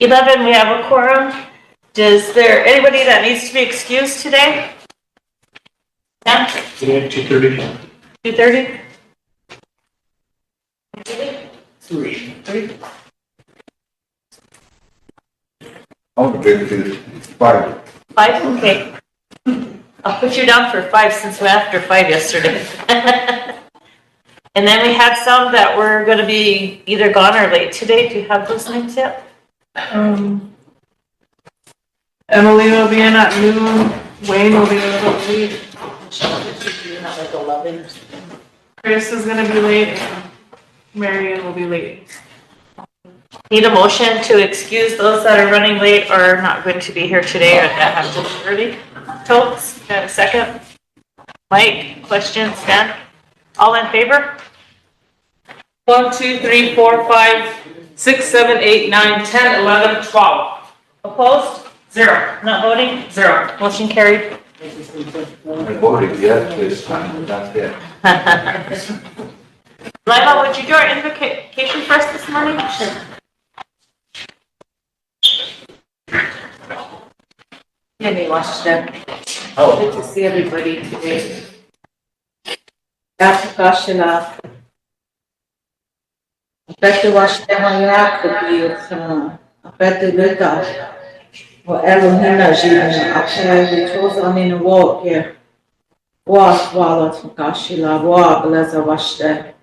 11, we have a quorum. Is there anybody that needs to be excused today? Yeah? Today, 2:30. 2:30? 3. I'll do 5. 5? Okay. I'll put you down for 5 since we after 5 yesterday. And then we had some that were going to be either gone or late today. Do you have those names yet? Emily will be in at noon. Wayne will be a little late. Like 11 or something. Chris is gonna be late. And Marion will be late. Need a motion to excuse those that are running late or not going to be here today or that have to leave early. Totes, got a second? Mike, questions, Dan? All in favor? 1, 2, 3, 4, 5, 6, 7, 8, 9, 10, 11, 12. Opposed? 0. Not voting? 0. Motion carried. I voted yes this time, that's it. Lila, would you do our invocation first this morning? Sure. Hey, Washington. Oh. Good to see everybody today. Kashila. After Washington, Hayak could be after Luka. Whatever Hina, after we chose on in the walk here. Walk, Wallet, Kashila, walk, Leza Washington.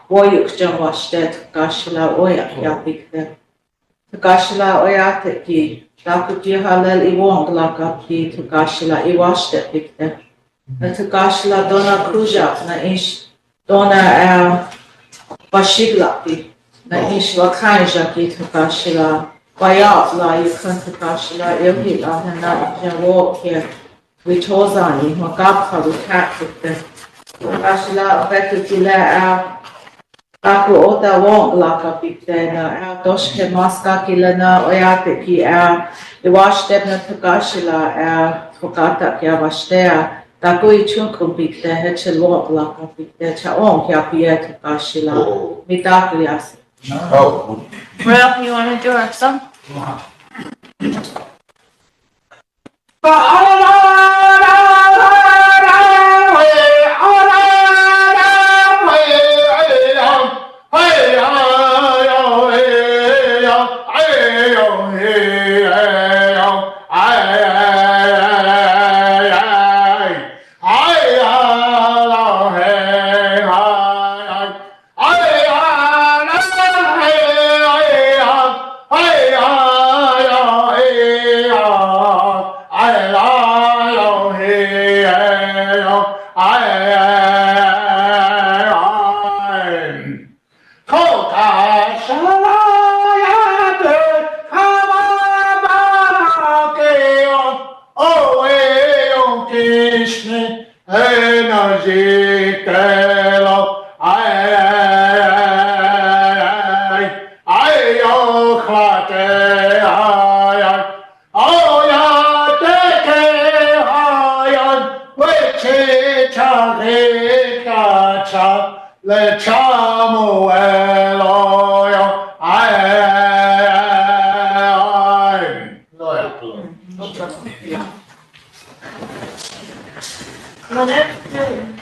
Woyuk John Washington, Kashila, Oyak Yapik. Kashila, Oyatiki. Takuti halal iwong lakapi to Kashila iwashte pikte. Na to Kashila dona kruja na ish dona bashiglapi. Na ish wakanja ki to Kashila. Bayat la you can to Kashila ilhi la na ya walk here. We chose on you, Magabka we cat pikte. Kashila betu tila Aku ota wong laka pikte na doshke maska kilana oyate ki iwashte na tukashila tukata kya washtea taku ichunkum pikte hechel wong laka pikte chaong kya pia tukashila mitaku yas. Oh. Ralph, you want to do our song?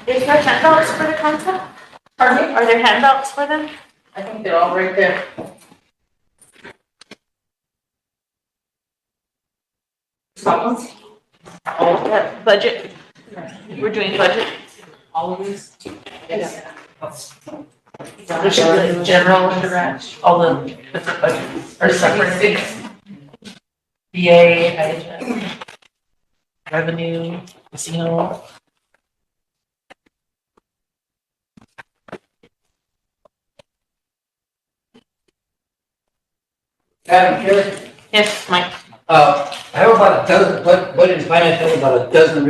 Is there handouts for the council? Pardon me? Are there handouts for them? I think they're all right there. Oh, yeah, budget. We're doing budget. All of these? Yes. There should be general interaction, all the different budgets are separate. BA, revenue, casino. Madam Chair, Yes, Mike. I have about a dozen, budget and finance has about a dozen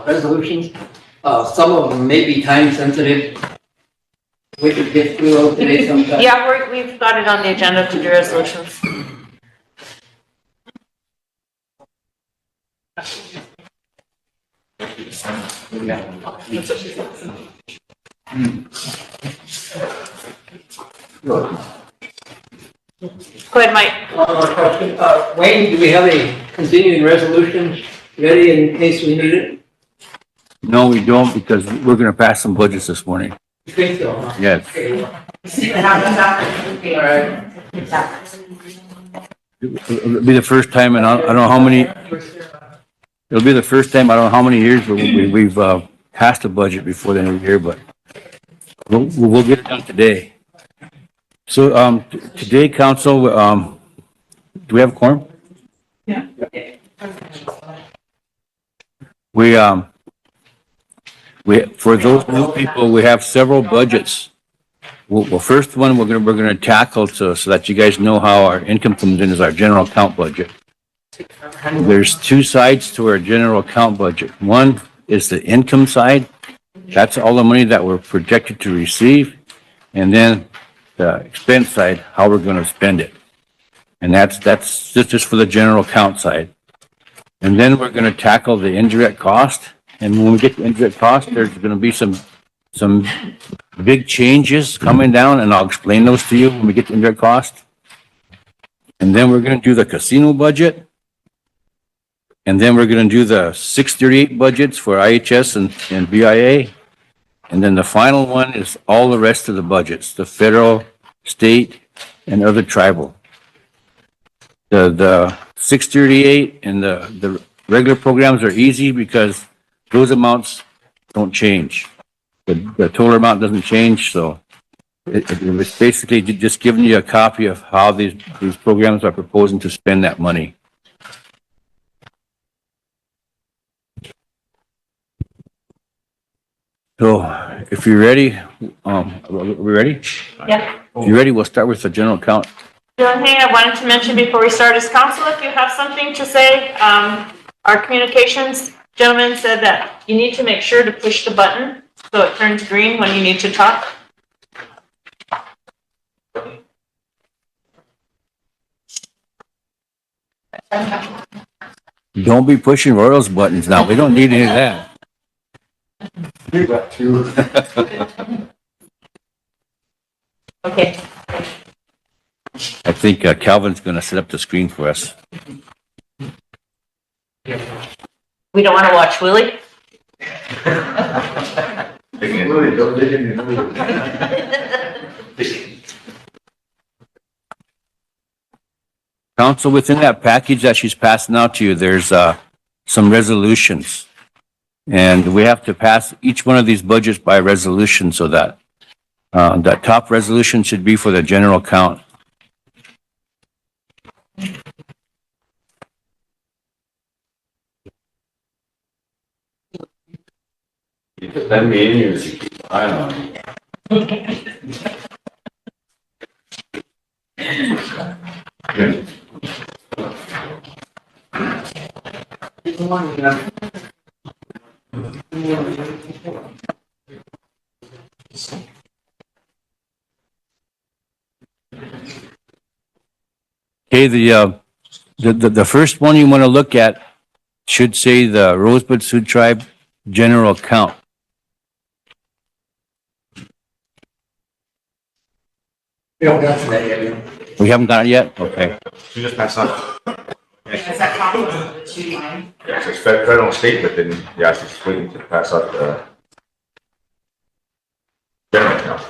resolutions. Some of them may be time sensitive. We could get through those today sometime. Yeah, we've got it on the agenda to do resolutions. Good. Go ahead, Mike. One more question. Wayne, do we have a continuing resolution ready in case we need it? No, we don't, because we're gonna pass some budgets this morning. You think so, huh? Yes. Okay. All right. It'll be the first time in, I don't know how many, it'll be the first time, I don't know how many years, but we've passed a budget before the end of the year, but we'll get it done today. So, today, council, do we have a quorum? Yeah. We, for those new people, we have several budgets. Well, first one, we're gonna tackle so that you guys know how our income comes in is our general account budget. There's two sides to our general account budget. One is the income side. That's all the money that we're projected to receive. And then the expense side, how we're gonna spend it. And that's just for the general account side. And then we're gonna tackle the indirect cost. And when we get to indirect cost, there's gonna be some big changes coming down, and I'll explain those to you when we get to indirect cost. And then we're gonna do the casino budget. And then we're gonna do the 638 budgets for IHS and BIA. And then the final one is all the rest of the budgets, the federal, state, and other tribal. The 638 and the regular programs are easy because those amounts don't change. The total amount doesn't change, so it was basically just giving you a copy of how these programs are proposing to spend that money. So if you're ready, are we ready? Yeah. If you're ready, we'll start with the general account. The only thing I wanted to mention before we start is council, if you have something to say, our communications gentleman said that you need to make sure to push the button so it turns green when you need to talk. Don't be pushing Royals buttons now. We don't need any of that. You got two. Okay. I think Calvin's gonna set up the screen for us. We don't want to watch Willie? Council, within that package that she's passing out to you, there's some resolutions. And we have to pass each one of these budgets by resolution so that that top resolution should be for the general account. You just let me in here, so keep an eye on me. Okay, the first one you want to look at should say the Rosebud Sioux Tribe general account. We don't got to that yet. We haven't got it yet? Okay. You just passed on. Is that conflict with the two line? Yeah, so it's federal and state, but then you have to waiting to pass out the general account.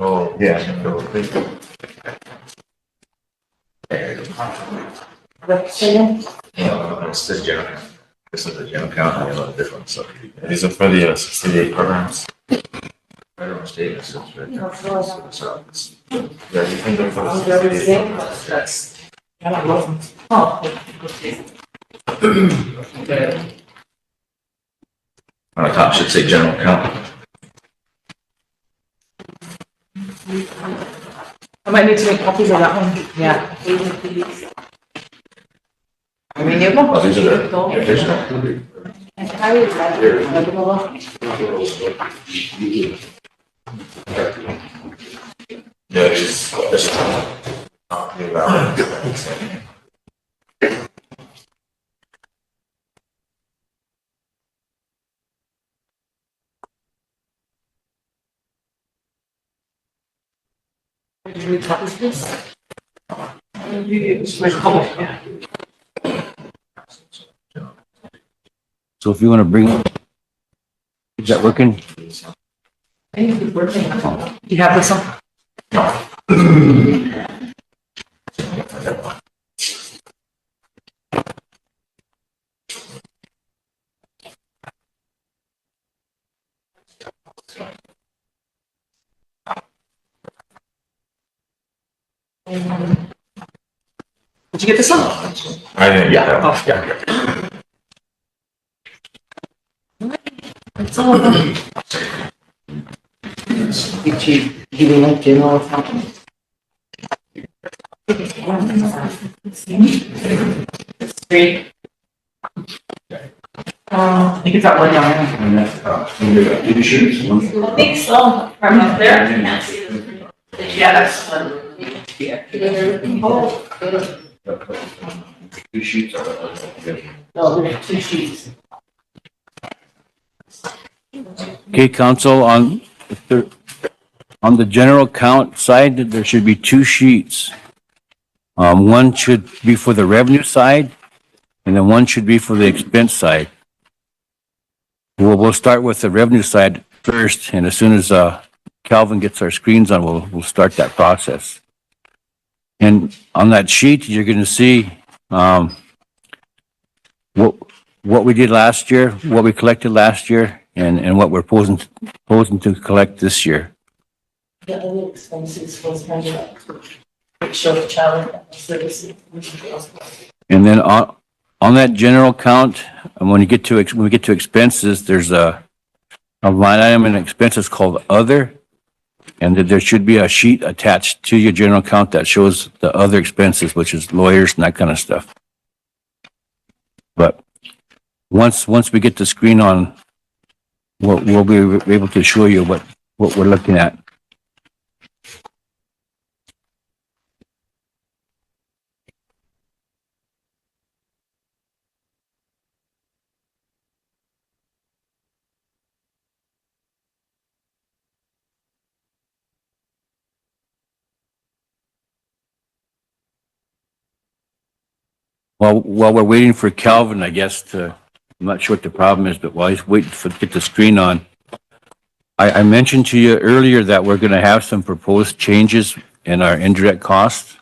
Oh, yeah. It's the general. This is the general account, and a different, so. These are for the 68 programs. Federal and state, it's right there. So it's- yeah, you can go for the 68 programs. That's. Oh. Okay. On the top should say general account. I might need to make copies of that one. Yeah. I mean, you Oh, these are the additional. Yeah, it's not really valid. So if you want to bring, is that working? You have this one? Did you get this one? I didn't get that one. It's all of them. Did you give me like general account? Three. I think it's that one down there. I think so, from up there. Yeah, that's one. Two sheets are. No, there's 2 sheets. Okay, council, on the general count side, there should be 2 sheets. One should be for the revenue side, and then one should be for the expense side. We'll start with the revenue side first, and as soon as Calvin gets our screens on, we'll start that process. And on that sheet, you're going to see what we did last year, what we collected last year, and what we're posing to collect this year. The other expenses was kind of show the child services. And then on that general count, and when we get to expenses, there's a line item in expenses called other, and that there should be a sheet attached to your general count that shows the other expenses, which is lawyers and that kind of stuff. But once we get the screen on, we'll be able to show you what we're looking at. While we're waiting for Calvin, I guess, I'm not sure what the problem is, but while he's waiting to get the screen on, I mentioned to you earlier that we're going to have some proposed changes in our indirect costs.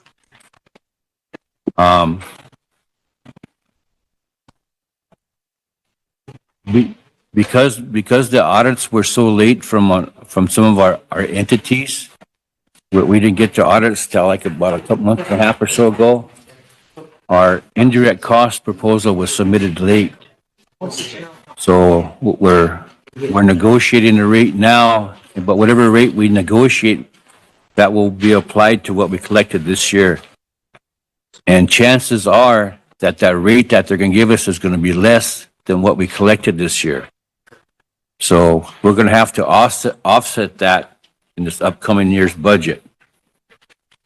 Because the audits were so late from some of our entities, we didn't get the audits till like about a couple months and a half or so ago. Our indirect cost proposal was submitted late. So we're negotiating the rate now, but whatever rate we negotiate, that will be applied to what we collected this year. And chances are that that rate that they're going to give us is going to be less than what we collected this year. So we're going to have to offset that in this upcoming year's budget.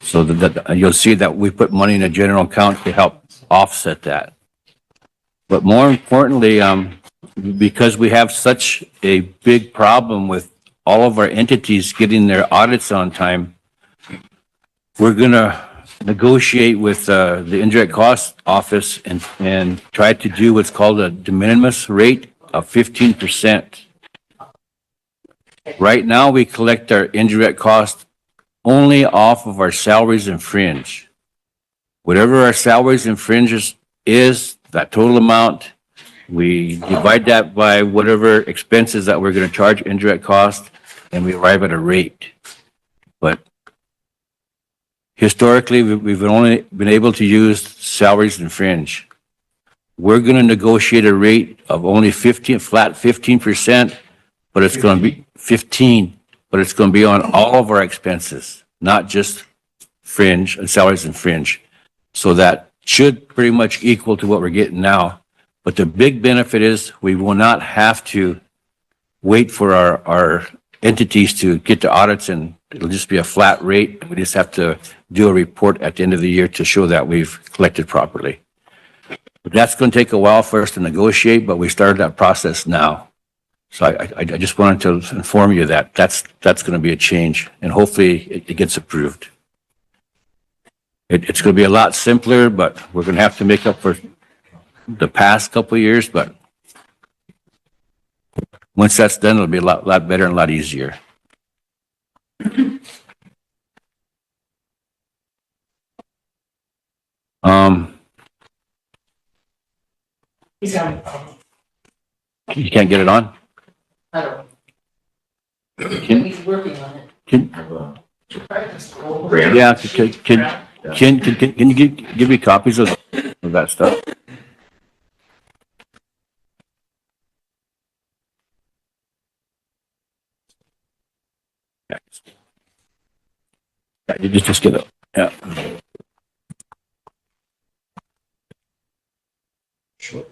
So that you'll see that we put money in a general account to help offset that. But more importantly, because we have such a big problem with all of our entities getting their audits on time, we're going to negotiate with the indirect cost office and try to do what's called a de minimis rate of 15%. Right now, we collect our indirect cost only off of our salaries and fringe. Whatever our salaries and fringes is, that total amount, we divide that by whatever expenses that we're going to charge indirect cost, and we arrive at a rate. But historically, we've only been able to use salaries and fringe. We're going to negotiate a rate of only 15%, but it's going to be 15, but it's going to be on all of our expenses, not just fringe and salaries and fringe. So that should pretty much equal to what we're getting now. But the big benefit is we will not have to wait for our entities to get the audits, and it'll just be a flat rate. We just have to do a report at the end of the year to show that we've collected properly. But that's going to take a while for us to negotiate, but we started that process now. So I just wanted to inform you that that's going to be a change, and hopefully it gets approved. It's going to be a lot simpler, but we're going to have to make up for the past couple of years, but once that's done, it'll be a lot better and a lot easier. He's on. You can't get it on? I don't know. Can, He's working on it. can, Grant? yeah, can you give me copies of that stuff? Yeah, you just get it. Yeah. Sure.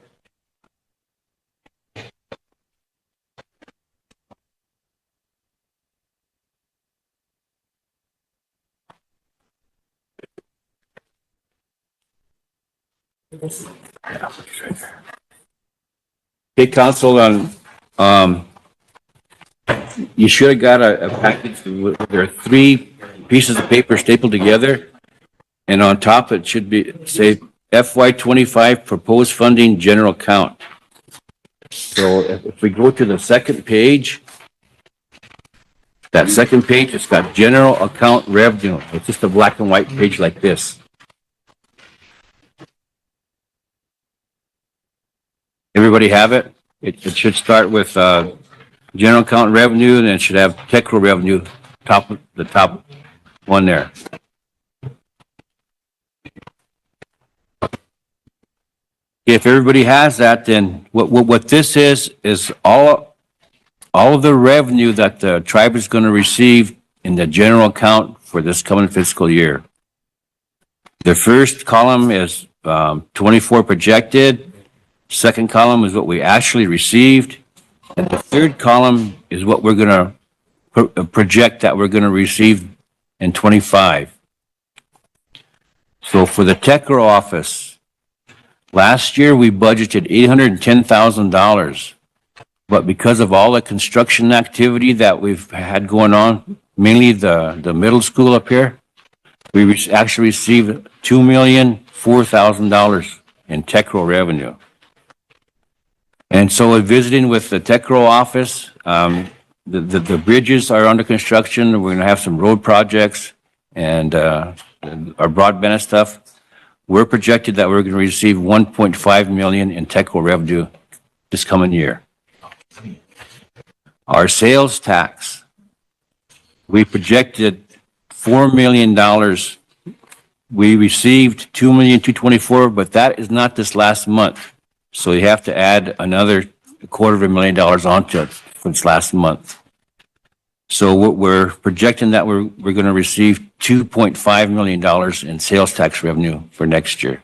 Okay, council, you should have got a package. There are 3 pieces of paper stapled together, and on top it should be, say, FY25 proposed funding general account. So if we go to the second page, that second page, it's got general account revenue. It's just a black and white page like this. Everybody have it? It should start with general account revenue, and it should have TECRO revenue, the top one there. If everybody has that, then what this is all of the revenue that the tribe is going to receive in the general account for this coming fiscal year. The first column is 24 projected. Second column is what we actually received. And the third column is what we're going to project that we're going to receive in 25. So for the TECRO office, last year we budgeted $810,000. But because of all the construction activity that we've had going on, mainly the middle school up here, we actually received $2,004,000 in TECRO revenue. And so visiting with the TECRO office, the bridges are under construction. We're going to have some road projects and our broadband stuff. We're projected that we're going to receive $1.5 million in TECRO revenue this coming year. Our sales tax, we projected $4 million. We received $2,224,000, but that is not this last month. So you have to add another $250,000 onto it for this last month. So we're projecting that we're going to receive $2.5 million in sales tax revenue for next year.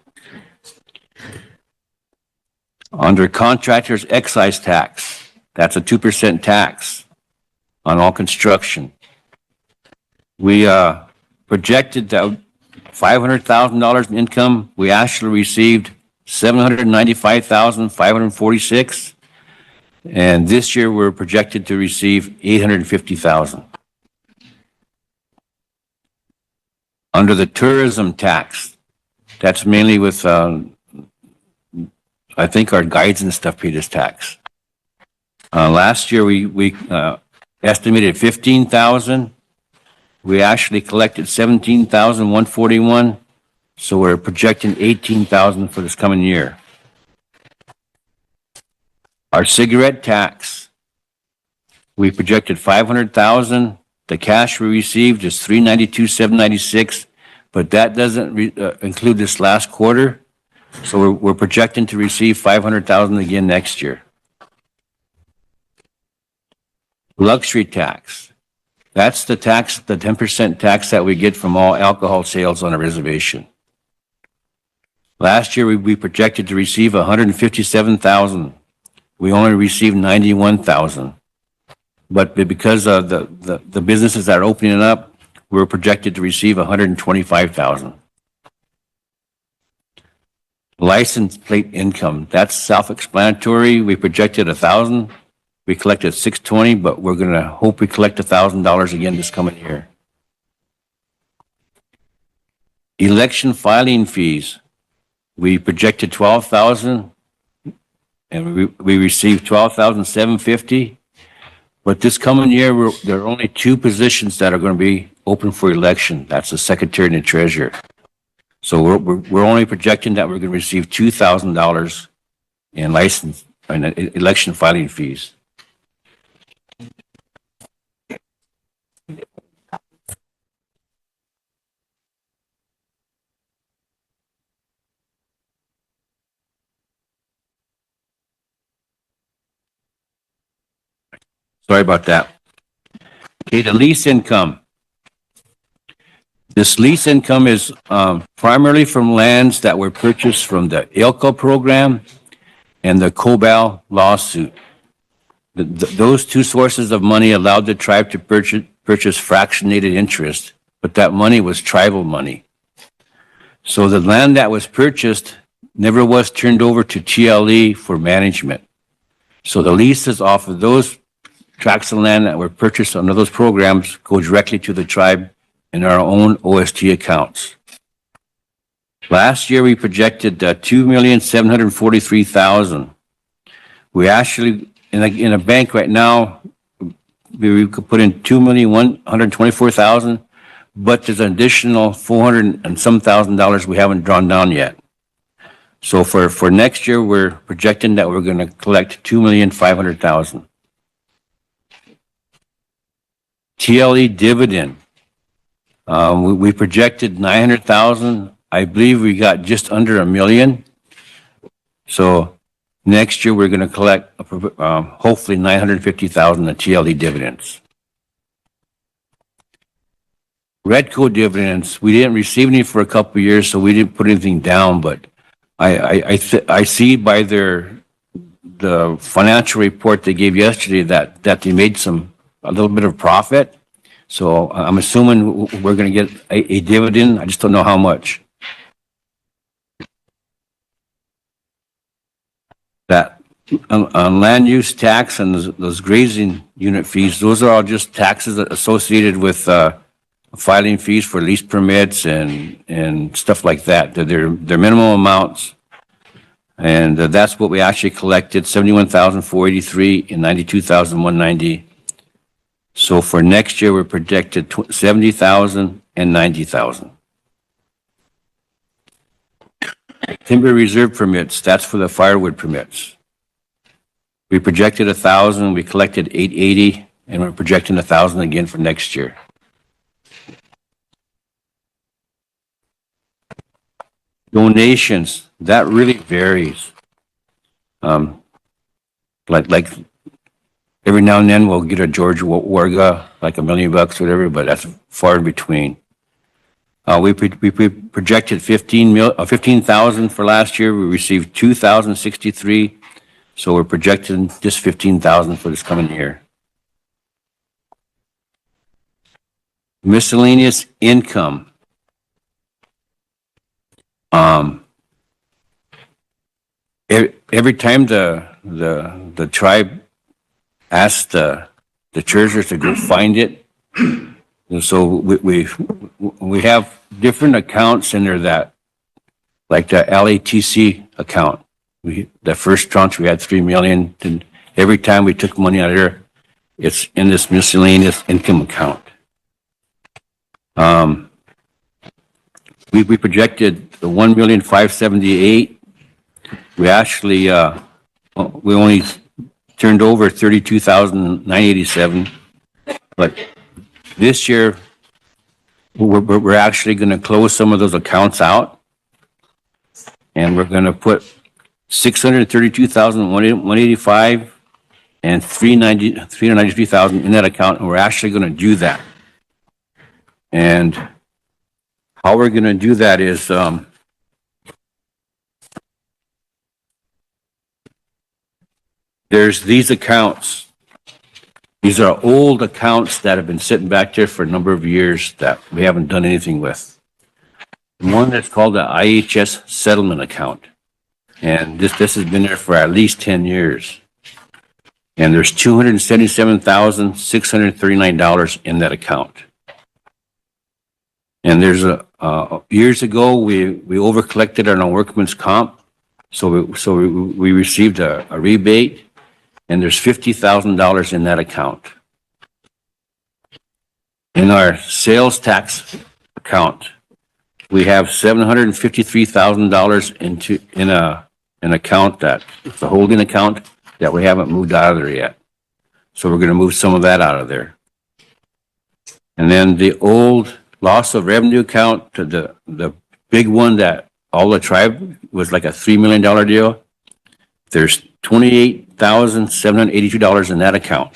Under contractors' excise tax, that's a 2% tax on all construction. We projected that $500,000 in income. We actually received $795,546, and this year we're projected to receive $850,000. Under the tourism tax, that's mainly with, I think our guides and stuff pay this tax. Last year we estimated $15,000. We actually collected $17,141. So we're projecting $18,000 for this coming year. Our cigarette tax, we projected $500,000. The cash we received is $392,796, but that doesn't include this last quarter. So we're projecting to receive $500,000 again next year. Luxury tax, that's the tax, the 10% tax that we get from all alcohol sales on a reservation. Last year, we projected to receive 157,000. We only received 91,000. But because of the businesses that are opening up, we're projected to receive 125,000. License plate income, that's self-explanatory. We projected 1,000. We collected 620, but we're going to hope we collect $1,000 again this coming year. Election filing fees, we projected 12,000 and we received 12,750. But this coming year, there are only two positions that are going to be open for election. That's the secretary and the treasurer. So we're only projecting that we're going to receive $2,000 in license and election filing fees. Sorry about that. Okay, the lease income. This lease income is primarily from lands that were purchased from the ILCO program and the COBAL lawsuit. Those two sources of money allowed the tribe to purchase fractionated interest, but that money was tribal money. So the land that was purchased never was turned over to TLE for management. So the leases off of those tracts of land that were purchased under those programs go directly to the tribe in our own OST accounts. Last year, we projected $2,743,000. We actually, in a bank right now, we could put in $2,124,000, but there's an additional $400 and some thousand we haven't drawn down yet. So for next year, we're projecting that we're going to collect $2,500,000. TLE dividend. We projected 900,000. I believe we got just under 1 million. So next year we're going to collect hopefully 950,000 in TLE dividends. Redco dividends, we didn't receive any for a couple of years, so we didn't put anything down. But I see by the financial report they gave yesterday that they made a little bit of profit. So I'm assuming we're going to get a dividend. I just don't know how much. That on land use tax and those grazing unit fees, those are all just taxes associated with filing fees for lease permits and stuff like that. They're minimum amounts. And that's what we actually collected, 71,483 and 92,190. So for next year, we're projected 70,000 and 90,000. Timber reserve permits, that's for the firewood permits. We projected 1,000, we collected 880, and we're projecting 1,000 again for next year. Donations, that really varies. Like every now and then we'll get a George Warga, like $1 million, whatever, but that's far in between. We projected 15,000 for last year. We received 2,063. So we're projecting just 15,000 for this coming year. Miscellaneous income. Every time the tribe asks the treasurer to go find it, and so we have different accounts in there that, like the LATC account. The first tranche we had 3 million, and every time we took money out of there, it's in this miscellaneous income account. We projected the 1,578,000. We actually we only turned over 32,987, but this year we're actually going to close some of those accounts out, and we're going to put 632,185 and 393,000 in that account, and we're actually going to do that. And how we're going to do that is there's these accounts. These are old accounts that have been sitting back there for a number of years that we haven't done anything with. One that's called the IHS settlement account. And this has been there for at least 10 years. And there's $277,639 in that account. And there's years ago, we over collected on our workman's comp. So we received a rebate, and there's $50,000 in that account. In our sales tax account, we have $753,000 in an account that it's a holding account that we haven't moved out of there yet. So we're going to move some of that out of there. And then the old loss of revenue account, to the big one that all the tribe was like a $3 million deal. There's $28,782 in that account.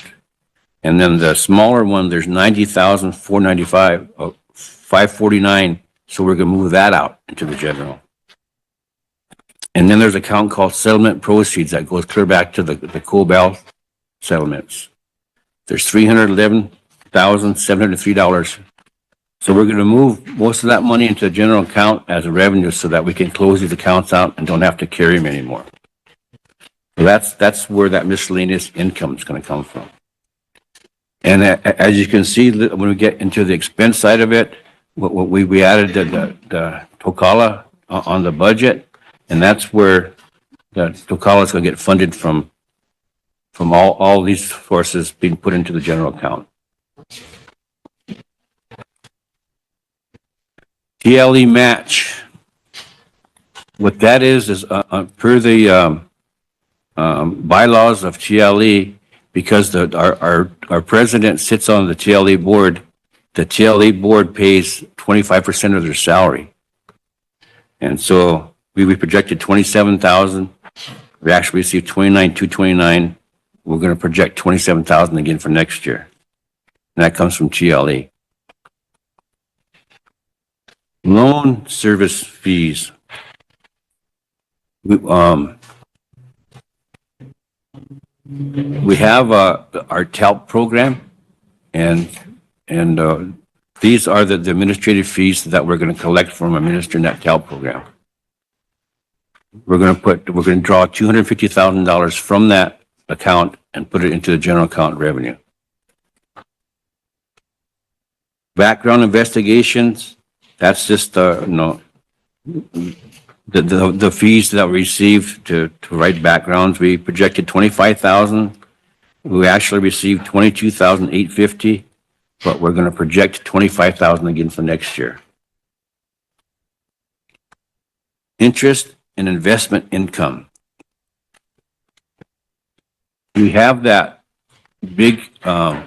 And then the smaller one, there's $90,495, $549. So we're going to move that out into the general. And then there's an account called settlement proceeds that goes clear back to the Cobell settlements. There's $311,703. So we're going to move most of that money into the general account as a revenue so that we can close these accounts out and don't have to carry them anymore. So that's where that miscellaneous income is going to come from. And as you can see, when we get into the expense side of it, we added the Tocala on the budget, and that's where the Tocala is going to get funded from all these sources being put into the general account. TLE match. What that is per the bylaws of TLE, because our president sits on the TLE board, the TLE board pays 25% of their salary. And so we projected 27,000. We actually received 29,229. We're going to project 27,000 again for next year. And that comes from TLE. Loan service fees. We have our TALP program, and these are the administrative fees that we're going to collect from administering that TALP program. We're going to draw $250,000 from that account and put it into the general account revenue. Background investigations, that's just the fees that we received to write backgrounds. We projected 25,000. We actually received 22,850, but we're going to project 25,000 again for next year. Interest and investment income. We have that big, well,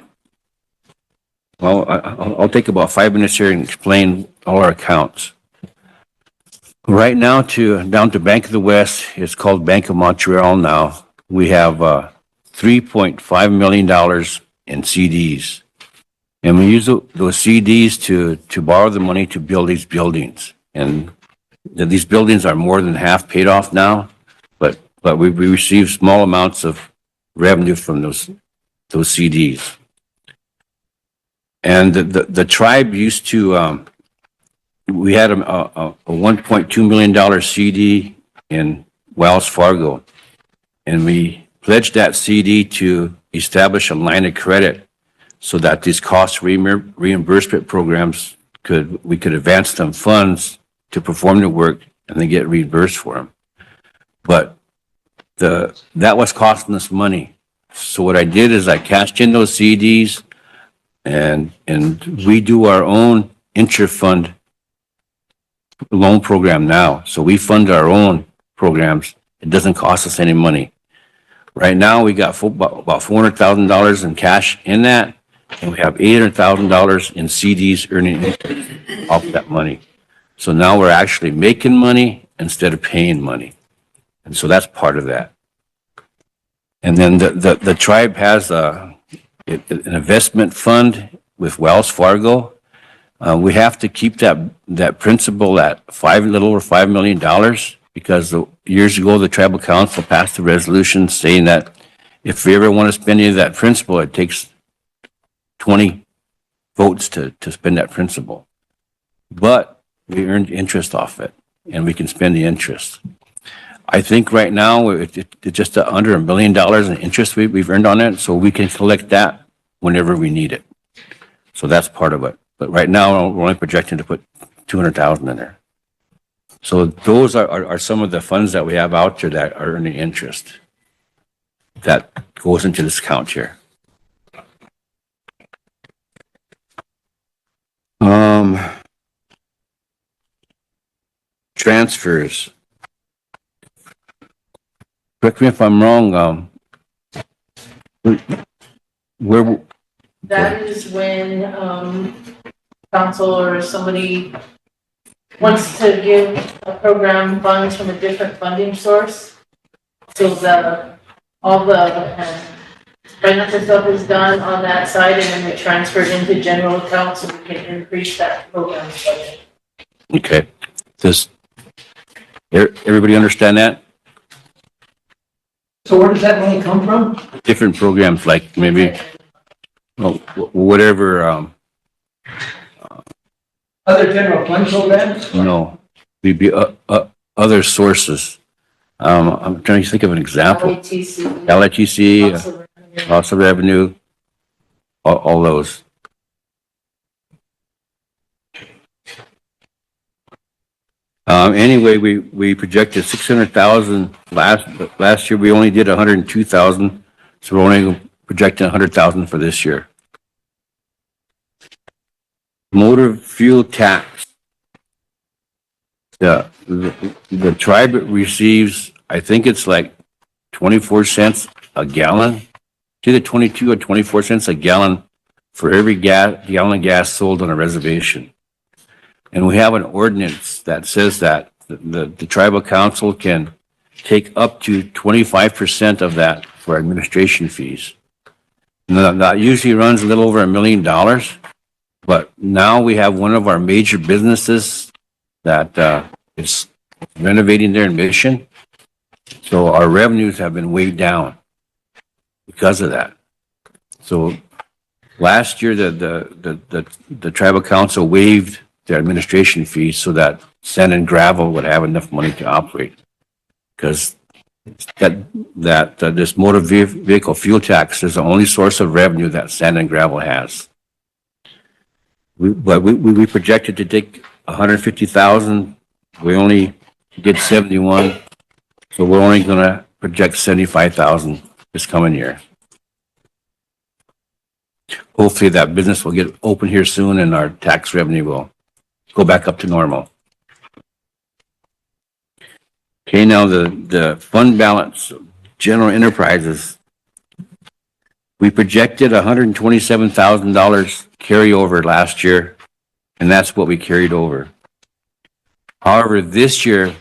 I'll take about 5 minutes here and explain all our accounts. Right now down to Bank of the West, it's called Bank of Montreal now. We have $3.5 million in CDs. And we use those CDs to borrow the money to build these buildings. And these buildings are more than half paid off now, but we receive small amounts of revenue from those CDs. And the tribe used to, we had a $1.2 million CD in Wells Fargo, and we pledged that CD to establish a line of credit so that these cost reimbursement programs we could advance them funds to perform the work and then get reimbursed for them. But that was costing us money. So what I did is I cashed in those CDs, and we do our own intra-fund loan program now. So we fund our own programs. It doesn't cost us any money. Right now, we got about $400,000 in cash in that, and we have $800,000 in CDs earning interest off that money. So now we're actually making money instead of paying money. And so that's part of that. And then the tribe has an investment fund with Wells Fargo. We have to keep that principal at a little over $5 million, because years ago, the tribal council passed a resolution saying that if we ever want to spend any of that principal, it takes 20 votes to spend that principal. But we earned interest off it, and we can spend the interest. I think right now, it's just under $1 million in interest we've earned on it, so we can collect that whenever we need it. So that's part of it. But right now, we're only projecting to put 200,000 in there. So those are some of the funds that we have out there that are earning interest. That goes into this account here. Transfers. Correct me if I'm wrong, where, That is when, council or somebody wants to give a program funds from a different funding source. So all the financial stuff is done on that side, and then we transfer it into general account so we can increase that program's budget. okay, does everybody understand that? So where does that money come from? Different programs, like maybe, well, whatever, Other general fund programs? we'd be, other sources. I'm trying to think of an example. LATC. LITC, also revenue. loss of revenue, all those. Anyway, we projected 600,000 last year. We only did 102,000. So we're only projecting 100,000 for this year. Motor fuel tax. The tribe receives, I think it's like 24 cents a gallon. It's either 22 or 24 cents a gallon for every gallon of gas sold on a reservation. And we have an ordinance that says that the tribal council can take up to 25% of that for administration fees. Now, that usually runs a little over $1 million, but now we have one of our major businesses that is renovating their Mission. So our revenues have been way down because of that. So last year, the tribal council waived their administration fees so that sand and gravel would have enough money to operate. Because this motor vehicle fuel tax is the only source of revenue that sand and gravel has. But we projected to take 150,000. We only did 71. So we're only going to project 75,000 this coming year. Hopefully that business will get open here soon and our tax revenue will go back up to normal. Okay, now the fund balance, general enterprises. We projected $127,000 carryover last year, and that's what we carried over. However, this year,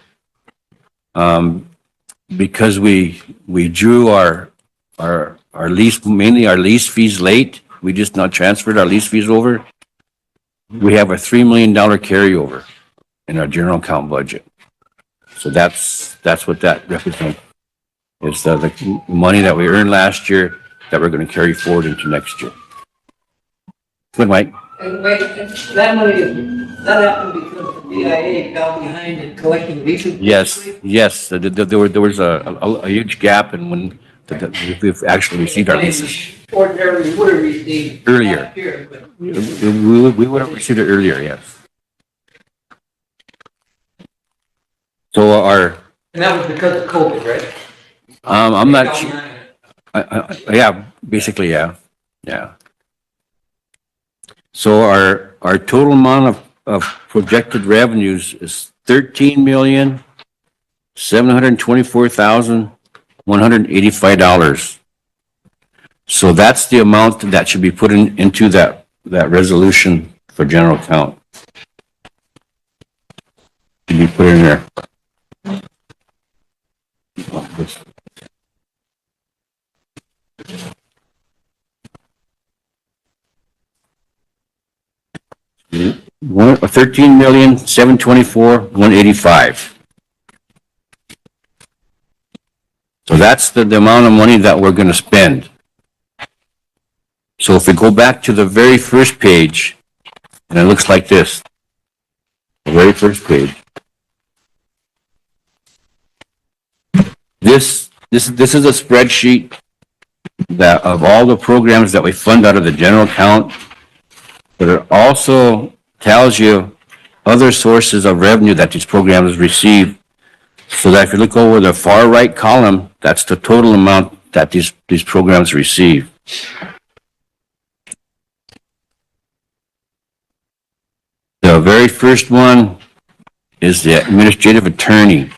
because we drew our lease, mainly our lease fees late, we just not transferred our lease fees over. We have a $3 million carryover in our general account budget. So that's what that represents. It's the money that we earned last year that we're going to carry forward into next year. Good, Mike. And wait, that money, that happened because the BIA fell behind in collecting leases? Yes. There was a huge gap in when we've actually received our leases. Ordinarily would have received. Earlier. last year, but We would have received it earlier, yes. So And that was because of COVID, right? I'm They not fell sure. behind. Yeah, basically, yeah. So our total amount of projected revenues is $13,724,185. So that's the amount that should be put into that resolution for general account. Should be put in there. $13,724,185. So that's the amount of money that we're gonna spend. So if we go back to the very first page, and it looks like this. The very first page. This is a spreadsheet that of all the programs that we fund out of the general account, but it also tells you other sources of revenue that these programs receive. So that if you look over the far right column, that's the total amount that these programs receive. The very first one is the administrative attorney.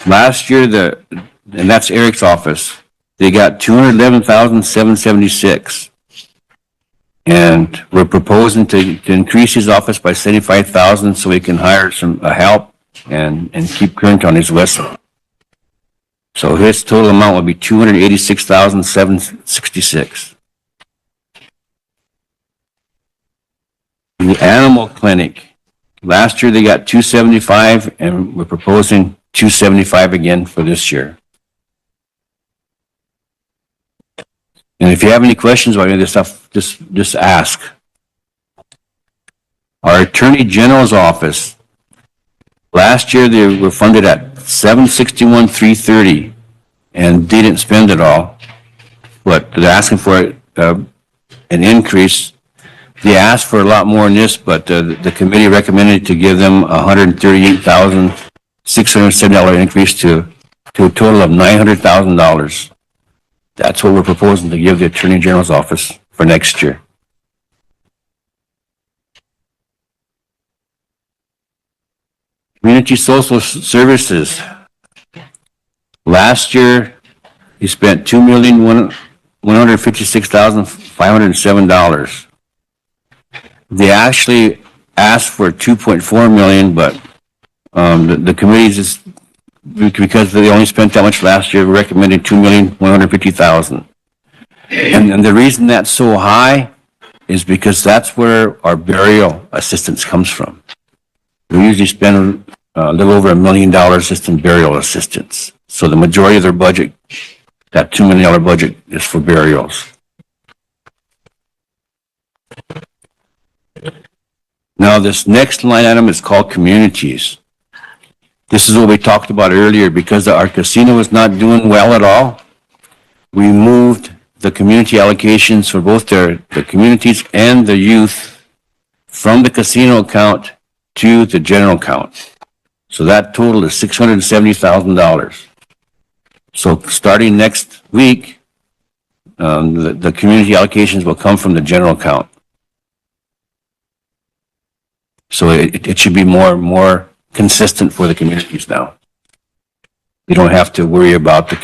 Last year, and that's Eric's office, they got 211,776. And we're proposing to increase his office by 75,000 so he can hire some help and keep current on his list. So his total amount would be 286,766. The animal clinic, last year they got 275 and we're proposing 275 again for this year. And if you have any questions about any of this stuff, just ask. Our Attorney General's office, last year they were funded at 761,330 and they didn't spend it all. But they're asking for an increase. They asked for a lot more than this, but the committee recommended to give them $138,670 increase to a total of $900,000. That's what we're proposing to give the Attorney General's office for next year. Community Social Services. Last year, he spent $2,156,507. They actually asked for 2.4 million, but the committee just, because they only spent that much last year, recommended 2,150,000. And the reason that's so high is because that's where our burial assistance comes from. We usually spend a little over $1 million just in burial assistance. So the majority of their budget, that $2 million budget, is for burials. Now this next line item is called communities. This is what we talked about earlier. Because our casino is not doing well at all, we moved the community allocations for both the communities and the youth from the casino account to the general account. So that total is $670,000. So starting next week, the community allocations will come from the general account. So it should be more consistent for the communities now. You don't have to worry about the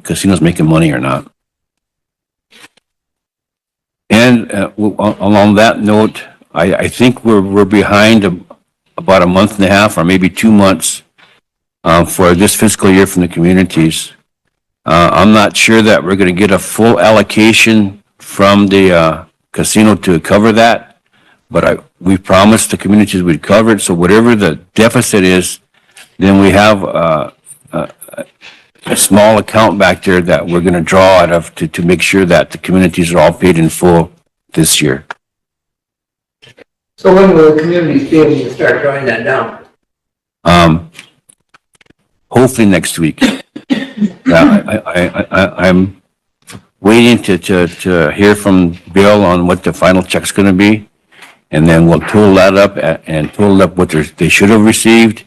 casinos making money or not. And along that note, I think we're behind about a month and a half or maybe 2 months for this fiscal year from the communities. I'm not sure that we're going to get a full allocation from the casino to cover that, but we promised the communities we'd cover it. So whatever the deficit is, then we have a small account back there that we're going to draw out of to make sure that the communities are all paid in full this year. So when will the communities be able to start drawing that down? Hopefully next week. I'm waiting to hear from Bill on what the final check's going to be, and then we'll total that up and total up what they should have received,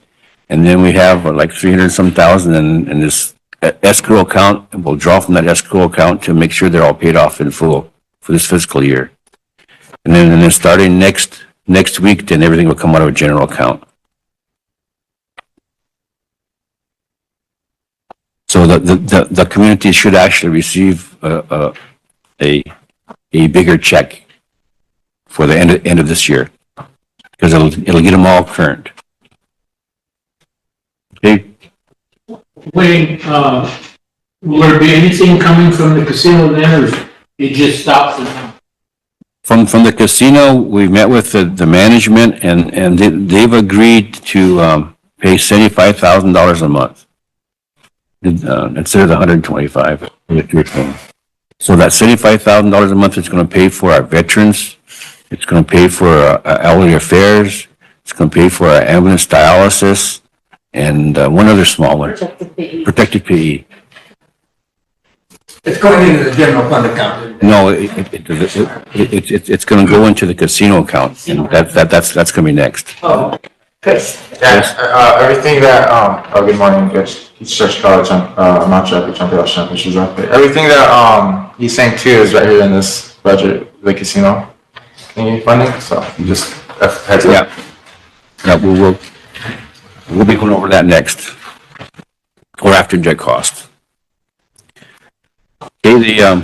and then we have like 300 some thousand in this escrow account, and we'll draw from that escrow account to make sure they're all paid off in full for this fiscal year. And then starting next week, then everything will come out of a general account. So the community should actually receive a bigger check for the end of this year, because it'll get them all current. Okay. Wayne, will there be anything coming from the casino then, or it just stops at now? From the casino, we met with the management and they've agreed to, pay $75,000 a month. Instead of the 125 that you're paying. So that $75,000 a month is gonna pay for our veterans. It's gonna pay for our elderly affairs. It's gonna pay for our ambulance dialysis and, one other small one, Protected PE. protected PE. It's going into the general fund account. No, it's gonna go into the casino account, and that's gonna be next. Oh, Yeah, everything that, good morning, Church College, I'm not sure if you're jumping off championships up, but everything that, he's saying too is right here in this budget, the casino thingy funding, so you just, heads up. Yeah. Yeah, we'll be going over that next, or after jet cost. Okay,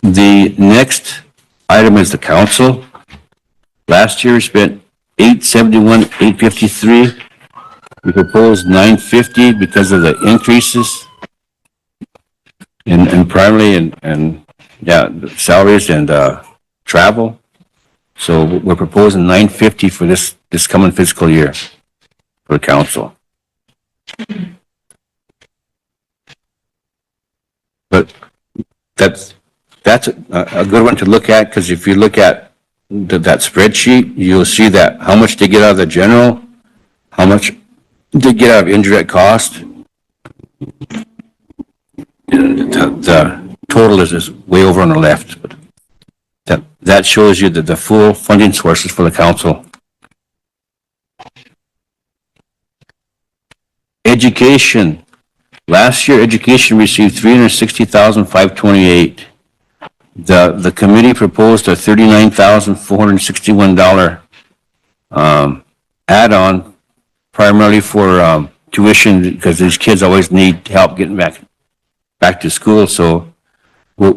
the next item is the council. Last year we spent $871,853. We proposed $950 because of the increases in primarily and salaries and travel. So we're proposing $950 for this coming fiscal year for the council. But that's a good one to look at, because if you look at that spreadsheet, you'll see that how much they get out of the general, how much they get out of indirect cost. The total is way over on the left, but that shows you the full funding sources for the council. Education. Last year, education received $360,528. The committee proposed a $39,461 add-on, primarily for tuition, because these kids always need help getting back to school. So we're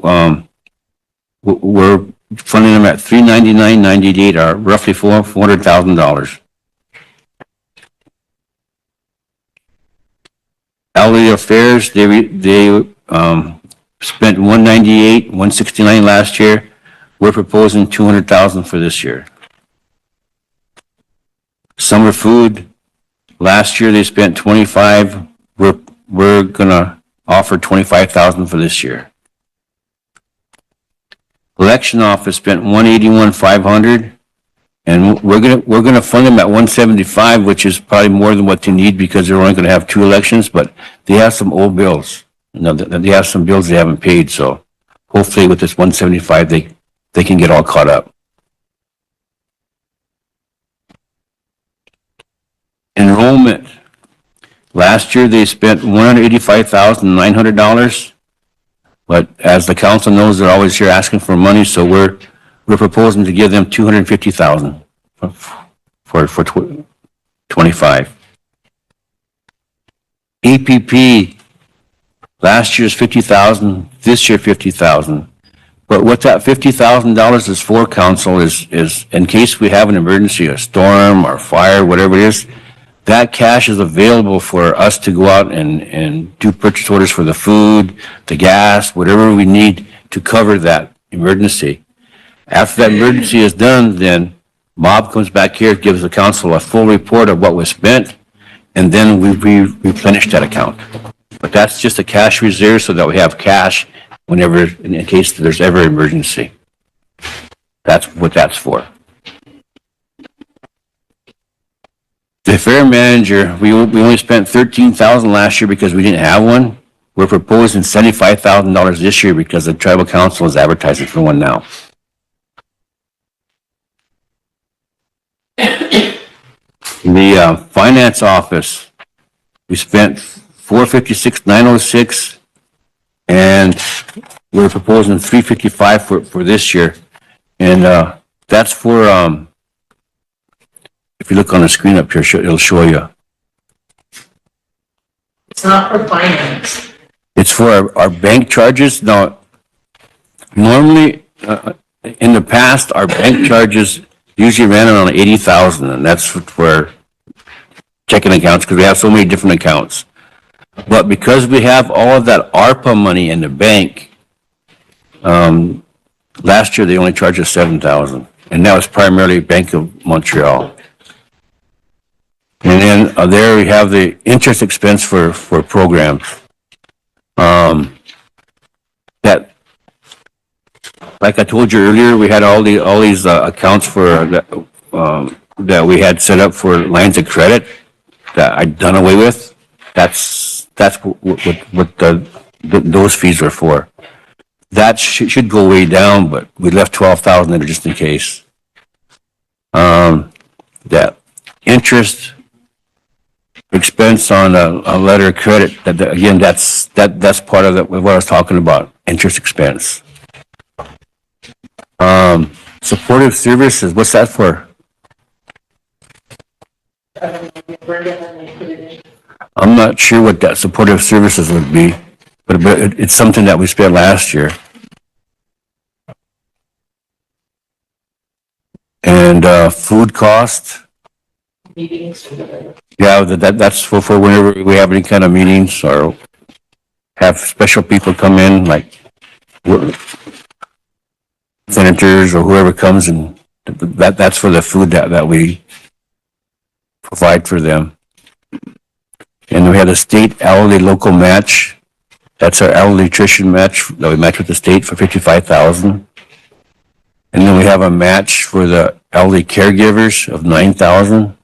funding them at $399,988, or roughly $400,000. Elderly affairs, they spent $198,169 last year. We're proposing $200,000 for this year. Summer food, last year they spent $25,000. We're gonna offer $25,000 for this year. Election office spent $181,500, and we're gonna fund them at $175, which is probably more than what they need because they're only gonna have 2 elections, but they have some old bills. You know, they have some bills they haven't paid, so hopefully with this $175, they can get all caught up. Enrollment. Last year, they spent $185,900, but as the council knows, they're always here asking for money, so we're proposing to give them $250,000 for 25. APP, last year's $50,000, this year $50,000. But what that $50,000 is for, council, is in case we have an emergency, a storm or fire, whatever it is, that cash is available for us to go out and do purchase orders for the food, the gas, whatever we need to cover that emergency. After that emergency is done, then Bob comes back here, gives the council a full report of what was spent, and then we replenish that account. But that's just a cash reserve so that we have cash whenever, in case there's ever an emergency. That's what that's for. The fair manager, we only spent $13,000 last year because we didn't have one. We're proposing $75,000 this year because the tribal council is advertising for one now. The finance office, we spent $456,906, and we're proposing $355 for this year. And that's for, if you look on the screen up here, it'll show you. It's not for finance. It's for our bank charges. Now, normally, in the past, our bank charges usually ran around 80,000, and that's for checking accounts because we have so many different accounts. But because we have all of that ARPA money in the bank, Last year, they only charged us $7,000, and that was primarily Bank of Montreal. And then there we have the interest expense for programs. That, like I told you earlier, we had all these accounts for that we had set up for lines of credit that I'd done away with. That's what those fees are for. That should go way down, but we left 12,000 in it just in case. That interest expense on a letter of credit, again, that's part of what I was talking about, interest expense. Supportive services, what's that for? I'm not sure what that supportive services would be, but it's something that we spent last year. And food cost. Meetings. Yeah, that's for whenever we have any kind of meetings or have special people come in, like senators or whoever comes, and that's for the food that we provide for them. And we have the state hourly local match. That's our hourly nutrition match that we match with the state for $55,000. And then we have a match for the elderly caregivers of $9,000.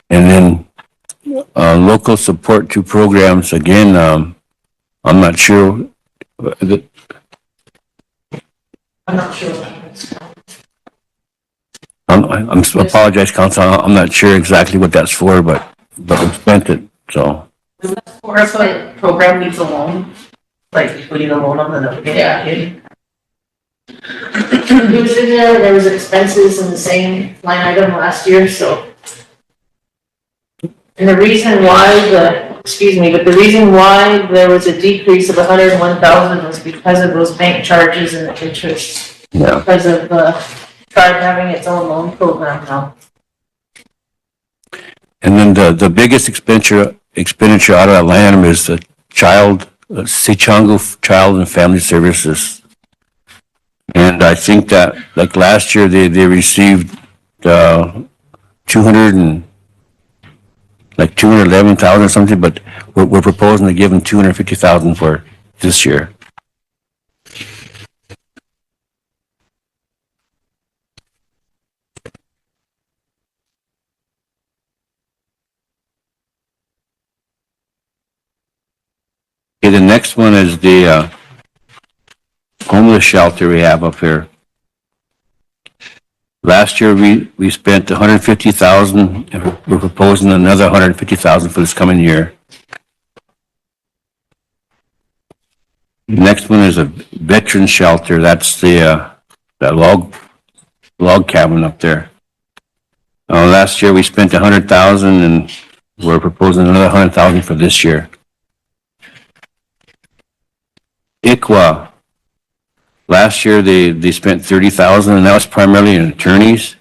And then local support to programs, again, I'm not sure. I'm not sure. I apologize, Council. I'm not sure exactly what that's for, but we spent it, so. Or if a program needs a loan, like putting a loan on the, It was in there was expenses in the same line item last year, so. And the reason why the reason why there was a decrease of 101,000 was because of those bank charges and the interest. Yeah. Because of, tribe having its own loan program now. And then the biggest expenditure out of that line item is the Sioux Child and Family Services. And I think that, like last year, they received 211,000 or something, but we're proposing to give them 250,000 for this year. Okay, the next one is the homeless shelter we have up here. Last year, we spent 150,000, and we're proposing another 150,000 for this coming year. The next one is a veteran shelter. That's that log cabin up there. Last year, we spent 100,000, and we're proposing another 100,000 for this year. ICWA. Last year, they spent 30,000, and that was primarily in attorneys.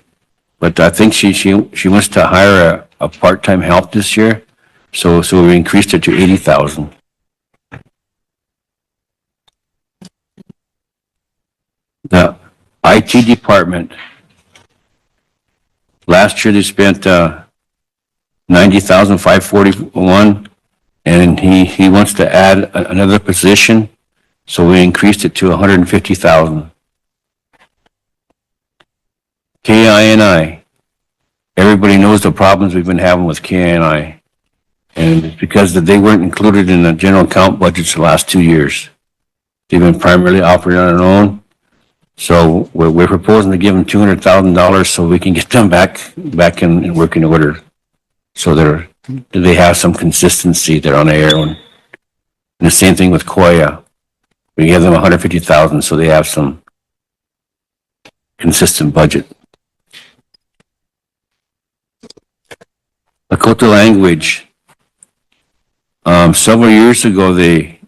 But I think she wants to hire a part-time help this year, so we increased it to 80,000. The IT department. Last year, they spent 90,541, and he wants to add another position. So we increased it to 150,000. KI&I. Everybody knows the problems we've been having with KI&I. And it's because they weren't included in the general account budgets the last 2 years. They've been primarily operating on their own. So we're proposing to give them $200,000 so we can get them back in working order. So they have some consistency. They're on their own. And the same thing with Koya. We give them 150,000 so they have some consistent budget. Lakota language. Several years ago, the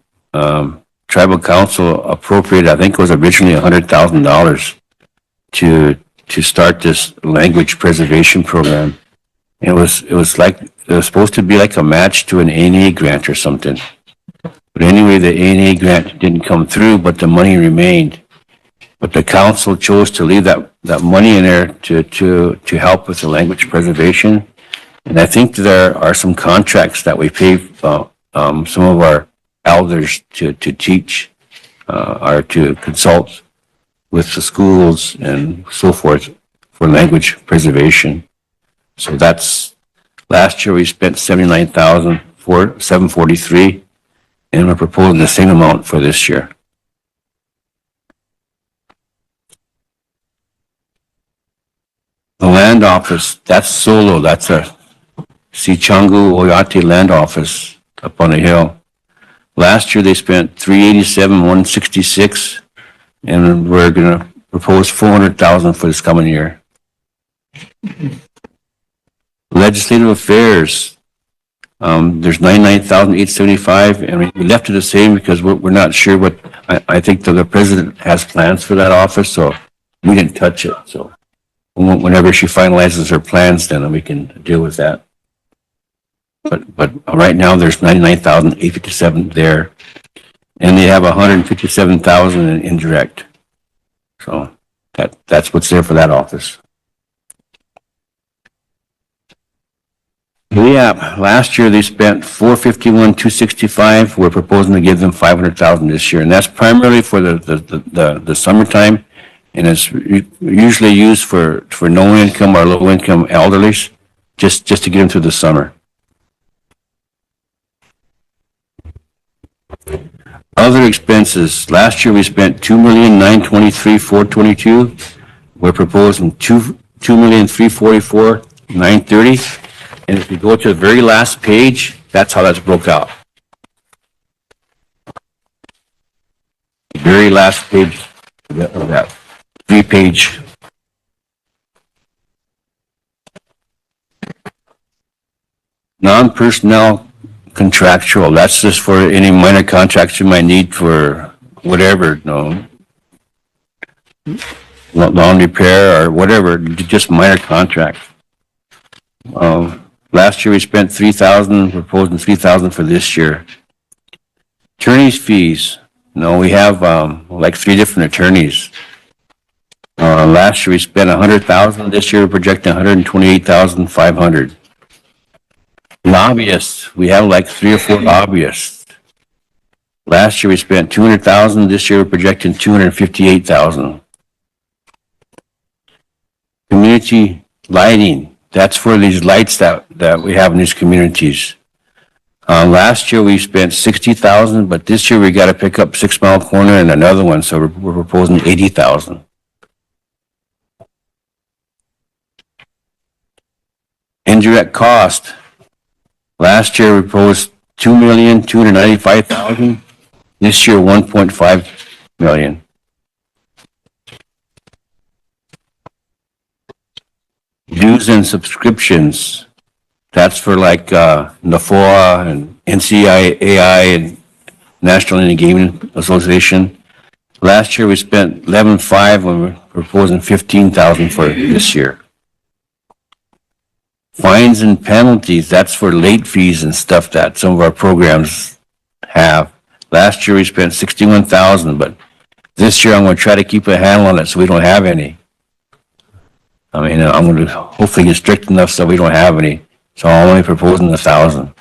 tribal council appropriated, I think it was originally $100,000 to start this language preservation program. It was supposed to be like a match to an A&A grant or something. But anyway, the A&A grant didn't come through, but the money remained. But the council chose to leave that money in there to help with the language preservation. And I think there are some contracts that we pay, some of our elders to teach, or to consult with the schools and so forth for language preservation. So that's, last year we spent $79,743, and we're proposing the same amount for this year. The land office, that's solo, that's a Sichungu Oyate land office up on the hill. Last year they spent $387,166, and we're gonna propose $400,000 for this coming year. Legislative affairs, there's $99,875, and we left it the same because we're not sure what, I think that the president has plans for that office, so we didn't touch it, so. Whenever she finalizes her plans, then we can deal with that. But right now, there's $99,857 there, and they have $157,000 in indirect. So that's what's there for that office. Yeah, last year they spent $451,265. We're proposing to give them $500,000 this year, and that's primarily for the summertime. And it's usually used for no income or low income elderlies, just to get them through the summer. Other expenses, last year we spent $2,923,422. We're proposing $2,344,930. And if you go to the very last page, that's how that's broke out. Very last page of that 3-page. Non-personnel contractual, that's just for any minor contracts you might need for whatever, lawn repair or whatever, just minor contracts. Last year we spent $3,000, we're proposing $3,000 for this year. Attorney's fees, we have like 3 different attorneys. Last year we spent $100,000. This year we're projecting $128,500. Lobbyists, we have like 3 or 4 lobbyists. Last year we spent $200,000. This year we're projecting $258,000. Community lighting, that's for these lights that we have in these communities. Last year we spent $60,000, but this year we got to pick up 6 Mile Corner and another one, so we're proposing $80,000. Indirect cost. Last year we proposed $2,295,000. This year $1.5 million. Dues and subscriptions. That's for like NAFOA and NCAI and National Indian Gaming Association. Last year we spent $11,500 when we're proposing $15,000 for this year. Fines and penalties, that's for late fees and stuff that some of our programs have. Last year we spent $61,000, but this year I'm going to try to keep a handle on it so we don't have any. I'm going to hopefully get strict enough so we don't have any. So I'm only proposing $1,000.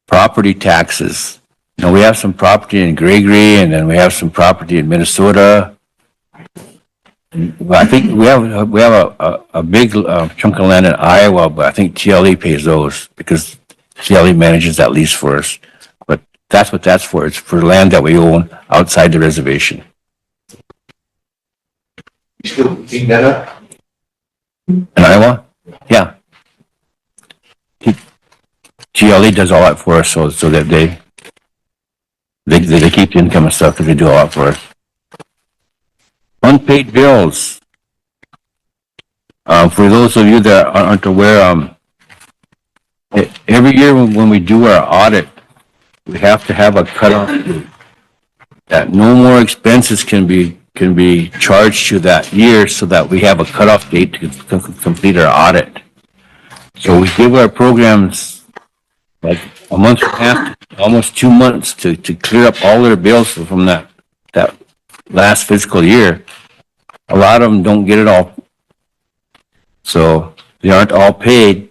Property taxes. We have some property in Gregory, and then we have some property in Minnesota. I think we have a big chunk of land in Iowa, but I think TLE pays those because TLE manages that lease for us. But that's what that's for. It's for land that we own outside the reservation. You still picking that up? In Iowa? Yeah. TLE does all that for us, so that they keep the income and stuff because they do all that for us. Unpaid bills. For those of you that aren't aware, every year when we do our audit, we have to have a cutoff that no more expenses can be charged to that year, so that we have a cutoff date to complete our audit. So we give our programs like a month and a half, almost 2 months to clear up all their bills from that last fiscal year. A lot of them don't get it all. So they aren't all paid.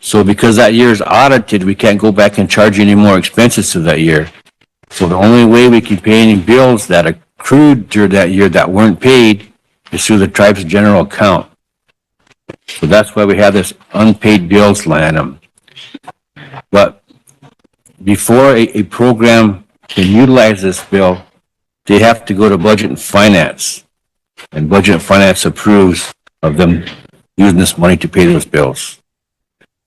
So because that year is audited, we can't go back and charge any more expenses to that year. So the only way we can pay any bills that accrued during that year that weren't paid is through the tribe's general account. So that's why we have this unpaid bills line item. But before a program can utilize this bill, they have to go to Budget and Finance. And Budget and Finance approves of them using this money to pay those bills.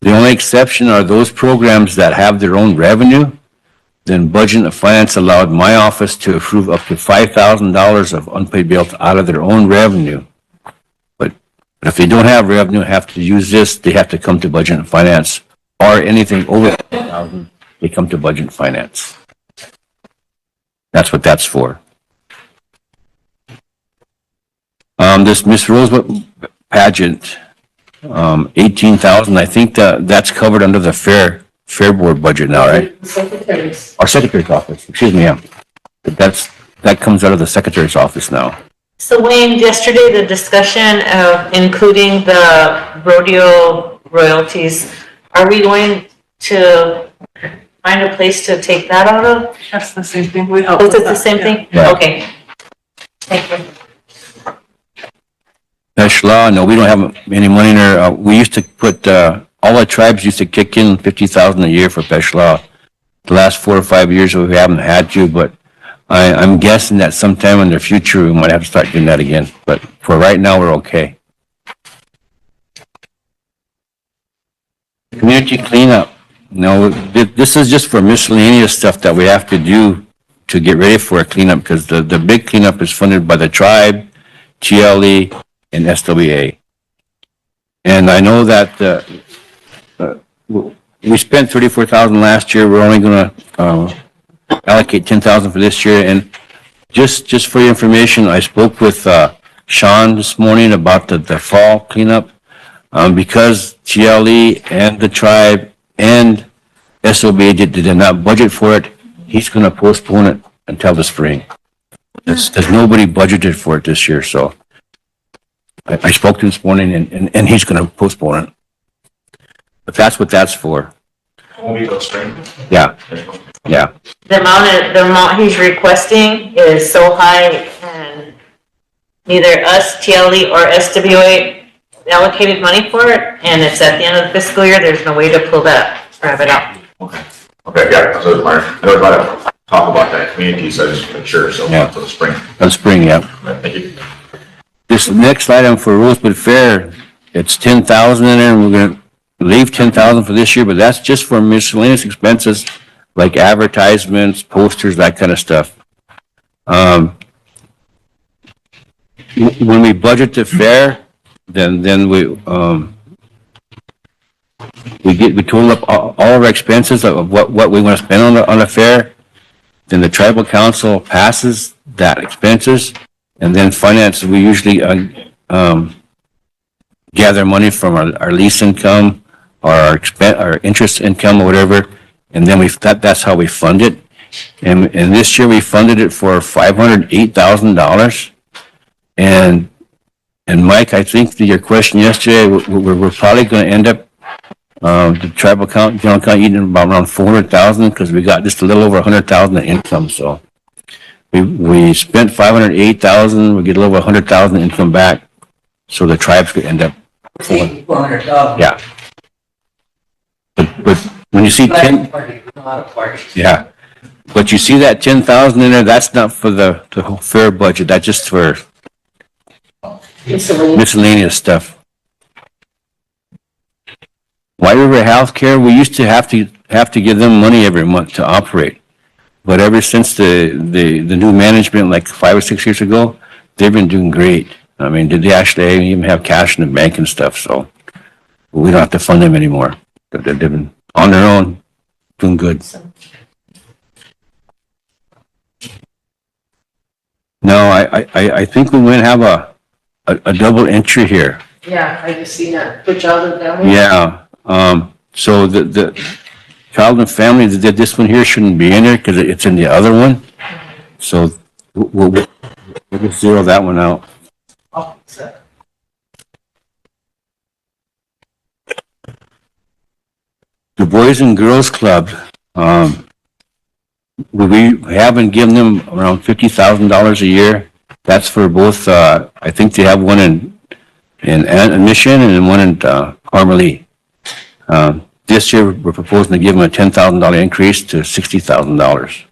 The only exception are those programs that have their own revenue. Then Budget and Finance allowed my office to approve up to $5,000 of unpaid bills out of their own revenue. But if they don't have revenue, have to use this, they have to come to Budget and Finance. Or anything over $5,000, they come to Budget and Finance. That's what that's for. This Miss Rosebud pageant, 18,000, I think that's covered under the Fair Board budget now, right? Secretaries. Our Secretary's office, excuse me, yeah. That comes out of the Secretary's office now. So Wayne, yesterday, the discussion of including the rodeo royalties, are we going to find a place to take that out of? That's the same thing. We help Is with it the that, same yeah. thing? Yeah. Okay. Thank you. Law, no, we don't have any money in there. We used to put, all the tribes used to kick in 50,000 a year for Law. The last 4 or 5 years we haven't had to, but I'm guessing that sometime in the future we might have to start doing that again. But for right now, we're okay. Community cleanup. No, this is just for miscellaneous stuff that we have to do to get ready for a cleanup, because the big cleanup is funded by the tribe, TLE, and SWA. And I know that we spent 34,000 last year. We're only going to allocate 10,000 for this year. And just for your information, I spoke with Sean this morning about the fall cleanup. Because TLE and the tribe and SOBA did not budget for it, he's going to postpone it until the spring. There's nobody budgeted for it this year, so I spoke to him this morning and he's going to postpone it. But that's what that's for. Won't be till spring. Yeah, yeah. The amount he's requesting is so high, and neither us, TLE, or SWA allocated money for it, and it's at the end of the fiscal year. There's no way to pull that rabbit out. Okay, yeah, so I was about to talk about that community, so I just make sure, so Yeah. until the spring. The spring, yeah. Thank you. This next item for Rosebud Fair, it's 10,000 in there, and we're going to leave 10,000 for this year, but that's just for miscellaneous expenses like advertisements, posters, that kind of stuff. When we budget the fair, then we total up all of our expenses of what we want to spend on the fair. Then the tribal council passes that expenses, and then finance, we usually gather money from our lease income or our interest income or whatever, and then that's how we fund it. And this year we funded it for $508,000. And Mike, I think to your question yesterday, we're probably going to end up the tribal general account eating about around 400,000, because we got just a little over 100,000 in income. So we spent 508,000, we get a little over 100,000 income back. So the tribes could end up 400,000. Yeah. But when you see 10, yeah, but you see that 10,000 in there, that's not for the whole fair budget. That's just for miscellaneous stuff. White River Healthcare, we used to have to give them money every month to operate. But ever since the new management, like 5 or 6 years ago, they've been doing great. I mean, they actually even have cash in the bank and stuff, so we don't have to fund them anymore. They've been on their own, doing good. No, I think we might have a double entry here. Yeah, I just seen that. Good job of that. Yeah, so child and family, this one here shouldn't be in there because it's in the other one. So we'll just zero that one out. The Boys and Girls Club, we haven't given them around $50,000 a year. That's for both, I think they have one in Mission and one in Carmelie. This year, we're proposing to give them a $10,000 increase to $60,000.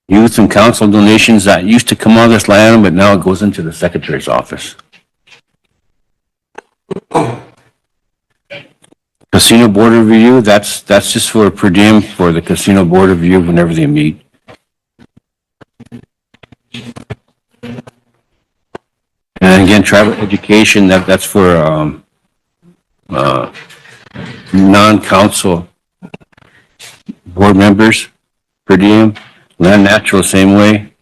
Youth and council donations, that used to come out of this line item, but now it goes into the secretary's office. Casino board review, that's just for per diem for the casino board review whenever they meet. And again, tribal education, that's for non-council board members per diem. Land natural, same way.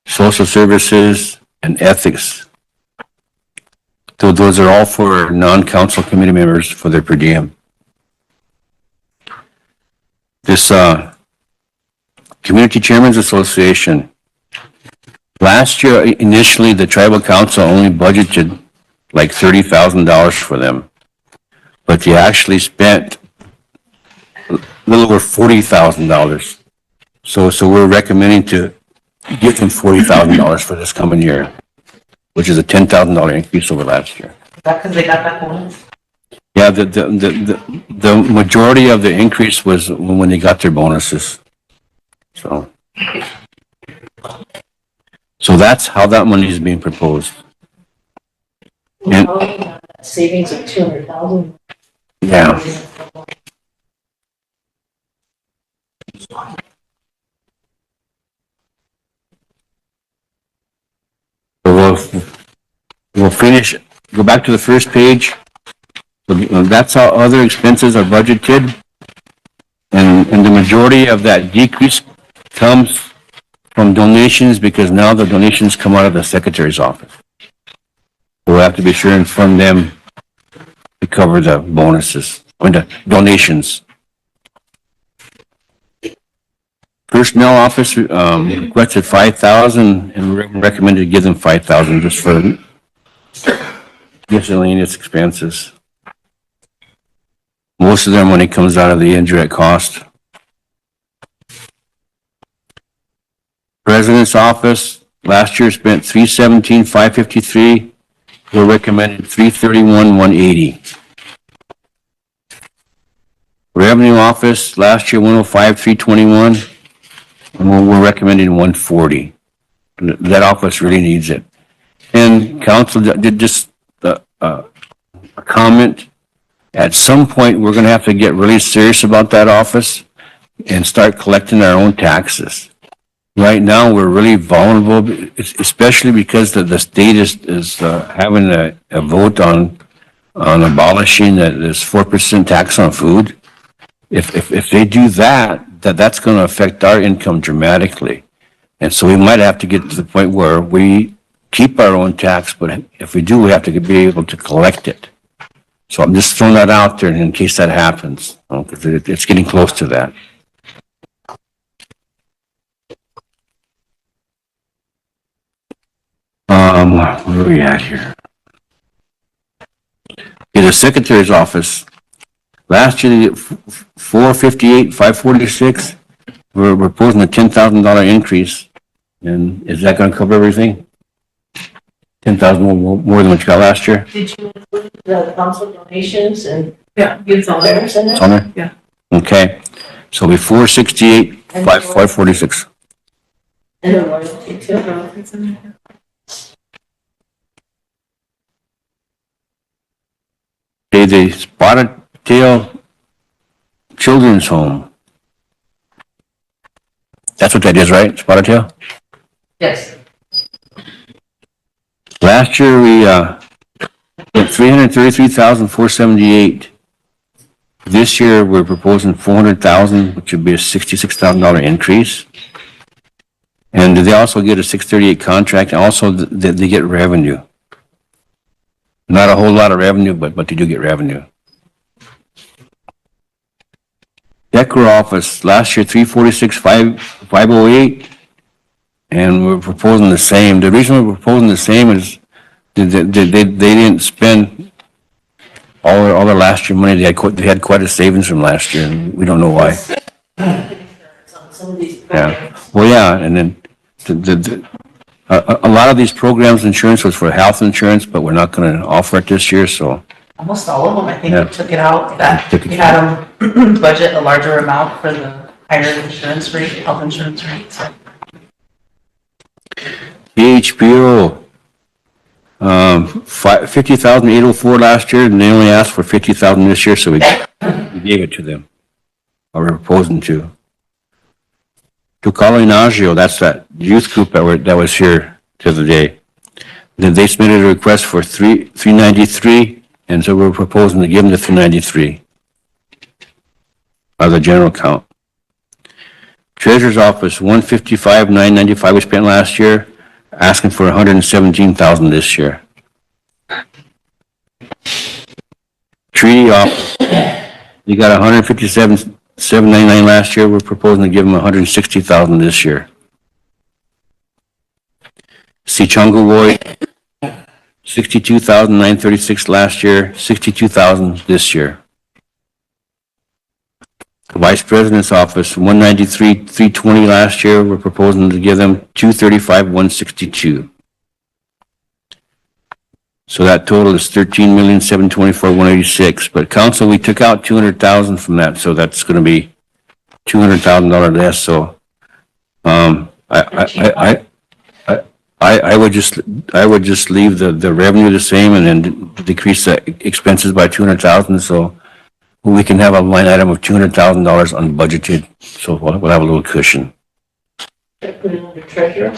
Social services and ethics. So those are all for non-council committee members for their per diem. This Community Chairman's Association. Last year, initially, the tribal council only budgeted like $30,000 for them. But they actually spent a little over $40,000. So we're recommending to give them $40,000 for this coming year, which is a $10,000 increase over last year. Is that because they got that bonus? Yeah, the majority of the increase was when they got their bonuses. So that's how that money is being proposed. And Savings of 200,000. yeah. So we'll finish, go back to the first page. So that's how other expenses are budgeted. And the majority of that decrease comes from donations because now the donations come out of the secretary's office. We'll have to be sure and fund them to cover the bonuses, or the donations. Personnel office requested $5,000 and recommended to give them $5,000 just for miscellaneous expenses. Most of their money comes out of the indirect cost. President's office last year spent $317,553. We're recommended $331,180. Revenue office last year $105,321. And we're recommending $140. That office really needs it. And council did just a comment. At some point, we're going to have to get really serious about that office and start collecting our own taxes. Right now, we're really vulnerable, especially because the state is having a vote on abolishing this 4% tax on food. If they do that's going to affect our income dramatically. And so we might have to get to the point where we keep our own tax, but if we do, we have to be able to collect it. So I'm just throwing that out there in case that happens, because it's getting close to that. Where are we at here? In the secretary's office, last year, they did $458,546. We're proposing a $10,000 increase. And is that going to cover everything? 10,000 more than what you got last year? Did you include the council donations and? Yeah, it's on there. Theirs in it? It's on there? Yeah. Okay. So it'll be 468,546. And the royalty too? It's in there. Okay, the Spotted Tail Children's Home. That's what that is, right? Spotted Tail? Yes. Last year, we did $333,478. This year, we're proposing $400,000, which would be a $66,000 increase. And they also get a 638 contract, and also they get revenue. Not a whole lot of revenue, but they do get revenue. Decor office, last year 346, 508, and we're proposing the same. The reason we're proposing the same is they didn't spend all their last year money. They had quite a savings from last year, and we don't know why. Some of these Yeah, programs. well, yeah, and then a lot of these programs, insurance was for health insurance, but we're not gonna offer it this year, so. Almost all of them, I think, Yeah. we took it out, that Took it we had them budget a larger amount for the higher insurance rate, health insurance rate, so. PHPO, 50,804 last year, and they only asked for 50,000 this year, so we gave it to them. Or we're proposing to. Tucalo Inagio, that's that youth group that was here the other day. Then they submitted a request for 393, and so we're proposing to give them the 393 out of the general account. Treasurer's office, 155,995 we spent last year, asking for 117,000 this year. Treaty office, you got 157,799 last year, we're proposing to give them 160,000 this year. Sichongawoy, 62,936 last year, 62,000 this year. The Vice President's office, 193,320 last year, we're proposing to give them 235,162. So that total is 13,724,186. But council, we took out 200,000 from that, so that's going to be $200,000 less. So, I would just leave the revenue the same and then decrease the expenses by 200,000. So we can have a line item of $200,000 unbudgeted. So we'll have a little cushion. Put it under treasurer.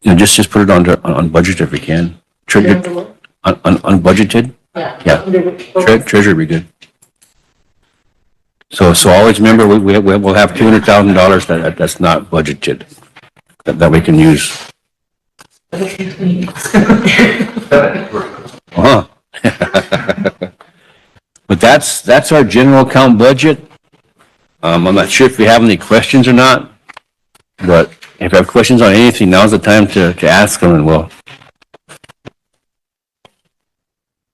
You know, just put it on budget if we can. Unbudgeted? Yeah. Yeah. Under which- Treasury would be good. So always remember, we'll have $200,000 that's not budgeted, that we can use. Uh-huh. But that's our general account budget. I'm not sure if you have any questions or not, but if you have questions on anything, now's the time to ask them, and we'll.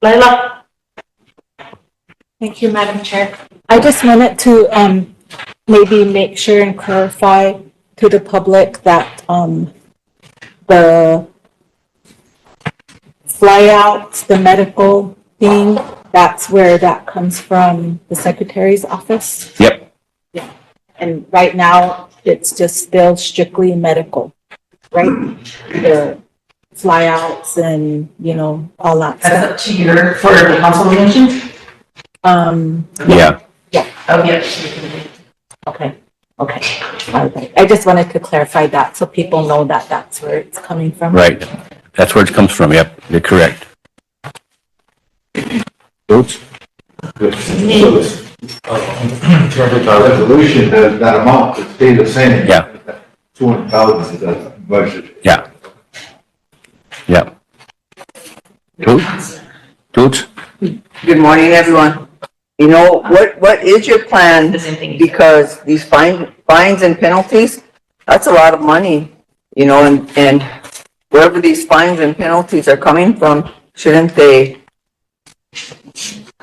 Layla? Thank you, Madam Chair. I just wanted to maybe make sure and clarify to the public that the flyouts, the medical thing, that's where that comes from the secretary's office. Yep. And right now, it's just still strictly medical, right? The flyouts and, all that That's stuff. up to your, for the council meeting? Yeah. Oh, yeah. Okay. All right. I just wanted to clarify that so people know that that's where it's coming from. Right. That's where it comes from. Yep. You're correct. Oops. Our resolution, that amount to stay the same. Yeah. 200,000 is the budget. Yeah. Yeah. Toots? Good morning, everyone. What is your plan? The same thing. Because these fines and penalties, that's a lot of money, and wherever these fines and penalties are coming from, shouldn't they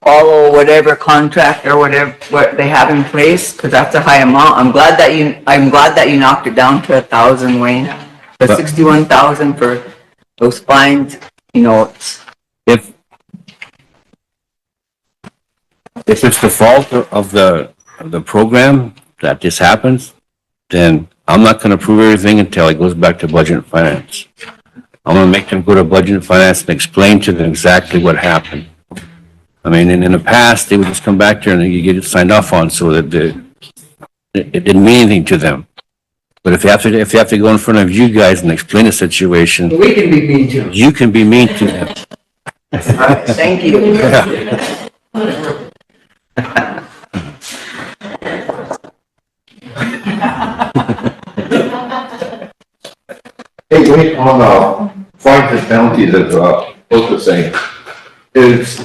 follow whatever contract or whatever, what they have in place? Because that's a high amount. I'm glad that you knocked it down to 1,000, Wayne. The 61,000 for those fines, If it's the fault of the program that this happens, then I'm not gonna approve everything until it goes back to budget and finance. I'm gonna make them go to budget and finance and explain to them exactly what happened. I mean, in the past, they would just come back there and you get it signed off on so that it didn't mean anything to them. But if you have to go in front of you guys and explain the situation, We can be mean too. you can be mean to them. thank you. Hey, wait, on fines and penalties, it's both the same. is,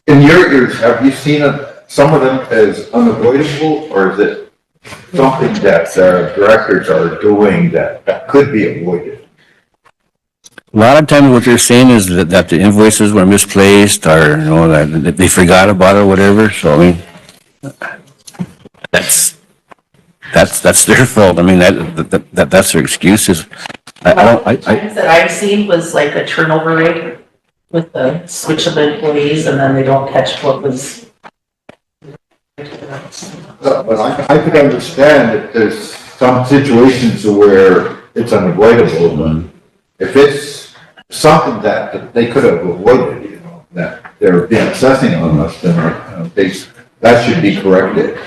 in your ears, have you seen some of them as unavoidable, or is it something that directors are doing that could be avoided? A lot of times what they're saying is that the invoices were misplaced or, that they forgot about it or whatever. So, I mean, that's their fault. I mean, that's their excuses. Times that I've seen was like a turnover rate with the switch of employees and then they don't catch what was. But I could understand if there's some situations where it's unavoidable, but if it's something that they could have avoided, that they're being assessing on us, then that should be corrected.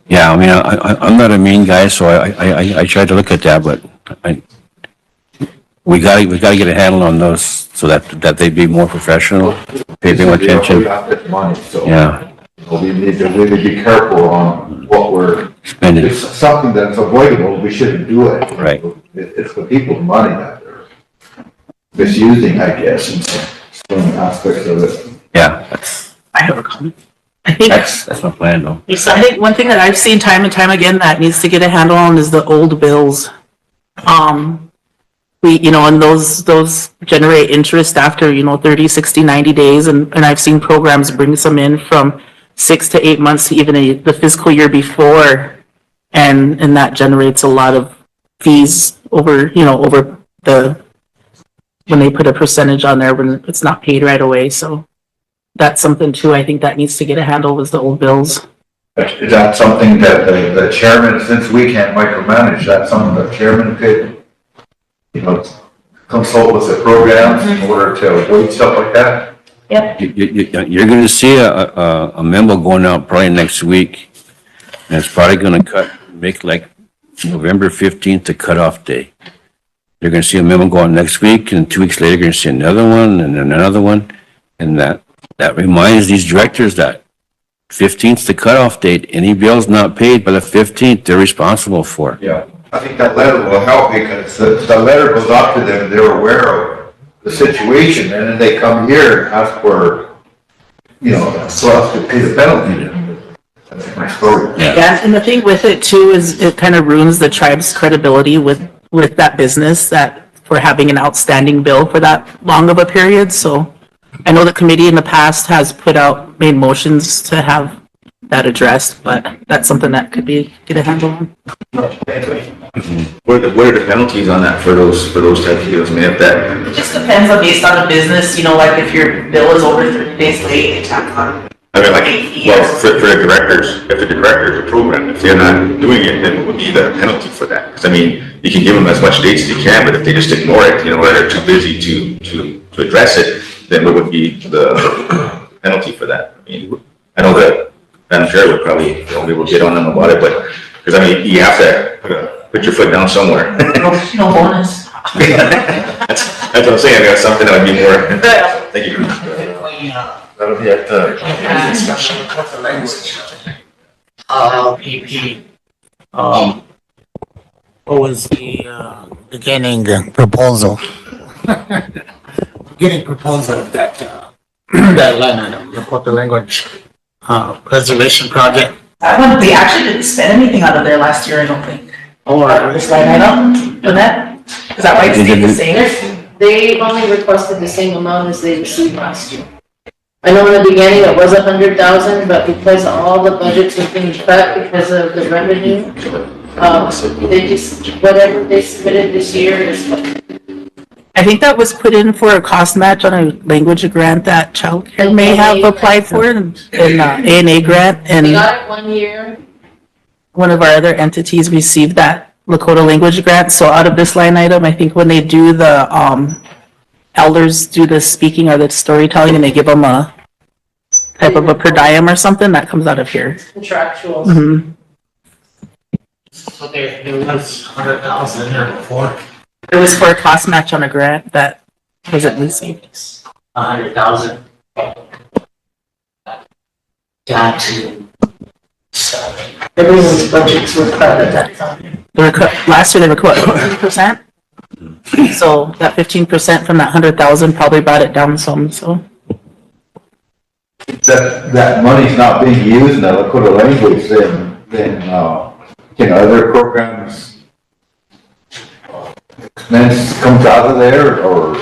Yeah, I mean, I'm not a mean guy, so I try to look at that, but we gotta get a handle on those so that they be more professional, pay more attention. We got this money, so. Yeah. We need to really be careful on what we're, Spending. if it's something that's avoidable, we shouldn't do it. Right. It's the people's money that they're misusing, I guess, in some aspects of it. Yeah, I have a comment. I think, that's my plan though. I think one thing that I've seen time and time again that needs to get a handle on is the old bills. And those generate interest after, 30, 60, 90 days. And I've seen programs bring some in from 6 to 8 months to even the fiscal year before. And that generates a lot of fees over when they put a percentage on there when it's not paid right away. So that's something too, I think that needs to get a handle with the old bills. Is that something that the chairman, since we can't micromanage, that's something the chairman could, consult with the programs in order to avoid stuff like that? Yep. You're gonna see a memo going out probably next week. And it's probably gonna make like November 15th the cutoff day. You're gonna see a memo going next week, and 2 weeks later, you're gonna see another one and another one. And that reminds these directors that 15th the cutoff date. Any bills not paid by the 15th, they're responsible for. Yeah, I think that letter will help because the letter goes out to them, they're aware of the situation, and then they come here and ask for, for us to pay the penalty. That's my story. Yeah, and the thing with it too is it kind of ruins the tribe's credibility with that business that for having an outstanding bill for that long of a period. So I know the committee in the past has made motions to have that addressed, but that's something that could get a handle on. What are the penalties on that for those type of deals? I mean, if that. It just depends based on the business, like if your bill is over 30 days late, they tack on. I mean, for the directors, if the directors of the program, if they're not doing it, then what would be the penalty for that? Because I mean, you can give them as much dates as you can, but if they just ignore it, or they're too busy to address it, then what would be the penalty for that? I mean, I know that Madam Chair would probably be able to get on them about it, but, because I mean, you have to put your foot down somewhere. No bonus. That's what I'm saying, I got something that would be more, thank you. That'll be at the. PP. What was the beginning proposal? Beginning proposal of that, that line item, report the language, preservation project. That one, they actually didn't spend anything out of there last year, I don't think. Or This line item, Lynette? Is that right, stayed the same? They only requested the same amount as they received last year. I know in the beginning it was 100,000, but because all the budgets have been cut because of the revenue, they just, whatever they submitted this year is what. I think that was put in for a cost match on a language grant that childcare may have applied for, an A&A grant, They and got it 1 year. one of our other entities received that Lakota language grant. So out of this line item, I think when they do the, elders do the speaking or the storytelling and they give them a type of a per diem or something, that comes out of here. Contractual. Mm-hmm. So there was 100,000 in there before, It was for a cost match on a grant that wasn't received. 100,000. Down to. Everyone's budgets were cut at that time. They were cut, last year they were cut 15%. So that 15% from that 100,000 probably brought it down some, so. that money's not being used in the Lakota language, then, can other programs expense comes out of there, or,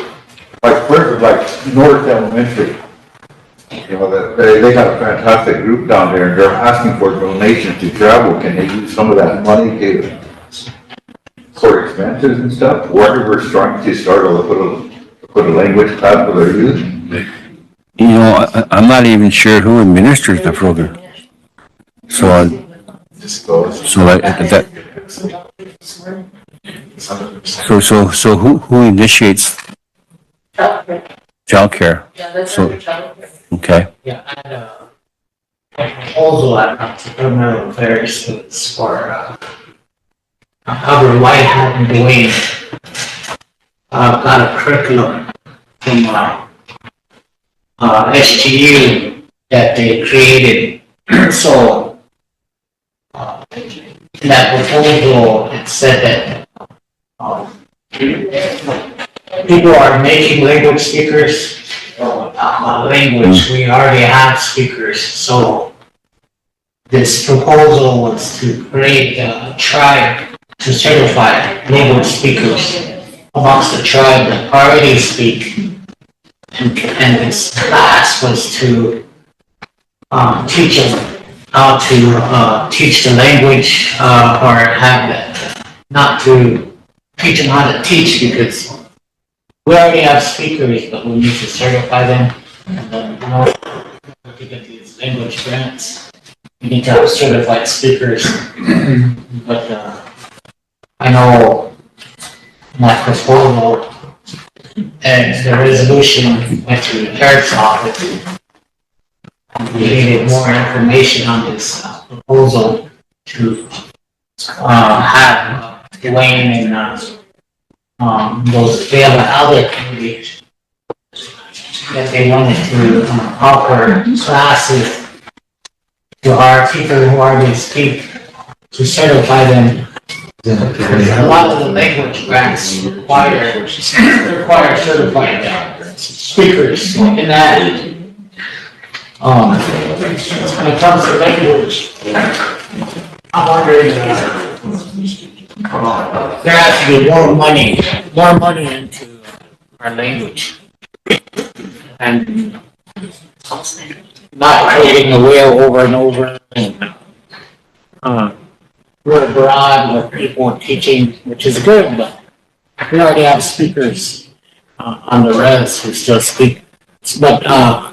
like, for instance, like North Elementary? You know, that, they got a fantastic group down there, and they're asking for donations to travel. Can they use some of that money for expenses and stuff? We're trying to start a Lakota language class for their youth. You know, I'm not even sure who administers the program. So, so who initiates childcare? Yeah, that's So- under childcare. Okay. Yeah, I had a proposal at Governmental Affairs it's for, Albert White and Dwayne. Got a curriculum from, SGU that they created. So, in that proposal, it said that, people are making language speakers. Language, we already have speakers, so this proposal was to create a tribe to certify language speakers amongst the tribe that already speak. And this class was to teach them how to teach the language or have that, not to teach them how to teach, because we already have speakers, but we need to certify them. And then, you know, to get these language grants, we need to have certified speakers. But I know my proposal and the resolution went to the clerk's office. We needed more information on this proposal to have Dwayne and those, they have another committee that they wanted to offer classes to our people who already speak, to certify them. A lot of the language grants require certified speakers, and that, when it comes to language, I'm wondering, there has to be more money into our language. And not creating a wheel over and over. We're broad with people teaching, which is good, but we already have speakers on the res who still speak. But I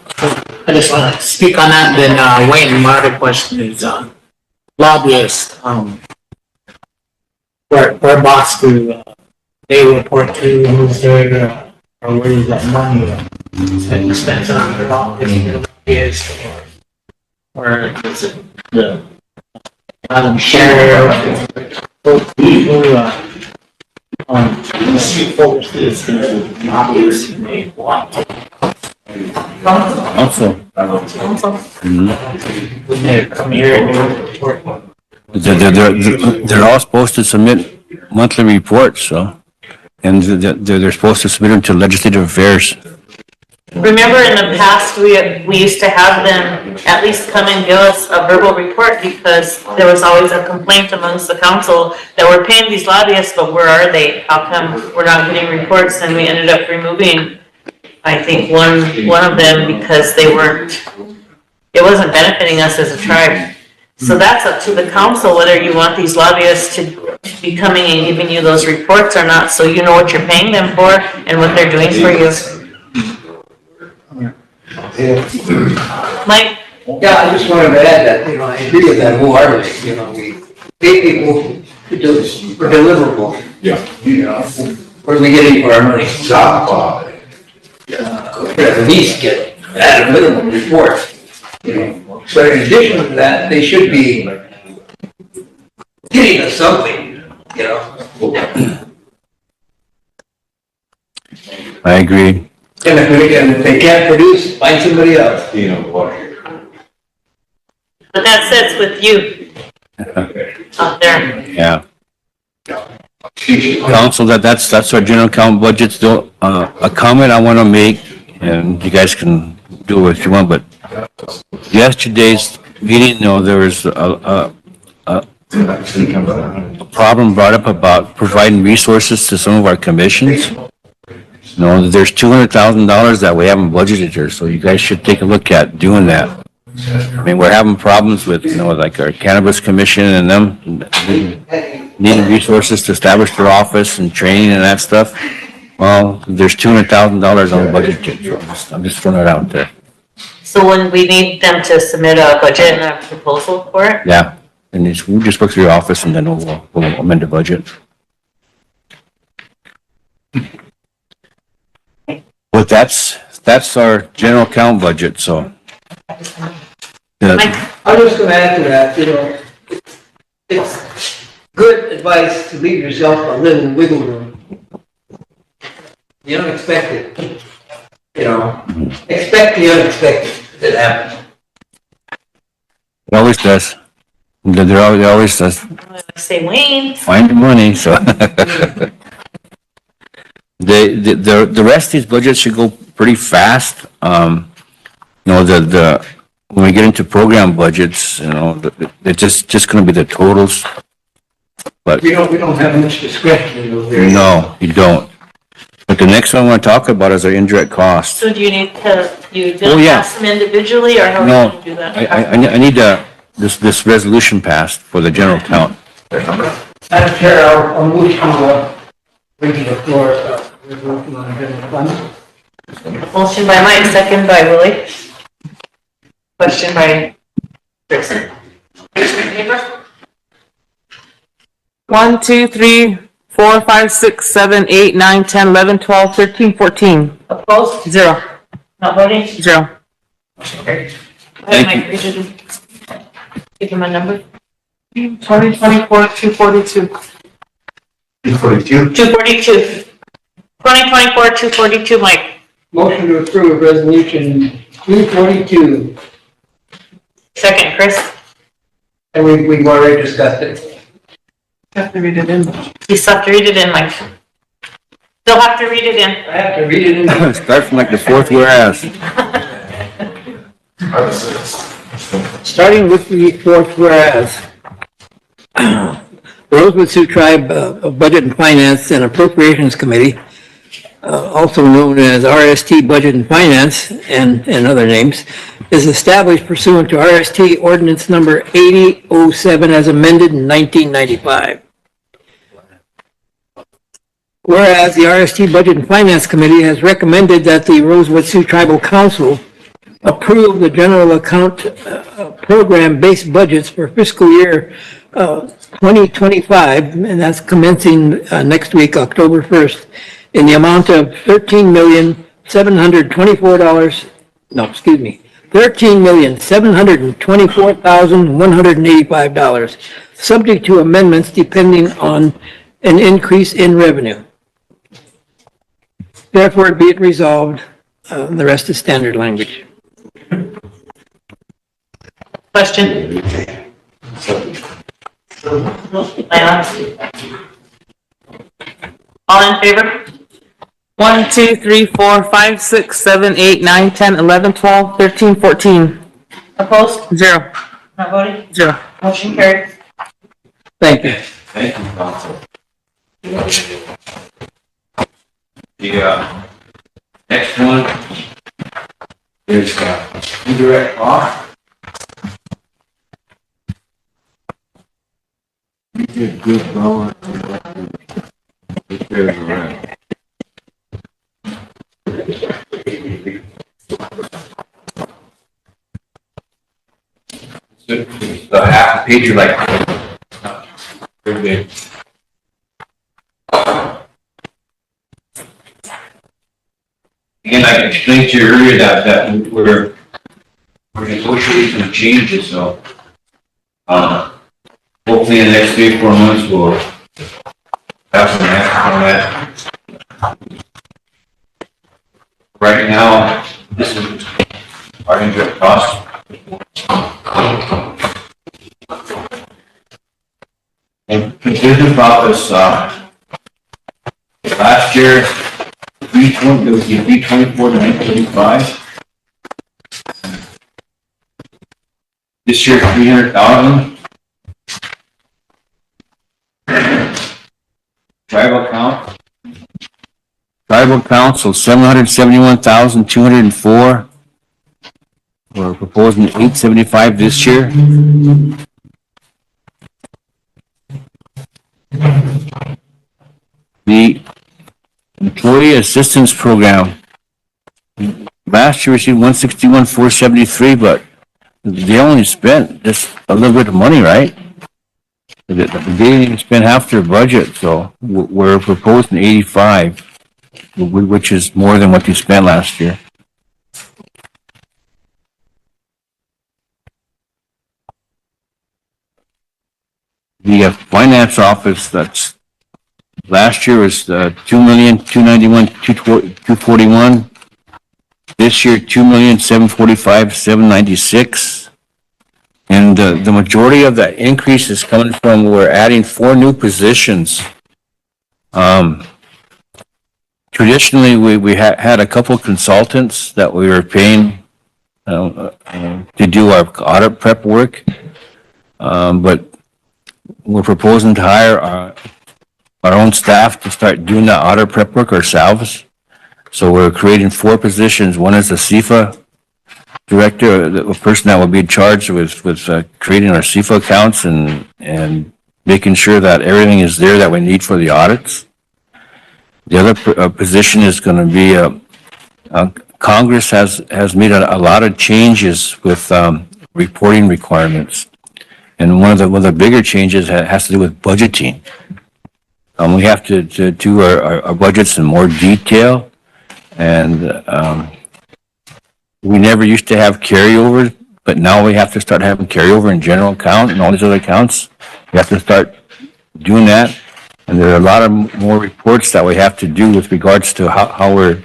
just want to speak on that. Then Wayne, my other question is lobbyists. Where boss do they report to? Who's there? Or where is that money that spent on their lobbyists? Or is it the sheriff? Both people street folks is lobbyists may want to. Also, When they come here and report. they're all supposed to submit monthly reports, so, and they're supposed to submit them to legislative affairs. Remember in the past, we used to have them at least come and give us a verbal report because there was always a complaint amongst the council that we're paying these lobbyists, but where are they? How come we're not getting reports? And we ended up removing, I think, one of them because it wasn't benefiting us as a tribe. So that's up to the council whether you want these lobbyists to be coming and giving you those reports or not, so you know what you're paying them for and what they're doing for you. Mike? Yeah, I just wanted to add that, I agree with that wholeheartedly, we pay people for deliverable. Yeah. What are we getting for our money? At least get at a minimum report, But in addition to that, they should be getting us something, I agree. And if they can't produce, find somebody else. But that sits with you out there. Yeah. Council, that's our general account budgets. A comment I want to make, and you guys can do what you want, but Yesterday's meeting, though, there was a problem brought up about providing resources to some of our commissions. No, there's $200,000 that we haven't budgeted here, so you guys should take a look at doing that. I mean, we're having problems with, like our cannabis commission and them needing resources to establish their office and training and that stuff. Well, there's $200,000 on the budget, so I'm just throwing it out there. So when we need them to submit a budget and a proposal for it? Yeah, and we'll just work through your office and then we'll amend the budget. But that's our general account budget, so. I'm just gonna add to that, it's good advice to leave yourself a little wiggle room. The unexpected, expect the unexpected to happen. It always does. It always does. Say, Wayne. Find the money, so. The rest of these budgets should go pretty fast. When we get into program budgets, it's just gonna be the totals. But We don't have much discretion in those areas. no, you don't. But the next one I want to talk about is our indirect costs. So do you need to, you Oh, gonna yeah. pass them individually, or how are you No, gonna do that? I need this resolution passed for the general account. Madam Chair, I'll move to, bring to the floor, resolution on the general fund. Motion by Mike, second by Willie. Question by Chris. Paper? 1, 2, 3, 4, 5, 6, 7, 8, 9, 10, 11, 12, 13, 14. Opposed? 0. Not voting? 0. Carried. Thank Mike, read it. Give him a number. 2024, 242. 242? 242. 2024, 242, Mike. Motion to approve resolution 242, Second, Chris. and we've already discussed it. Have to read it in. You still have to read it in, Mike. Still have to read it in. I have to read it in. Start from like the fourth whereas. Starting with the fourth whereas. The Rosebud Sioux Tribe Budget and Finance and Appropriations Committee, also known as RST Budget and Finance and other names, is established pursuant to RST Ordinance Number 8007 as amended in 1995. Whereas the RST Budget and Finance Committee has recommended that the Rosebud Sioux Tribal Council approve the general account program-based budgets for fiscal year 2025, and that's commencing next week, October 1st, in the amount of $13,724,185, subject to amendments depending on an increase in revenue. Therefore, be it resolved, the rest is standard language. Question? Lance? All in favor? 1, 2, 3, 4, 5, 6, 7, 8, 9, 10, 11, 12, 13, 14. Opposed? 0. Not voting? 0. Motion carried. Thank you. Thank you, council. The next one is indirect cost. You did good going. Take care of the rest. The half page you like. Very good. Again, I explained to you earlier that we're negotiating some changes, so hopefully in the next 3 or 4 months we'll have some answers on that. Right now, this is our indirect cost. And thinking about this, last year, there was the 324 to 935. This year, 300,000. Tribal council, 771,204. We're proposing 875 this year. The employee assistance program. Last year received 161,473, but they only spent just a little bit of money, right? They didn't spend half their budget, so we're proposing 85, which is more than what they spent last year. The finance office, that's last year was 2,291,241. This year, 2,745,796. And the majority of that increase is coming from, we're adding 4 new positions. Traditionally, we had a couple consultants that we were paying to do our audit prep work. But we're proposing to hire our own staff to start doing the audit prep work ourselves. So we're creating 4 positions. One is a CFA director, a person that will be in charge with creating our CFA accounts and making sure that everything is there that we need for the audits. The other position is going to be, Congress has made a lot of changes with reporting requirements. And one of the bigger changes has to do with budgeting. We have to do our budgets in more detail. And we never used to have carryover, but now we have to start having carryover in general account and all these other accounts. We have to start doing that. And there are a lot of more reports that we have to do with regards to how we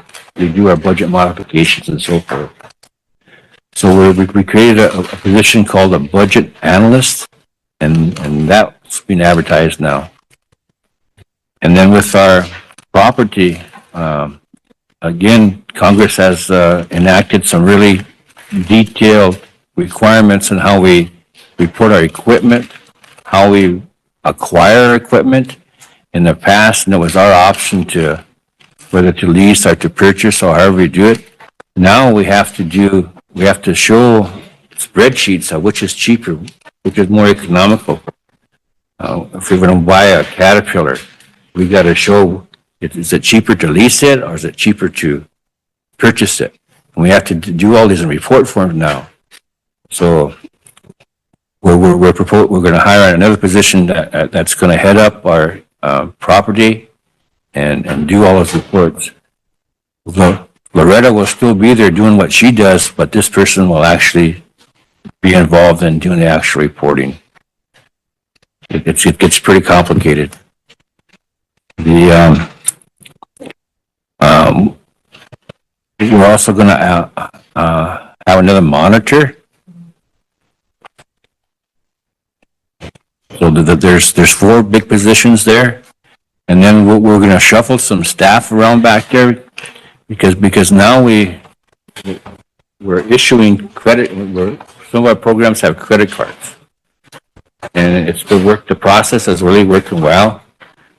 do our budget modifications and so forth. So we created a position called a budget analyst, and that's been advertised now. And then with our property, again, Congress has enacted some really detailed requirements on how we report our equipment, how we acquire our equipment. In the past, and it was our option to whether to lease or to purchase or however we do it. Now we have to show spreadsheets of which is cheaper, which is more economical. If we're going to buy a Caterpillar, we got to show, is it cheaper to lease it or is it cheaper to purchase it? And we have to do all these in report forms now. So we're going to hire another position that's going to head up our property and do all those reports. Loretta will still be there doing what she does, but this person will actually be involved in doing the actual reporting. It gets pretty complicated. We're also going to have another monitor. So there's 4 big positions there, and then we're going to shuffle some staff around back there because now we're issuing credit. Some of our programs have credit cards, and the process is really working well.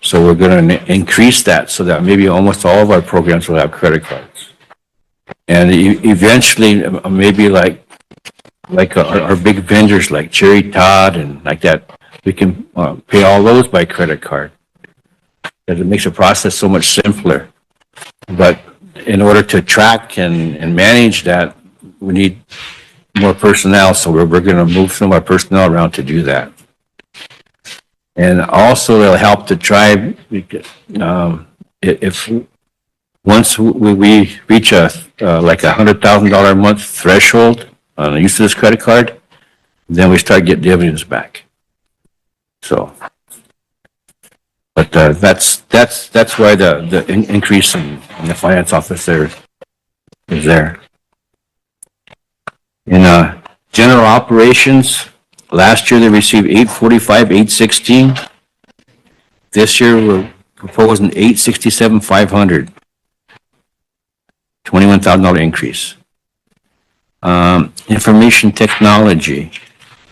So we're going to increase that so that maybe almost all of our programs will have credit cards, and eventually maybe like our big vendors like Cherry Todd and like that. We can pay all those by credit card. Because it makes the process so much simpler. But in order to track and manage that, we need more personnel. So we're going to move some of our personnel around to do that. And also it'll help the tribe. If once we reach like $100,000 a month threshold on the use of this credit card, then we start getting dividends back. So, but that's why the increase in the finance office there is there. In general operations, last year they received 845, 816. This year we're proposing 867, 500. $21,000 increase. Information technology.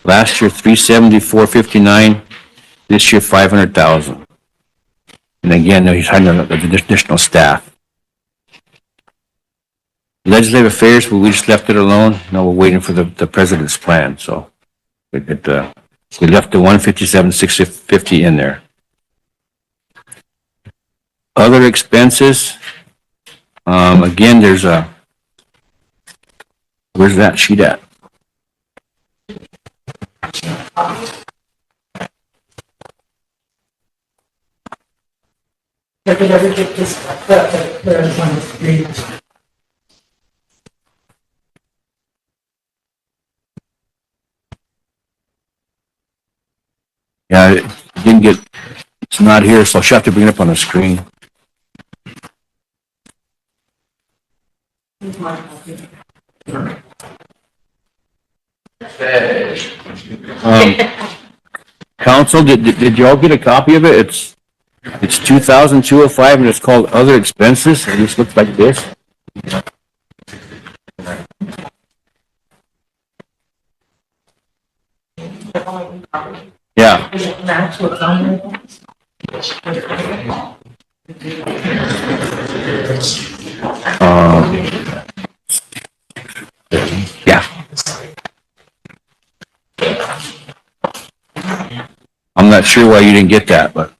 Last year, 374,59. This year, 500,000. And again, he's hiring additional staff. Legislative affairs, we just left it alone. Now we're waiting for the president's plan, so we left the 157,650 in there. Other expenses, again, there's where's that sheet at? If it ever get this, put it on the screen. Yeah, it didn't get, it's not here, so I'll have to bring it up on the screen. Council, did y'all get a copy of it? It's 2,205 and it's called other expenses. It just looks like this. Yeah. Does it match what's on there? Yeah. I'm not sure why you didn't get that, but.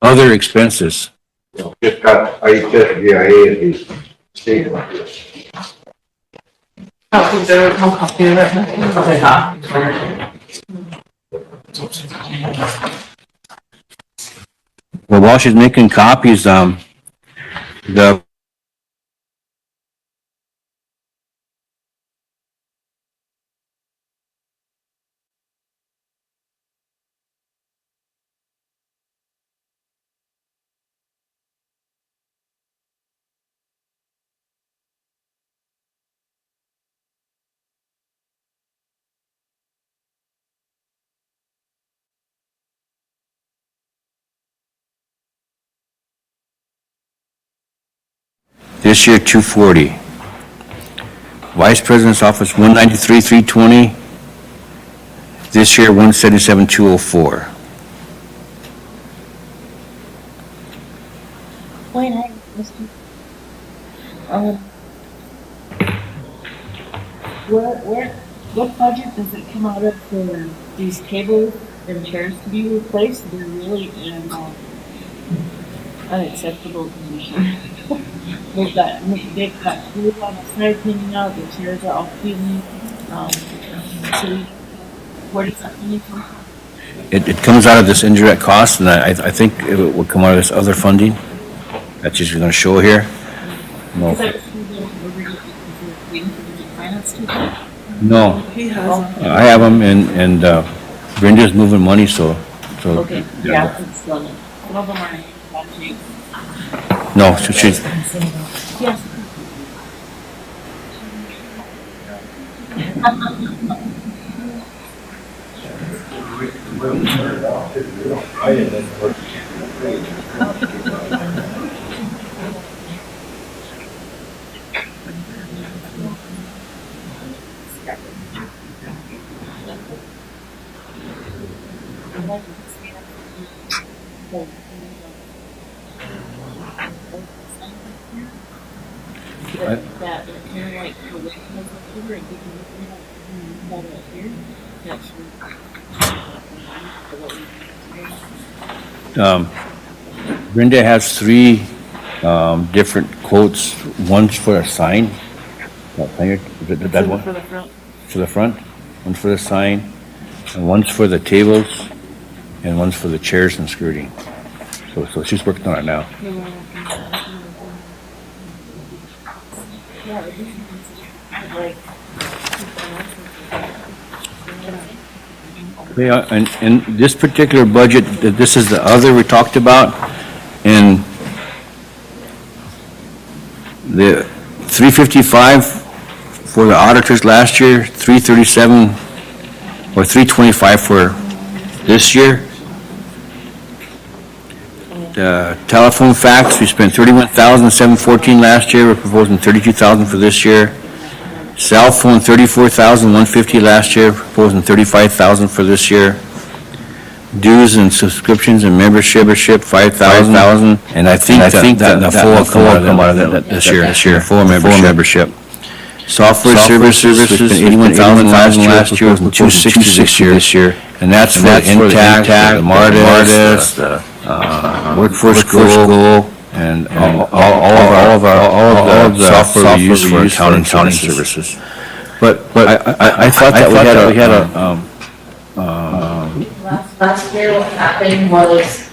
Other expenses. Just got IHSBIA at the state like this. Oh, is there no copy of it? Okay, huh? Well, while she's making copies, the this year 240. Vice President's Office 193, 320. This year 177, 204. Wait, I missed you. What budget does it come out of for these tables and chairs to be replaced? They're really in unacceptable condition. They've got glue on the side hanging out, the chairs are all peeling. So where does that money come from? It comes out of this indirect cost, and I think it will come out of this other funding. That's just going to show here. No. Is that waiting for the finance to? No. He has. I have them, and Brenda's moving money, so. Okay, yeah, it's, some of them are watching. No, she's, Yes. That kind of like the way it goes up here and you can look at here. That's Brenda has three different quotes. One's for a sign. That one? for the front. For the front, one's for the sign, and one's for the tables, and one's for the chairs and skirting. So she's working on it now. Yeah, and in this particular budget, this is the other we talked about, and the 355 for the auditors last year, 337 or 325 for this year. Telephone fax, we spent 31,714 last year, we're proposing 32,000 for this year. Cell phone, 34,150 last year, proposing 35,000 for this year. Dues and subscriptions and membership, 5,000. And I think that the full will come out of that this year, full membership. Software services, we spent 81,000 last year, and 260 this year. And that's for Intact, the Martis, the Workforce Go, and all of the software we use for accounting services. But I thought that we had a Last year, what happened was,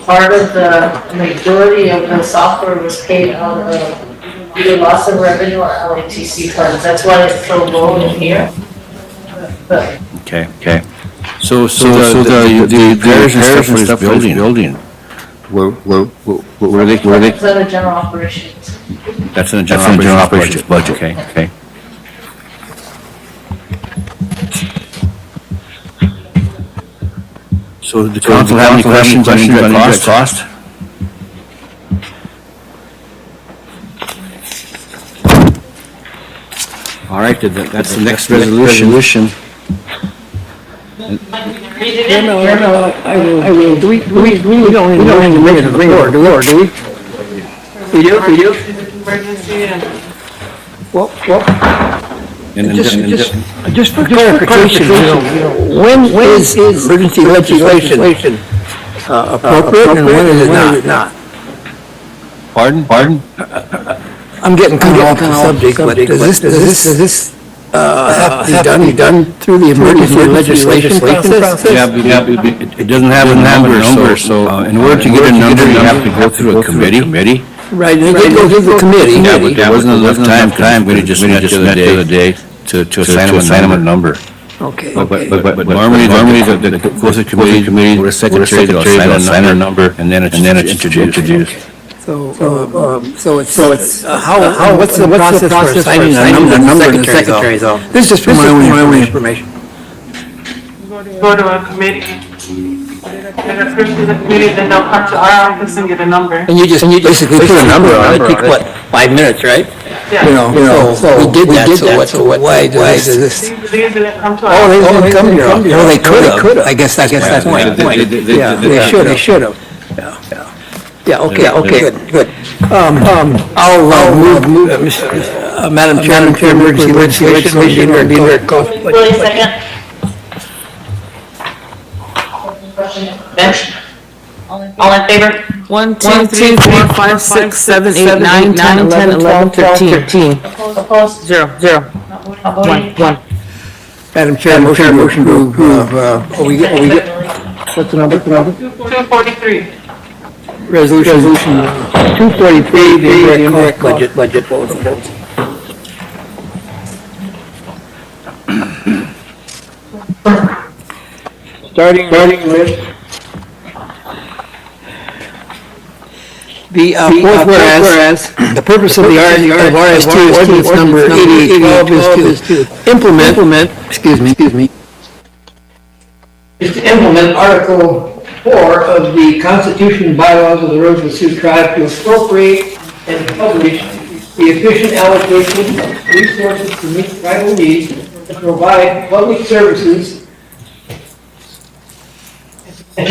part of the majority of the software was paid out of either loss of revenue or LATC funds. That's why it's so low in here. But Okay. So the repairs and stuff for this building, where are they? it's under general operations. That's in the general operations budget. Okay. So the council have any questions on indirect cost? All right, that's the next resolution. Read it in. I will, we don't need to bring it to the floor, do we? We do? Emergency and. Well, And then just for clarification, when is emergency legislation appropriate and when is it not? Pardon? I'm getting kind of off the subject, but does this have to be done through the emergency legislation process? Yeah, it doesn't have a number, so in order to get a number, you have to go through a committee. Right, and it goes through the committee. Yeah, but there wasn't enough time, we just met the other day to assign them a number. Okay. But normally, the goes to committee, or the secretary, they'll assign a number, and then it's introduced. So it's, what's the process for assigning a number in the secretary's office? This is just for my own information. Go to a committee, get approved to the committee, then they'll come to our office and get a number. And you just basically put a number on it, it takes what, 5 minutes, right? Yeah. You know, so we did that, so why does this? These didn't come to Oh, our. they didn't come here. Well, they could have. I guess that's the point. Yeah, they should have. Yeah, okay, good. I'll move, Madam Chair, emergency legislation, Willie, second. Bench? All in favor? 1, 2, 3, 4, 5, 6, 7, 8, 9, 10, 11, 12, 13. Opposed? 0. 1. Madam Chair, motion to approve, we get, what's the number? 243. Resolution 243, the indirect budget. Starting with the fourth whereas, the purpose of the RST ordinance number 8812 is to implement, excuse me, is to implement Article 4 of the Constitution and bylaws of the Rosebud Sioux Tribe to appropriate and publish the efficient allocation of resources to meet tribal needs and provide public services. And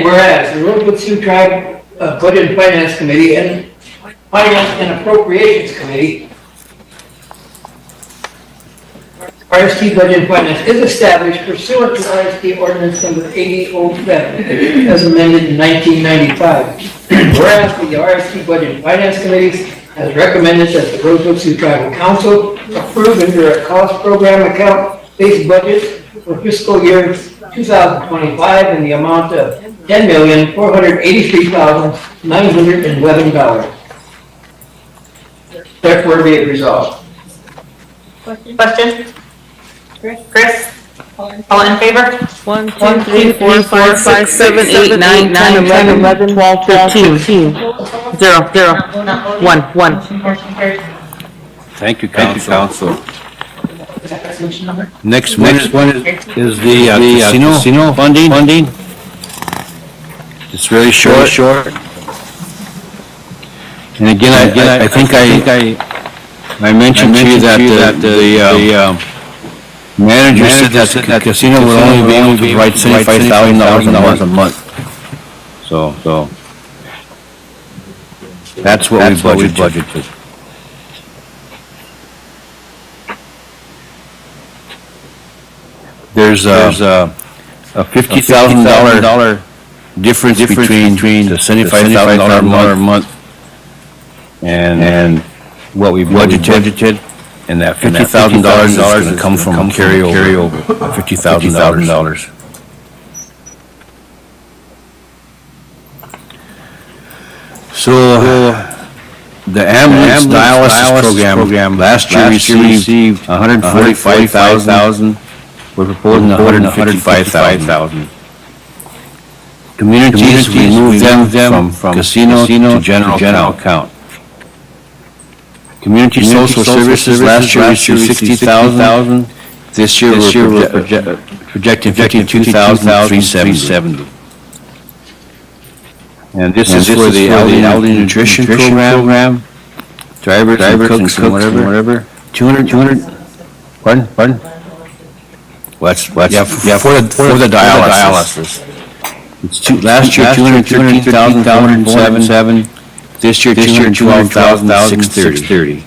whereas the Rosebud Sioux Tribe Budget and Finance Committee and Finance and Appropriations Committee, RST Budget and Finance is established pursuant to RST Ordinance number 8807 as amended in 1995. Whereas the RST Budget and Finance Committee has recommended that the Rosebud Sioux Tribal Council approve indirect cost program account-based budget for fiscal year 2025 in the amount of $10,483,911. Therefore be it resolved. Question? Chris? All in favor? 1, 2, 3, 4, 5, 6, 7, 8, 9, 10, 11, 12, 13. 0. 1. Motion carries. Thank you, council. Resolution number? Next one is the casino funding. It's really short. And again, I think I mentioned to you that the manager said that the casino would only be able to provide $75,000 a month. So that's what we budgeted. There's a $50,000 difference between the $75,000 a month and what we budgeted, and that $50,000 is going to come from a carryover of $50,000. So the ambulance dialysis program last year received $145,000. We're proposing $155,000. Communities, we moved them from casino to general account. Community social services last year received $60,000. This year we're projecting $52,370. And this is for the elderly nutrition program, drivers and cooks and whatever. 200, pardon? Yeah, for the dialysis. It's last year, 213,407. This year, 212,630.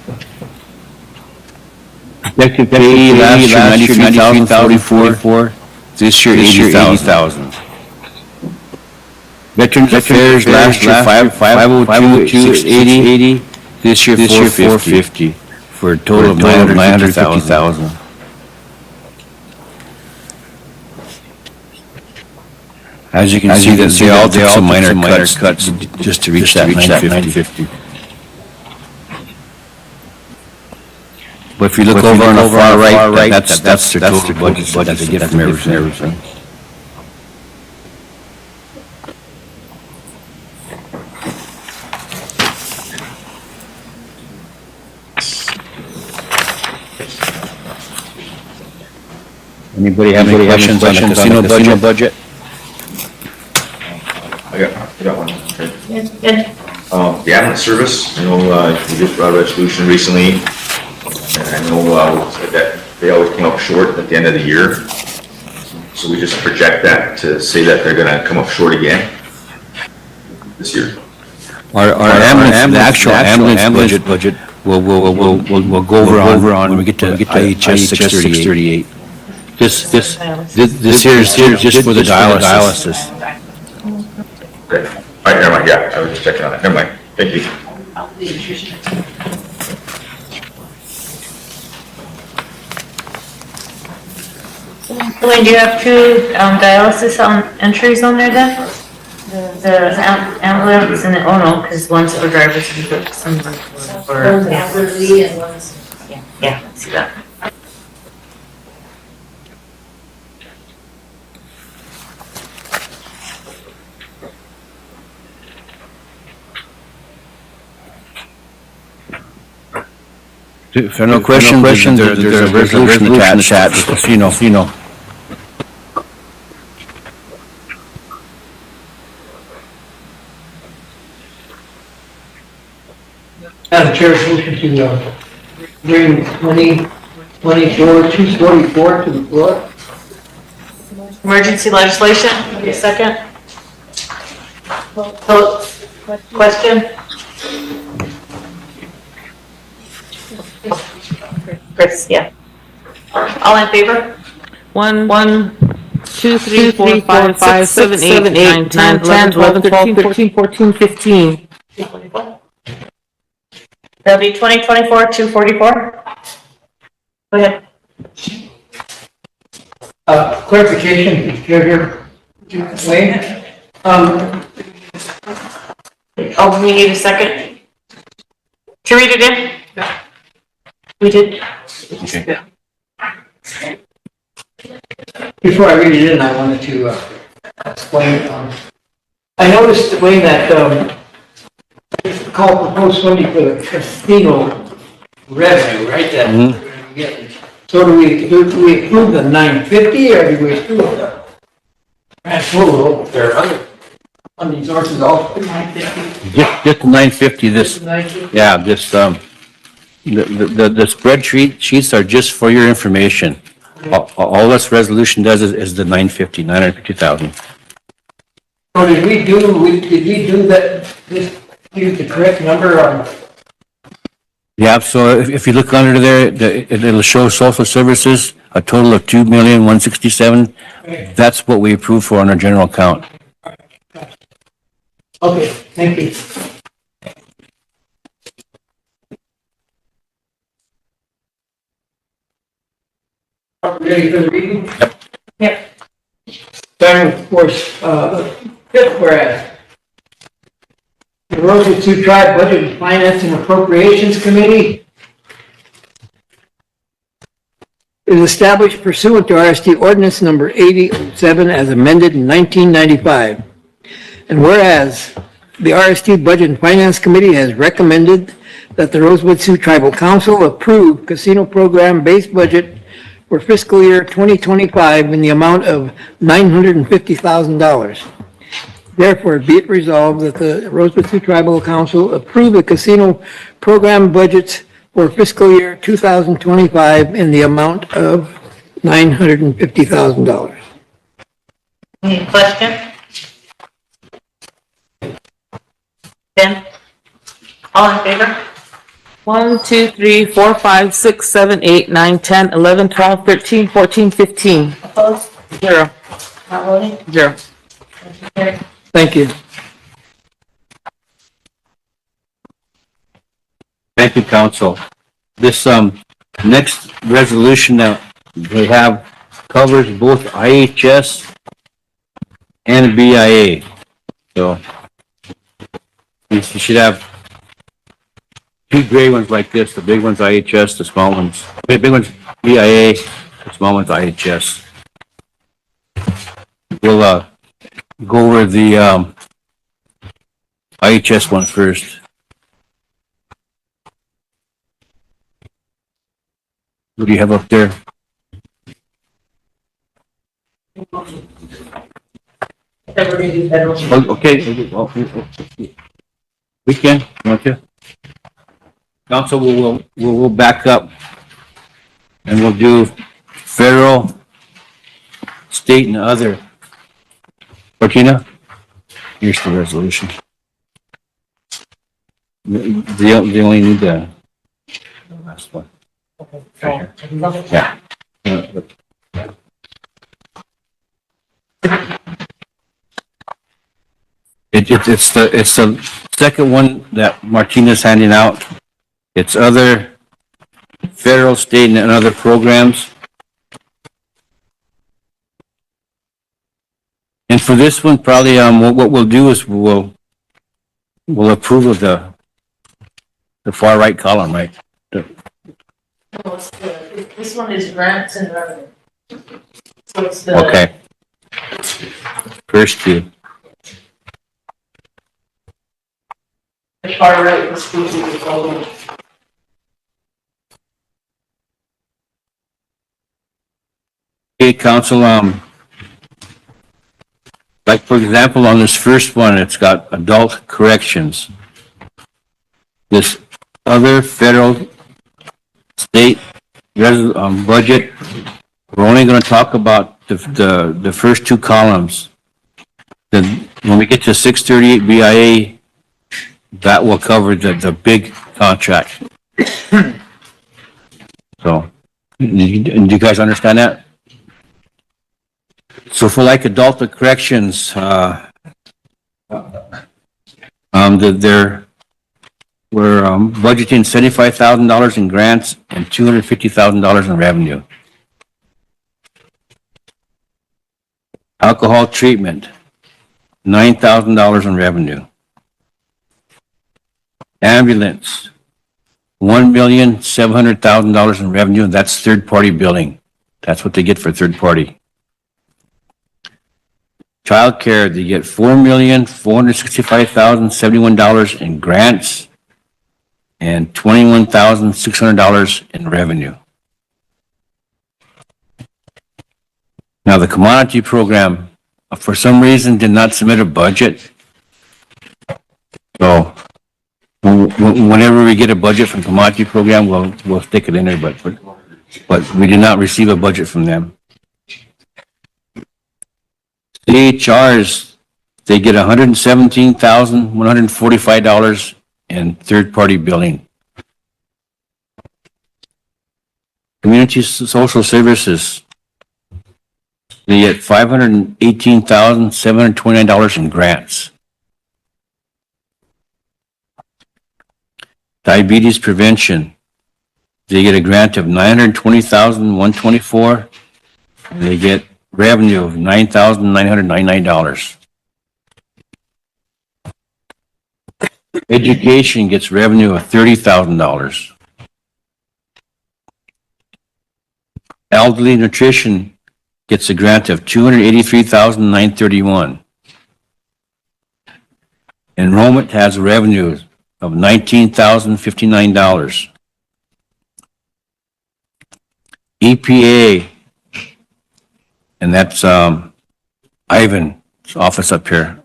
Effective pay last year, 93,044. This year, 80,000. Veterans Affairs last year, 502,680. This year, 450. For a total of 950,000. As you can see, they all took some minor cuts just to reach that 950. But if you look over on the far right, that's their total budget that they get from everything. Anybody have any questions on the casino budget? I got one. Okay. The ambulance service, I know, we just brought a resolution recently, and I know, that they always come up short at the end of the year. So we just project that to say that they're gonna come up short again this year. Our ambulance, the actual ambulance budget, we'll go over on when we get to HS 638. This year is just for the dialysis. Okay. All right, never mind, yeah, I was just checking on that, never mind, thank you. Elaine, do you have two dialysis entries on there then? The ambulance and the, oh no, because one's for drivers and cooks and one's for. One's elderly and one's. Yeah, I see that. If there are no questions, there's a resolution attached, casino. Madam Chair, motion to bring 244 to the floor. Emergency legislation, a second. Question? Chris, yeah. All in favor? 1, 2, 3, 4, 5, 6, 7, 8, 9, 10, 11, 12, 13, 14, 15. That'll be 2024-244. Go ahead. Clarification, Treasurer Wayne. Oh, we need a second. To read it in? We did. Okay. Before I read it in, I wanted to explain. I noticed, Wayne, that call proposed funding for the casino revenue, right? That we're gonna get. So do we approve the 950 or do we approve the grand total there? funding sources also. Just 950 this, yeah, this, the spreadsheet sheets are just for your information. All this resolution does is the 950,000. So did we do that, just use the correct number on? Yeah, so if you look under there, it'll show social services, a total of 2,167,000. That's what we approved for on our general account. Okay, thank you. Ready for the reading? Yep. Starting with, of course, fifth whereas. The Rosebud Sioux Tribe Budget and Finance and Appropriations Committee is established pursuant to RST Ordinance Number 8007 as amended in 1995. And whereas the RST Budget and Finance Committee has recommended that the Rosebud Sioux Tribal Council approve casino program base budget for fiscal year 2025 in the amount of $950,000. Therefore, be it resolved that the Rosebud Sioux Tribal Council approve the casino program budgets for fiscal year 2025 in the amount of $950,000. Any question? Ben? All in favor? 1, 2, 3, 4, 5, 6, 7, 8, 9, 10, 11, 12, 13, 14, 15. Opposed? 0. Not voting? 0. Motion carried. Thank you. Thank you, council. This, next resolution that we have covers both IHS and BIA. So you should have two gray ones like this, the big ones IHS, the small ones, the big ones BIA, the small ones IHS. We'll, go over the, IHS one first. What do you have up there? Oh, okay, well, we can, want to? Council, we'll back up and we'll do federal, state and other. Martina, here's the resolution. They only need the last one. Right here. Yeah. It's the second one that Martina's handing out. It's other federal, state, and other programs. And for this one, probably, what we'll do is we'll approve of the far right column, right? This one is grants and revenue. So it's the. Okay. First two. The far right was supposed to be following. Okay, council, like for example, on this first one, it's got adult corrections. This other federal, state, budget, we're only gonna talk about the first two columns. Then when we get to 638 BIA, that will cover the big contract. So, do you guys understand that? So for like adult corrections, we're budgeting $75,000 in grants and $250,000 in revenue. Alcohol treatment, $9,000 in revenue. Ambulance, $1,700,000 in revenue, and that's third-party billing. That's what they get for third-party. Childcare, they get $4,465,071 in grants and $21,600 in revenue. Now, the commodity program, for some reason, did not submit a budget. Whenever we get a budget from commodity program, we'll stick it in there, but we did not receive a budget from them. CHRs, they get $117,145 in third-party billing. Community social services, they get $518,729 in grants. Diabetes prevention, they get a grant of $920,124. And they get revenue of $9,999. Education gets revenue of $30,000. Elderly nutrition gets a grant of $283,931. Enrollment has revenues of $19,059. EPA, and that's Ivan's office up here.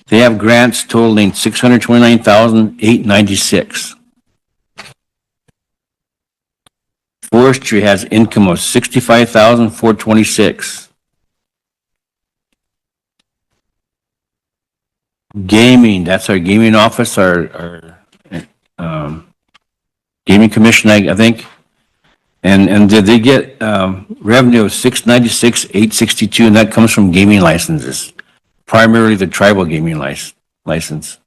They have grants totaling $629,896. Forestry has income of $65,426. Gaming, that's our gaming office, our gaming commission, I think. And did they get revenue of $696,862, and that comes from gaming licenses, primarily the tribal gaming license.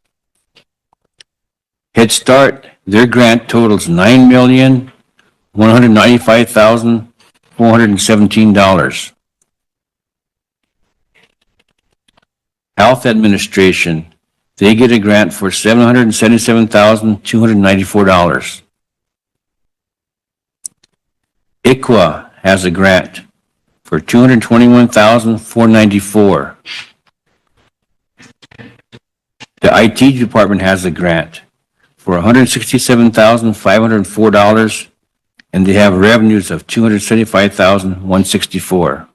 Head Start, their grant totals $9,195,417. Health Administration, they get a grant for $777,294. ICWA has a grant for $221,494. The IT department has a grant for $167,504, and they have revenues of $275,164.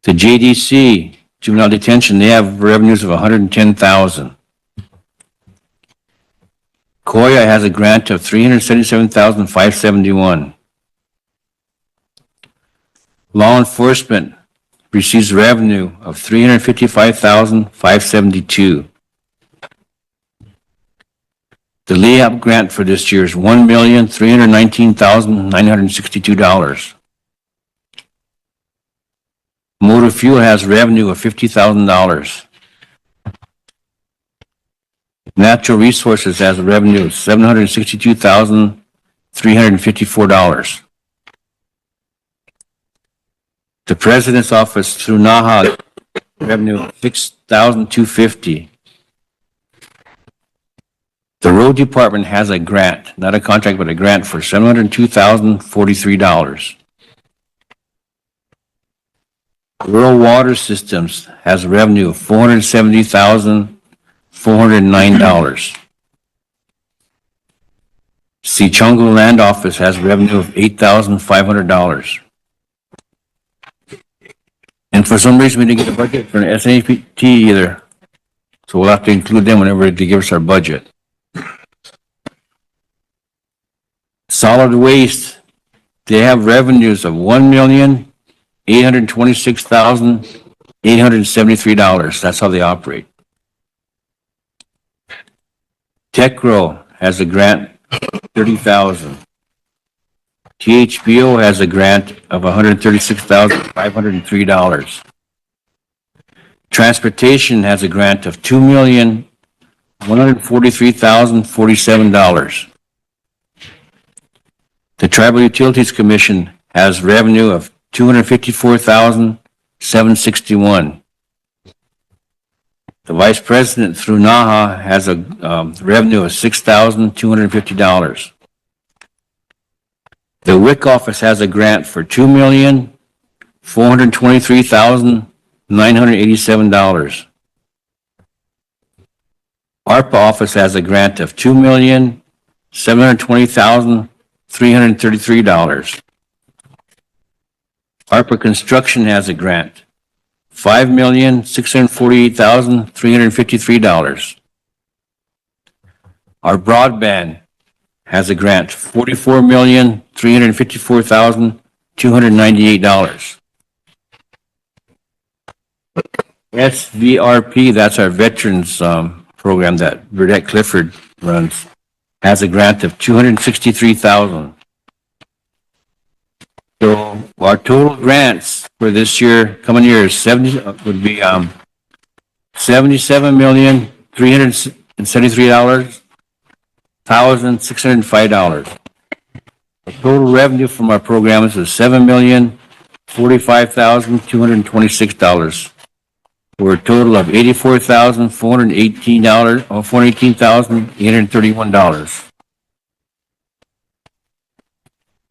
The JDC, juvenile detention, they have revenues of $110,000. Koya has a grant of $377,571. Law enforcement receives revenue of $355,572. The LEAP grant for this year is $1,319,962. Motor fuel has revenue of $50,000. Natural Resources has a revenue of $762,354. The President's Office through NAHA revenue of $6,250. The Road Department has a grant, not a contract, but a grant for $702,043. Rural Water Systems has a revenue of $470,409. Sichungo Land Office has revenue of $8,500. And for some reason, we didn't get a budget for an SAPT either. So we'll have to include them whenever they give us our budget. Solid Waste, they have revenues of $1,826,873. That's how they operate. TechRo has a grant of $30,000. THBO has a grant of $136,503. Transportation has a grant of $2,143,047. The Tribal Utilities Commission has revenue of $254,761. The Vice President through NAHA has a revenue of $6,250. The WIC office has a grant for $2,423,987. ARPA office has a grant of $2,720,333. ARPA Construction has a grant $5,648,353. Our broadband has a grant, $44,354,298. SVRP, that's our veterans program that Burdette Clifford runs, has a grant of $263,000. So our total grants for this year, coming year, is $77,373,605. The total revenue from our programs is $7,045,226. For a total of $84,418 or $418,831.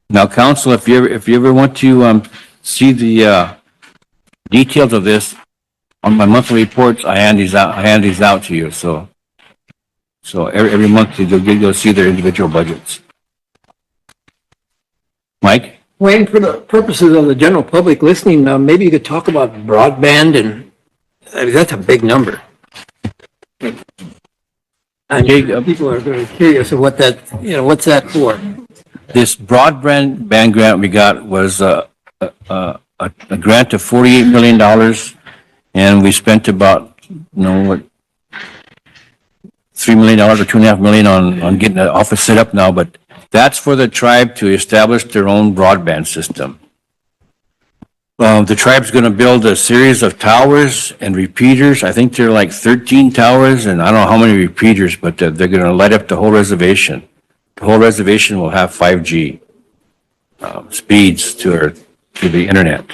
Now, council, if you ever want to see the details of this on my monthly reports, I hand these out to you. So every month you'll see their individual budgets. Mike? Wayne, for the purposes of the general public listening, maybe you could talk about broadband and, I mean, that's a big number. And people are very curious of what that, what's that for? This broadband grant we got was a grant of $48 million, and we spent about, $3 million or $2.5 million on getting the office set up now, but that's for the tribe to establish their own broadband system. The tribe's going to build a series of towers and repeaters. I think there are like 13 towers, and I don't know how many repeaters, but they're going to light up the whole reservation. The whole reservation will have 5G speeds to the internet.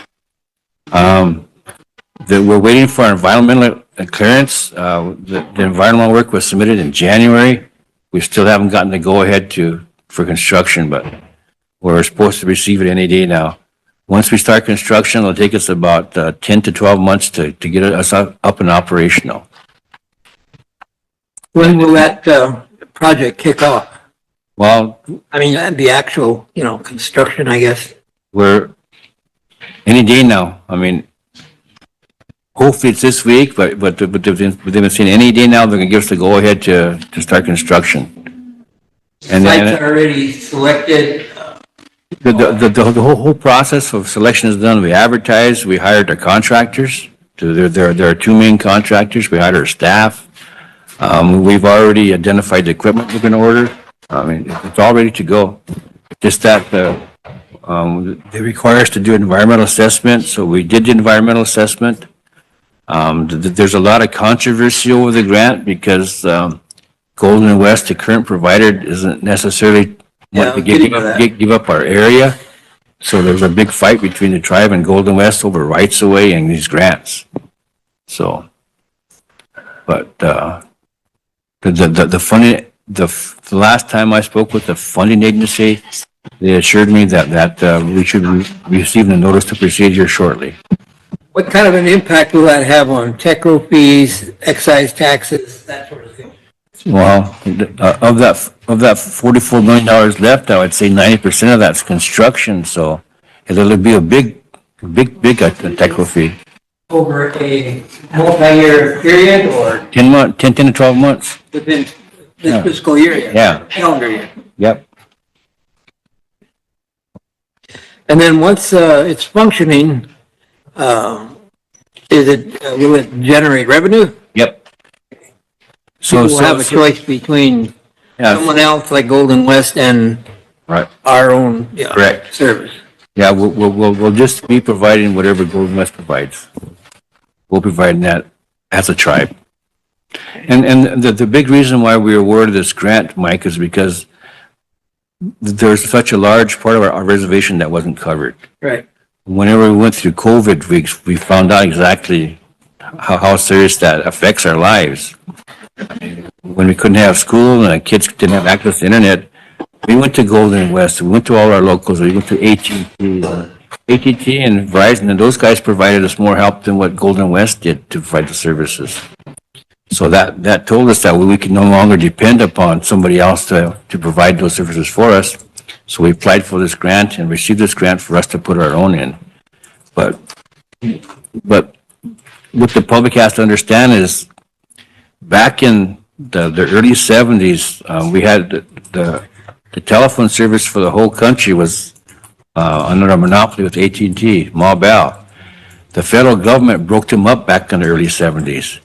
We're waiting for our environmental clearance. The environmental work was submitted in January. We still haven't gotten the go-ahead for construction, but we're supposed to receive it any day now. Once we start construction, it'll take us about 10 to 12 months to get us up and operational. When will that project kick off? Well, I mean, the actual, construction, I guess. we're any day now. I mean, hopefully it's this week, but they've been saying any day now they're gonna give us the go-ahead to start construction. And Sites then are already selected. the whole process of selection is done. We advertised, we hired our contractors. There are two main contractors. We hired our staff. We've already identified the equipment we're gonna order. I mean, it's all ready to go. Just that they require us to do an environmental assessment, so we did the environmental assessment. There's a lot of controversy over the grant because Golden West, the current provider, isn't necessarily want to give up our area. So there's a big fight between the tribe and Golden West over rights of way and these grants. So, but the funding, the last time I spoke with the funding agency, they assured me that we should receive the notice to proceed here shortly. What kind of an impact will that have on TECRO fees, excise taxes, that sort of thing? Well, of that $44 million left, I would say 90% of that's construction, so it'll be a big TECRO fee. Over a multi-year period or 10 to 12 months. within this fiscal year? Yeah. Calendar year. Yep. And then once it's functioning, will it generate revenue? Yep. So we'll have a choice between someone else like Golden West and right. our own Correct. service. Yeah, we'll just be providing whatever Golden West provides. We'll provide that as a tribe. And the big reason why we awarded this grant, Mike, is because there's such a large part of our reservation that wasn't covered. Right. Whenever we went through COVID, we found out exactly how serious that affects our lives. When we couldn't have school and the kids didn't have access to internet, we went to Golden West, we went to all our locals, we went to AT&T and Verizon, and those guys provided us more help than what Golden West did to provide the services. So that told us that we can no longer depend upon somebody else to provide those services for us. So we applied for this grant and received this grant for us to put our own in. But what the public has to understand is back in the early seventies, we had the telephone service for the whole country was under a monopoly with AT&T, Ma Bell. The federal government broke them up back in the early seventies.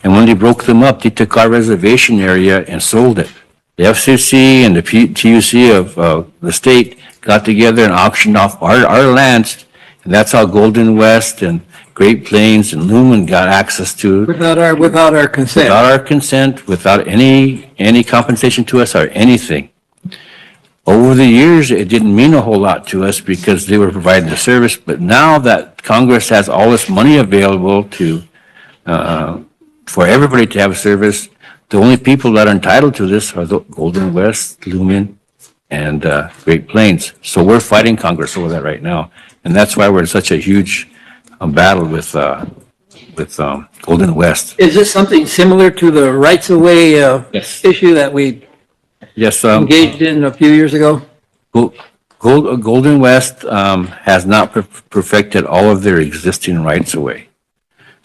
And when they broke them up, they took our reservation area and sold it. The FCC and the TUC of the state got together and auctioned off our lands, and that's how Golden West and Great Plains and Lumen got access to. Without our consent. Without our consent, without any compensation to us or anything. Over the years, it didn't mean a whole lot to us because they were providing the service, but now that Congress has all this money available to, for everybody to have service, the only people that are entitled to this are the Golden West, Lumen, and Great Plains. So we're fighting Congress over that right now. And that's why we're in such a huge battle with Golden West. Is this something similar to the rights-of-way Yes. issue that we Yes, engaged in a few years ago? Golden West has not perfected all of their existing rights away.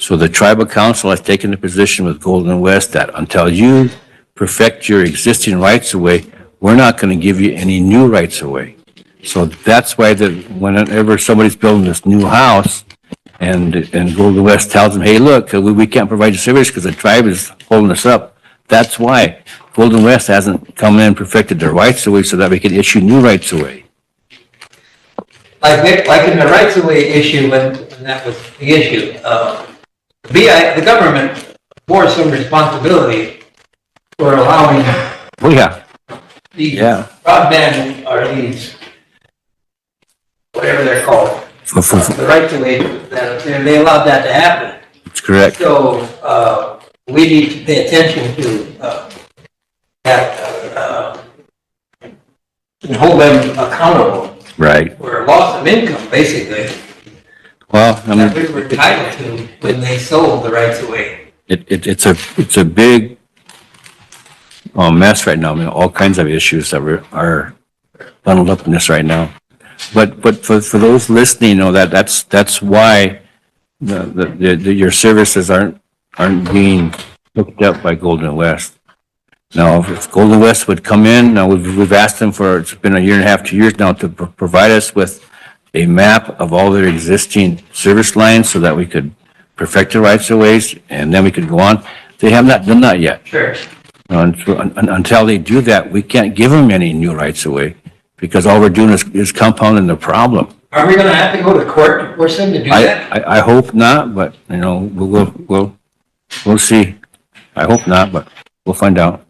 So the tribal council has taken the position with Golden West that until you perfect your existing rights away, we're not going to give you any new rights away. So that's why whenever somebody's building this new house and Golden West tells them, hey, look, we can't provide you service because the tribe is holding us up. That's why Golden West hasn't come in and perfected their rights away so that we can issue new rights away. Like in the rights-of-way issue, when that was the issue, the government bore some responsibility for allowing Oh, yeah. these Yeah. broadband, or these, whatever they're called, the rights-of-way, that they allowed that to happen. That's correct. So, we need to pay attention to, that, and hold them accountable Right. for loss of income, basically, Well, I that mean, we were entitled to when they sold the rights away. it's a big mess right now. I mean, all kinds of issues that are bundled up in this right now. But for those listening, you know, that's why your services aren't being hooked up by Golden West. Now, if Golden West would come in, now we've asked them for, it's been a year and a half, 2 years now, to provide us with a map of all their existing service lines so that we could perfect the rights of ways and then we could go on. They have not done that yet. Sure. Until they do that, we can't give them any new rights away because all we're doing is compounding the problem. Are we gonna have to go to court to force them to do that? I hope not, but you know, we'll see. I hope not, but we'll find out.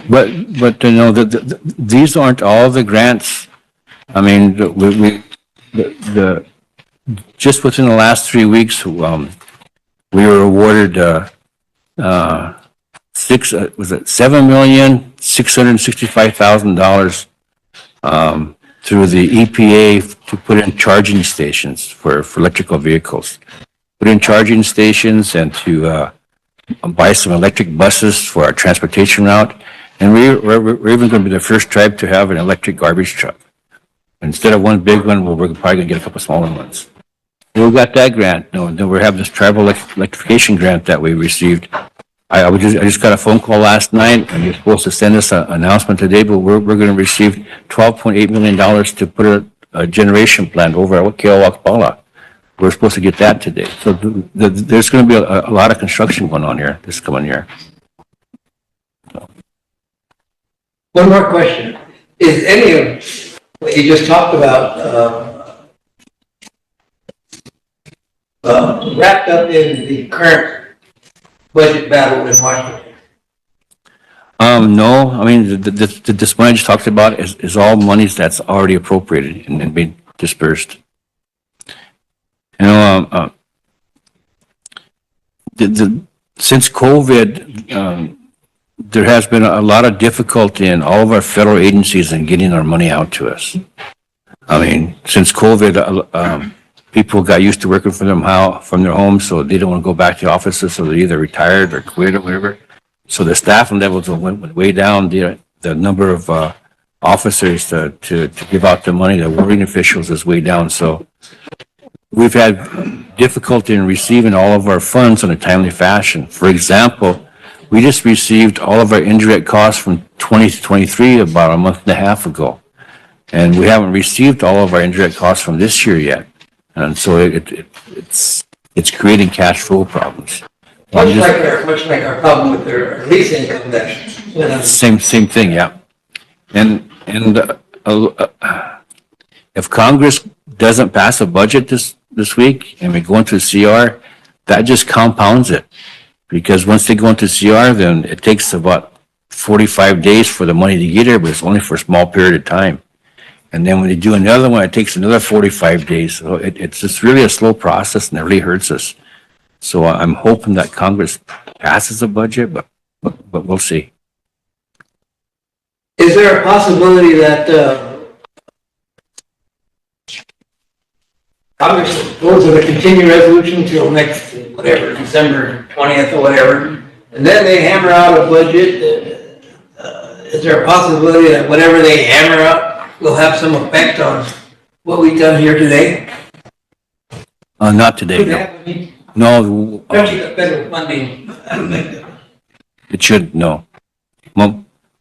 But you know, these aren't all the grants. I mean, just within the last 3 weeks, we were awarded $7,665,000 through the EPA to put in charging stations for electrical vehicles. Put in charging stations and to buy some electric buses for our transportation route. And we're even going to be the first tribe to have an electric garbage truck. Instead of one big one, we're probably going to get a couple smaller ones. We got that grant. No, then we have this tribal electrification grant that we received. I just got a phone call last night, and you're supposed to send us an announcement today, but we're going to receive $12.8 million to put a generation plant over at Keowakpala. We're supposed to get that today. So there's going to be a lot of construction going on here this coming year. One more question. Is any of what you just talked about wrapped up in the current budget battle in Washington? No, I mean, this money I just talked about is all monies that's already appropriated and been dispersed. You know, since COVID, there has been a lot of difficulty in all of our federal agencies in getting our money out to us. I mean, since COVID, people got used to working from their homes, so they don't want to go back to offices, so they're either retired or quit or whatever. So the staffing levels went way down. The number of officers to give out the money, the warring officials, is way down. So we've had difficulty in receiving all of our funds in a timely fashion. For example, we just received all of our indirect costs from 2023 about a month and a half ago. And we haven't received all of our indirect costs from this year yet. And so it's creating cash flow problems. Much like our problem with their lease income that. Same thing, yeah. And if Congress doesn't pass a budget this week and we go into CR, that just compounds it. Because once they go into CR, then it takes about 45 days for the money to get here, but it's only for a small period of time. And then when they do another one, it takes another 45 days. So it's just really a slow process and it really hurts us. So I'm hoping that Congress passes a budget, but we'll see. Is there a possibility that, Congress goes with a continuing resolution till next, whatever, December 20th or whatever, and then they hammer out a budget? Is there a possibility that whatever they hammer out will have some effect on what we've done here today? Not today, no. No. Especially the federal funding. It should, no.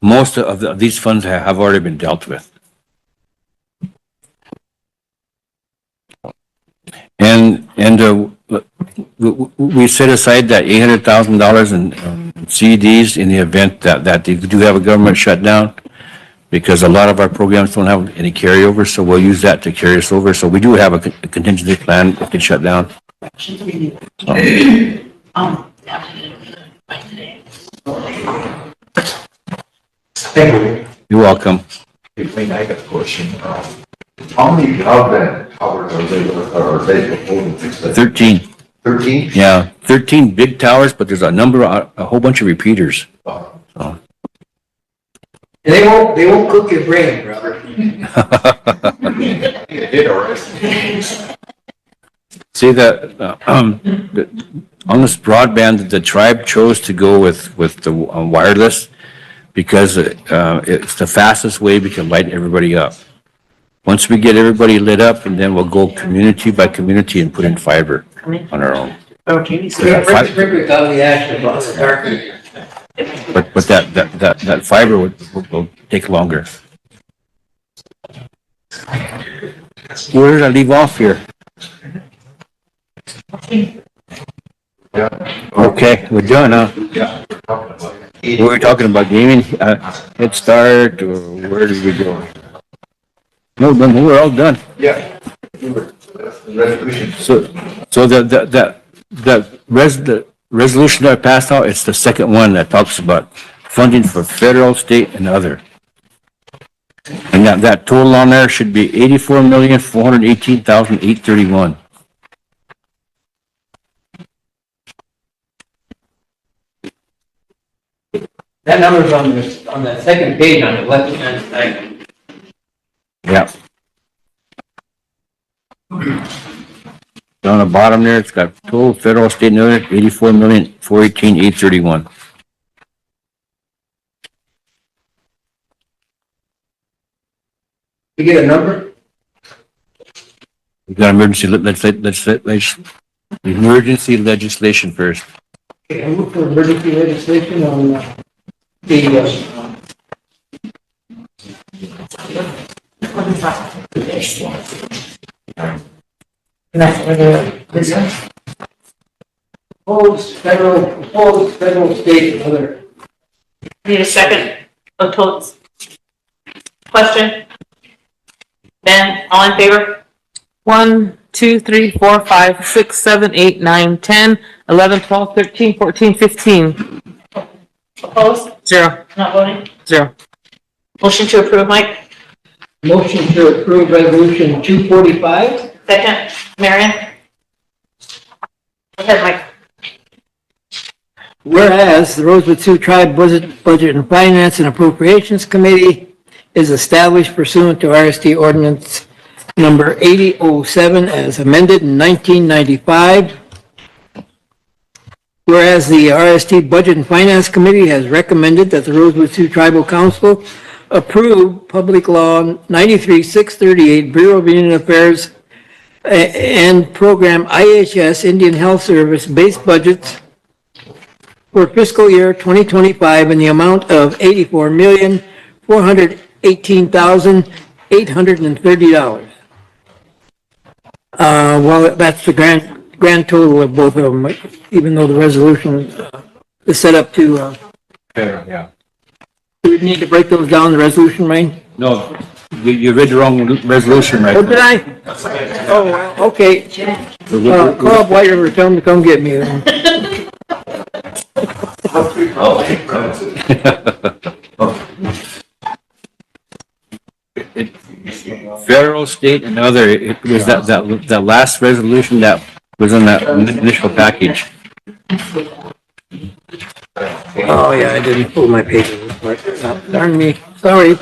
Most of these funds have already been dealt with. And we set aside that $800,000 in CDs in the event that they do have a government shutdown, because a lot of our programs don't have any carryover, so we'll use that to carry us over. So we do have a contingency plan if it shut down. Thank you. You're welcome. Hey, I got a question. How many broadband towers are they proposing to fix that? 13. 13? Yeah, 13 big towers, but there's a whole bunch of repeaters. So. They won't cook your brain, brother. See that on this broadband, the tribe chose to go with the wireless because it's the fastest way we can light everybody up. Once we get everybody lit up, and then we'll go community by community and put in fiber on our own. Okay. Sprinkler got the action about the dark. But that fiber will take longer. Where did I leave off here? Okay, we're done, huh? Yeah. We were talking about gaming, Head Start, or where did we go? No, we're all done. Yeah. Resolution. So the resolution that I passed out, it's the second one that talks about funding for federal, state, and other. And that total on there should be $84,418,831. That number's on the second page on the left-hand side. Yeah. On the bottom there, it's got total federal, state, and other, $84,418,831. You get a number? We got emergency legislation first. Okay, I move for emergency legislation on proposed federal, state, and other. Need a second of Totes? Question? Ben, all in favor? 1, 2, 3, 4, 5, 6, 7, 8, 9, 10, 11, 12, 13, 14, 15. Opposed? 0. Not voting? 0. Motion to approve, Mike? Motion to approve resolution 245. Second, Marion? Go ahead, Mike. Whereas the Rosebud Sioux Tribe Budget and Finance and Appropriations Committee is established pursuant to RST Ordinance number 8007 as amended in 1995. Whereas the RST Budget and Finance Committee has recommended that the Rosebud Sioux Tribal Council approve Public Law 93-638 Bureau of Indian Affairs and program IHS Indian Health Service base budgets for fiscal year 2025 in the amount of $84,418,830. Well, that's the grand total of both of them, even though the resolution is set up to, Yeah. do we need to break those down, the resolution, Rain? No, you read the wrong resolution, right? Oh, did I? Oh, well, okay. Call up White River, tell them to come get me. Federal, state, and other, it was that last resolution that was in that initial package. Oh, yeah, I didn't pull my paper. Darn me, sorry.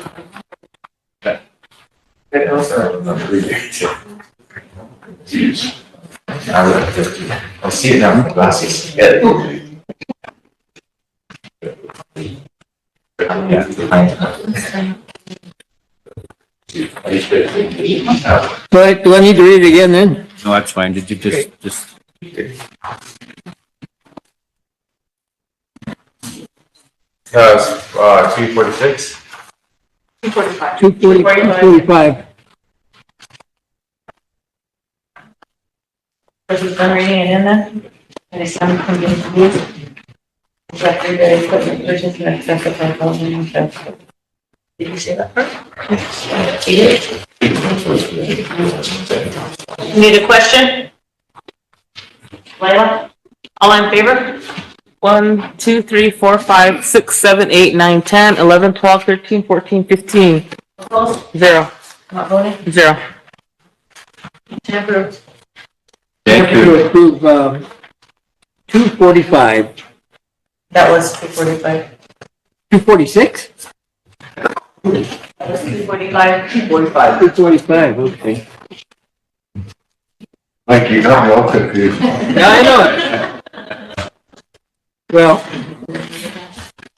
I see it now from glasses. Do I need to read it again then? No, that's fine. Did you just? That's, 246. 245. 245. Person's done reading it in then? And it's some from being used. Record that equipment purchase in excess of $5,000. Did you say that part? You did. Need a question? Layla? All in favor? 1, 2, 3, 4, 5, 6, 7, 8, 9, 10, 11, 12, 13, 14, 15. Opposed? 0. Not voting? 0. Motion approved. Thank you. To approve, 245. That was 245. 246? That was 245. 245, okay. Like, you got me all confused. Yeah, I know it. Well,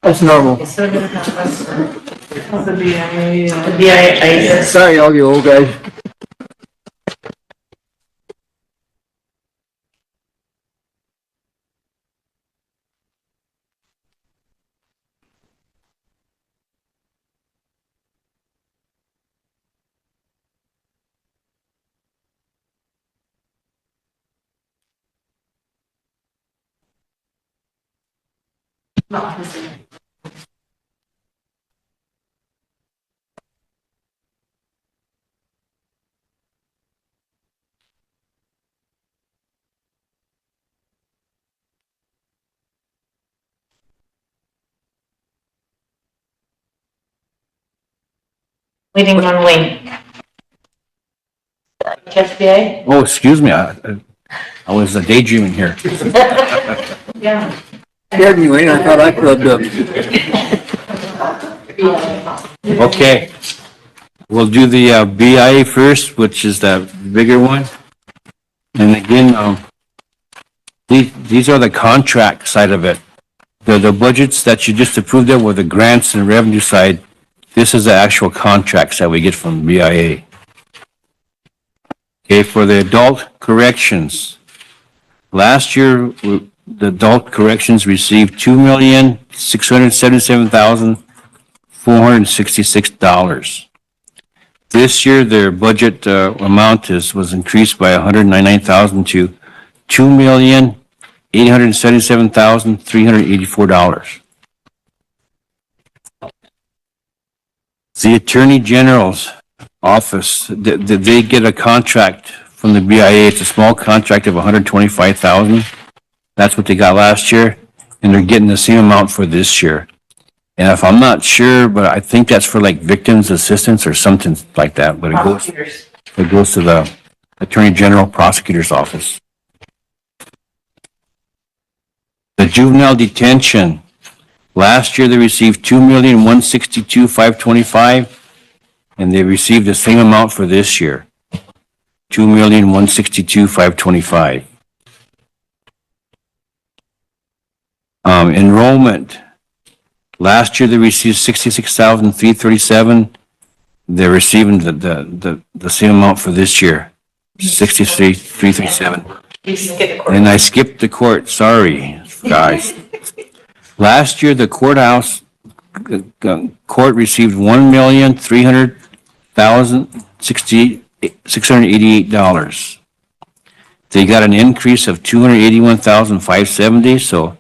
that's normal. The BIA. Sorry, all you old guys. Meeting on wing. SBA? Oh, excuse me. I was daydreaming here. Yeah. Scared me, Wayne, I thought I clubbed up. Okay. We'll do the BIA first, which is the bigger one. And again, these are the contract side of it. The budgets that you just approved there were the grants and revenue side. This is the actual contracts that we get from BIA. Okay, for the adult corrections. Last year, the adult corrections received $2,677,466. This year, their budget amount was increased by $199,000 to $2,877,384. The Attorney General's office, they get a contract from the BIA. It's a small contract of $125,000. That's what they got last year, and they're getting the same amount for this year. And if I'm not sure, but I think that's for like victims assistance or something like that, but it goes to the Attorney General Prosecutor's Office. The juvenile detention, last year they received $2,162,525, and they received the same amount for this year, $2,162,525. Enrollment, last year they received $66,337. They're receiving the same amount for this year, 63,337. You skip the court. And I skipped the court, sorry, guys. Last year, the courthouse, court received $1,300,688. They got an increase of $281,570, so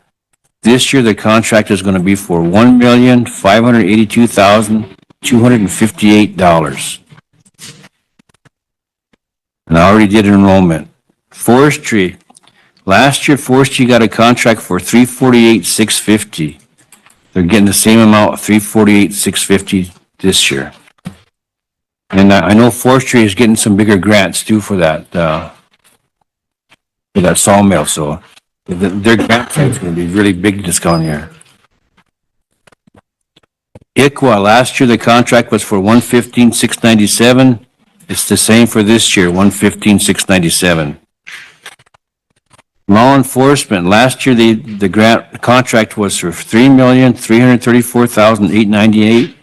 this year the contract is gonna be for $1,582,258. And I already did enrollment. Forestry, last year forestry got a contract for $348,650. They're getting the same amount, $348,650 this year. And I know forestry is getting some bigger grants too for that sawmill, so their grant is gonna be really big this coming year. ICWA, last year the contract was for $115,697. It's the same for this year, $115,697. Law enforcement, last year the grant contract was for $3,334,898.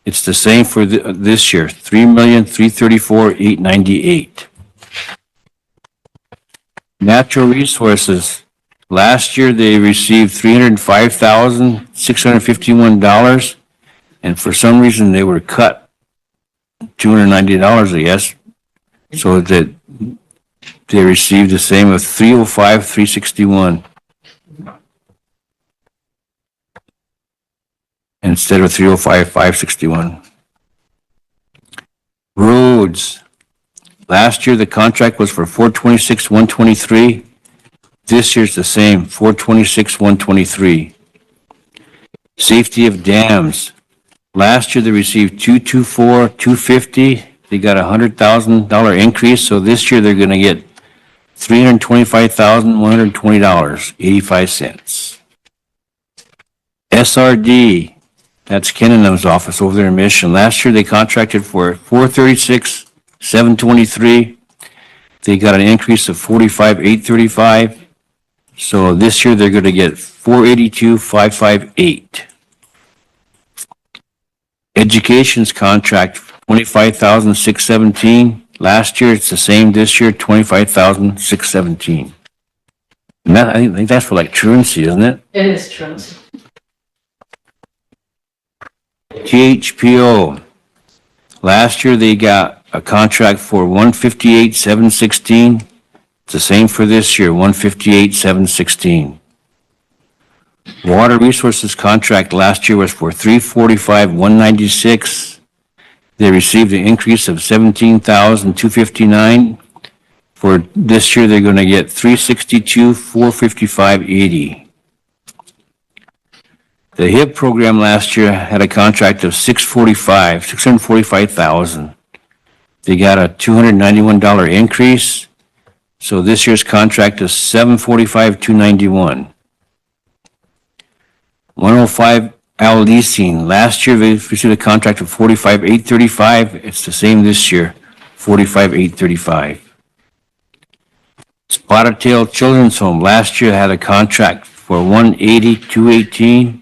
It's the same for this year, $3,334,898. Natural resources, last year they received $305,651, and for some reason they were cut $290, I guess, so that they received the same of $305,361 instead of $305,561. Roads, last year the contract was for $426,123. This year's the same, $426,123. Safety of dams, last year they received $224,250. They got a $100,000 increase, so this year they're gonna get $325,120, 85 cents. SRD, that's Kennenom's office over there in Mission. Last year they contracted for $436,723. They got an increase of $45,835. So this year they're gonna get $482,558. Education's contract, $25,617. Last year, it's the same this year, $25,617. And that, I think that's for like truancy, isn't it? It is truancy. THPO, last year they got a contract for $158,716. It's the same for this year, $158,716. Water resources contract last year was for $345,196. They received an increase of $17,259. For this year, they're gonna get $362,455.80. The HIP program last year had a contract of $645,000. They got a $291 increase. So this year's contract is $745,291. 105 Al leasing, last year they received a contract of $45,835. It's the same this year, $45,835. Spotted Tail Children's Home, last year had a contract for $180,218.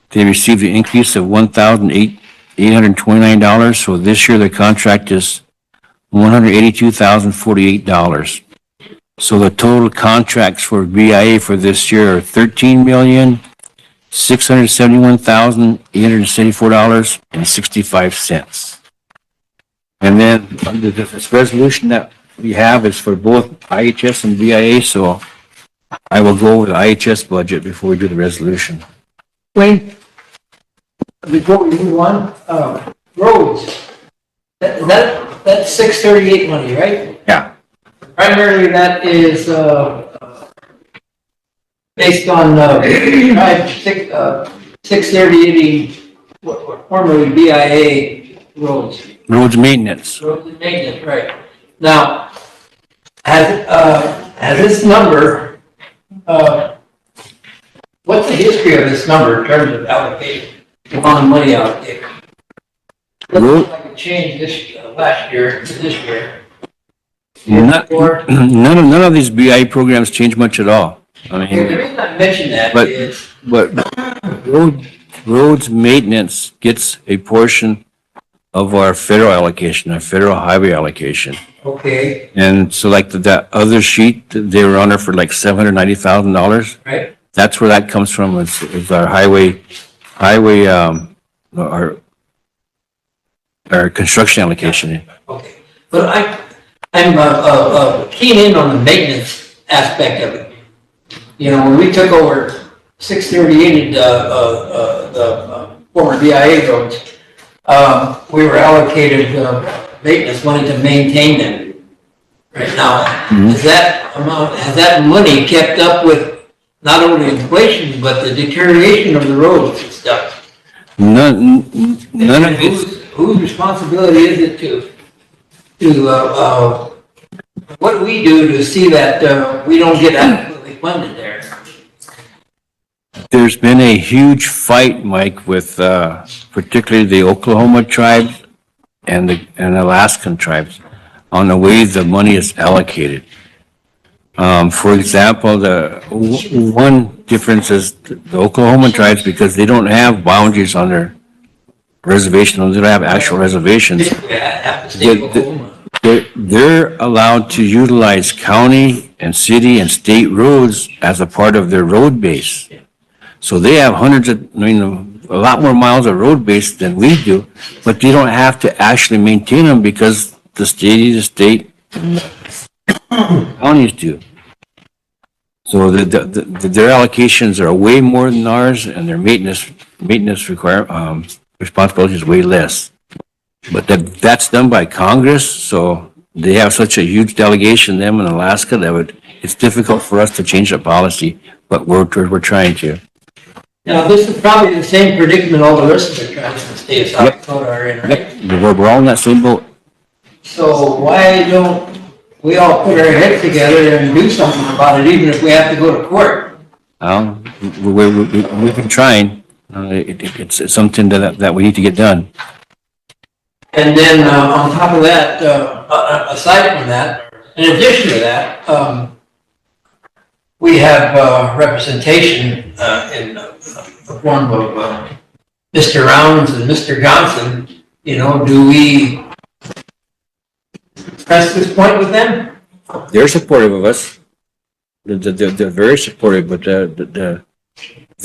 They received an increase of $1,829, so this year the contract is $182,048. So the total contracts for BIA for this year are $13,671,874.65. And then under this resolution that we have is for both IHS and BIA, so I will go over the IHS budget before we do the resolution. Wayne, before we move on, roads, that's 638 money, right? Yeah. Primarily that is, based on, 630, formerly BIA roads. Roads maintenance. Roads and maintenance, right. Now, has this number, what's the history of this number in terms of allocation, amount of money allocated? Looks like it changed this, last year to this year. None of these BI programs change much at all. I The mean, reason I mention that but is, roads maintenance gets a portion of our federal allocation, our federal highway allocation. Okay, And so like that other sheet, they were on there for like $790,000. right? That's where that comes from, is our our construction allocation. Okay. But I'm keying in on the maintenance aspect of it. You know, when we took over 638, the former BIA roads, we were allocated maintenance money to maintain them. Right now, has that money kept up with not only inflation, but the deterioration of the roads and stuff? None of it. Whose responsibility is it what do we do to see that we don't get adequately funded there? There's been a huge fight, Mike, with particularly the Oklahoma tribes and the Alaskan tribes on the way the money is allocated. For example, the one difference is the Oklahoma tribes, because they don't have boundaries on their reservation, they don't have actual reservations. They're allowed to utilize county and city and state roads as a part of their road base. So they have a lot more miles of road base than we do, but they don't have to actually maintain them because the state counties do. So their allocations are way more than ours, and their maintenance responsibility is way less. But that's done by Congress, so they have such a huge delegation, them in Alaska, it's difficult for us to change the policy, but we're trying to. Now, this is probably the same predicament all the rest of the tribes in the state of South Dakota are in, right? We're all in that same boat. So why don't we all put our heads together and do something about it, even if we have to go to court? Well, we've been trying. It's something that we need to get done. And then on top of that, aside from that, in addition to that, we have representation in the form of Mr. Rounds and Mr. Johnson. You know, do we press this point with them? They're supportive of us. They're very supportive, but the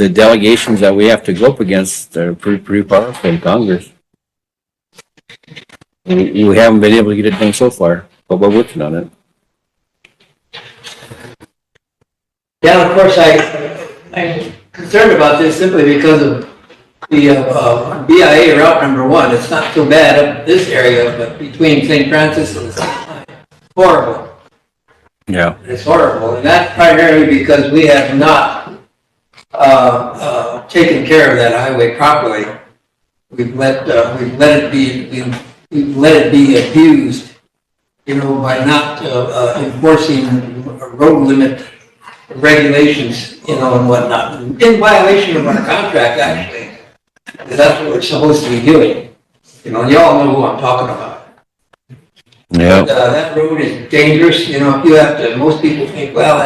delegations that we have to go up against are pretty powerful in Congress. We haven't been able to get it done so far, but we're working on it. Yeah, of course, I'm concerned about this simply because of the BIA route number 1. It's not so bad up this area, but between St. Francis and horrible. Yeah. It's horrible, and that's primarily because we have not taken care of that highway properly. We've let it be abused, you know, by not enforcing road limit regulations, you know, and whatnot, in violation of our contract, actually. That's what we're supposed to be doing, you know, and y'all know who I'm talking about. Yeah. But, that road is dangerous, you know. If you have to, most people think, well,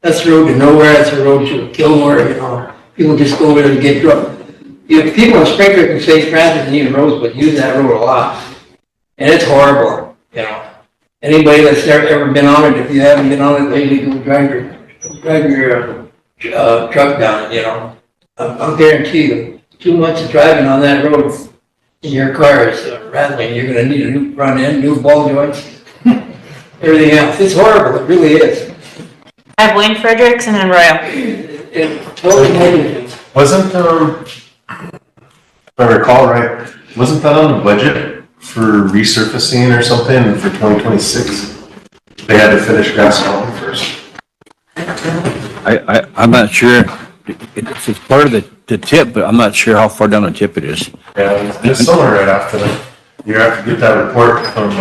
that's the road to nowhere, that's a road to Gilmore, you know. People just go there to get drunk. You know, people in Springfield and St. Francis and even Rosebud use that road a lot, and it's horrible, you know. Anybody that's ever been on it, if you haven't been on it lately, go drive your truck down it, you know. I'll guarantee you, 2 months of driving on that road in your car is rattling. You're going to need a new front end, new ball joints, everything else. It's horrible. It really is. I have Wayne Fredericks and then Royal. It's totally negligent. Wasn't, if I recall right, wasn't that on the budget for resurfacing or something for 2026? They had to finish Grass Mountain first. I'm not sure. It's part of the tip, but I'm not sure how far down the tip it is. Yeah, this summer right after that. You have to get that report from,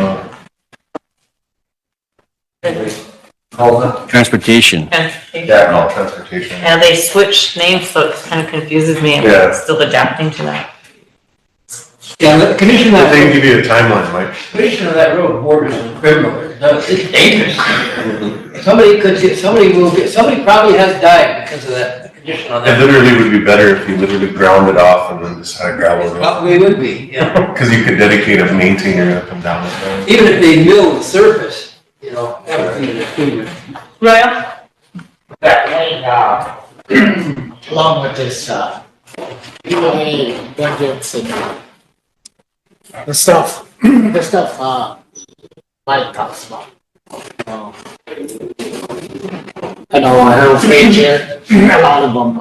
Transportation. yeah, no, transportation. Yeah, they switched names, so it kind of confuses me, and Yeah. I'm still adapting to that. Yeah, the condition of But that they can road, give you a timeline, Mike. condition of that road borders on criminal. It's dangerous. Somebody probably has died because of that It literally would be better if you literally ground it off and then just had a gravel road. Well, we would be, yeah. Because you could dedicate a maintainer up and down it. Even if they mill the surface, you know, everything is good. Royal? That way, along with this, UA budgets and the stuff, Mike talks about. I know, I heard Fred here, a lot of them,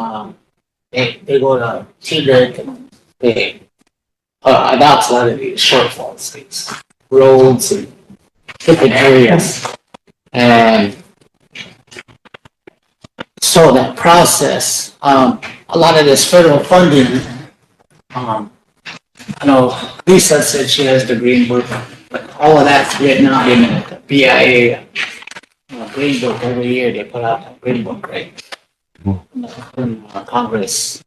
they go to T-Lake and they, adopt a lot of these shortfalls, these roads and different areas. And so that process, a lot of this federal funding, I know Lisa said she has the green book, but all of that's written out in the BIA green book. Every year they put out a green book, right? From Congress.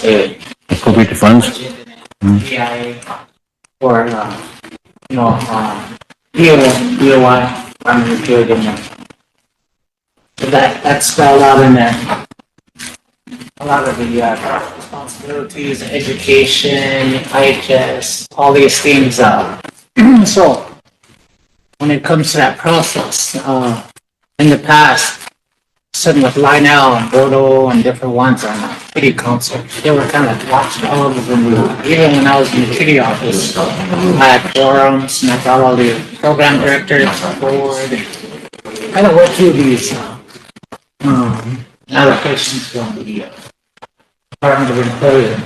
They Appropriate the funds. BIA or, DOI, I'm included in there. So that's got a lot in there. A lot of the responsibilities, education, IHS, all these things. So when it comes to that process, in the past, sitting with Lionel and Bordeaux and different ones on the city council, they were kind of watching all of them. Even when I was in the city office, I had forums and I got all the program directors on board. Kind of went through these allocations from the Department of Employment.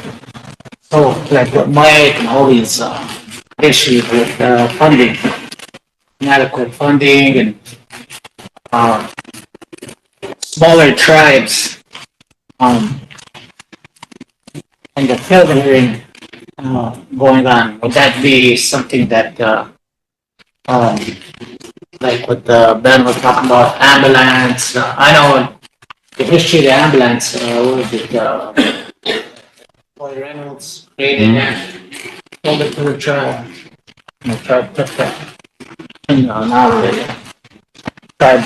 So, like what Mike and all these issues with funding, inadequate funding, and smaller tribes, and the field hearing going on. Would that be something that, like what Ben was talking about, ambulance? I know the history of the ambulance, what was it, Boy Reynolds created that, told it to the tribe, and the tribe took that. And now the tribe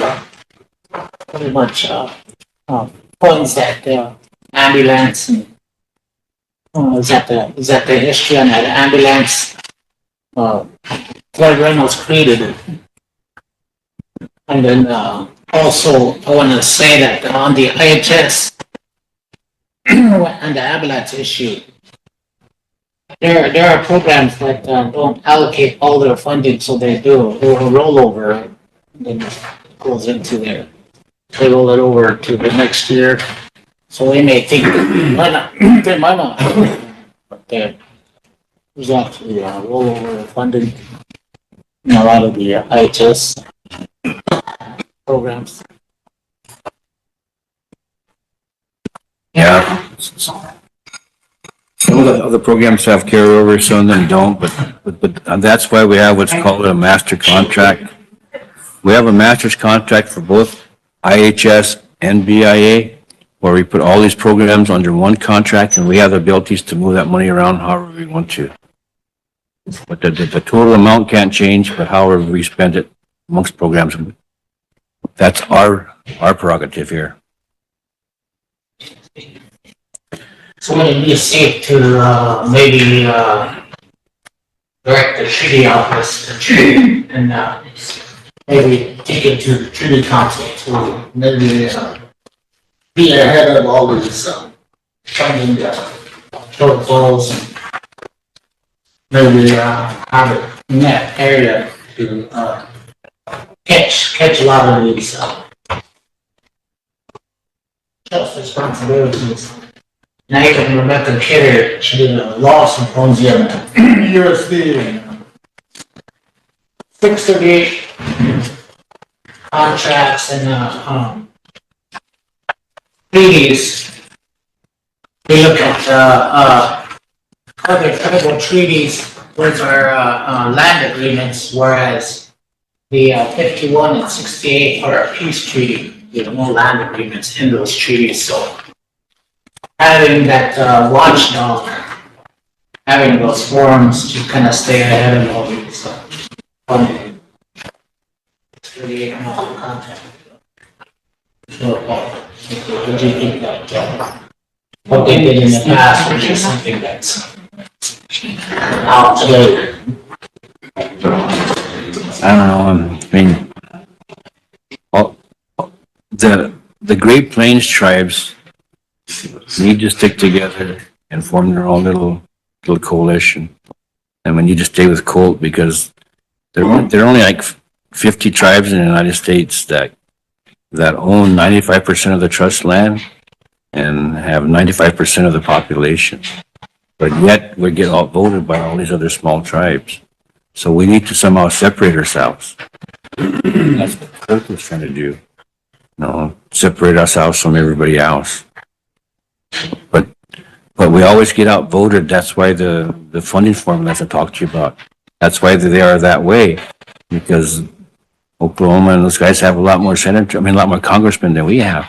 pretty much points that ambulance and is that the history on that ambulance? Boy Reynolds created it. And then also, I want to say that on the IHS and the ambulance issue, there are programs that don't allocate all their funding, so they do a rollover, and then it goes into there. They roll it over to the next year, so they may think they might not, but there's actually rollover funding in a lot of the IHS programs. Yeah. Some of the other programs have carryover, some of them don't, but that's why we have what's called a master contract. We have a master's contract for both IHS and BIA, where we put all these programs under one contract, and we have the abilities to move that money around however we want to. But the total amount can't change, but however we spend it amongst programs, that's our prerogative here. So would it be safe to maybe direct the treaty office and maybe take it to the treaty council to maybe be ahead of all these funding shortfalls and maybe have it in that area to catch a lot of these responsibilities. Now you can Rebecca Kidder, she did a law symposium at USD and 638 contracts and treaties. We look at other federal treaties, which are land agreements, whereas the 51 and 68 are a peace treaty. There's no land agreements in those treaties, so having that watchdog, having those forums to kind of stay ahead of all these funding. It's really a contract. Do you think that, what they did in the past, or just something that's outdated? I don't know, I mean, all, the Great Plains tribes need to stick together and form their own little coalition. And we need to stay with Colt because there are only like 50 tribes in the United States that own 95% of the trust land and have 95% of the population. But yet we get outvoted by all these other small tribes. So we need to somehow separate ourselves. That's what Colt was trying to do. Separate ourselves from everybody else. But we always get outvoted. That's why the funding formulas I talked to you about. That's why they are that way. Because Oklahoma and those guys have a lot more a lot more congressmen than we have.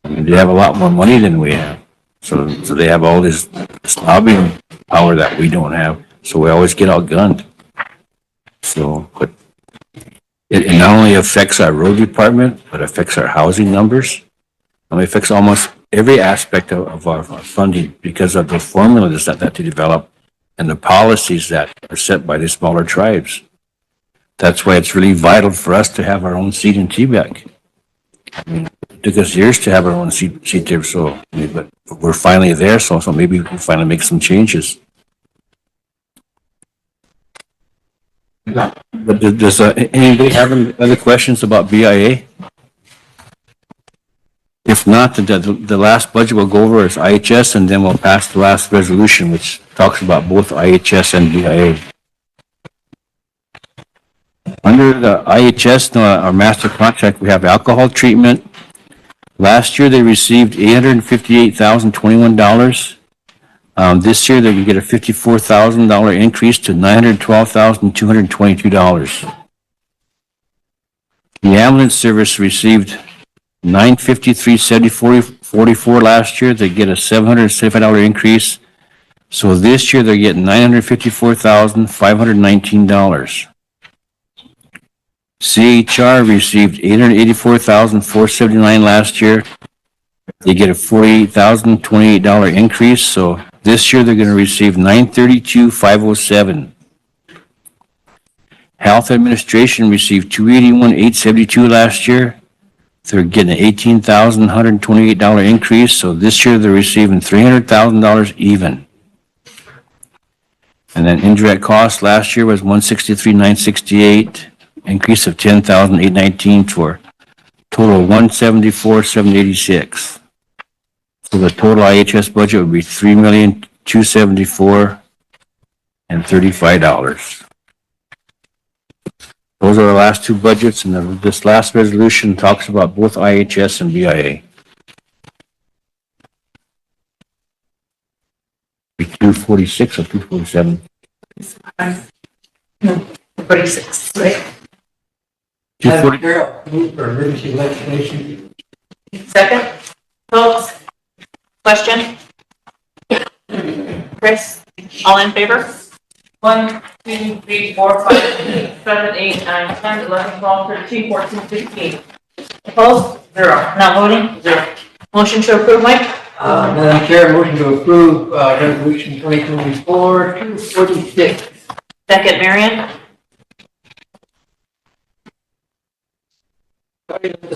I mean, they have a lot more money than we have. So they have all this lobbying power that we don't have. So we always get outgunned. So, but it not only affects our road department, but affects our housing numbers. And it affects almost every aspect of our funding because of the formulas that they develop and the policies that are set by the smaller tribes. That's why it's really vital for us to have our own seat in TBAC. I mean, it took us years to have our own seat there, but we're finally there, so maybe we can finally make some changes. But does anybody have any other questions about BIA? If not, the last budget we'll go over is IHS, and then we'll pass the last resolution, which talks about both IHS and BIA. Under the IHS, our master contract, we have alcohol treatment. Last year, they received $858,021. This year, they can get a $54,000 increase to $912,222. The ambulance service received $953,7044 last year. They get a $775 increase. So this year, they're getting $954,519. CHR received $884,479 last year. They get a $48,028 increase. So this year they're going to receive $932,507. Health Administration received $281,872 last year. They're getting an $18,128 increase. So this year they're receiving $300,000 even. And then indirect cost last year was $163,968. Increase of $10,819 for total $174,786. So the total IHS budget would be $3,274,035. Those are the last two budgets, and this last resolution talks about both IHS and BIA. 246 or 247? 46, right? 240. Move for emergency legislation. Second. Folks, question? Chris, all in favor? 1, 2, 3, 4, 5, 6, 7, 8, 9, 10, 11, 12, 13, 14, 15. Opposed? 0. Not voting? 0. Motion to approve, Mike? Madam Chair, motion to approve, resolution 2024-246. Second, Marion?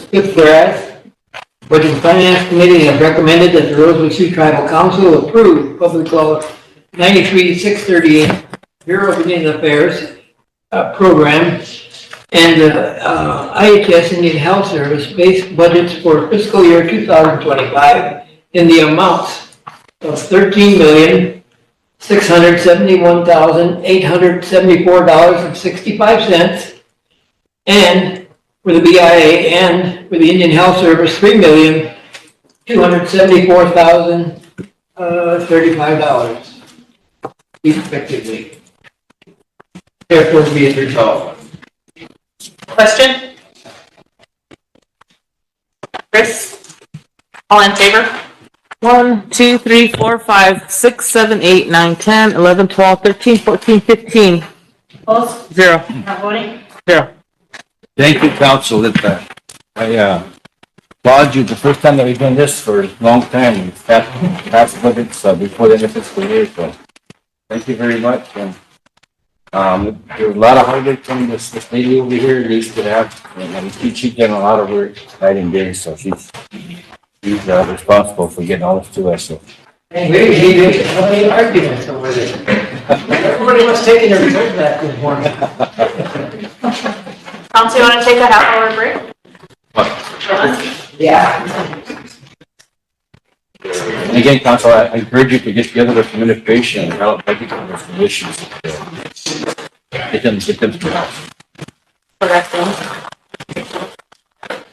Fifth whereas, Budget and Finance Committee has recommended that the Rosebud Sioux Tribal Council approve Public Law 93-638 Bureau of Indian Affairs program and IHS Indian Health Service base budgets for fiscal year 2025 in the amounts of $13,671,874.65 and for the BIA and for the Indian Health Service, $3,274,035, respectively. Therefore, be it resolved. Question? Chris? All in favor? 1, 2, 3, 4, 5, 6, 7, 8, 9, 10, 11, 12, 13, 14, 15. Opposed? 0. Not voting? 0. Thank you, council. applaud you, the first time that we've done this for a long time, we've passed budgets before the end of fiscal year, so thank you very much. And there was a lot of hard work from this lady over here, used to have, and she's done a lot of work night and day, so she's responsible for getting all this to us, so. Hey, we didn't have any arguments over this. Everybody was taking their vote back this morning. Council, you want to take a half-hour break? Yeah. And again, council, I encourage you to get together with administration and help budget those issues. Get them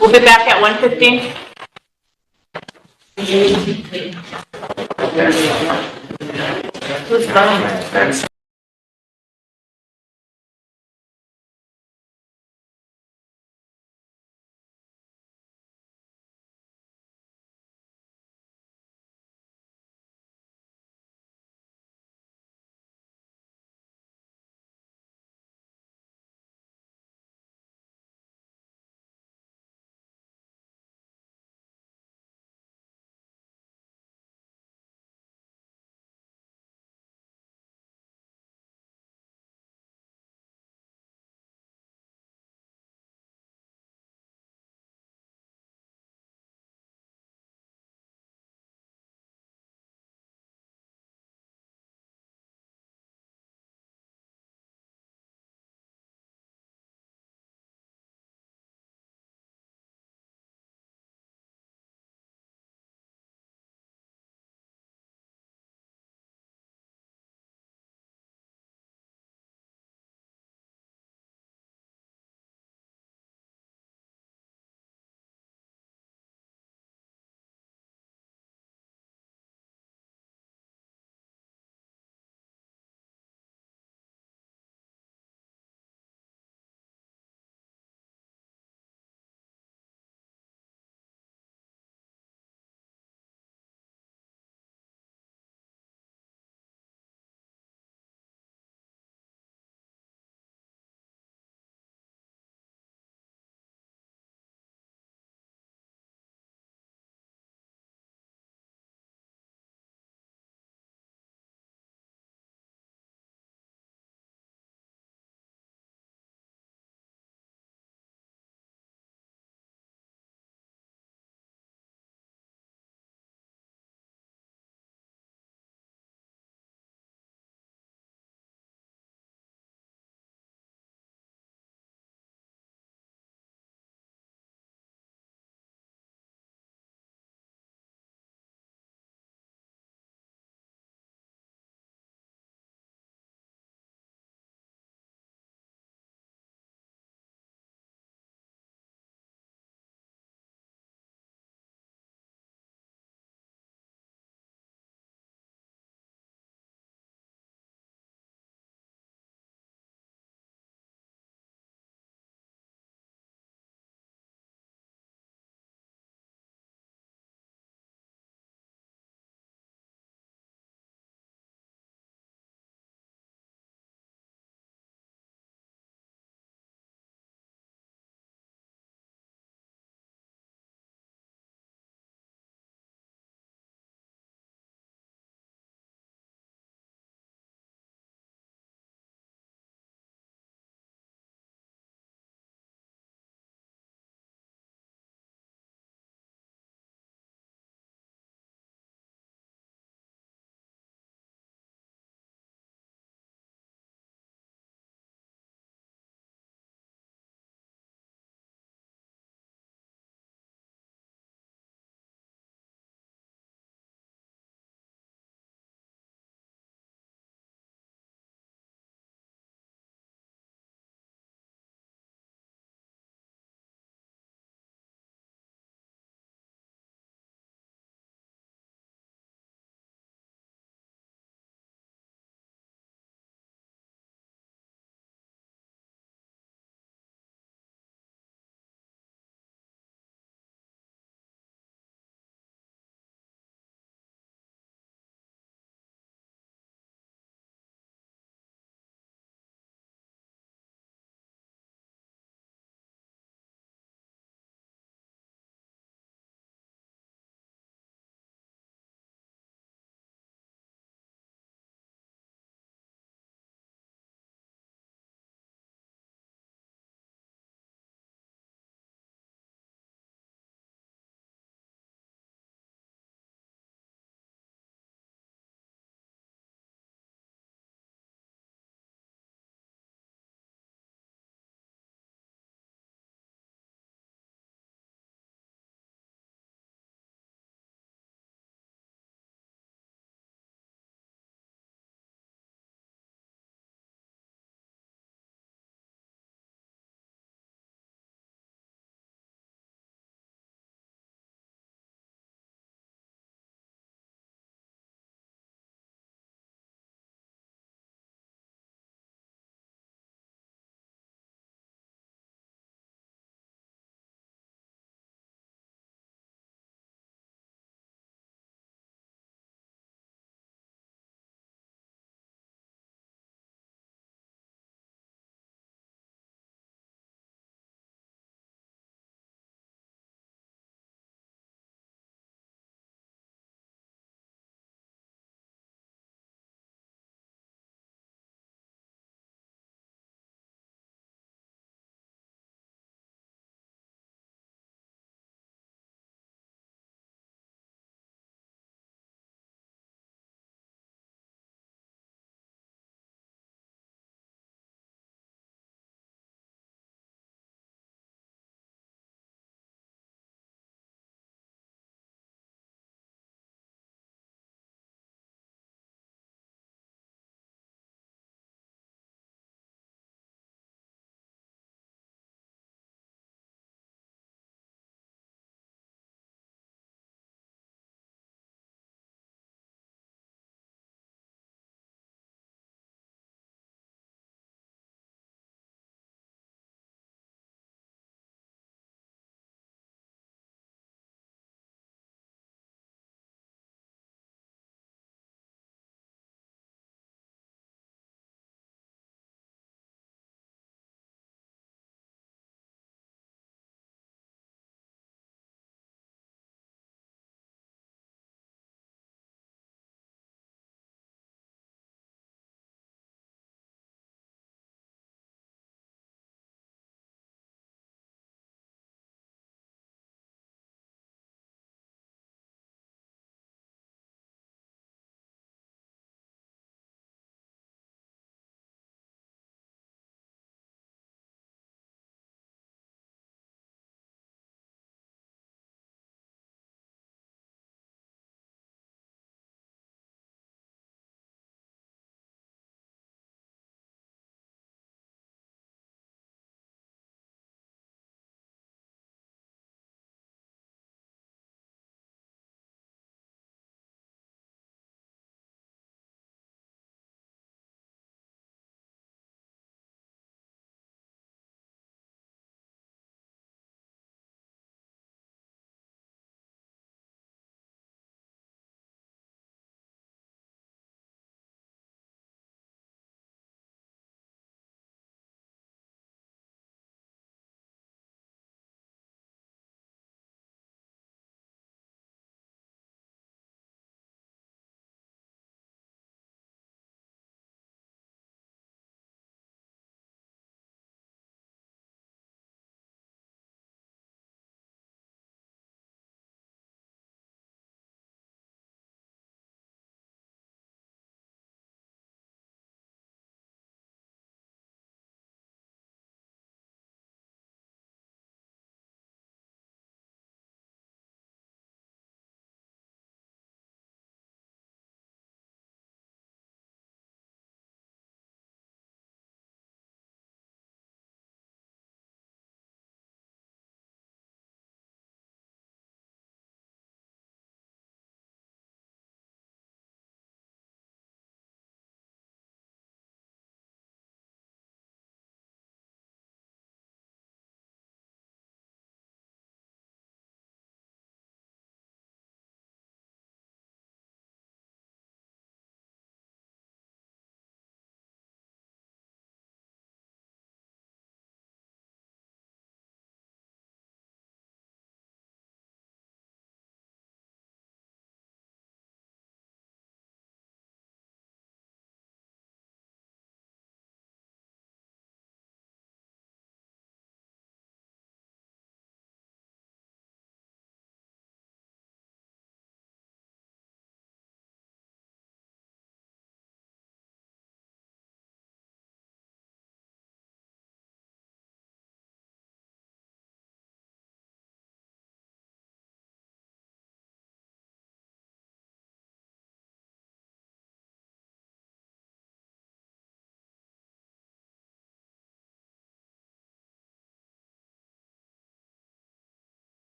We'll be back at 1:15. Who's going?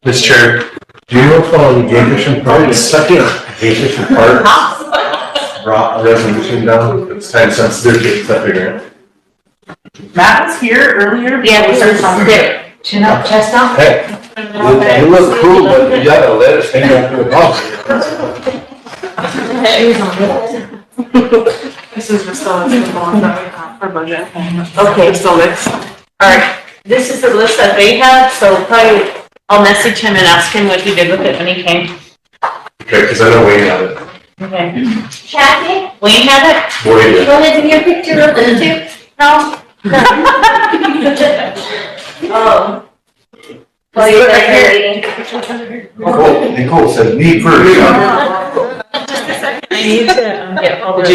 Mr. Chair, do you know if the Game Fishing Park, Game Fishing Park brought a resolution down? It's time sensitive, get that figured out. Matt was here earlier. Yeah, we started on there. Chin up, chest up. Hey, you look cool, but you gotta let us hang out to the boss. This is just the one that we have for budget. Okay, so let's, all right, this is the list that they had, so probably I'll message him and ask him what he did with it when he came. Okay, because I know Wayne had it. Okay. Kathy, Wayne had it? Wayne you did. wanna take a picture of it too? No? Oh. Well, you're right here. Oh, Nicole said me first. I need to, get all the.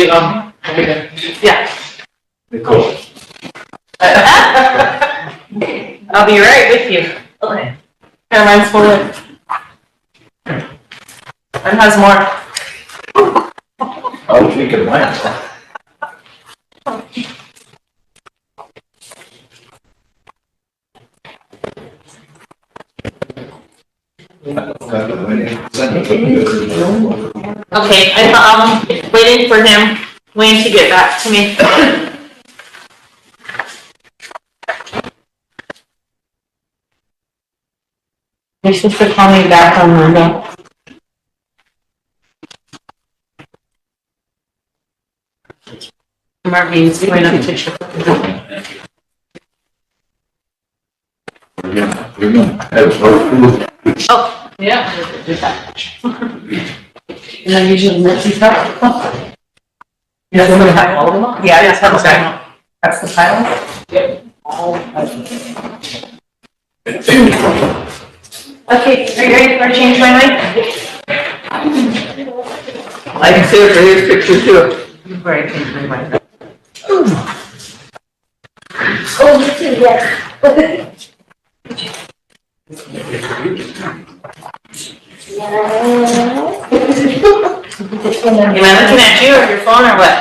Yeah. Nicole. I'll be right with you. Okay. Caroline's full of. And has more. I was thinking mine. Okay, I'm waiting for him, Wayne, to get back to me. You're supposed to call me back on Monday. Marvin's going up to picture. Oh, yeah. And then usually Nancy stuff. Yeah, somebody have all of them? Yeah, that's how that's the title? Yep. Okay, are you ready for a change my mind? I can see it for his picture too. Before I change my mind. Oh, you too, yes. Am I looking at you or your phone or what?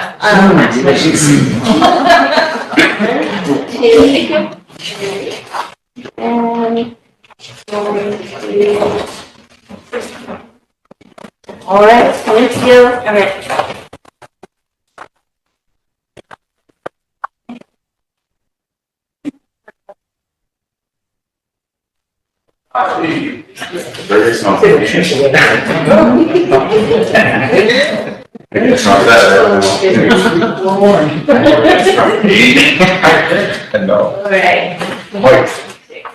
All right, thank you. All right. It's not that, no. All right.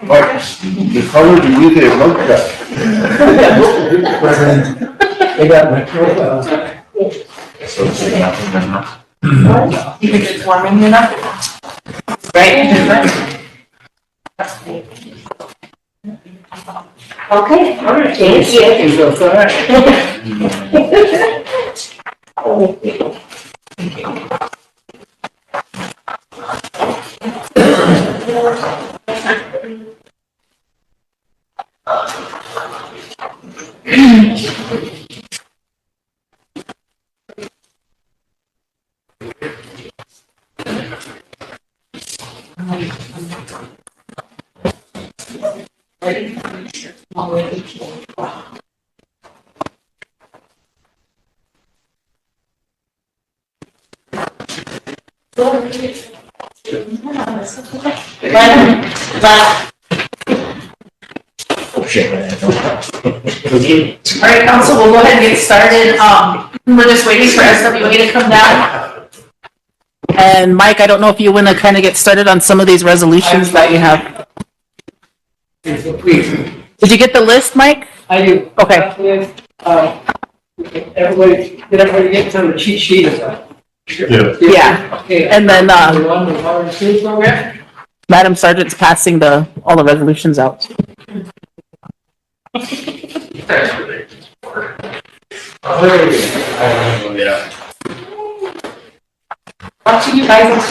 Mike, the color do you get look at? They got my profile. So it's nothing, then, huh? You think it's warming enough? Right? Okay, all right, thank you. All right, council, we'll go ahead and get started. We're just waiting for SWA to come down. And Mike, I don't know if you want to kind of get started on some of these resolutions that you have. Did you get the list, Mike? I do. Okay. Everybody, did everybody get to the cheat sheet? Yeah. Yeah. Okay. And then, We're on the RST program? Madam Sergeant's passing all the resolutions out. Yeah. Watching you guys.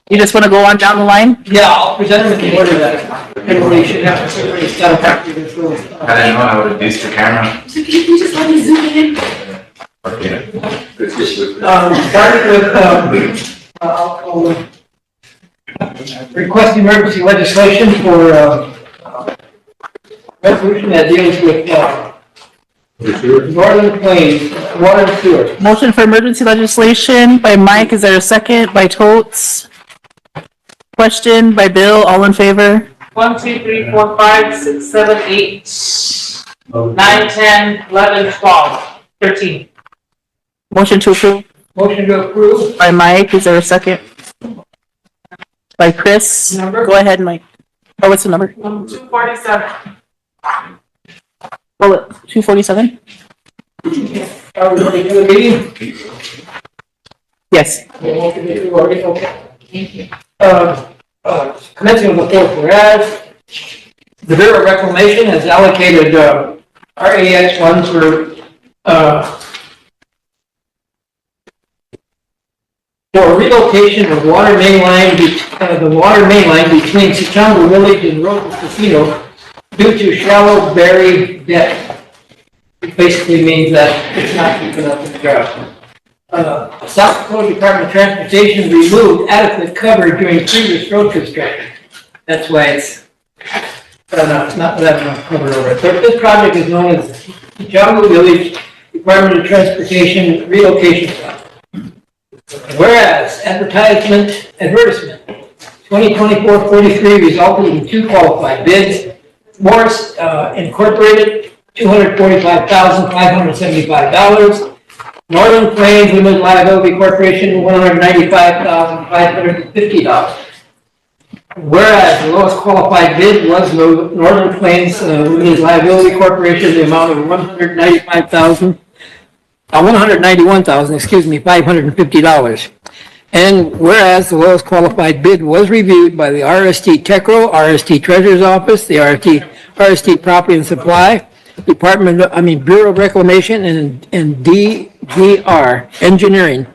You just want to go on down the line? Yeah, I'll present them in the order that everybody should have, everybody's got a copy of this little. I didn't know I would have used the camera. You just let me zoom in. Okay. Starting with, I'll call request emergency legislation for, resolution that deals with, Northern Plains, water and sewer. Motion for emergency legislation by Mike. Is there a second? By Totes. Question by Bill. All in favor? 1, 2, 3, 4, 5, 6, 7, 8, 9, 10, 11, 12, 13. Motion to approve Motion to approve. by Mike. Is there a second? By Chris. Number? Go ahead, Mike. Oh, what's the number? 247. Oh, 247? Are we ready for the meeting? Yes. Commencing with the fourth whereas, the Bureau of Reclamation has allocated, RAX funds for relocation of water main line, the water main line between Sioux Village and Rosebud Casino due to shallow buried depth. It basically means that it's not keeping up with the ground. South Dakota Department of Transportation removed adequate cover during previous road construction. That's why it's not that enough cover over it. So this project is known as Sioux Village Department of Transportation Relocation Fund. Whereas advertisement 2024-43 resulted in 2 qualified bids. Morris Incorporated, $245,575. Northern Plains Limited Liability Corporation, $195,550. Whereas the lowest qualified bid was Northern Plains Limited Liability Corporation, the amount of $191,550. And whereas the lowest qualified bid was reviewed by the RST Techro, RST Treasurer's Office, the RST Property and Supply, Bureau of Reclamation, and DGR Engineering.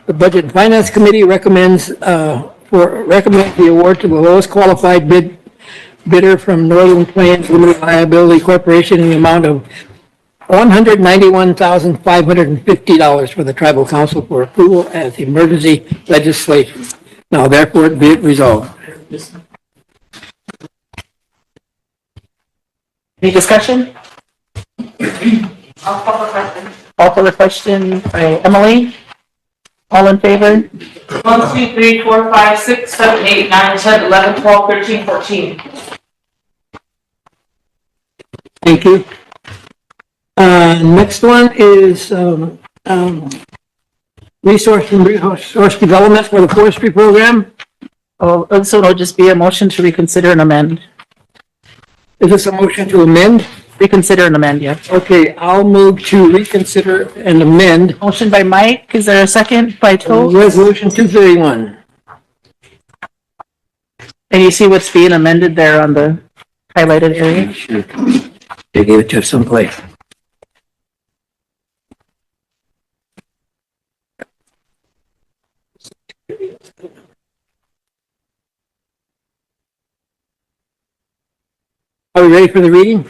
The Budget and Finance Committee recommends the award to the lowest qualified bidder from Northern Plains Limited Liability Corporation in the amount of $191,550 for the Tribal Council for approval as emergency legislation. Now therefore be it resolved. Any discussion? I'll call the question. Call for the question by Emily. All in favor? 1, 2, 3, 4, 5, 6, 7, 8, 9, 10, 11, 12, 13, 14. Thank you. Next one is resource development for the forestry program. Oh, so it'll just be a motion to reconsider and amend. Is this a motion to amend? Reconsider and amend, yes. Okay, I'll move to reconsider and amend. Motion by Mike. Is there a second by Tote? Resolution 231. And you see what's being amended there on the highlighted area? Sure. They gave it to us someplace. Are we ready for the reading?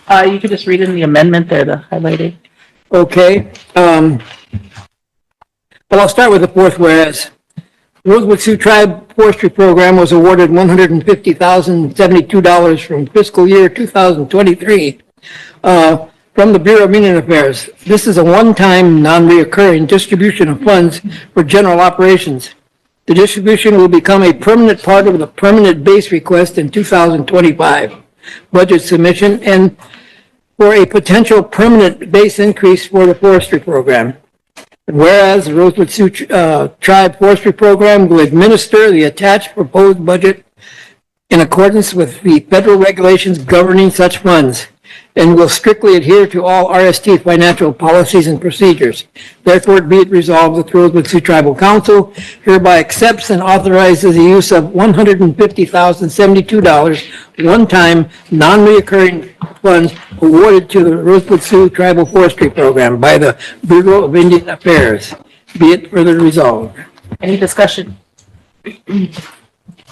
You could just read in the amendment there, the highlighted. Okay. Well, I'll start with the fourth whereas. Rosebud Sioux Tribe Forestry Program was awarded $150,072 from fiscal year 2023 from the Bureau of Indian Affairs. This is a one-time, non-reoccurring distribution of funds for general operations. The distribution will become a permanent part of the permanent base request in 2025 budget submission and for a potential permanent base increase for the forestry program. Whereas the Rosebud Sioux Tribe Forestry Program will administer the attached proposed budget in accordance with the federal regulations governing such funds and will strictly adhere to all RST financial policies and procedures. Therefore, be it resolved that the Rosebud Sioux Tribal Council hereby accepts and authorizes the use of $150,072 one-time, non-reoccurring funds awarded to the Rosebud Sioux Tribal Forestry Program by the Bureau of Indian Affairs. Be it further resolved. Any discussion?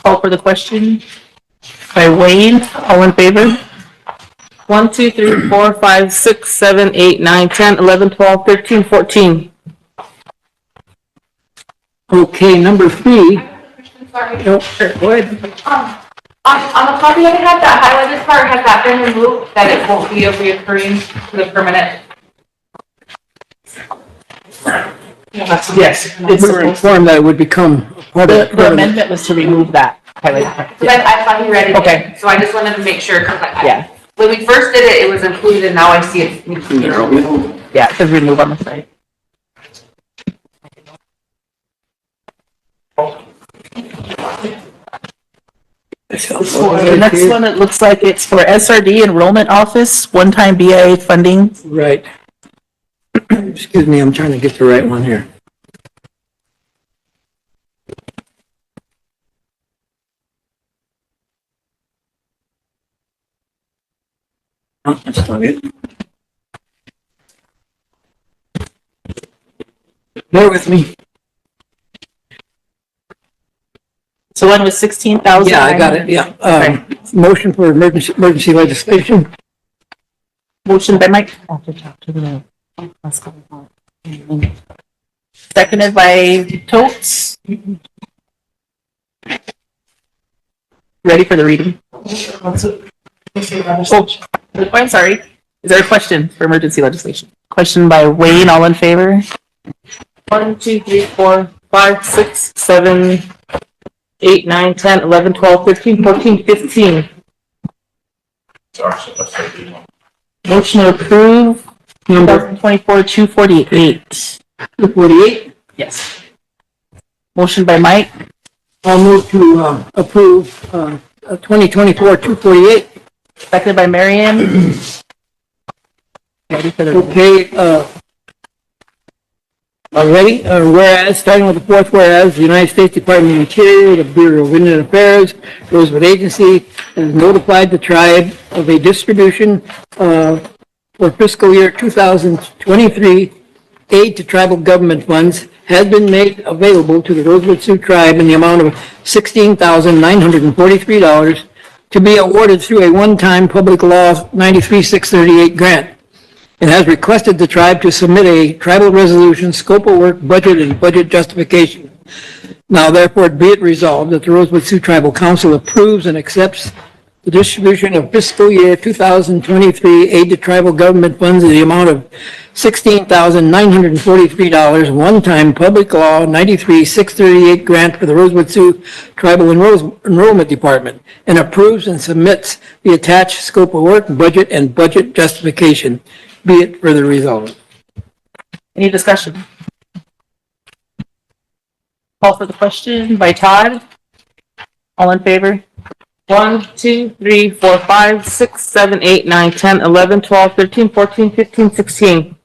Call for the question by Wayne. All in favor? 1, 2, 3, 4, 5, 6, 7, 8, 9, 10, 11, 12, 13, 14. Okay, number 3. No, sure, go ahead. On the copy I have, that highlighted part, has that been removed, that it won't be a reoccurring to the permanent? Yes, It's we were informed that it would become part of. The amendment was to remove that highlighted part. So I thought you read it. Okay. So I just wanted to make sure, because Yeah. when we first did it, it was included, and now I see it. Yeah, it says remove on the side. The next one, it looks like it's for SRD Enrollment Office, one-time BIA funding. Right. Excuse me, I'm trying to get the right one here. Oh, that's not it. Bear with me. So one was 16,000. Yeah, I got it, yeah. Motion for emergency legislation. Motion by Mike. Seconded by Totes. Ready for the reading? Oh, I'm sorry. Is there a question for emergency legislation? Question by Wayne, all in favor? 1, 2, 3, 4, 5, 6, 7, 8, 9, 10, 11, 12, 13, 14, 15. Motion to approve. Number 2024-248. 248. Yes. Motion by Mike. I'll move to approve 2024-248. Seconded by Marion. Ready for the. Okay, ready? Whereas, starting with the fourth whereas, the United States Department of the Interior, the Bureau of Indian Affairs, Rosebud Agency has notified the tribe of a distribution for fiscal year 2023 aid to tribal government funds has been made available to the Rosebud Sioux tribe in the amount of $16,943 to be awarded through a one-time Public Law 93-638 grant. It has requested the tribe to submit a tribal resolution, scope of work, budget, and budget justification. Now therefore be it resolved that the Rosebud Sioux Tribal Council approves and accepts the distribution of fiscal year 2023 aid to tribal government funds in the amount of $16,943, one-time Public Law 93-638 grant for the Rosebud Sioux Tribal Enrollment Department, and approves and submits the attached scope of work, budget, and budget justification. Be it further resolved. Any discussion? Call for the question by Todd. All in favor? 1, 2, 3, 4, 5, 6, 7, 8, 9, 10, 11, 12, 13, 14, 15, 16.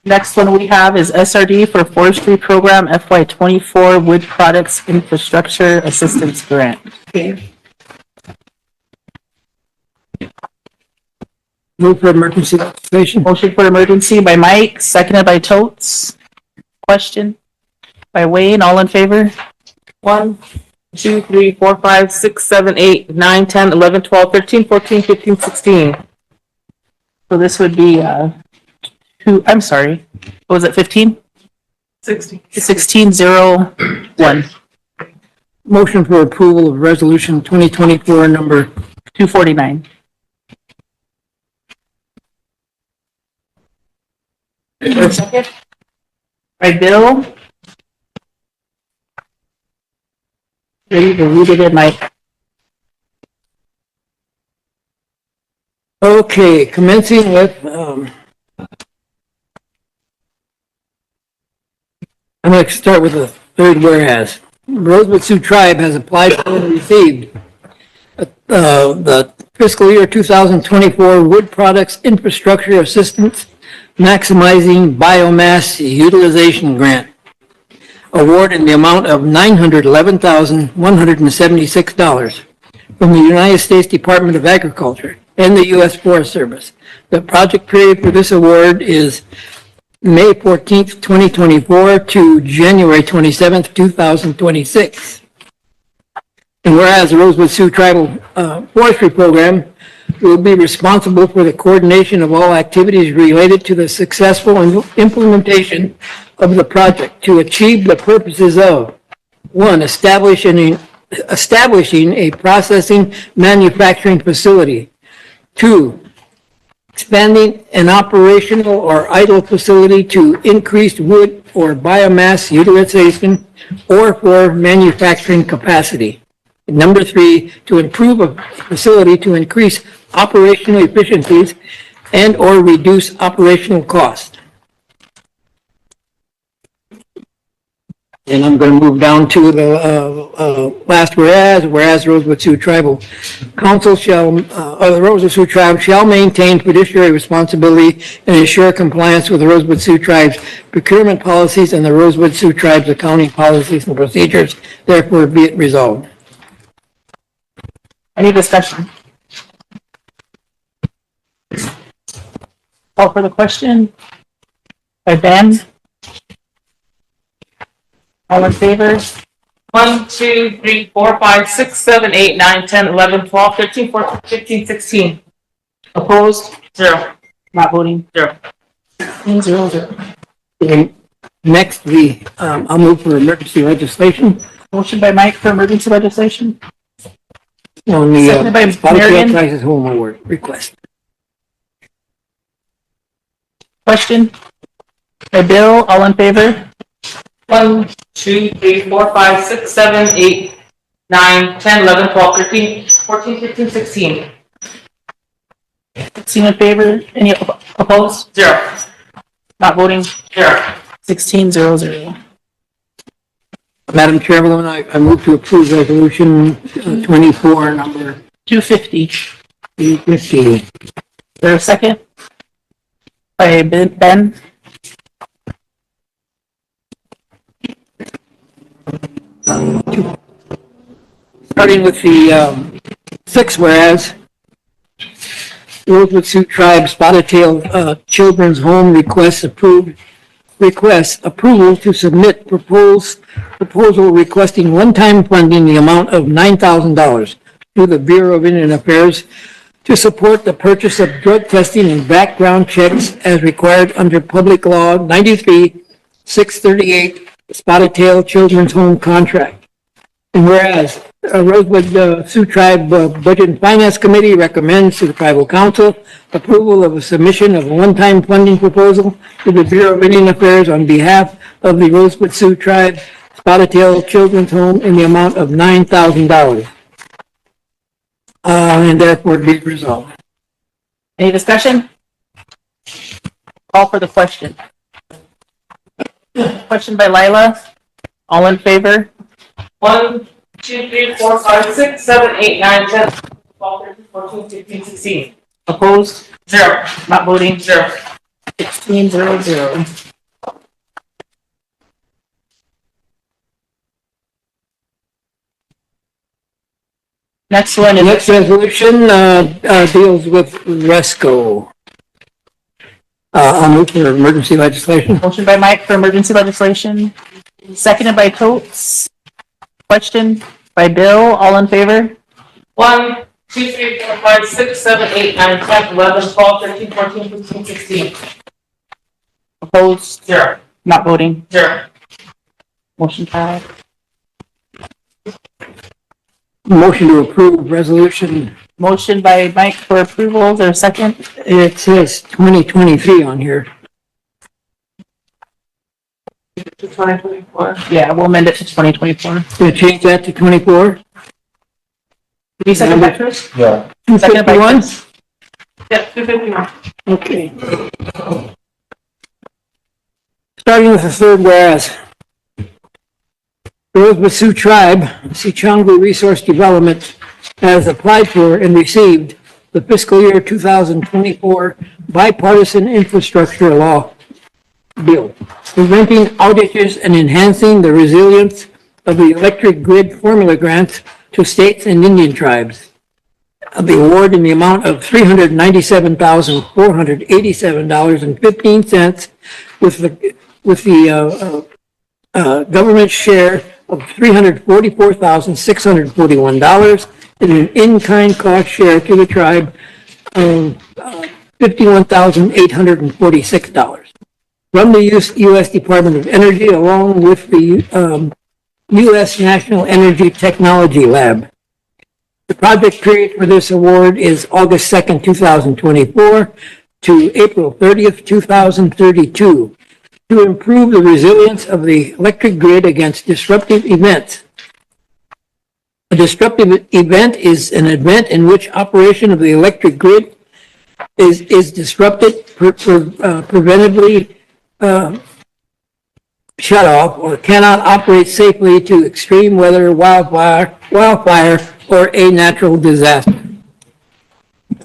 Next one we have is SRD for Forestry Program FY24 Wood Products Infrastructure Assistance Grant. Okay. Move for emergency legislation. Motion for emergency by Mike, seconded by Totes. Question by Wayne, all in favor? 1, 2, 3, 4, 5, 6, 7, 8, 9, 10, 11, 12, 13, 14, 15, 16. So this would be, I'm sorry, what was it, 15? 1601. Motion for approval of resolution 2024 number 249. Second. By Bill. Ready to read it in, Mike. Okay, commencing with, I'm going to start with the third whereas. Rosebud Sioux Tribe has applied for and received the fiscal year 2024 Wood Products Infrastructure Assistance Maximizing Biomass Utilization Grant. Award in the amount of $911,176 from the United States Department of Agriculture and the U.S. Forest Service. The project period for this award is May 14th, 2024 to January 27th, 2026. And whereas the Rosebud Sioux Tribal Forestry Program will be responsible for the coordination of all activities related to the successful implementation of the project to achieve the purposes of One, establishing a processing manufacturing facility. Two, expanding an operational or idle facility to increase wood or biomass utilization or for manufacturing capacity. And number three, to improve a facility to increase operational efficiencies and or reduce operational costs. And I'm going to move down to the last whereas Rosebud Sioux Tribal Council the Rosebud Sioux Tribe shall maintain fiduciary responsibility and ensure compliance with the Rosebud Sioux Tribe's procurement policies and the Rosebud Sioux Tribe's accounting policies and procedures. Therefore, be it resolved. Any discussion? Call for the question. By Ben. All in favor? 1, 2, 3, 4, 5, 6, 7, 8, 9, 10, 11, 12, 13, 14, 15, 16. Opposed? 0. Not voting? 0. 0. And next, I'll move for emergency legislation Motion by Mike for emergency legislation. on the Seconded by Spotted Marion. Tail Crisis Home Award request. Question? By Bill, all in favor? 1, 2, 3, 4, 5, 6, 7, 8, 9, 10, 11, 12, 13, 14, 15, 16. 16 in favor. Any opposed? 0. Not voting? 0. 16-0-0. Madam Chairwoman, I move to approve resolution 24, number 250. 250. Is there a second? By Ben. Starting with the 6 whereas, Rosebud Sioux Tribe Spotted Tail Children's Home requests approval to submit proposal requesting one-time funding in the amount of $9,000 to the Bureau of Indian Affairs to support the purchase of drug testing and background checks as required under Public Law 93-638 Spotted Tail Children's Home Contract. And whereas Rosebud Sioux Tribe Budget and Finance Committee recommends to the Tribal Council approval of a submission of a one-time funding proposal to the Bureau of Indian Affairs on behalf of the Rosebud Sioux Tribe Spotted Tail Children's Home in the amount of $9,000. And therefore be it resolved. Any discussion? Call for the question. Question by Lila. All in favor? 1, 2, 3, 4, 5, 6, 7, 8, 9, 10, 12, 13, 14, 15, 16. Opposed? 0. Not voting? 0. 16-0-0. Next one The is next resolution deals with RESCO. I'll move for emergency legislation. motion by Mike for emergency legislation, seconded by Coates. Question by Bill. All in favor? 1, 2, 3, 4, 5, 6, 7, 8, 9, 10, 11, 12, 13, 14, 15, 16. Opposed? 0. Not voting? 0. Motion carried. Motion to approve resolution. Motion by Mike for approval. Is there a second? It says 2023 on here. 2024. Yeah, we'll amend it to 2024. Gonna change that to 24? Did you second by Chris? Yeah. Second by 251? Chris. Yep, 251. Okay. Starting with the third whereas. The Rosebud Sioux Tribe, Sichangwu Resource Development, has applied for and received the fiscal year 2024 bipartisan infrastructure law bill, preventing outages and enhancing the resilience of the electric grid formula grants to states and Indian tribes. The award in the amount of $397,487.15 with the government share of $344,641 and an in-kind cost share to the tribe of $51,846 from the U.S. Department of Energy, along with the U.S. National Energy Technology Lab. The project period for this award is August 2nd, 2024 to April 30th, 2032 to improve the resilience of the electric grid against disruptive events. A disruptive event is an event in which operation of the electric grid is disrupted, preventively shut off, or cannot operate safely to extreme weather, wildfire, or a natural disaster.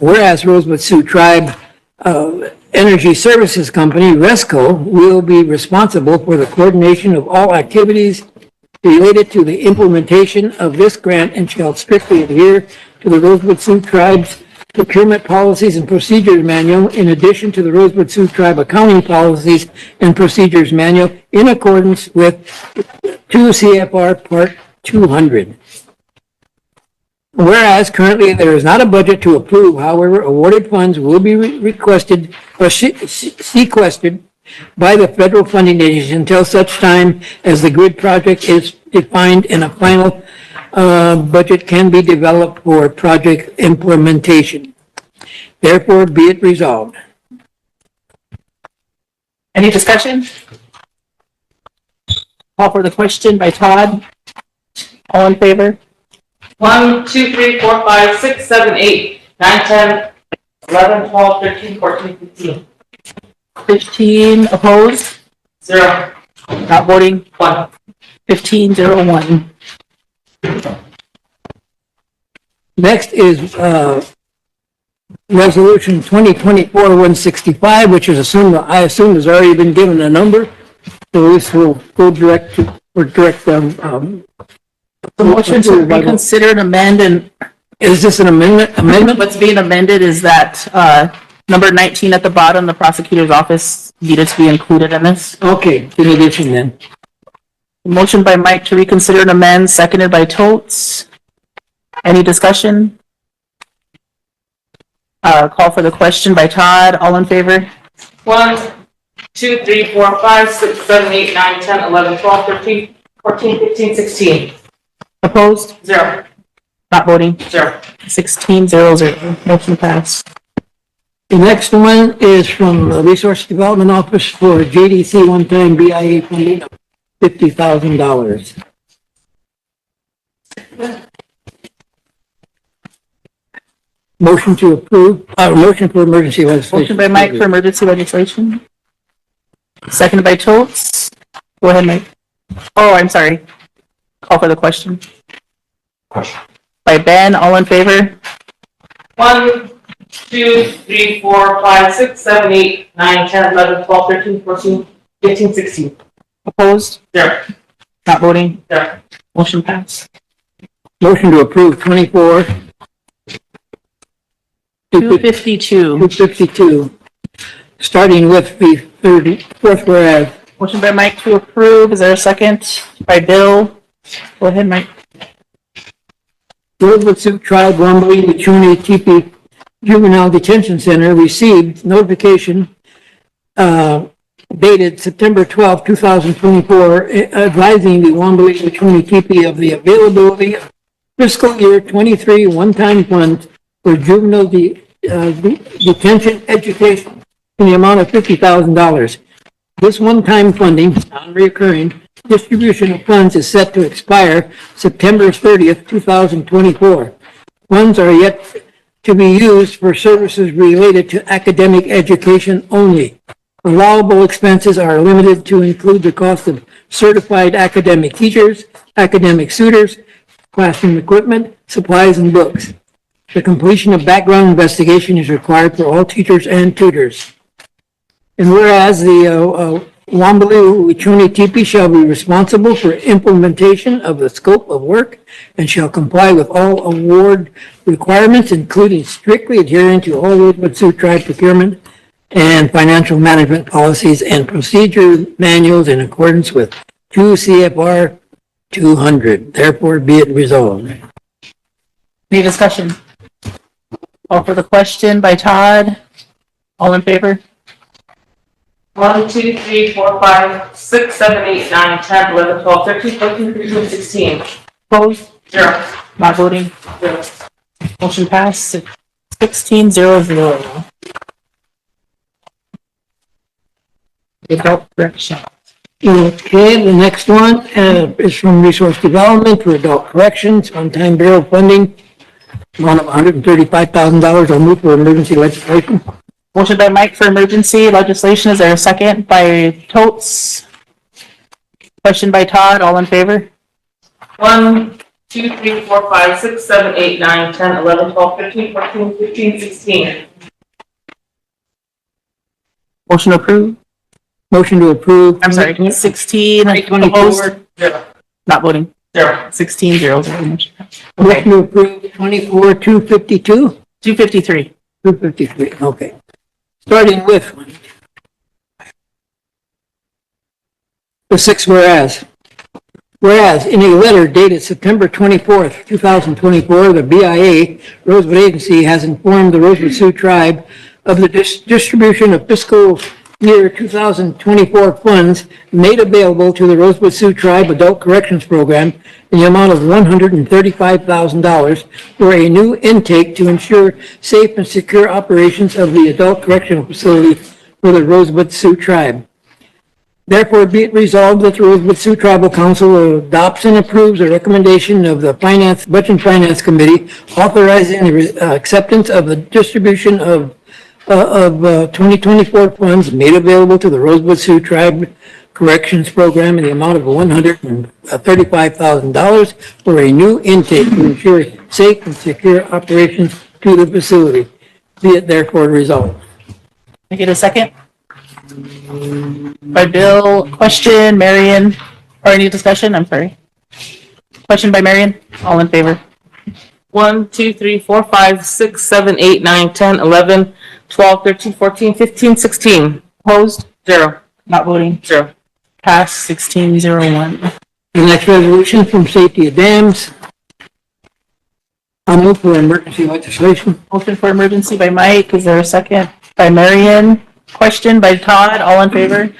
Whereas Rosebud Sioux Tribe Energy Services Company, RESCO, will be responsible for the coordination of all activities related to the implementation of this grant and shall strictly adhere to the Rosebud Sioux Tribe's procurement policies and procedures manual, in addition to the Rosebud Sioux Tribe accounting policies and procedures manual, in accordance with 2 CFR Part 200. Whereas currently there is not a budget to approve, however, awarded funds will be requested or sequestered by the federal funding agency until such time as the grid project is defined and a final budget can be developed for project implementation. Therefore, be it resolved. Any discussion? Call for the question by Todd. All in favor? 1, 2, 3, 4, 5, 6, 7, 8, 9, 10, 11, 12, 13, 14, 15. 15 opposed, 0. not voting, 1. 15, 0, 1. Next is Resolution 2024-165, which is I assume has already been given a number. So this will go direct to, or direct them. The motion to reconsider and amend, and is this an amendment? what's being amended is that number 19 at the bottom, the prosecutor's office needed to be included in this. Okay, in addition then. Motion by Mike to reconsider and amend, seconded by Totes. Any discussion? Call for the question by Todd. All in favor? 1, 2, 3, 4, 5, 6, 7, 8, 9, 10, 11, 12, 13, 14, 15, 16. Opposed? 0. Not voting? 0. 16, 0, 0. Motion passed. The next one is from the Resource Development Office for JDC one-time BIA funding of $50,000. Motion to approve, motion for emergency legislation. Motion by Mike for emergency legislation. Seconded by Totes. Go ahead, Mike. Oh, I'm sorry. Call for the question. Question. By Ben, all in favor? 1, 2, 3, 4, 5, 6, 7, 8, 9, 10, 11, 12, 13, 14, 15, 16. Opposed? 0. Not voting? 0. Motion passed. Motion to approve 24. 252. 252, starting with the 34th whereas. Motion by Mike to approve. Is there a second? By Bill. Go ahead, Mike. Rosebud Sioux Tribe Wombly Wachuni Teepee Juvenile Detention Center received notification dated September 12, 2024, advising the Wombly Wachuni Teepee of the availability of fiscal year 23 one-time funds for juvenile detention education in the amount of $50,000. This one-time funding, non-recurring distribution of funds is set to expire September 30th, 2024. Funds are yet to be used for services related to academic education only. Allowable expenses are limited to include the cost of certified academic teachers, academic tutors, classroom equipment, supplies, and books. The completion of background investigation is required for all teachers and tutors. And whereas the Wombly Wachuni Teepee shall be responsible for implementation of the scope of work and shall comply with all award requirements, including strictly adhering to all Rosebud Sioux Tribe procurement and financial management policies and procedure manuals in accordance with 2 CFR 200. Therefore, be it resolved. Any discussion? Call for the question by Todd. All in favor? 1, 2, 3, 4, 5, 6, 7, 8, 9, 10, 11, 12, 13, 14, 15, 16. Opposed? 0. Not voting? 0. Motion passed, 16-0-0. Adult correction. Okay, the next one is from Resource Development for Adult Corrections, one-time barrel funding, amount of $135,000. I'll move for emergency legislation. Motion by Mike for emergency legislation. Is there a second by Totes? Question by Todd. All in favor? 1, 2, 3, 4, 5, 6, 7, 8, 9, 10, 11, 12, 13, 14, 15, 16. Motion approved. Motion to approve. I'm sorry, 16. 2024. Opposed? 0. Not voting. 0. 16-0-0. Motion to approve 24-252. 253. 253, okay. Starting with the 6 whereas. Whereas in a letter dated September 24th, 2024, the BIA, Rosebud Agency, has informed the Rosebud Sioux Tribe of the distribution of fiscal year 2024 funds made available to the Rosebud Sioux Tribe Adult Corrections Program in the amount of $135,000 for a new intake to ensure safe and secure operations of the adult correctional facility for the Rosebud Sioux Tribe. Therefore, be it resolved that the Rosebud Sioux Tribal Council adopts and approves a recommendation of the Budget and Finance Committee authorizing the acceptance of the distribution of 2024 funds made available to the Rosebud Sioux Tribe Corrections Program in the amount of $135,000 for a new intake to ensure safe and secure operations to the facility. Be it therefore resolved. Can I get a second? By Bill. Question, Marion, or any discussion? I'm sorry. Question by Marion. All in favor? 1, 2, 3, 4, 5, 6, 7, 8, 9, 10, 11, 12, 13, 14, 15, 16. Opposed? 0. Not voting. 0. Pass 16-0-1. The next resolution from Safety of Dams. I'll move for emergency legislation. Motion for emergency by Mike. Is there a second? By Marion. Question by Todd. All in favor?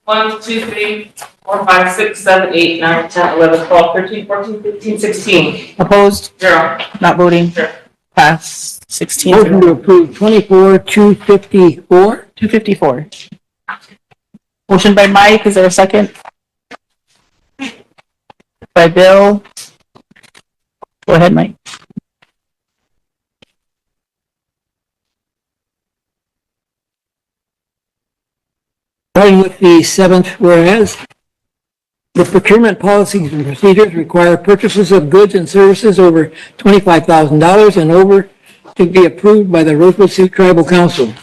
1, 2, 3, 4, 5, 6, 7, 8, 9, 10, 11, 12, 13, 14, 15, 16. Opposed? 0. Not voting. 0. Pass 16. Motion to approve 24-254. 254. Motion by Mike. Is there a second? By Bill. Go ahead, Mike. Starting with the 7th whereas. The procurement policies and procedures require purchases of goods and services over $25,000 and over to be approved by the Rosebud Sioux Tribal Council.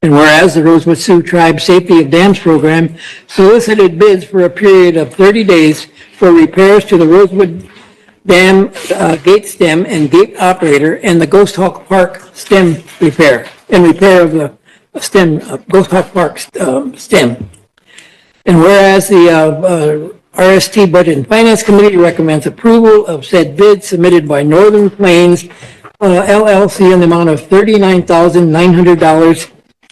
And whereas the Rosebud Sioux Tribe Safety of Dams Program solicited bids for a period of 30 days for repairs to the Rosebud Dam gate stem and gate operator and the Ghost Hawk Park stem repair and repair of the stem, Ghost Hawk Park stem. And whereas the RST Budget and Finance Committee recommends approval of said bid submitted by Northern Plains LLC in the amount of $39,900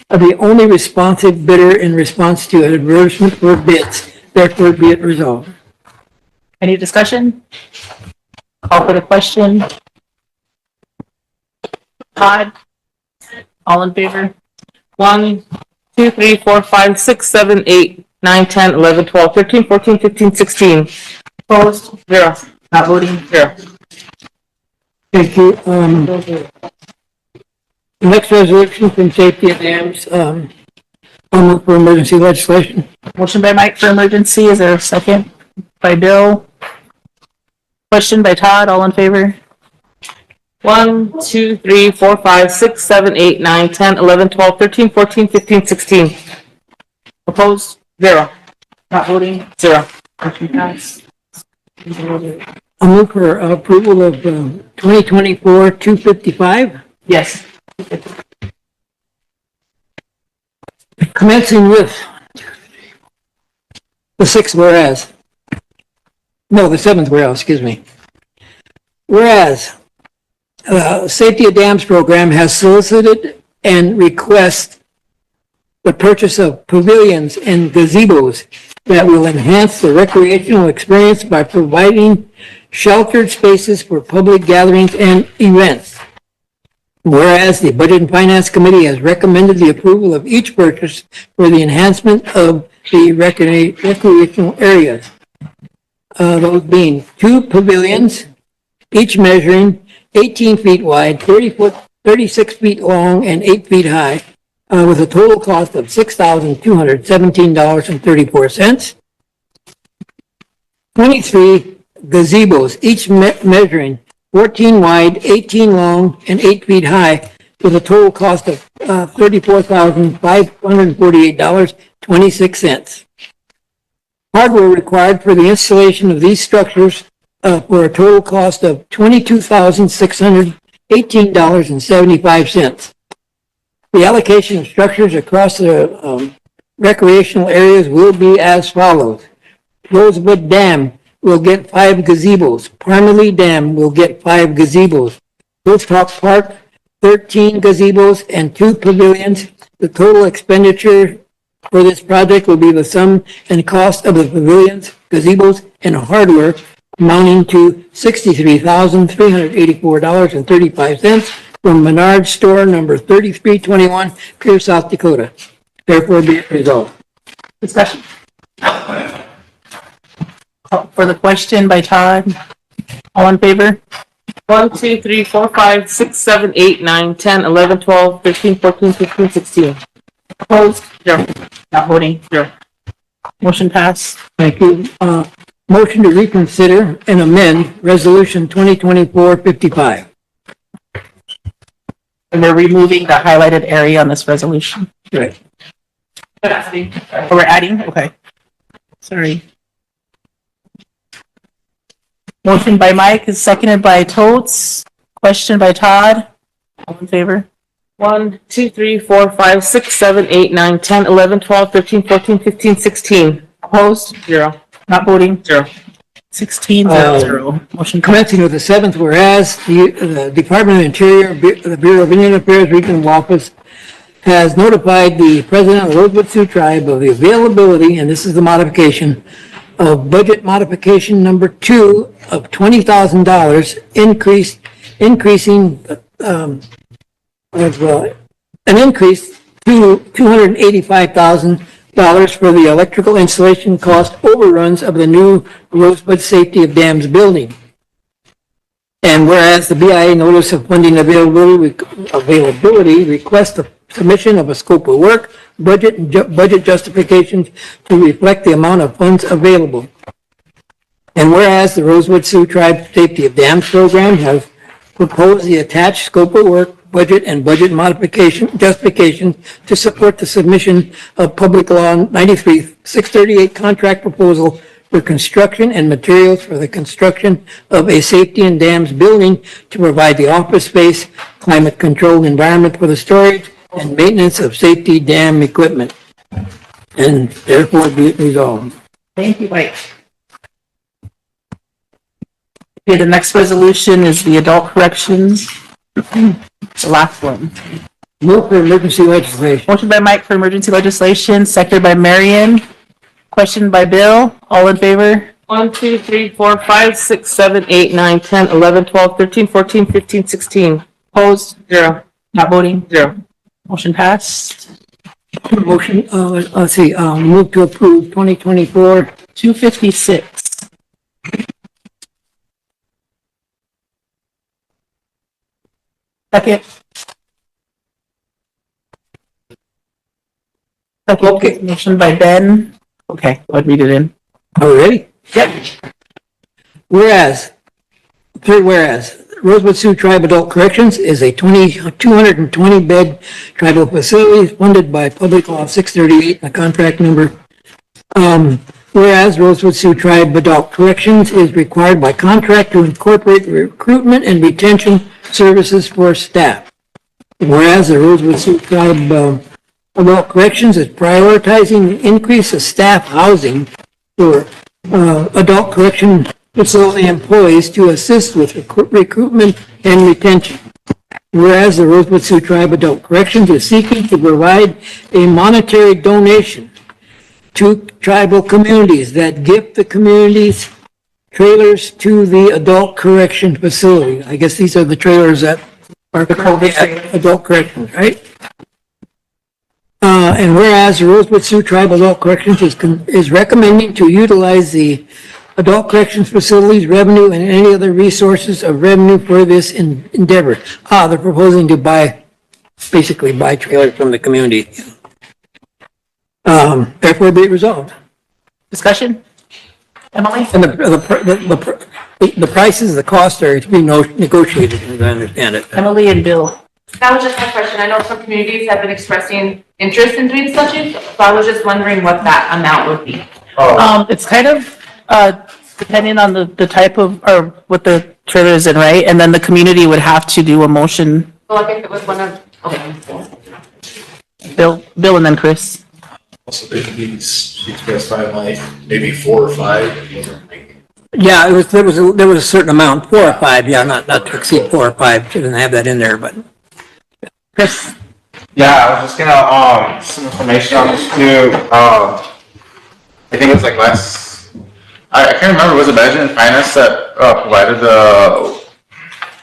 of the only responsive bidder in response to an advertisement for bids. Therefore, be it resolved. Any discussion? Call for the question. Todd? All in favor? 1, 2, 3, 4, 5, 6, 7, 8, 9, 10, 11, 12, 13, 14, 15, 16. Opposed? 0. Not voting. 0. Thank you. The next resolution from Safety of Dams, I'll move for emergency legislation. Motion by Mike for emergency. Is there a second? By Bill. Question by Todd. All in favor? 1, 2, 3, 4, 5, 6, 7, 8, 9, 10, 11, 12, 13, 14, 15, 16. Opposed? 0. Not voting. 0. Motion passed. I'll move for approval of 2024-255. Yes. Commencing with the 6th whereas. No, the 7th whereas, excuse me. Whereas, Safety of Dams Program has solicited and requests the purchase of pavilions and gazebos that will enhance the recreational experience by providing sheltered spaces for public gatherings and events. Whereas the Budget and Finance Committee has recommended the approval of each purchase for the enhancement of the recreational areas. Those being 2 pavilions, each measuring 18 feet wide, 36 feet long, and 8 feet high, with a total cost of $6,217.34. 23 gazebos, each measuring 14 wide, 18 long, and 8 feet high, with a total cost of $34,548.26. Hardware required for the installation of these structures for a total cost of $22,618.75. The allocation of structures across the recreational areas will be as follows. Rosebud Dam will get 5 gazebos. Parmalee Dam will get 5 gazebos. Hilltop Park, 13 gazebos and 2 pavilions. The total expenditure for this project will be the sum and cost of the pavilions, gazebos, and hardware amounting to $63,384.35 from Menard Store number 3321, Pierce, South Dakota. Therefore be it resolved. Discussion. Call for the question by Todd. All in favor? 1, 2, 3, 4, 5, 6, 7, 8, 9, 10, 11, 12, 13, 14, 15, 16. Opposed? 0. Not voting? 0. Motion passed. Thank you. Motion to reconsider and amend Resolution 2024-55. And we're removing the highlighted area on this resolution. Right. Oh, we're adding? Okay. Sorry. Motion by Mike is seconded by Totes. Question by Todd. All in favor? 1, 2, 3, 4, 5, 6, 7, 8, 9, 10, 11, 12, 13, 14, 15, 16. Opposed? 0. Not voting? 0. 16, 0. Motion Commencing with the seventh, whereas the Department of Interior, the Bureau of Indian Affairs Regional Office has notified the President of the Rosebud Sioux Tribe of the availability, and this is the modification, of budget modification number 2 of $20,000, increasing an increase to $285,000 for the electrical installation cost overruns of the new Rosebud Safety of Dams building. And whereas the BIA notice of funding availability requests the submission of a scope of work, budget, and budget justifications to reflect the amount of funds available. And whereas the Rosebud Sioux Tribe Safety of Dams program has proposed the attached scope of work, budget, and budget modification justification to support the submission of Public Law 93-638 contract proposal for construction and materials for the construction of a safety and dams building to provide the office space, climate-controlled environment for the storage and maintenance of safety dam equipment. And therefore be it resolved. Thank you, Mike. Okay, the next resolution is the adult corrections. The last one. Move for emergency legislation. Motion by Mike for emergency legislation, seconded by Marion. Question by Bill. All in favor? 1, 2, 3, 4, 5, 6, 7, 8, 9, 10, 11, 12, 13, 14, 15, 16. Opposed? 0. Not voting? 0. Motion passed. Motion, move to approve 2024. 256. Second. Second. Okay. Motion by Ben. Okay, I'll read it in. Are we ready? Yep. Whereas, Rosebud Sioux Tribe Adult Corrections is a 220-bed tribal facility funded by Public Law 638, a contract number. Whereas Rosebud Sioux Tribe Adult Corrections is required by contract to incorporate recruitment and retention services for staff. Whereas the Rosebud Sioux Tribe Adult Corrections is prioritizing the increase of staff housing for adult correction facility employees to assist with recruitment and retention. whereas the Rosebud Sioux Tribe Adult Corrections is seeking to provide a monetary donation to tribal communities that gift the communities trailers to the adult correction facility. I guess these are the trailers that are the adult corrections, right? And whereas the Rosebud Sioux Tribe Adult Corrections is recommending to utilize the adult corrections facilities revenue and any other resources of revenue for this endeavor. They're proposing to basically buy trailers from the community. Therefore be it resolved. Discussion? Emily? And the prices, the costs are to be negotiated, as I understand it. Emily and Bill. That was just my question. I know some communities have been expressing interest in doing such, so I was just wondering what that amount would be. It's kind of, depending on the type of, or what the trailer is in, right? And then the community would have to do a motion. Well, I think it was one of, okay. Bill and then Chris. Also, they could be specified like maybe 4 or 5. Yeah, there was a certain amount, 4 or 5, yeah, not to exceed 4 or 5. Shouldn't have that in there, but. Chris? Yeah, I was just gonna, some information on this too. I think it was like I can't remember, was it Budget and Finance that provided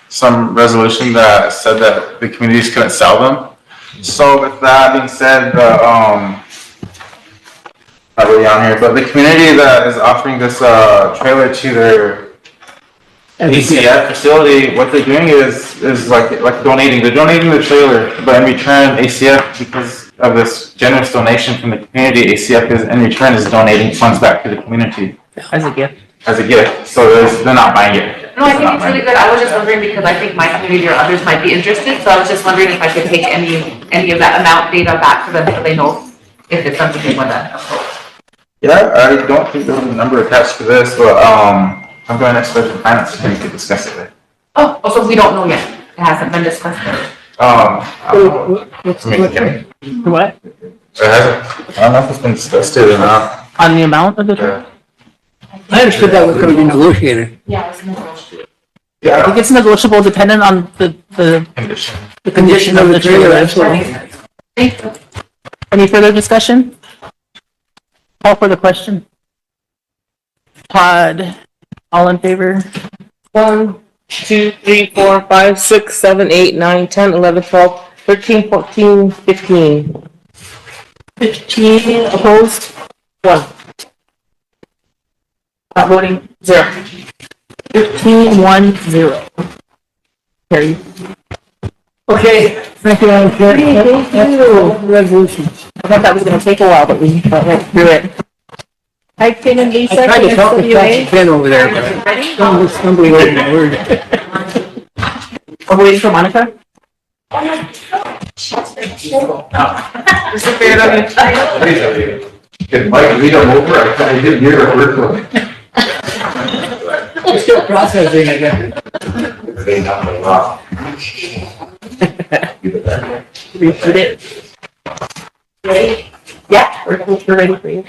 some resolution that said that the communities couldn't sell them? So with that being said, not really on here, but the community that is offering this trailer to their ACF facility, what they're doing is like donating. They're donating the trailer, but in return, ACF, because of this generous donation from the community, ACF in return is donating funds back to the community. As a gift. As a gift. So they're not buying it. No, I think it's really good. I was just wondering because I think my community or others might be interested, so I was just wondering if I could take any of that amount data back to them so they know if it's something they want to approach. Yeah, I don't think there was a number attached to this, but I'm going next Budget and Finance and we could discuss it there. Oh, so we don't know yet. It hasn't been discussed yet. What? I don't know if it's been discussed yet or not. On the amount of the trailer? I understood that was gonna be negotiated. Yeah, it's negotiable. I think it's negotiable depending on the condition of the trailer, absolutely. Any further discussion? Call for the question. Todd, all in favor? 1, 2, 3, 4, 5, 6, 7, 8, 9, 10, 11, 12, 13, 14, 15. 15 opposed? 1. Not voting? 0. 15, 1, 0. Carried. Okay, thank you, Madam Chair. Thank you. Resolutions. I thought that was gonna take a while, but we went through it. Hi, Tim and Lisa. I tried to talk to Ken over there, but I'm stumbling over the word. Are we waiting for Monica? Can Mike read them over? I didn't hear a word from him. We're still processing again. They not a lot. We put it. Ready? Yeah, we're ready for you.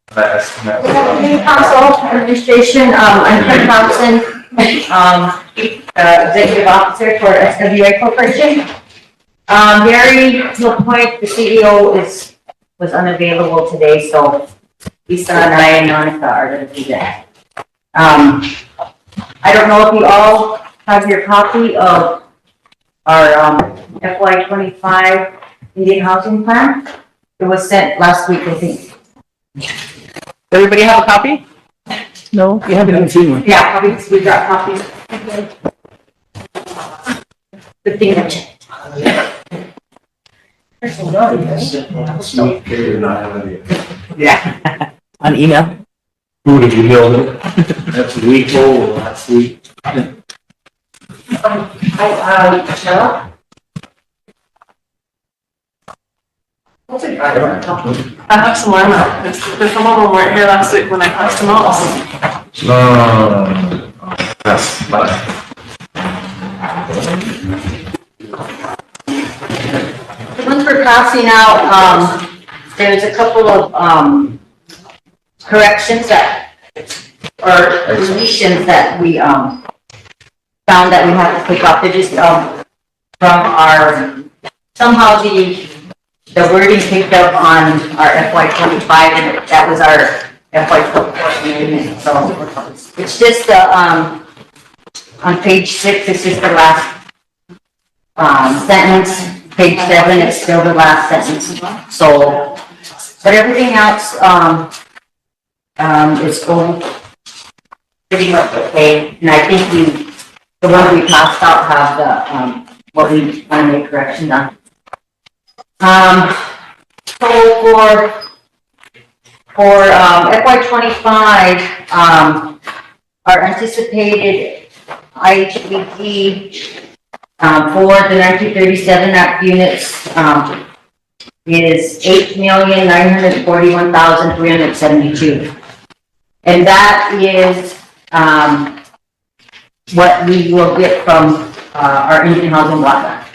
Council Administration, I'm Ken Thompson, Executive Officer for SWA Corporation. Gary, to a point, the CEO was unavailable today, so Lisa and I and Monica are going to do that. I don't know if you all have your copy of our FY25 Indian Housing Plan. It was sent last week, I think. Everybody have a copy? No, you haven't seen one. Yeah, copies, we got copies. Good thing I checked. Yeah. On email. Who did you mail them? That's a week old, last week. Michelle? I have some more now. There's some of them weren't here last week when I passed them out. That's fine. The ones we're passing out, there's a couple of, corrections that, or deletions that we, found that we had to pick up, they're just, from our, somehow the wording picked up on our FY 25, and that was our FY 24 amendment, so it's just on page 6, it's just the last sentence. Page 7, it's still the last sentence. So, but everything else is going pretty much okay. And I think the ones we passed out have the what we want to make corrections on. So for FY 25, our anticipated IHBG for the 1937 Act units is $8,941,372. And that is what we will get from our Indian Housing Block Grant.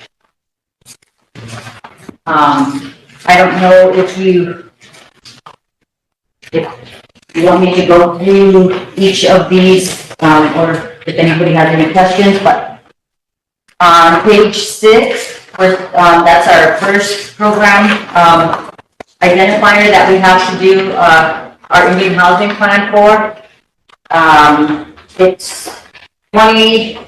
I don't know if you want me to go through each of these or if anybody has any questions, but on page 6, that's our first program identifier that we have to do our Indian housing plan for. It's 2025-01,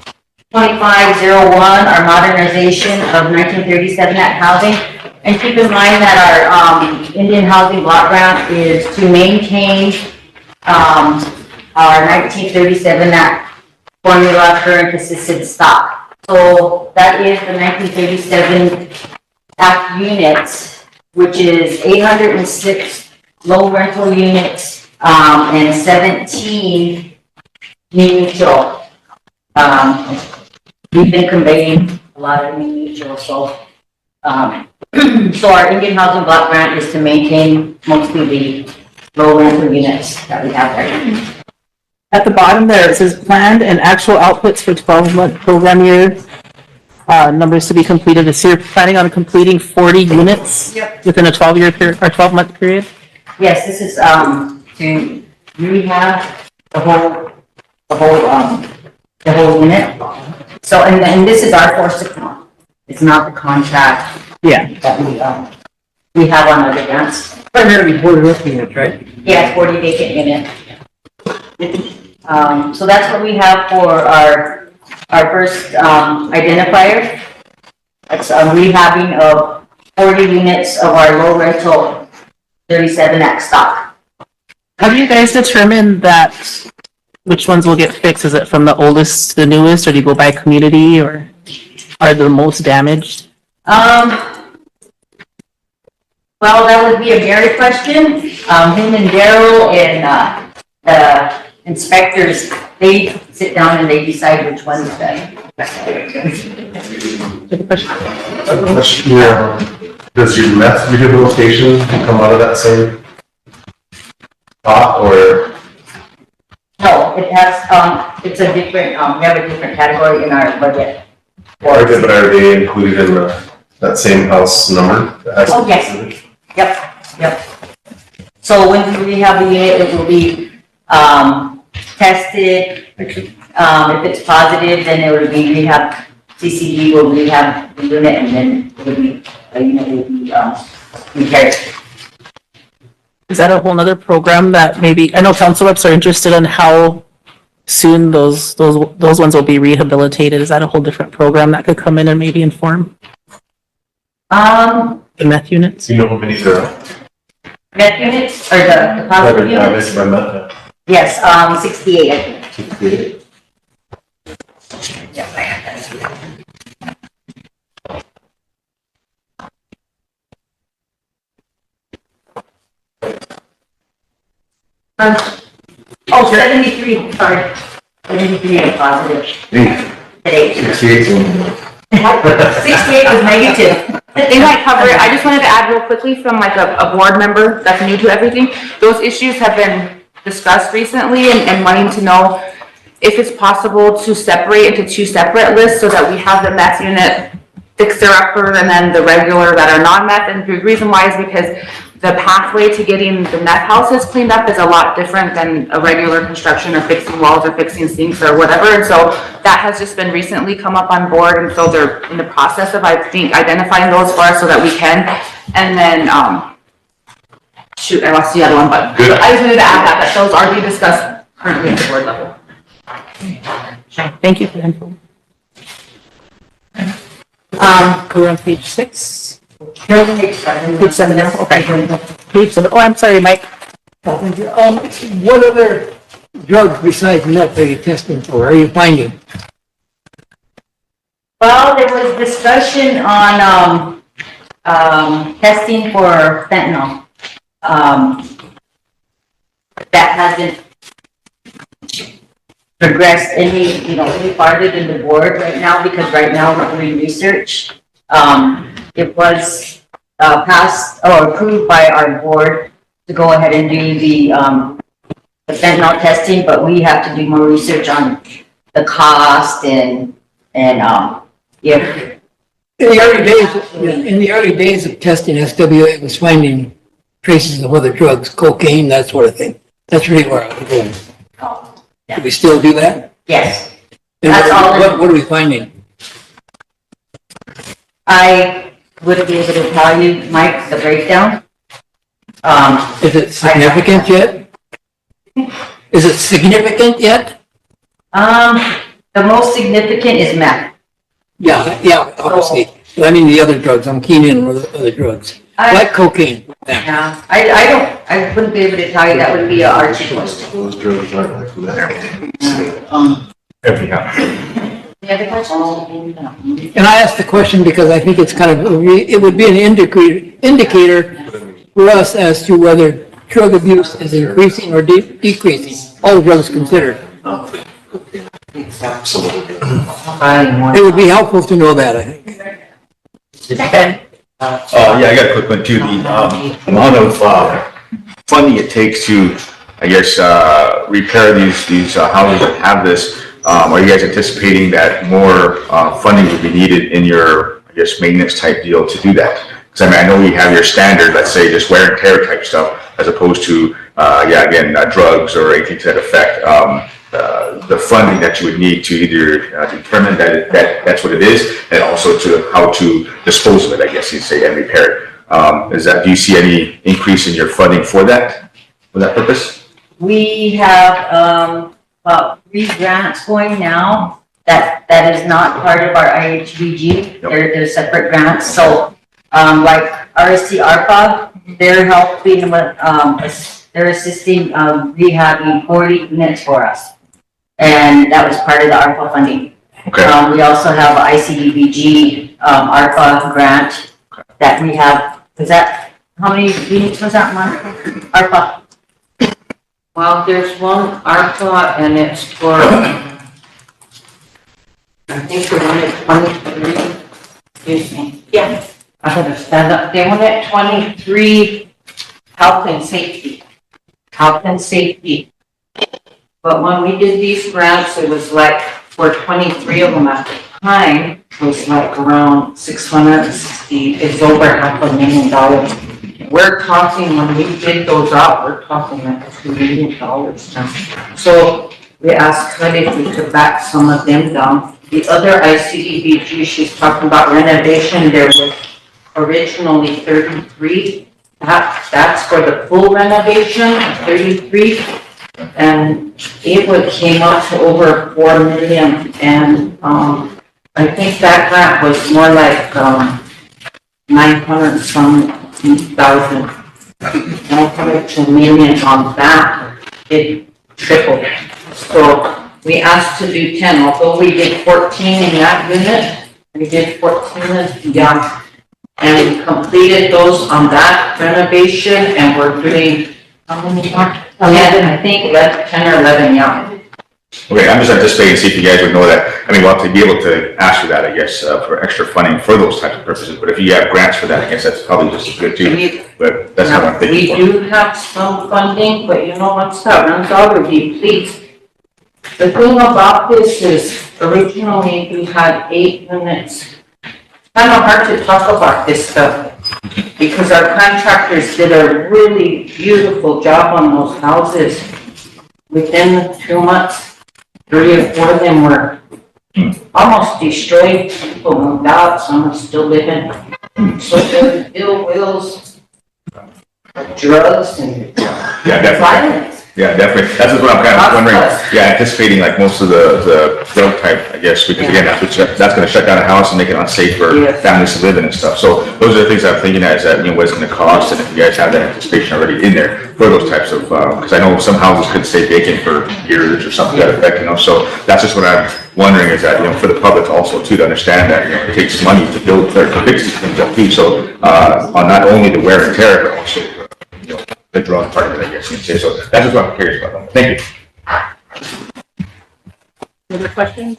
our modernization of 1937 Act housing. And keep in mind that our Indian housing block grant is to maintain our 1937 Act formula current consistent stock. So that is the 1937 Act units, which is 806 low rental units and 17 mutual. We've been conveying a lot of mutual, so so our Indian housing block grant is to maintain mostly the low rental units that we have there. At the bottom there, it says planned and actual outputs for 12-month program year. Numbers to be completed this year. Planning on completing 40 units within a 12-year period or 12-month period. Yes, this is to rehab the whole unit. So and this is our forced account. It's not the contract. Yeah. That we have on other grants. Primarily 40 rental units, right? Yeah, 40 vacant unit. So that's what we have for our first identifier. It's a rehabbing of 40 units of our low rental 37 Act stock. How do you guys determine that which ones will get fixed? Is it from the oldest to the newest, or do you go by community, or are the most damaged? Well, that would be a Gary question. Him and Daryl and the inspectors, they sit down and they decide which one is better. Yeah. Does your meth rehabilitation come out of that same pot, or? No, it has, it's a different, we have a different category in our budget. But are they included in that same house number? Oh, yes. Yep. So when we rehab the unit, it will be tested. If it's positive, then it will be rehab. CCD will rehab the unit, and then it will be, the unit will be repaired. Is that a whole nother program that maybe, I know council reps are interested in how soon those ones will be rehabilitated. Is that a whole different program that could come in and maybe inform? The meth units? You know how many there are? Meth units, or the positive units? Yes, 68, I think. 68. Yes, I have that. Oh, 73, sorry. 73 is positive. Today. 68. 68 was negative. They might cover it. I just wanted to add real quickly from like a board member that's new to everything. Those issues have been discussed recently and wanting to know if it's possible to separate into 2 separate lists so that we have the meth unit fixer upper and then the regular that are non-meth. And the reason why is because the pathway to getting the meth houses cleaned up is a lot different than a regular construction or fixing walls or fixing sinks or whatever. And so that has just been recently come up on board. And so they're in the process of, I think, identifying those for us so that we can. And then, shoot, I lost the other one, but Good. I just wanted to add that those are being discussed currently at the board level. Thank you for the info. We're on page 6. Page 7 now, okay. Page 7, oh, I'm sorry, Mike. What other drugs besides meth are you testing for? Are you finding? Well, there was discussion on, testing for fentanyl. That hasn't progressed any farther than the board right now, because right now we're doing research. It was, passed or approved by our board to go ahead and do the fentanyl testing, but we have to do more research on the cost and yeah. In the early days of testing, SWA was finding traces of other drugs, cocaine, that sort of thing. That's really where I was going. Do we still do that? Yes. And That's all. what are we finding? I wouldn't be able to tell you, Mike, the breakdown. Is it significant yet? Is it significant yet? The most significant is meth. Yeah, obviously. I mean the other drugs, I'm keen in on the other drugs, like cocaine. Yeah, I wouldn't be able to tell you, that would be a Archie question. Those drugs aren't like that. Every house. Any other questions? And I asked the question because I think it's kind of, it would be an indicator for us as to whether drug abuse is increasing or decreasing, all drugs considered. Absolutely. It would be helpful to know that, I think. Yeah, I got a quick one too. The amount of funding it takes to, I guess, repair these houses that have this. Are you guys anticipating that more funding would be needed in your, I guess, maintenance type deal to do that? Because I mean, I know you have your standard, let's say, just wear and tear type stuff, as opposed to, drugs or anything to that effect. The funding that you would need to either determine that that's what it is, and also to how to dispose of it, I guess you'd say, and repair it. Do you see any increase in your funding for that purpose? We have, about 3 grants going now, that is not part of our IHBG, they're separate grants, so, like RST ARPA, they're helping with, they're assisting, rehabbing 40 units for us. And that was part of the ARPA funding. Okay. We also have a ICDBG, ARPA grant that we have, how many units was that, Monica? ARPA? Well, there's one ARPA and it's for, I think we're on at 23, excuse me. Yeah. I gotta stand up. They went at 23 health and safety. Health and safety. But when we did these grants, it was like, for 23 of them at the time, it was like around 660, it's over $500,000. We're talking, when we did those out, we're talking like $2 million now. So we asked Cuddy if we could back some of them down. The other ICDBG, she's talking about renovation, there was originally 33. That's for the full renovation, 33. And it came up to over 4 million. And I think that grant was more like 900 some thousand. 900 to $1 million on that. It tripled. So we asked to do 10, although we did 14 in that unit. We did 14, yeah. And we completed those on that renovation, and we're doing, how many more? 11, I think, 10 or 11, yeah. Okay, I'm just anticipating to see if you guys would know that. I mean, we'll have to be able to ask for that, I guess, for extra funding for those types of purposes. But if you have grants for that, I guess that's probably just as good too. But that's what I'm thinking. We do have some funding, but you know what's that runs out of you, please. The thing about this is, originally we had 8 units. Kind of hard to talk about this stuff. Because our contractors did a really beautiful job on those houses. Within 2 months, 3 or 4 of them were almost destroyed. People moved out, some are still living. So there's ill wills, drugs and Yeah, definitely. violence. Yeah, definitely. That's just what I'm kind of wondering. Yeah, anticipating like most of the drug type, I guess, because again, that's gonna shut down a house and make it unsafe for families to live in and stuff. So those are the things I'm thinking is that, what it's gonna cost, and if you guys have that anticipation already in there for those types of, because I know some houses could stay vacant for years or something to that effect, so that's just what I'm wondering is that, for the public also too, to understand that, it takes money to build, or to fix these things up too. So, on not only the wear and tear, but also, the drug part of it, I guess you can say. So that's just what I'm curious about. Thank you. Other questions?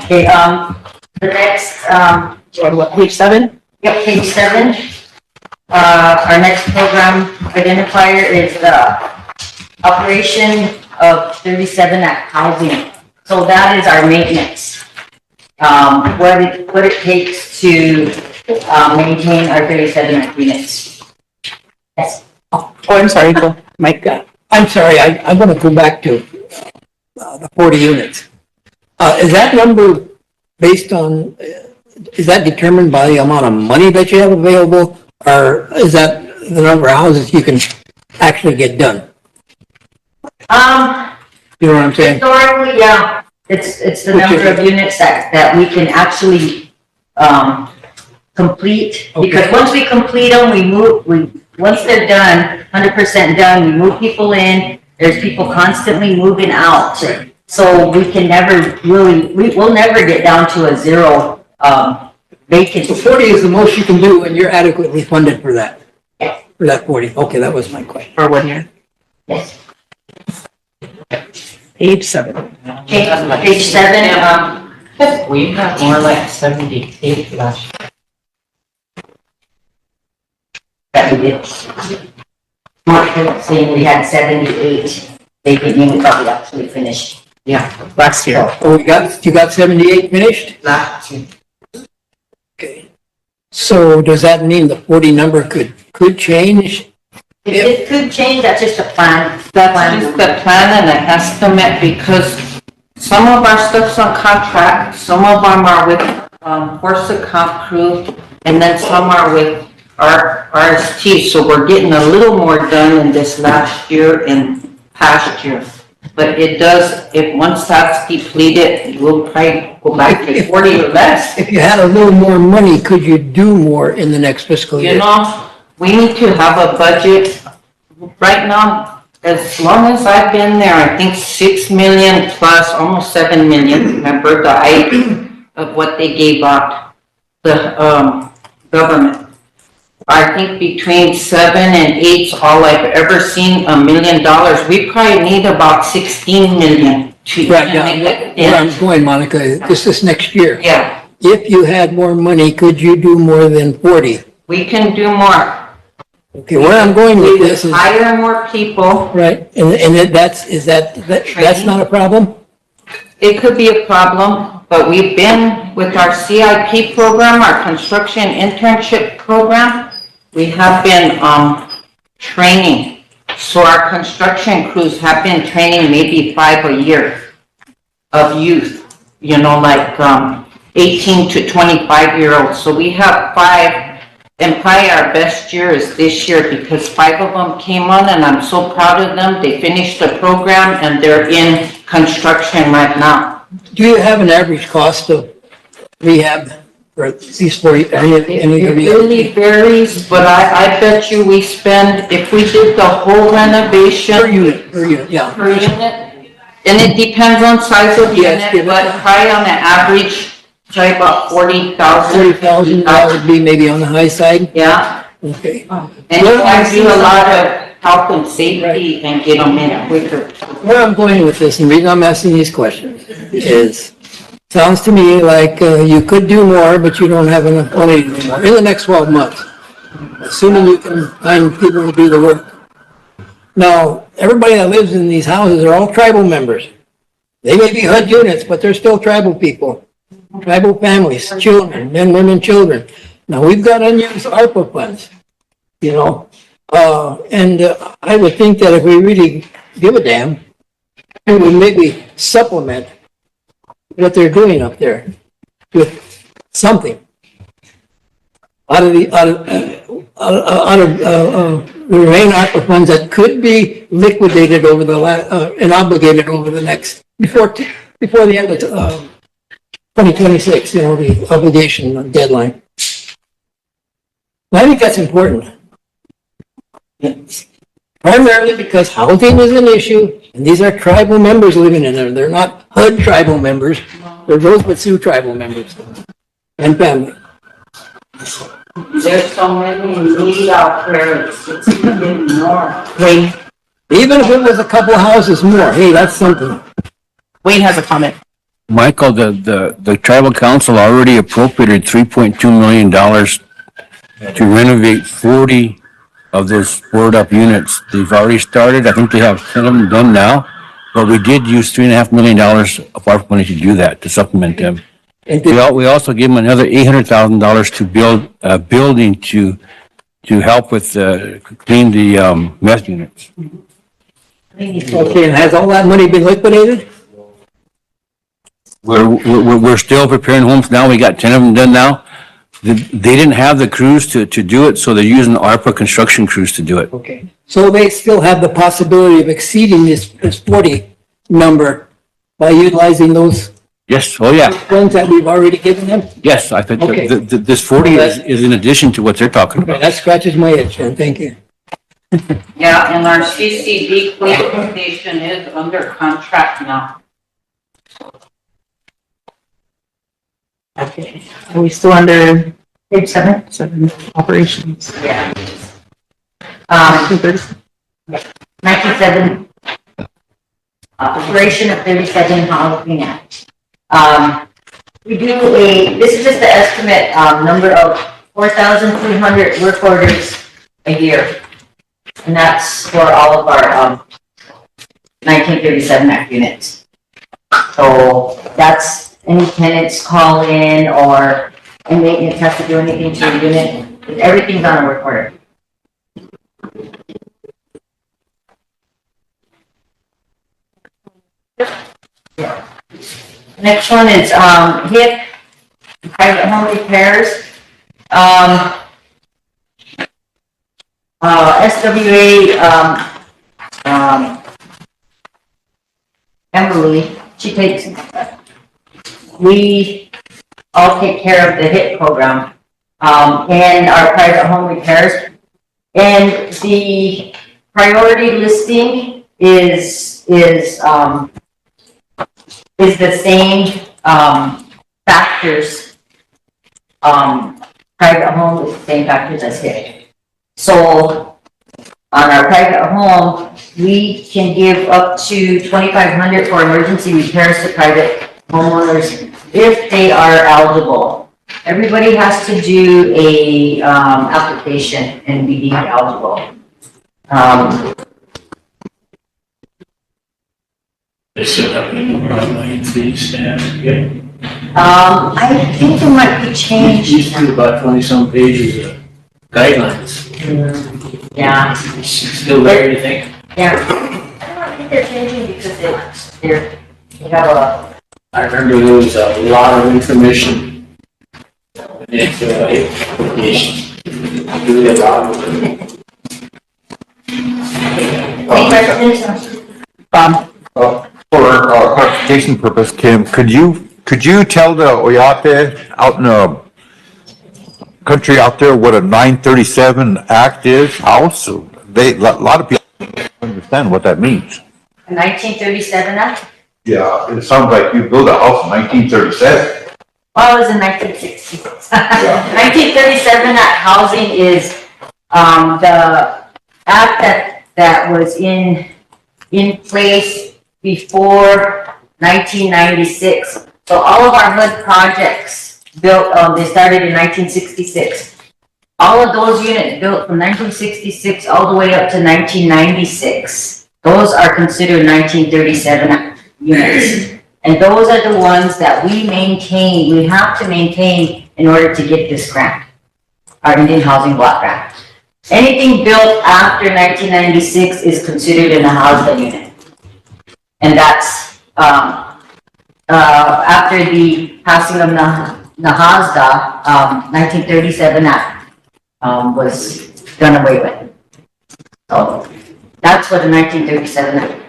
Okay, the next, Page 7? yep, page 7. Our next program identifier is the operation of 37 at housing. So that is our maintenance. What it takes to maintain our 37 units. Yes. Oh, I'm sorry, go, Mike. I'm sorry, I'm gonna go back to the 40 units. Is that number based on, is that determined by the amount of money that you have available? Or is that the number of houses you can actually get done? You know what I'm saying? Historically, yeah, it's the number of units that we can actually complete. Because once we complete them, once they're done, 100% done, we move people in. There's people constantly moving out. Right. So we can never really, we'll never get down to a zero vacancy. So 40 is the most you can do, and you're adequately funded for that? Yes. For that 40? Okay, that was my question. For 1 year. Yes. Page 7. Okay, page 7, We got more like 78 last year. that we did. Mark saying we had 78 vacant units that we actually finished. Yeah, last year. Oh, you got 78 finished? Last year. Okay. So does that mean the 40 number could change? It could change, that's just a plan. That's just the plan and an estimate, because some of our stuff's on contract, some of them are with, horse account crew, and then some are with our RST, so we're getting a little more done in this last year and past year. But it does, once that's depleted, we'll probably go back to 40 or less. If you had a little more money, could you do more in the next fiscal year? We need to have a budget. Right now, as long as I've been there, I think 6 million plus, almost 7 million, remember the height of what they gave out, the government. I think between 7 and 8's all I've ever seen $1 million. We probably need about 16 million to Right, yeah, where I'm going, Monica, this is next year. Yeah, If you had more money, could you do more than 40? we can do more. Okay, where I'm going with We this is, hire more people. right, and that's not a problem? It could be a problem, but we've been with our CIP program, our construction internship program, we have been training. So our construction crews have been training maybe 5 a year of youth, like 18 to 25-year-olds. So we have 5, and probably our best year is this year because 5 of them came on, and I'm so proud of them. They finished the program and they're in construction right now. Do you have an average cost of rehab for these 40? It really varies, but I bet you we spend, if we did the whole renovation. Per unit, yeah. Per unit, and it depends on size of Yes, unit, but probably on the average, try about 40,000. 40,000, that would be maybe on the high side? Yeah, Okay. and I do a lot of health and safety and get them in quicker. Where I'm going with this, and the reason I'm asking these questions is, sounds to me like you could do more, but you don't have enough money to do more in the next 12 months, assuming you can find people to do the work. Now, everybody that lives in these houses are all tribal members. They may be HUD units, but they're still tribal people. tribal families, children, men, women, children. Now, we've got unused ARPA funds, you know, and I would think that if we really give a damn, we would maybe supplement what they're doing up there with something out of the remaining ARPA funds that could be liquidated over the and obligated over the next before the end of 2026. You know, the obligation deadline. I think that's important. Primarily because housing is an issue, and these are tribal members living in there. They're not HUD tribal members. They're Rosebud Sioux tribal members and family. There's so many in need out there, it's even more. Wayne, Even if it was a couple houses more, hey, that's something. Wayne has a comment. Michael, the tribal council already appropriated $3.2 million to renovate 40 of those board up units. They've already started. I think they have 10 of them done now, but we did use $3.5 million of our money to do that, to supplement them. We also gave them another $800,000 to build a building to help with, clean the, meth units. Okay, and has all that money been liquidated? We're still preparing homes now. We got 10 of them done now. They didn't have the crews to do it, so they're using ARPA construction crews to do it. Okay, so they still have the possibility of exceeding this 40 number by utilizing those Yes, oh yeah, funds that we've already given them? yes, I think Okay. this 40 is in addition to what they're talking Okay, about. that scratches my itch, and thank you. Yeah, and our CCD cleaning station is under contract now. Okay. Are we still under Page 7? operations? Yeah. 97, operation of 37 Halloween Act. We do this is just the estimate, number of 4,300 work orders a year. And that's for all of our, 1937 Act units. So that's any tenants call in or any maintenance has to do anything to the unit, everything's on a work order. Next one is, HIP, private home repairs. SWA, Emily, we all take care of the HIP program, and our private home repairs. And the priority listing is the same, factors. Private home is the same factors as HIP. So on our private home, we can give up to $2,500 for emergency repairs to private homeowners if they are eligible. Everybody has to do a application and be deemed eligible. They set up online fees, and, I think it might be changed. used to about 20-some pages of guidelines. Yeah. Still there, you think? Yeah. I don't think they're changing because they have a. I remember there was a lot of information. It's application. Really a lot of it. Any questions? For clarification purpose, Kim, could you tell the Oyate out in the country out there what a 937 Act is, house? A lot of people don't understand what that means. A 1937 Act? Yeah, it sounds like you built a house in 1937. Well, it was in 1966. 1937 Act housing is, the act that was in place before 1996. So all of our HUD projects built, they started in 1966. All of those units built from 1966 all the way up to 1996. Those are considered 1937 units. And those are the ones that we have to maintain in order to get this grant, our Indian Housing Block Grant. Anything built after 1996 is considered an HASDA unit. And that's, after the passing of HASDA, 1937 Act, was done away with. So that's what the 1937 Act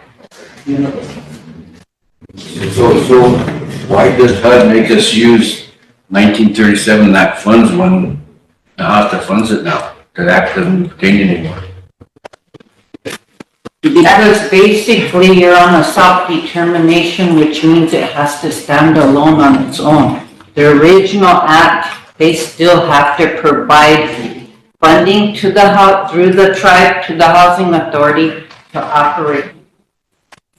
unit is. So why does HUD make us use 1937 Act funds when the HOSTA funds it now? That act doesn't pertain anymore. Because basically you're on a soft determination, which means it has to stand alone on its own. The original act, they still have to provide funding to the through the tribe to the housing authority to operate.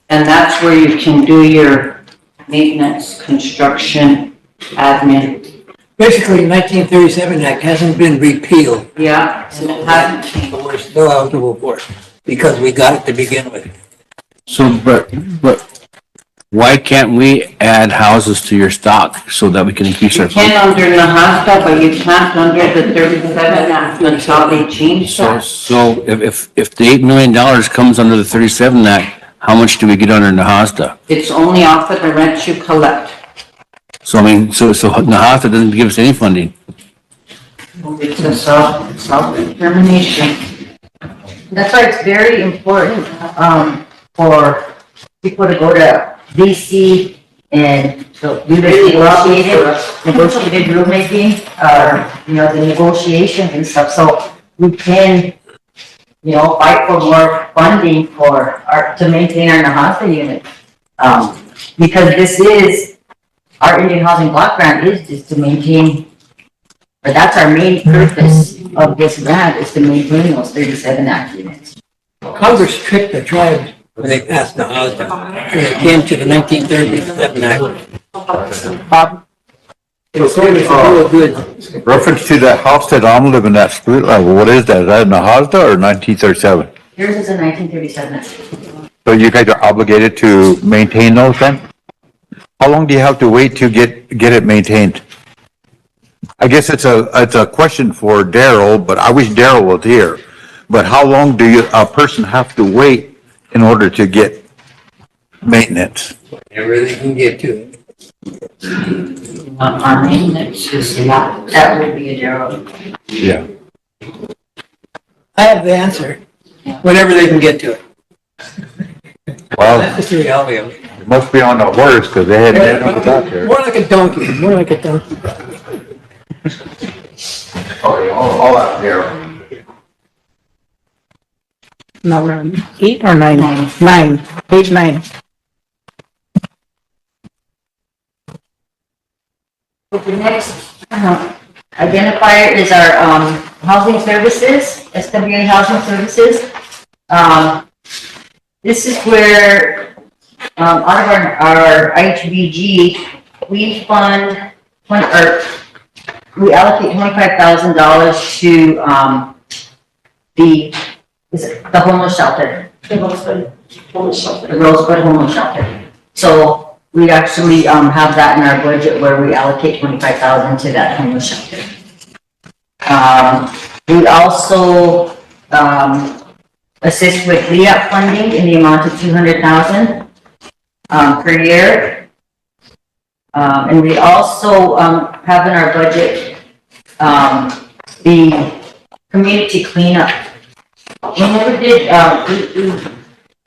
And that's where you can do your maintenance, construction, admin. Basically, 1937 Act hasn't been repealed. Yeah, and it hasn't changed. But we're still eligible for it because we got it to begin with. So, but why can't we add houses to your stock so that we can increase our You can funds? under Nahasta, but you can't under the 37 Act until they change that. So if the $8 million comes under the 37 Act, how much do we get under Nahasta? It's only off of the rent you collect. So I mean, so Nahasta doesn't give us any funding. It's a self-determination. That's why it's very important, for people to go to DC and do the negotiated rulemaking, the negotiations and stuff, so we can, fight for more funding to maintain our Nahasta unit. Because this is, our Indian Housing Block Grant is just to maintain, or that's our main purpose of this grant, is to maintain those 37 Act units. Congress tricked the tribes when they passed the HASDA. When it came to the 1937 Act. Bob? It was going to do good. Reference to that house that I'm living at split level, what is that? Is that in the HASDA or 1937? Yours is a 1937 Act. So you guys are obligated to maintain those then? How long do you have to wait to get it maintained? I guess it's a question for Daryl, but I wish Daryl was here. But how long do a person have to wait in order to get maintenance? Whenever they can get to it. Our maintenance is not, that would be a Daryl. Yeah. I have the answer. Whenever they can get to it. Well, That's the reality of it. it must be on the horse because they hadn't had it out there. More like a donkey, more like a donkey. Okay, all out there. Now we're on 8 or 9? 9, page 9. The next identifier is our housing services, SWA housing services. This is where out of our IHBG, we fund, we allocate $25,000 to the homeless shelter. The Rosebud homeless shelter. So we actually have that in our budget where we allocate $25,000 to that homeless shelter. We also assist with LEAP funding in the amount of $200,000 per year. And we also have in our budget the community cleanup. We never did,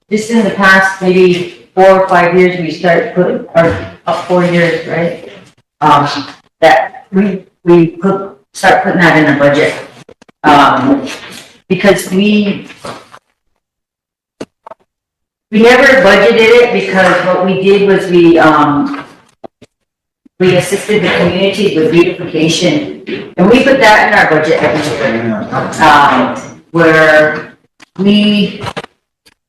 just in the past maybe 4 or 5 years, we started putting, or up 4 years, right? That we start putting that in our budget. Because we never budgeted it, because what we did was we assisted the community with beautification, and we put that in our budget every year. Where we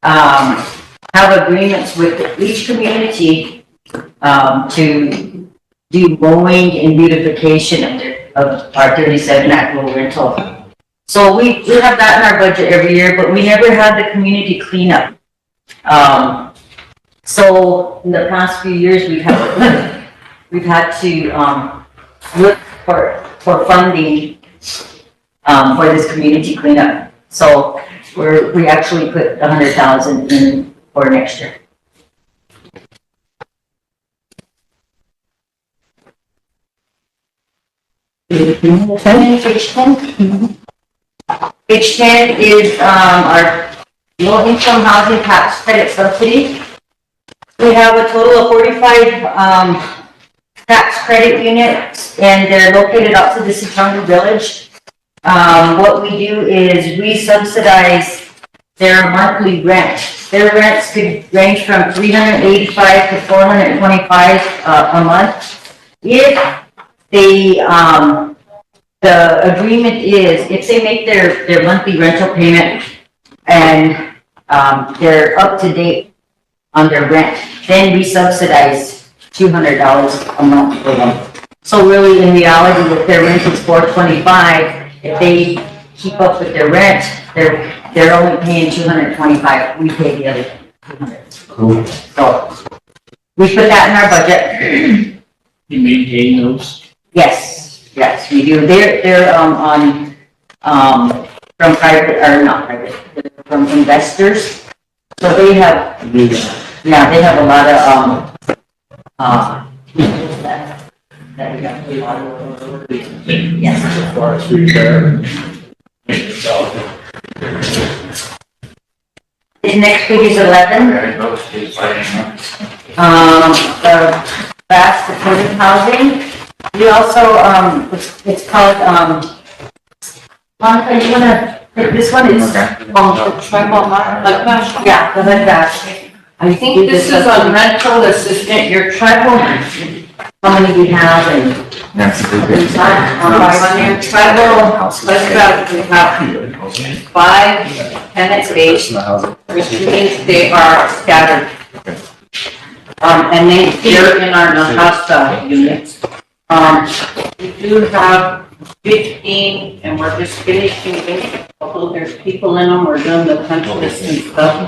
have agreements with each community to do mowing and beautification of our 37 Act rural rental. So we have that in our budget every year, but we never had the community cleanup. So in the past few years, we've had to, look for funding, for this community cleanup. So we actually put 100,000 in for next year. Page 10? Page 10 is, our low-income housing tax credit subsidy. We have a total of 45, tax credit units, and they're located up to the Sioux Village. What we do is we subsidize their monthly rent. Their rents could range from $385 to $425 a month. If they, the agreement is, if they make their monthly rental payment and they're up to date on their rent, then we subsidize $200 a month for them. So really, in reality, if their rent is $425, if they keep up with their rent, they're only paying $225. We pay the other $200. Cool. So we put that in our budget. You maintain those? Yes, we do. They're on from private, or not private, from investors. So they have, yeah, they have a lot of that we have to do. Yes. As far as repair. The next page is 11. Fast supportive housing. We also, it's called, Monica, you wanna, this one is, the tribal HUD dash? Yeah, the HUD dash. I think this is on rental assistant, your tribal, how many you have and. That's a On your tribal, let's go, we have 5 tenant base, which means they are scattered. And they're in our Nahasa units. We do have 15, and we're just finishing, although there's people in them, we're doing the punch list and stuff.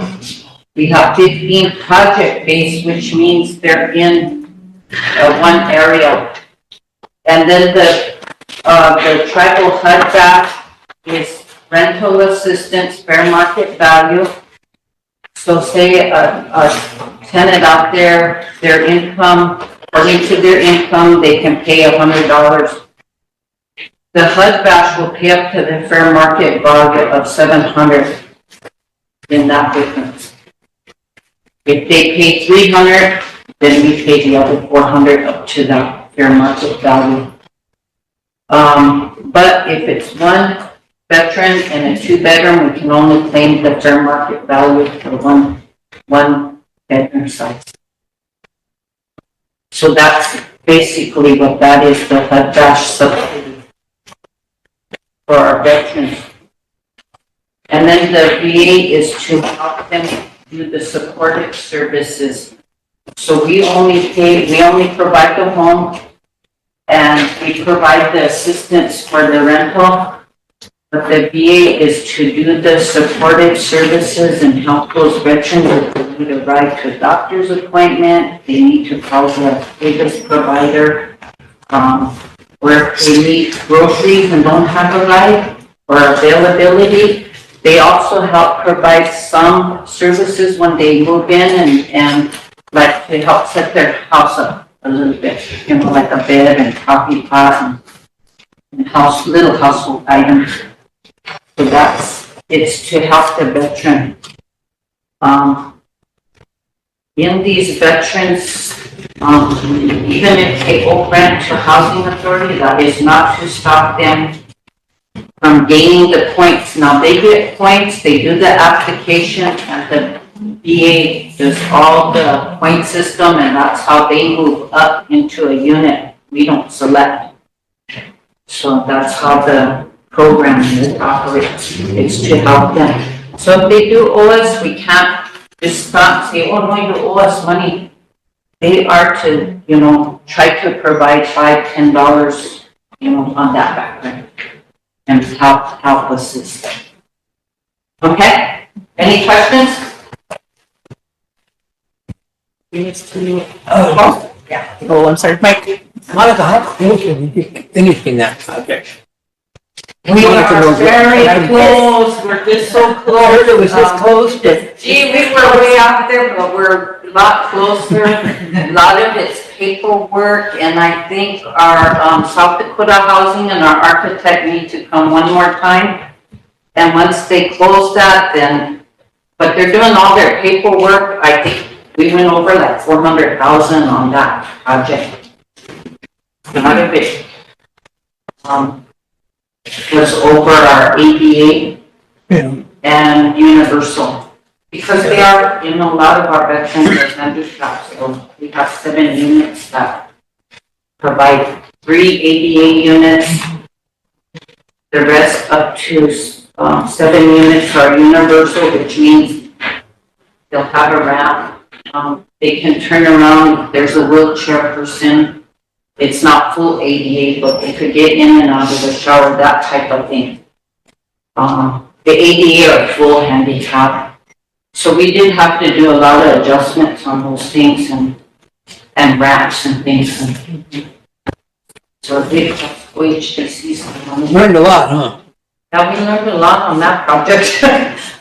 We have 15 project-based, which means they're in one area. And then the tribal HUD back is rental assistance, fair market value. So say a tenant out there, their income, according to their income, they can pay $100. The HUD bash will pay up to the fair market value of $700 in that difference. If they pay $300, then we pay the other $400 up to the fair market value. But if it's one veteran and a 2-bedroom, we can only claim the fair market value for one bedroom size. So that's basically what that is, the HUD dash subsidy for our veterans. And then the VA is to help them do the supportive services. So we only provide the home and we provide the assistance for the rental. But the VA is to do the supportive services and help those veterans if they need a ride to a doctor's appointment, they need to call the biggest provider, where if they need groceries and don't have a ride or availability. They also help provide some services when they move in and like to help set their house up a little bit, you know, like a bed and coffee pot and little household items. So it's to help the veteran. In these veterans, even if they owe rent to housing authority, that is not to stop them from gaining the points. Now they get points, they do the application, and the VA does all the point system, and that's how they move up into a unit. We don't select. So that's how the program operates. It's to help them. So if they do owe us, we can't just stop and say, oh no, you owe us money. They are to, you know, try to provide $5, $10, you know, on that background and help assist. Okay? Any questions? Needs to, oh, I'm sorry, Mike. Monica, how close are we finishing that project? We are very close, we're just so close. I heard it was this close, but. Gee, we were way out there, but we're a lot closer. A lot of it's paperwork, and I think our, South Dakota Housing and our architect need to come one more time. And once they close that, then, but they're doing all their paperwork. I think we went over like 400,000 on that project. None of it, was over our ADA and universal. Because they are in a lot of our veterans are handicapped, so we have 7 units that provide 3 ADA units. The rest up to 7 units are universal, which means they'll have a ramp. They can turn around if there's a wheelchair person. It's not full ADA, but they could get in and out of the shower, that type of thing. The ADA are full handicap. So we did have to do a lot of adjustments on those things and ramps and things. So they learned a lot, huh? Yeah, we learned a lot on that project.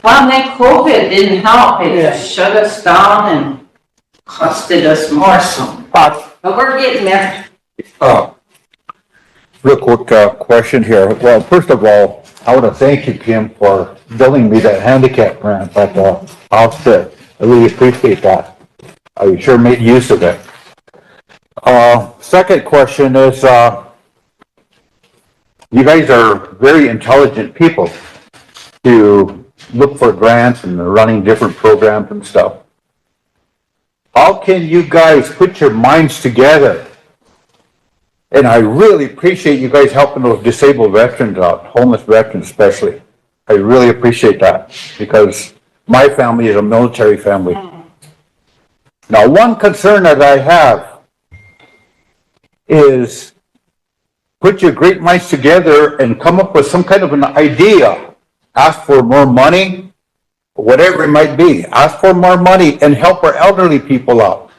Well, then COVID didn't help. It just shut us down and costed us more, so. But we're getting there. Real quick, question here. Well, first of all, I want to thank you, Kim, for building me that handicap ramp at the outset. I really appreciate that. I sure made use of it. Second question is, you guys are very intelligent people to look for grants and running different programs and stuff. How can you guys put your minds together? And I really appreciate you guys helping those disabled veterans out, homeless veterans especially. I really appreciate that because my family is a military family. Now, one concern that I have is put your great minds together and come up with some kind of an idea. Ask for more money, whatever it might be. Ask for more money and help our elderly people out.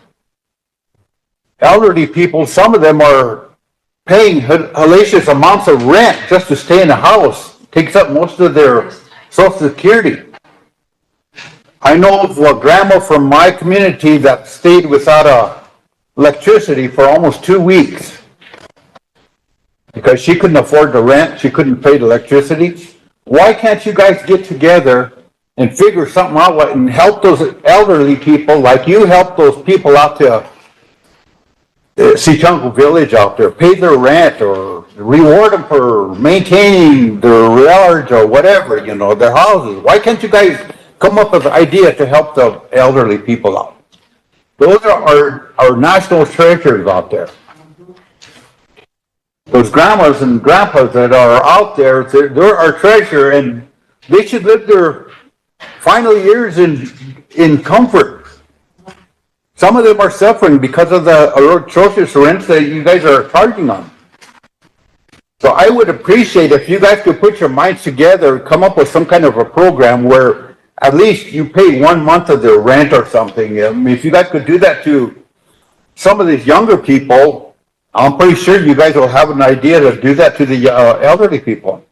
Elderly people, some of them are paying hellacious amounts of rent just to stay in the house. Takes up most of their Social Security. I know of a grandma from my community that stayed without electricity for almost 2 weeks because she couldn't afford the rent, she couldn't pay the electricity. Why can't you guys get together and figure something out and help those elderly people like you help those people out to Sioux Village out there, pay their rent or reward them for maintaining their yards or whatever, you know, their houses. Why can't you guys come up with an idea to help the elderly people out? Those are our national treasures out there. Those grandmas and grandpas that are out there, they're our treasure and they should live their final years in comfort. Some of them are suffering because of the atrocious rents that you guys are charging on. So I would appreciate if you guys could put your minds together, come up with some kind of a program where at least you pay 1 month of their rent or something. I mean, if you guys could do that to some of these younger people, I'm pretty sure you guys will have an idea to do that to the elderly people.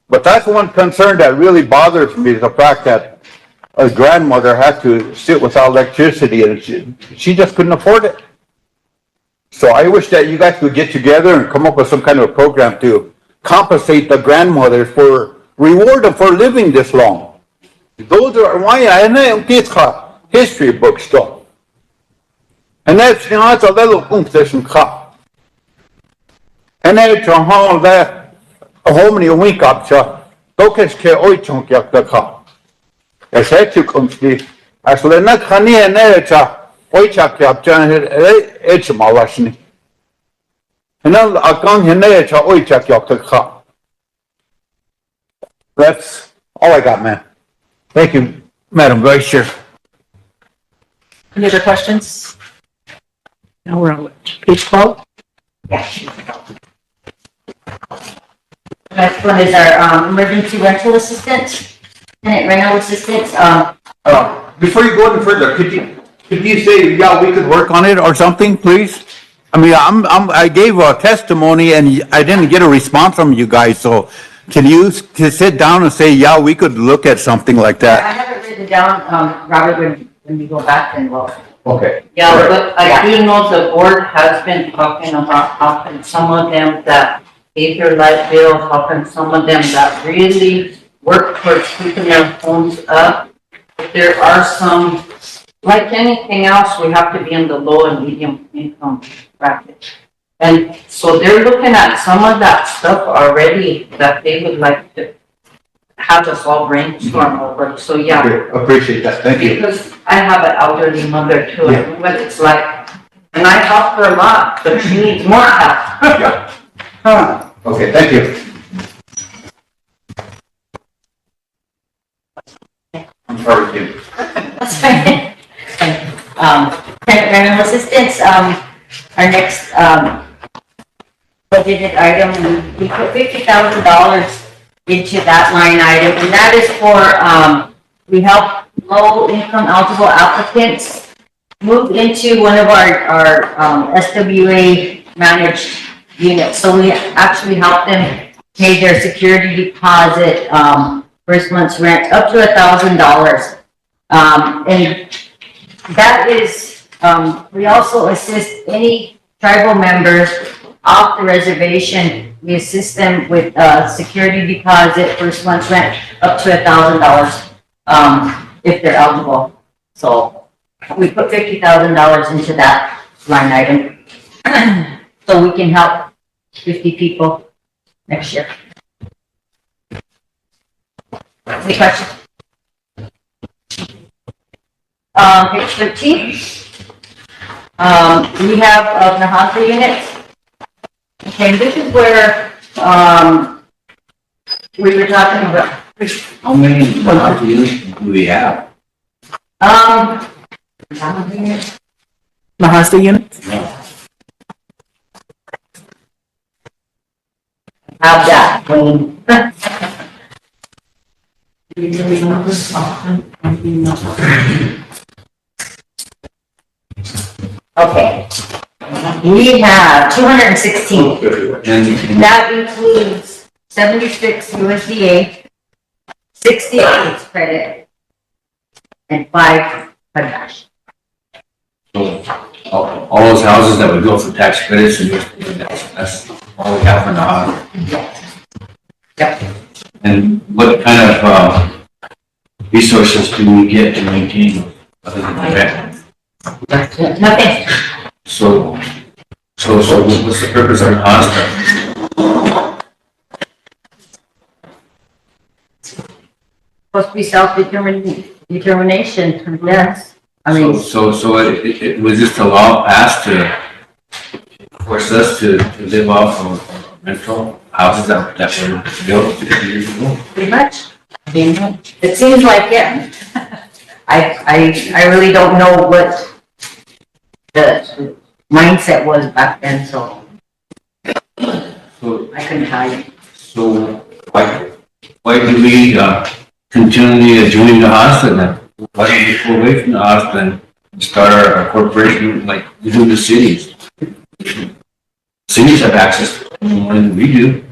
But that's one concern that really bothers me is the fact that a grandmother had to sit without electricity and she just couldn't afford it. So I wish that you guys could get together and come up with some kind of a program to compensate the grandmothers for reward them for living this long. Those are why history books stuff. And that's a little competition cup. And that's a whole that a home in a week up to don't care oi chunk yak the cup. As I took on the as well not honey and nature, oi chak up John it's my washing. And now I can't hear nature oi chak yak the cup. That's all I got, man. Thank you, Madam Vice Chair. Any other questions? Now we're on page 12. Next one is our emergency rental assistance, tenant rental assistance. Before you go any further, Could you say, yeah, we could work on it or something, please? I mean, I gave a testimony and I didn't get a response from you guys, so can you sit down and say, yeah, we could look at something like I that? have it written down, Robert, when we go back and we'll. Okay. Yeah, but I do know the board has been talking about how can some of them that pay their light bill, how can some of them that really work towards keeping their homes up. But there are some, like anything else, we have to be in the low and medium income bracket. And so they're looking at some of that stuff already that they would like to have us all brainstorm over, so yeah. Okay, appreciate that, thank you. Because I have an elderly mother too, and what it's like, and I help her a lot, but she needs more help. Yeah. Huh. Okay, thank you. I'm sorry, Kim. That's right. Credit rental assistance, our next, budgeted item, we put $50,000 into that line item, and that is for, we help low-income eligible applicants move into one of our SWA managed units. So we actually help them pay their security deposit, first month's rent, up to $1,000. And that is, we also assist any tribal members off the reservation. We assist them with security deposit, first month's rent, up to $1,000 if they're eligible. So we put $50,000 into that line item so we can help 50 people next year. Any questions? Page 13. We have Nahanta units. Okay, this is where, we were talking about. How many units do we have? Mahasta units? Have that. Okay. We have 216. That includes 76 USDA, 68 credit, and 5 HUD-match. So, all those houses that would go for tax credits and that's all we have for now. Yep. And what kind of, resources do we get to maintain other than that? Nothing. So what's the purpose of the hospital? Supposed to be self-determination, yes. I mean. So it was just a law passed to force us to live off of rental houses that were built 50 years ago? Pretty much. It seems like it. I really don't know what the mindset was back then, so I couldn't tell you. So why do we continually adjoining the hospital then? Why don't we pull away from the hospital and start our corporation like we do the cities? Cities have access to it more than we do.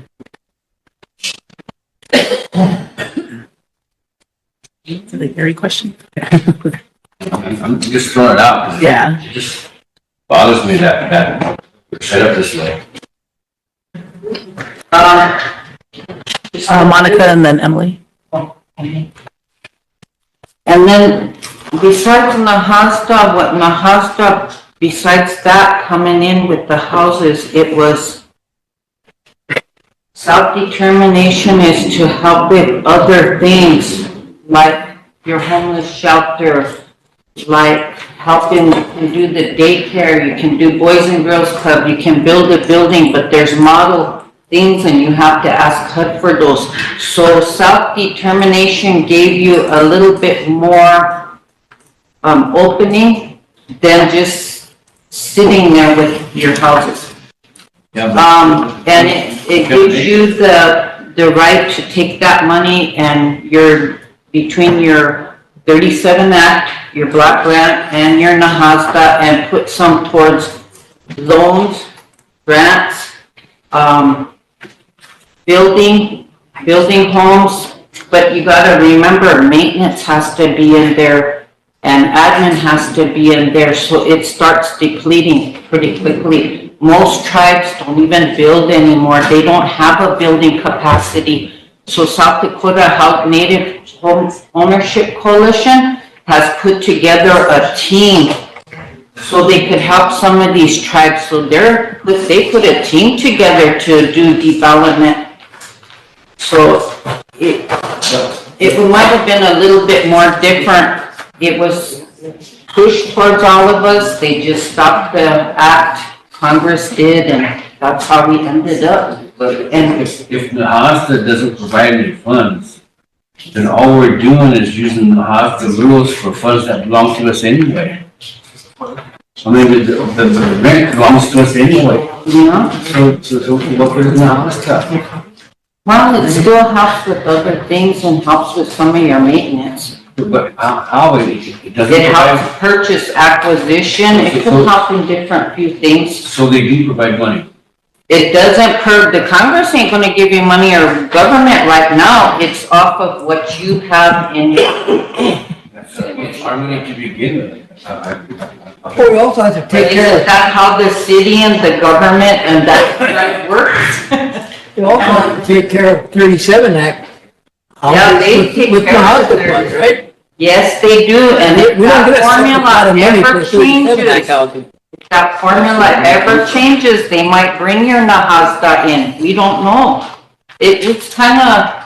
Is that a Gary question? I'm just throwing it out. 'Cause Yeah. It just bothers me that we're set up this way. Monica and then Emily. And then besides Nahasta, what Nahasta, besides that coming in with the houses, it was self-determination is to help with other things like your homeless shelter, like helping, you can do the daycare, you can do Boys and Girls Club, you can build a building, but there's model things and you have to ask HUD for those. So self-determination gave you a little bit more opening than just sitting there with your houses. And it gives you the right to take that money and between your 37 Act, your block grant, and your Nahasda, and put some towards loans, grants, building homes, but you gotta remember, maintenance has to be in there, and admin has to be in there, so it starts depleting pretty quickly. Most tribes don't even build anymore. They don't have a building capacity. So South Dakota Native Home Ownership Coalition has put together a team so they could help some of these tribes. So they put a team together to do development. So it might have been a little bit more different. It was pushed towards all of us. They just stopped the act. Congress did, and that's how we ended up. And if Nahasda doesn't provide any funds, then all we're doing is using Nahasda rules for funds that belong to us anyway. I mean, the rent belongs to us anyway. Yeah. So what is Nahasda? Well, it still helps with other things and helps with some of your maintenance. But how it doesn't It provide? helps purchase acquisition. It can help in different few things. So they do provide money? It doesn't the Congress ain't gonna give you money, or government right now. It's off of what you have in your. It's harmony to begin with. Well, we also have to take care Isn't of, that how the city and the government and that works? we also have to take care of 37 Act. Yeah, they take With the care of housing their- funds, right? Yes, they do, and if We don't get that a lot of formula money ever for 37 Act changes, housing. if that formula ever changes, they might bring your Nahasda in. We don't know. It's kind of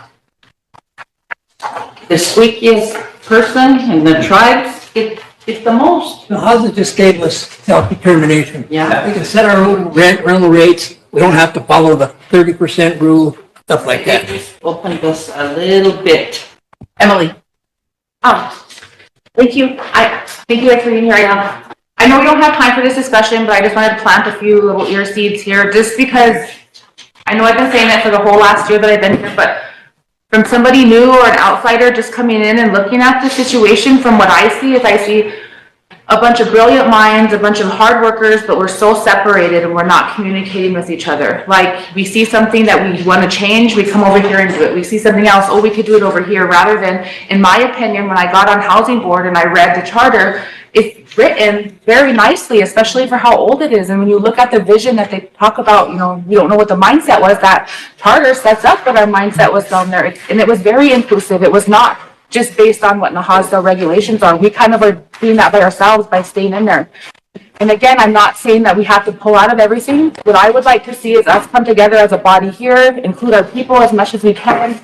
the squeakiest person, and the tribes get the most. The housing just gave us self-determination. Yeah. We can set our own rental rates. We don't have to follow the 30% rule, stuff like They that. just opened us a little bit. Emily. Thank you. Thank you guys for being here. I know we don't have time for this discussion, but I just wanted to plant a few little ear seeds here, just because I know I've been saying it for the whole last year that I've been here, but from somebody new or an outsider just coming in and looking at the situation, from what I see, is I see a bunch of brilliant minds, a bunch of hard workers, but we're so separated and we're not communicating with each other. Like, we see something that we want to change, we come over here and do it. We see something else, oh, we could do it over here, rather than, in my opinion, when I got on housing board and I read the charter, it's written very nicely, especially for how old it is. And when you look at the vision that they talk about, we don't know what the mindset was. That charter sets up what our mindset was down there. And it was very inclusive. It was not just based on what Nahasda regulations are. We kind of are doing that by ourselves by staying in there. And again, I'm not saying that we have to pull out of everything. What I would like to see is us come together as a body here, include our people as much as we can.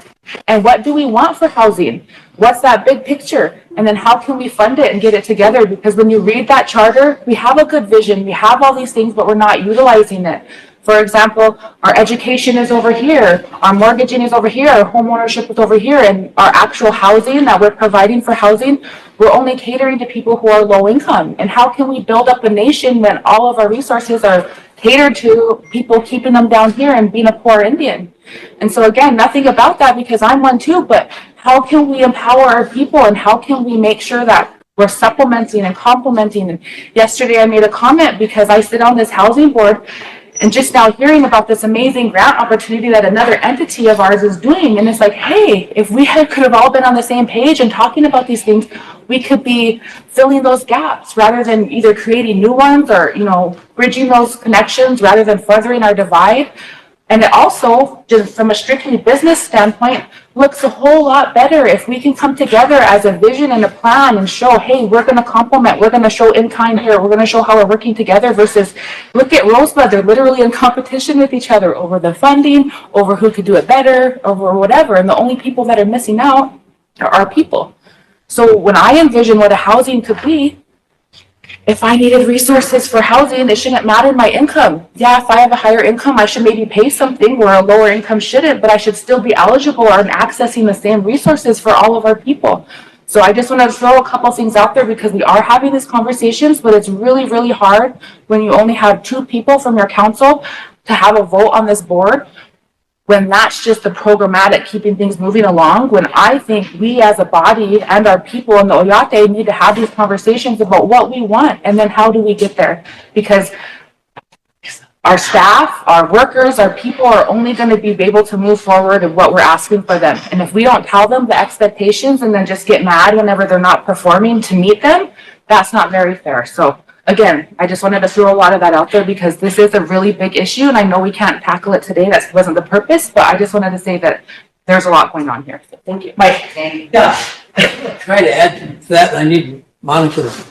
And what do we want for housing? What's that big picture? And then how can we fund it and get it together? Because when you read that charter, we have a good vision. We have all these things, but we're not utilizing it. For example, our education is over here, our mortgaging is over here, our home ownership is over here, and our actual housing that we're providing for housing, we're only catering to people who are low income. And how can we build up a nation when all of our resources are catered to people keeping them down here and being a poor Indian? And so again, nothing about that, because I'm one too, but how can we empower our people, and how can we make sure that we're supplementing and complementing? And yesterday I made a comment because I sit on this housing board, and just now hearing about this amazing grant opportunity that another entity of ours is doing. And it's like, hey, if we could have all been on the same page and talking about these things, we could be filling those gaps rather than either creating new ones or, bridging those connections rather than furthering our divide. And it also, just from a strictly business standpoint, looks a whole lot better if we can come together as a vision and a plan and show, hey, we're going to complement, we're going to show in kind here, we're going to show how we're working together, versus look at Rosebud, they're literally in competition with each other over the funding, over who could do it better, over whatever. And the only people that are missing out are our people. So when I envision what a housing could be, if I needed resources for housing, it shouldn't matter my income. Yeah, if I have a higher income, I should maybe pay something where a lower income shouldn't, but I should still be eligible and accessing the same resources for all of our people. So I just want to throw a couple things out there, because we are having these conversations, but it's really, really hard when you only have 2 people from your council to have a vote on this board. when that's just the programmatic, keeping things moving along, when I think we as a body and our people in the Oyate need to have these conversations about what we want and then how do we get there? Because our staff, our workers, our people are only going to be able to move forward in what we're asking for them. And if we don't tell them the expectations and then just get mad whenever they're not performing to meet them, that's not very fair. So again, I just wanted to throw a lot of that out there because this is a really big issue and I know we can't tackle it today. That wasn't the purpose, but I just wanted to say that there's a lot going on here. So thank you. Mike. Yeah, try to add to that. I need Monica's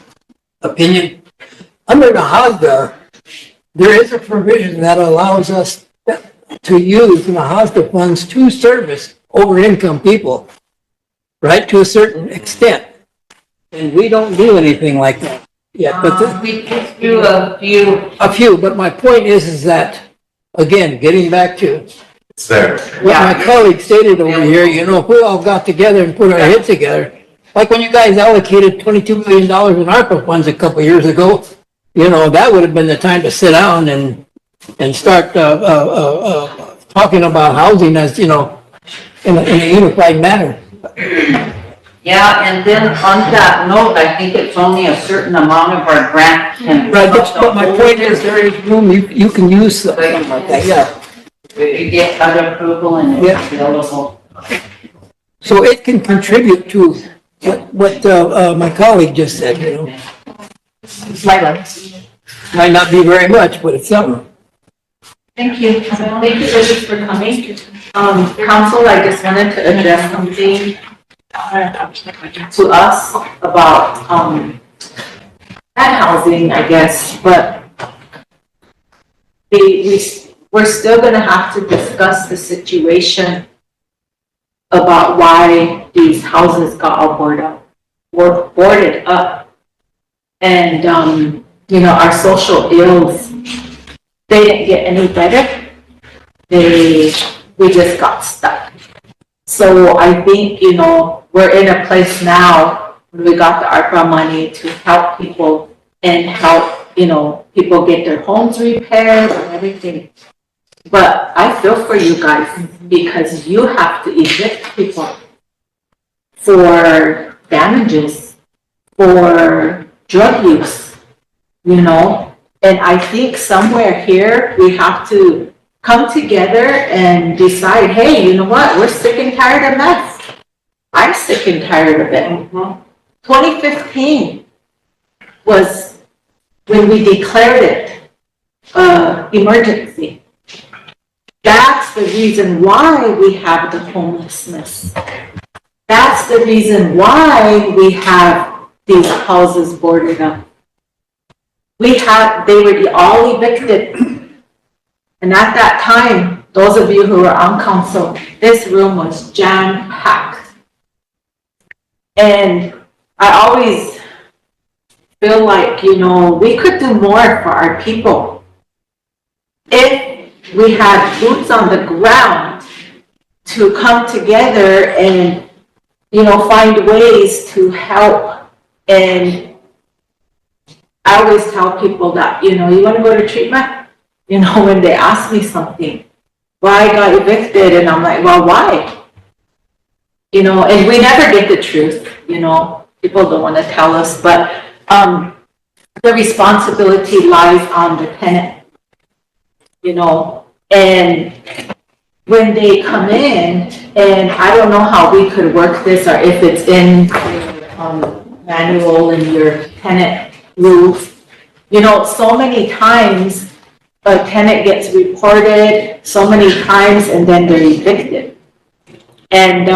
opinion. Under the HOSDA, there is a provision that allows us to use the HOSDA funds to service over-income people, right, to a certain extent. And we don't do anything like that yet, but We just do a few. a few, but my point is that, again, getting back to It's there. what my colleague stated over here, you know, if we all got together and put our heads together, like when you guys allocated $22 million in ARPA funds a couple of years ago, you know, that would have been the time to sit down and start talking about housing as, you know, in a unified manner. Yeah, and then on that note, I think it's only a certain amount of our grant can. Right, but my point is there is room, you can use something like that, yeah. You get other approval and Yeah. it's available. So it can contribute to what my colleague just said, you know. Might not be very much, but it's something. Thank you. Thank you ladies for coming. Council, I just wanted to address something to us about, housing, I guess, but we're still gonna have to discuss the situation about why these houses got all boarded up. And, you know, our social ills, they didn't get any better. We just got stuck. So I think, you know, we're in a place now where we got the ARPA money to help people and help, you know, people get their homes repaired and everything. But I feel for you guys because you have to evict people for damages, for drug use, you know? And I think somewhere here, we have to come together and decide, hey, you know what? We're sick and tired of mess. I'm sick and tired of it. 2015 was when we declared it emergency. That's the reason why we have the homelessness. That's the reason why we have these houses boarded up. They were all evicted. And at that time, those of you who were on council, this room was jam-packed. And I always feel like, you know, we could do more for our people. If we had boots on the ground to come together and, you know, find ways to help. And I always tell people that, you know, you want to go to treatment? You know, when they ask me something, why I got evicted, and I'm like, well, why? You know, and we never get the truth, you know, people don't want to tell us, but the responsibility lies on the tenant, you know, and when they come in, and I don't know how we could work this, or if it's in manual in your tenant rules, you know, so many times a tenant gets reported so many times and then they're evicted. And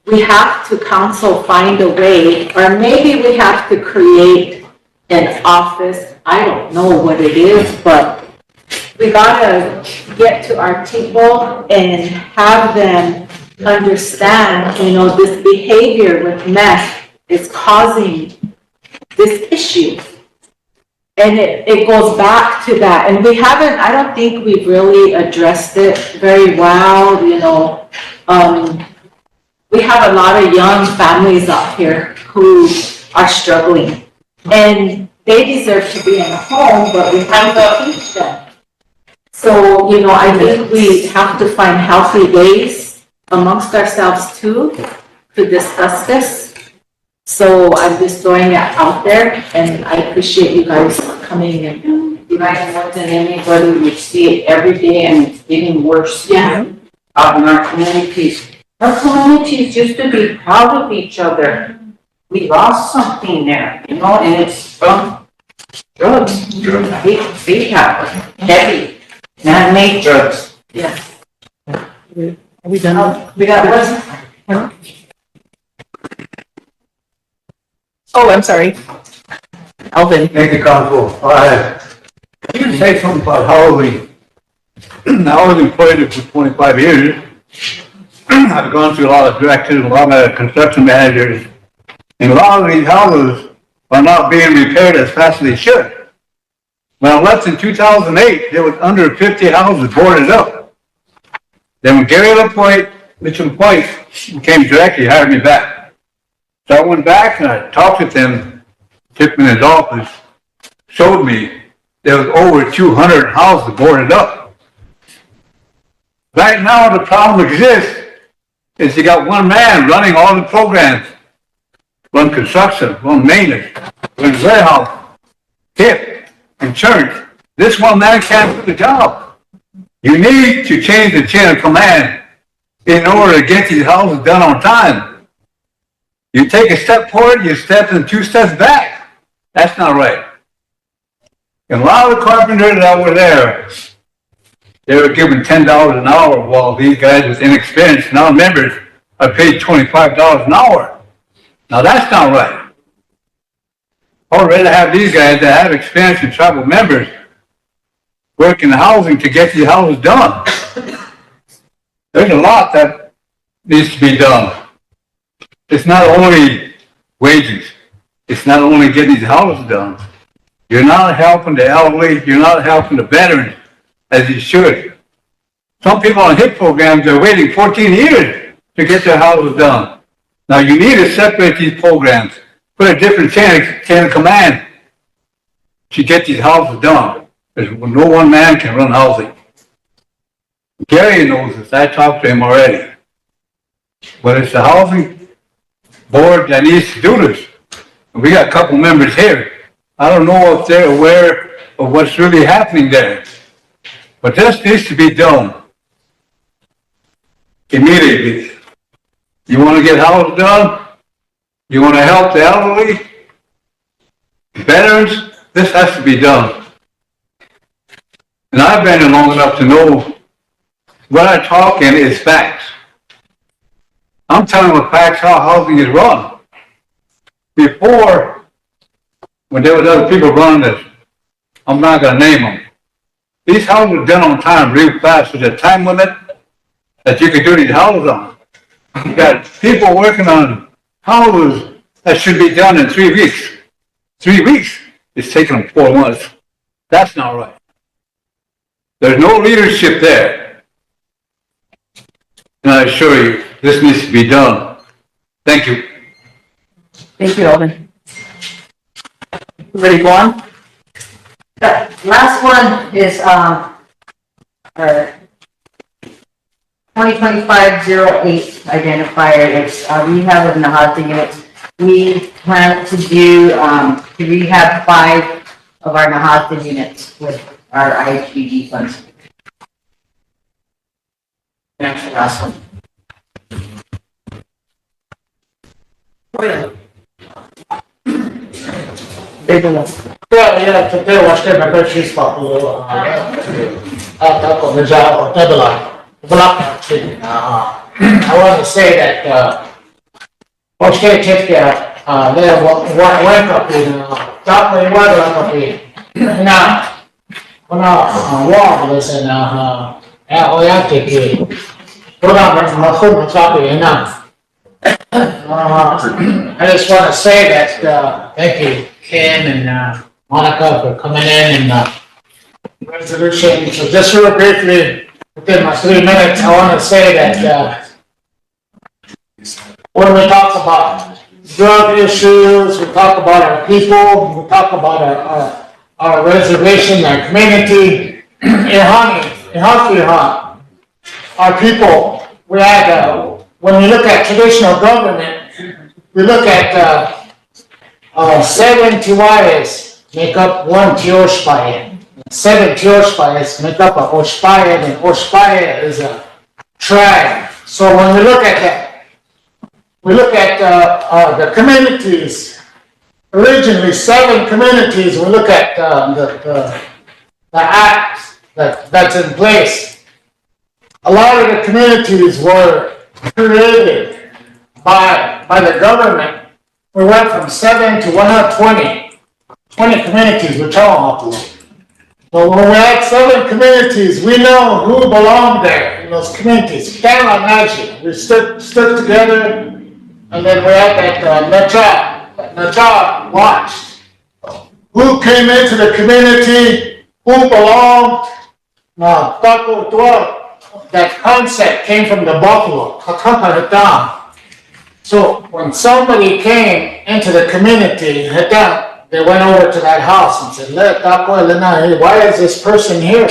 we have to, council, find a way, or maybe we have to create an office. I don't know what it is, but we gotta get to our people and have them understand, you know, this behavior with meth is causing this issue. And it goes back to that. And we haven't, I don't think we've really addressed it very well, you know. We have a lot of young families out here who are struggling. And they deserve to be in a home, but we have to teach them. So, you know, I think we have to find healthy ways amongst ourselves too to discuss this. So I'm just throwing it out there, and I appreciate you guys coming and. You guys more than anybody, we see it every day and it's getting worse. Yeah. Out in our communities. Our communities used to be proud of each other. We lost something there, you know, and it's from drugs. Big heavy, man-made drugs. Yes. Are we done? We got one. Oh, I'm sorry. Alvin. Thank you, Council. You can say something about Halloween. I was employed for 25 years. I've gone through a lot of directors, a lot of construction managers, and a lot of these houses are not being repaired as fast as they should. When I left in 2008, there was under 50 houses boarded up. Then when Gary LaPointe, Mitchell Point, came director, he hired me back. So I went back and I talked with him, took me in his office, showed me there was over 200 houses boarded up. Right now, the problem exists is you got one man running all the programs, run construction, run maintenance, run warehouse, tip, insurance. This one man can't do the job. You need to change the chain of command in order to get these houses done on time. You take a step forward, you step in 2 steps back. That's not right. And a lot of the carpenters that were there, they were given $10 an hour while these guys with inexperience, now members, are paid $25 an hour. Now that's not right. I'd rather have these guys that have experience and tribal members work in housing to get these houses done. There's a lot that needs to be done. It's not only wages. It's not only getting these houses done. You're not helping the elderly. You're not helping the veterans as you should. Some people on HIP programs are waiting 14 years to get their houses done. Now you need to separate these programs, put a different chain of command to get these houses done. Because no one man can run housing. Gary knows this. I talked to him already. But it's the housing board that needs to do this. We got a couple members here. I don't know if they're aware of what's really happening there. But this needs to be done immediately. You want to get houses done? You want to help the elderly? Veterans? This has to be done. And I've been here long enough to know what I talk in is facts. I'm telling you facts how housing is run. Before, when there was other people running this, I'm not going to name them. These houses were done on time real fast. There's a time limit that you can do these houses on. You got people working on houses that should be done in 3 weeks. 3 weeks. It's taking them 4 months. That's not right. There's no leadership there. And I assure you, this needs to be done. Thank you. Thank you, Alvin. Ready to go on? The last one is, our 2025-08 identifier. It's, rehab of the housing units. We plan to do, to rehab 5 of our Nahata units with our IHBG funds. That's the last one. Yeah, today was the member chief of the job of the block. I want to say that, okay, take care, there one copy, chocolate water copy. Now, walk is in, OYATP. Put on my phone copy enough. I just want to say that, thank you, Kim and Monica, for coming in and resolution. So just real briefly, within my 3 minutes, I want to say that when we talk about drug issues, we talk about our people, we talk about our reservation, our community, our people, we had, when we look at traditional government, we look at, 7 tiwares make up one tioshpaye. 7 tioshpayes make up a oshpaye, and oshpaye is a tribe. So when we look at that, we look at, the communities, originally 7 communities, we look at, the act that's in place. A lot of the communities were created by the government. We went from 7 to 120, 20 communities we're talking about. So when we had 7 communities, we know who belonged there in those communities. We stood together, and then we had that Najah watched. Who came into the community, who belonged, that concept came from the buffalo, so when somebody came into the community, they went over to that house and said, why is this person here?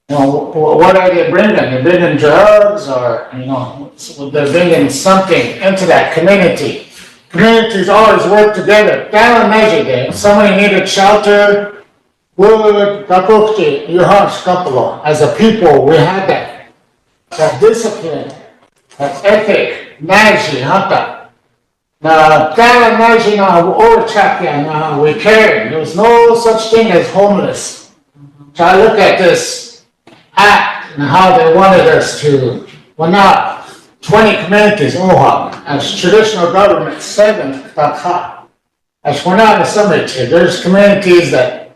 You know, what are they bringing? They're bringing drugs, or, you know, they're bringing something into that community. Communities always work together. If somebody needed shelter, wood, as a people, we had that discipline, that ethic. Naji, hata. Na kala naji na overchapia na we cared. There was no such thing as homeless. So I look at this act and how they wanted us to, well, not 20 communities, as traditional government, 7, as we're not assimilated. There's communities that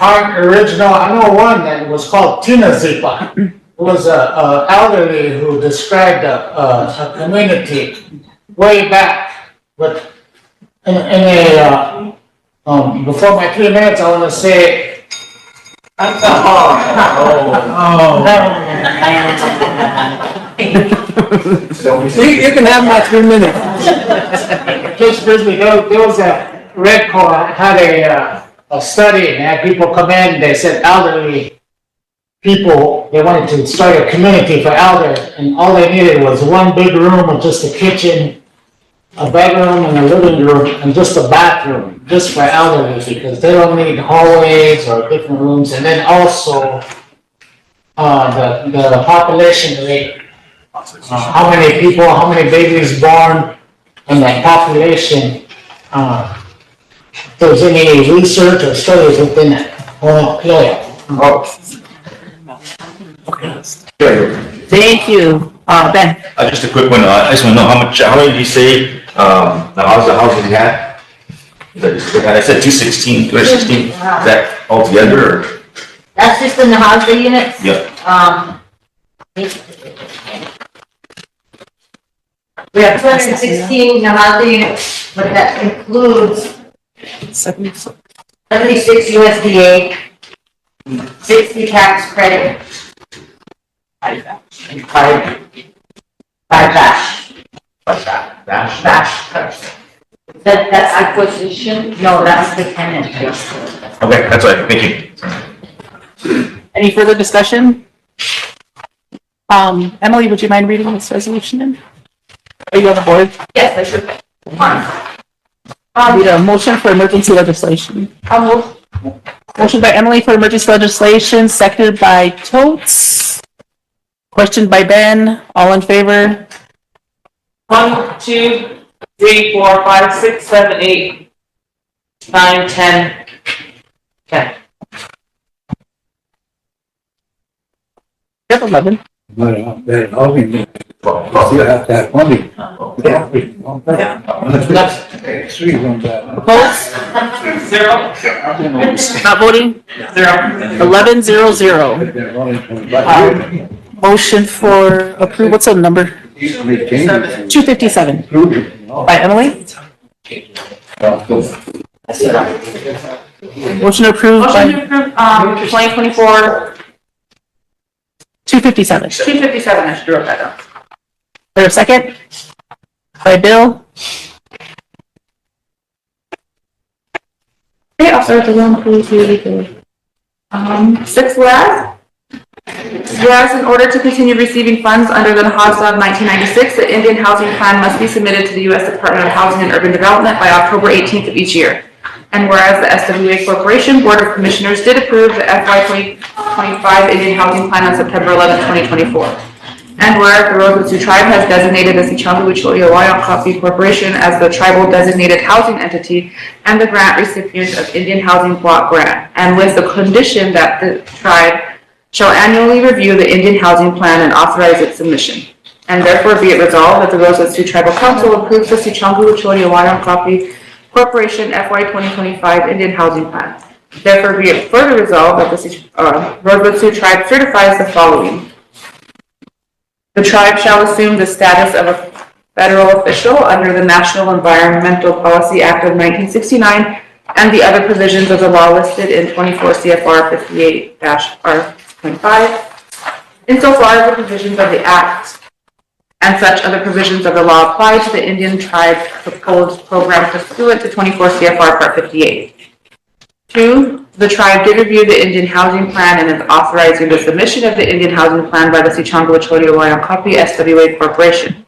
aren't original. I know one that was called Tina Zipa. It was a elderly who described a community way back, but before my 3 minutes, I want to say. You can have my 3 minutes. Just briefly, there was a Red Corps had a study, and had people come in. They said elderly people, they wanted to start a community for elders, and all they needed was one big room with just a kitchen, a bedroom, and a living room, and just a bathroom, just for elderly, because they don't need hallways or different rooms. And then also, the population rate, how many people, how many babies born, and that population, if there's any research or studies within that. Thank you. Ben? Just a quick one, I just want to know how many did you say, the houses you had? I said 216, is that altogether, or? That's just in the housing units? Yep. We have 216 in the housing units, but that includes 76 USDA, 60 tax credit, 5 bash. What's that? Dash? Bash. That's acquisition? No, that's the tenant. Okay, that's right, thank you. Any further discussion? Emily, would you mind reading this resolution in? Are you on the board? Yes, I should. Need a motion for emergency legislation. Motion by Emily for emergency legislation, seconded by Totes. Question by Ben. All in favor? 1, 2, 3, 4, 5, 6, 7, 8, 9, 10. 10. You have 11. Opposed? 0. Not voting? 0. 11, 0, 0. Motion for approval, what's the number? 257. By Emily? Motion approved by. Motion to approve, 2024. 257. 257, I should wrote that down. There a second? By Bill? Okay, I'll start the one, please, really good. Six whereas in order to continue receiving funds under the HASA of 1996, the Indian Housing Plan must be submitted to the U.S. Department of Housing and Urban Development by October 18th of each year. And whereas the SWA Corporation Board of Commissioners did approve the FY 2025 Indian Housing Plan on September 11th, 2024. And whereas the Rosebud Sioux Tribe has designated the Sioux Corporation as the tribal designated housing entity and the grant recipient of Indian Housing Block Grant, and with the condition that the tribe shall annually review the Indian Housing Plan and authorize its submission. And therefore be it resolved that the Rosebud Sioux Tribal Council approves the Corporation FY 2025 Indian Housing Plan. Therefore be it further resolved that the Rosebud Sioux Tribe certifies the following. The tribe shall assume the status of a federal official under the National Environmental Policy Act of 1969 and the other provisions of the law listed in 24 CFR 58-R.5, insofar as the provisions of the Act and such other provisions of the law apply to the Indian tribe proposed program pursuant to 24 CFR Part 58. 2. The tribe did review the Indian Housing Plan and is authorizing the submission of the Indian Housing Plan by the Sioux-Chong-Waucholi-Owayankopi SWA Corporation.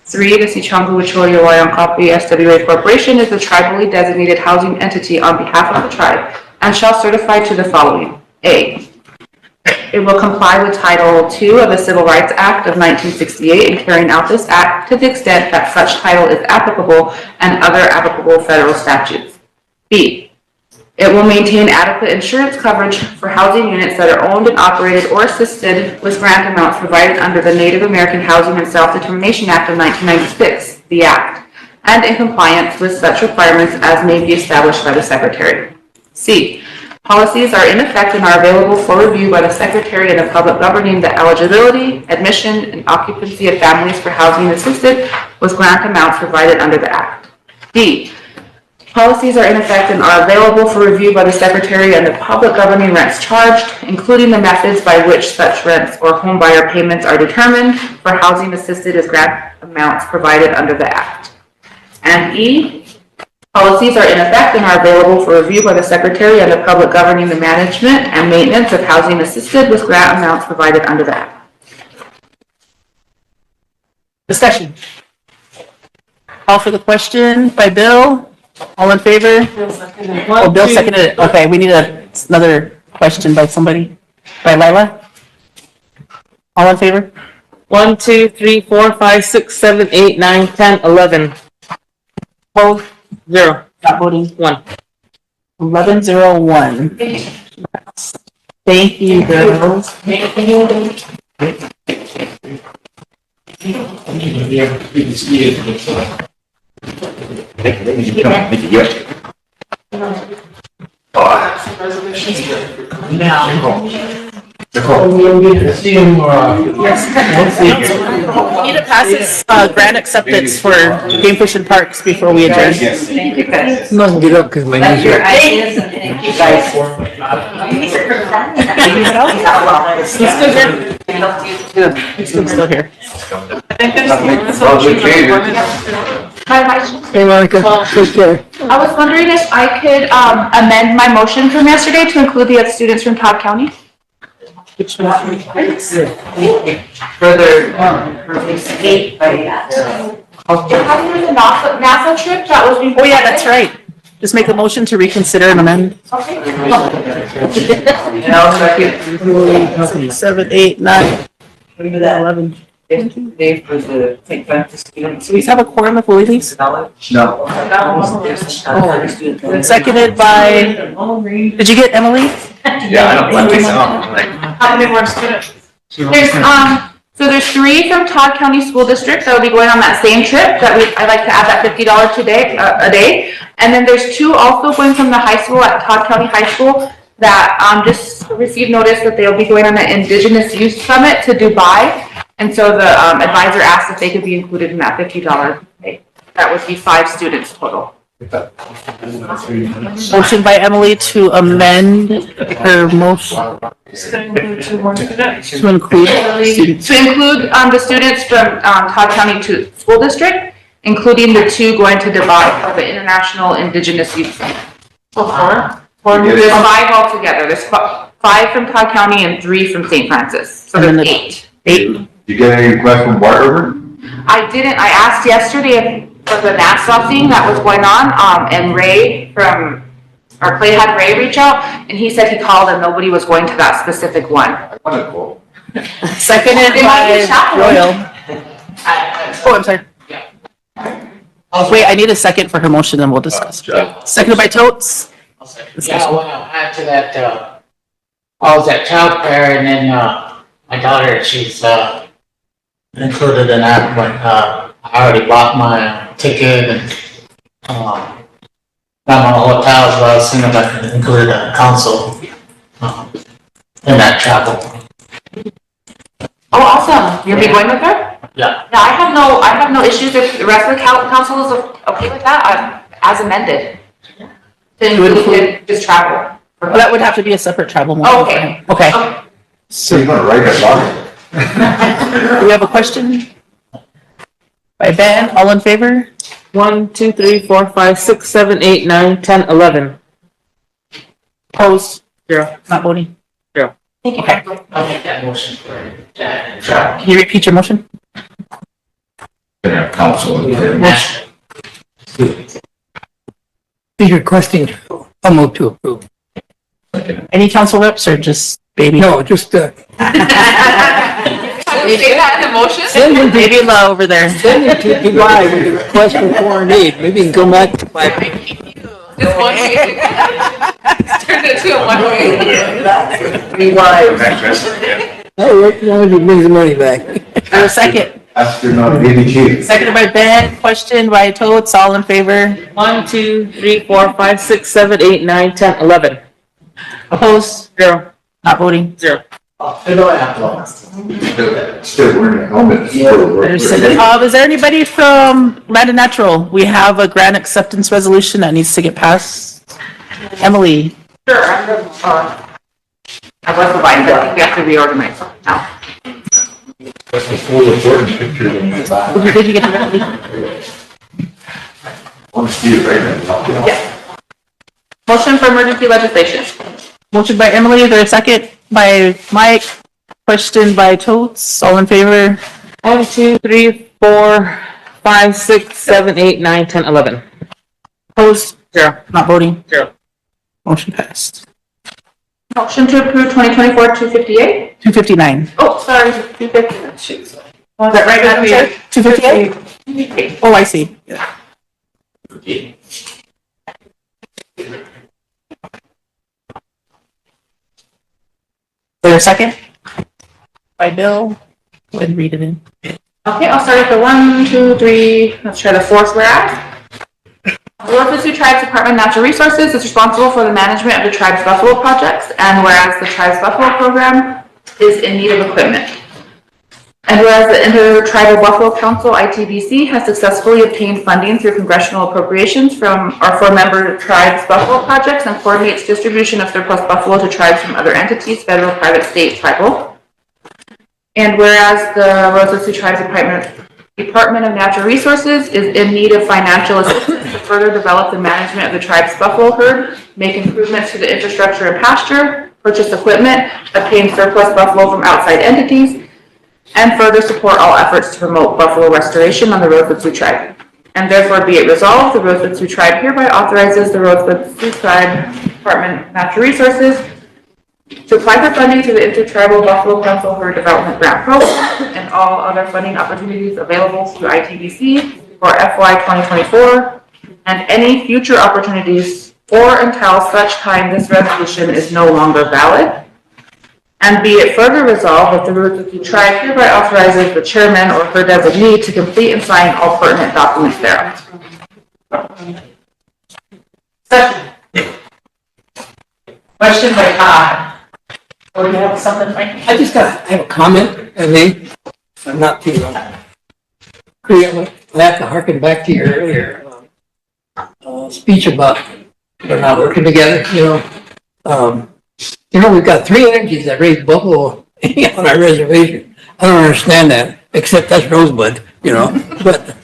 3. The Sioux-Chong-Waucholi-Owayankopi SWA Corporation is the tribally designated housing entity on behalf of the tribe and shall certify to the following. A. It will comply with Title II of the Civil Rights Act of 1968 in carrying out this act to the extent that such title is applicable and other applicable federal statutes. B. It will maintain adequate insurance coverage for housing units that are owned and operated or assisted with grant amounts provided under the Native American Housing and Self-Determination Act of 1996, the Act, and in compliance with such requirements as may be established by the Secretary. C. Policies are in effect and are available for review by the Secretary and the public governing the eligibility, admission, and occupancy of families for housing assisted with grant amounts provided under the Act. D. Policies are in effect and are available for review by the Secretary and the public governing rents charged, including the methods by which such rents or home buyer payments are determined for housing assisted as grant amounts provided under the Act. And E. Policies are in effect and are available for review by the Secretary and the public governing the management and maintenance of housing assisted with grant amounts provided under the Act. Discussion. Call for the question by Bill. All in favor? Oh, Bill seconded it. Okay, we need another question by somebody. By Lila? All in favor? 1, 2, 3, 4, 5, 6, 7, 8, 9, 10, 11. Opposed? 0. Not voting? 1. 1101. Thank you, girls. We need to pass this grant acceptance for Game Fish and Parks before we adjourn. Thank you guys. I'm not gonna get up because my That's knees your are. ideas and thank you guys. He's still here. Hey, Monica, take care. I was wondering if I could amend my motion from yesterday to include the other students from Todd County. Further, escape by Having the NASA trip, that was before. Oh, yeah, that's right. Just make a motion to reconsider and amend. Okay. 7, 8, 9, 11. Today for the St. Francis students. Do we have a quorum if Willie leaves? No. Seconded by, did you get Emily? Yeah, I don't think so. How many more students? There's 3 from Todd County School District that will be going on that same trip that I'd like to add that $50 today, a day. And then there's 2 also going from the high school at Todd County High School that just received notice that they'll be going on an Indigenous Youth Summit to Dubai. And so the advisor asked if they could be included in that $50 pay. That would be 5 students total. Motion by Emily to amend her motion. To include students. To include the students from Todd County School District, including the 2 going to Dubai for the International Indigenous Youth Summit. So 4? There's 5 altogether. There's 5. 5 from Todd County and 3 from St. Francis. So And then there's the- 8. Did you get any requests from White River? I didn't, I asked yesterday for the Nassau thing that was going on, and Ray or Clay had Ray reach out, and he said he called and nobody was going to that specific one. I want to go. Seconded It might be by chaperone. Royal. Oh, I'm sorry. Wait, I need a second for her motion, then we'll discuss. Seconded by Totes. Yeah, I want to add to that, I was at childcare and then, my daughter, she's, included in that, but, I already bought my ticket and, got my hotels, but I was thinking about including the council, in that travel. Oh, awesome. You'll be going with her? Yeah. Yeah, I have no issues if the rest of the council is okay with that, as amended. To include just travel. Well, that would have to be a separate travel motion. Oh, for okay. him. Okay. So you're gonna write that down? Do we have a question? By Ben, all in favor? 1, 2, 3, 4, 5, 6, 7, 8, 9, 10, 11. Opposed? 0. Not voting? Thank you. Okay. I'll make that motion for travel. Can you repeat your motion? Council. He's requesting, I'll move to approve. Any council reps or just baby? No, just, Say that in the motion? send him to, Baby low over there. send him to Dubai with a request for foreign aid. Maybe he can come back to 5. Just one way. Turn it to a one way. Three wives. Oh, right, now he brings the money back. For a second. Astronaut baby chief. Seconded by Ben, question by Totes, all in favor? 1, 2, 3, 4, 5, 6, 7, 8, 9, 10, 11. Opposed? 0. Not voting? 0. Still wearing a helmet. Is there anybody from Land and Natural? We have a grant acceptance resolution that needs to get passed. Emily, Sure, I was providing, but I think we have to reorganize now. That's a full important picture in the back. did you get to that? I want to see it right now. Yeah. Motion for emergency legislation. Motion by Emily, is there a second? By Mike, question by Totes, all in favor? 1, 2, 3, 4, 5, 6, 7, 8, 9, 10, 11. Opposed? 0. Not voting? 0. Motion passed. Motion to approve 2024-258? 259. Oh, sorry, 250. Shoot. Is that right, Madam Chair? 258? Oh, I see. Is there a second? By Bill, go ahead and read it in. Okay, I'll start at the 1, 2, 3, let's try the 4th whereas. The Rosebud Sioux Tribes Department of Natural Resources is responsible for the management of the tribe's buffalo projects, and whereas the tribe's buffalo program is in need of equipment. And whereas the Intertribal Buffalo Council, ITBC, has successfully obtained funding through congressional appropriations for member tribes' buffalo projects and coordinates distribution of surplus buffalo to tribes from other entities, federal, private, state, tribal. And whereas the Rosebud Sioux Tribes Department of Natural Resources is in need of financial assistance to further develop the management of the tribe's buffalo herd, make improvements to the infrastructure and pasture, purchase equipment, obtain surplus buffalo from outside entities, and further support all efforts to promote buffalo restoration on the Rosebud Sioux Tribe. And therefore be it resolved, the Rosebud Sioux Tribe hereby authorizes the Rosebud Sioux Tribe Department of Natural Resources to apply for funding through the Intertribal Buffalo Council Herd Development Grant Program and all other funding opportunities available through ITBC for FY 2024 and any future opportunities or until such time this resolution is no longer valid. And be it further resolved that the Rosebud Sioux Tribe hereby authorizes the chairman or her designee to complete and sign all pertinent documents thereof. Question by Todd. Or do you have something, Mike? I have a comment, and I'm not too, I have to harken back to your earlier, speech about we're not working together, we've got 3 entities that raise buffalo on our reservation. I don't understand that, except that's Rosebud, but,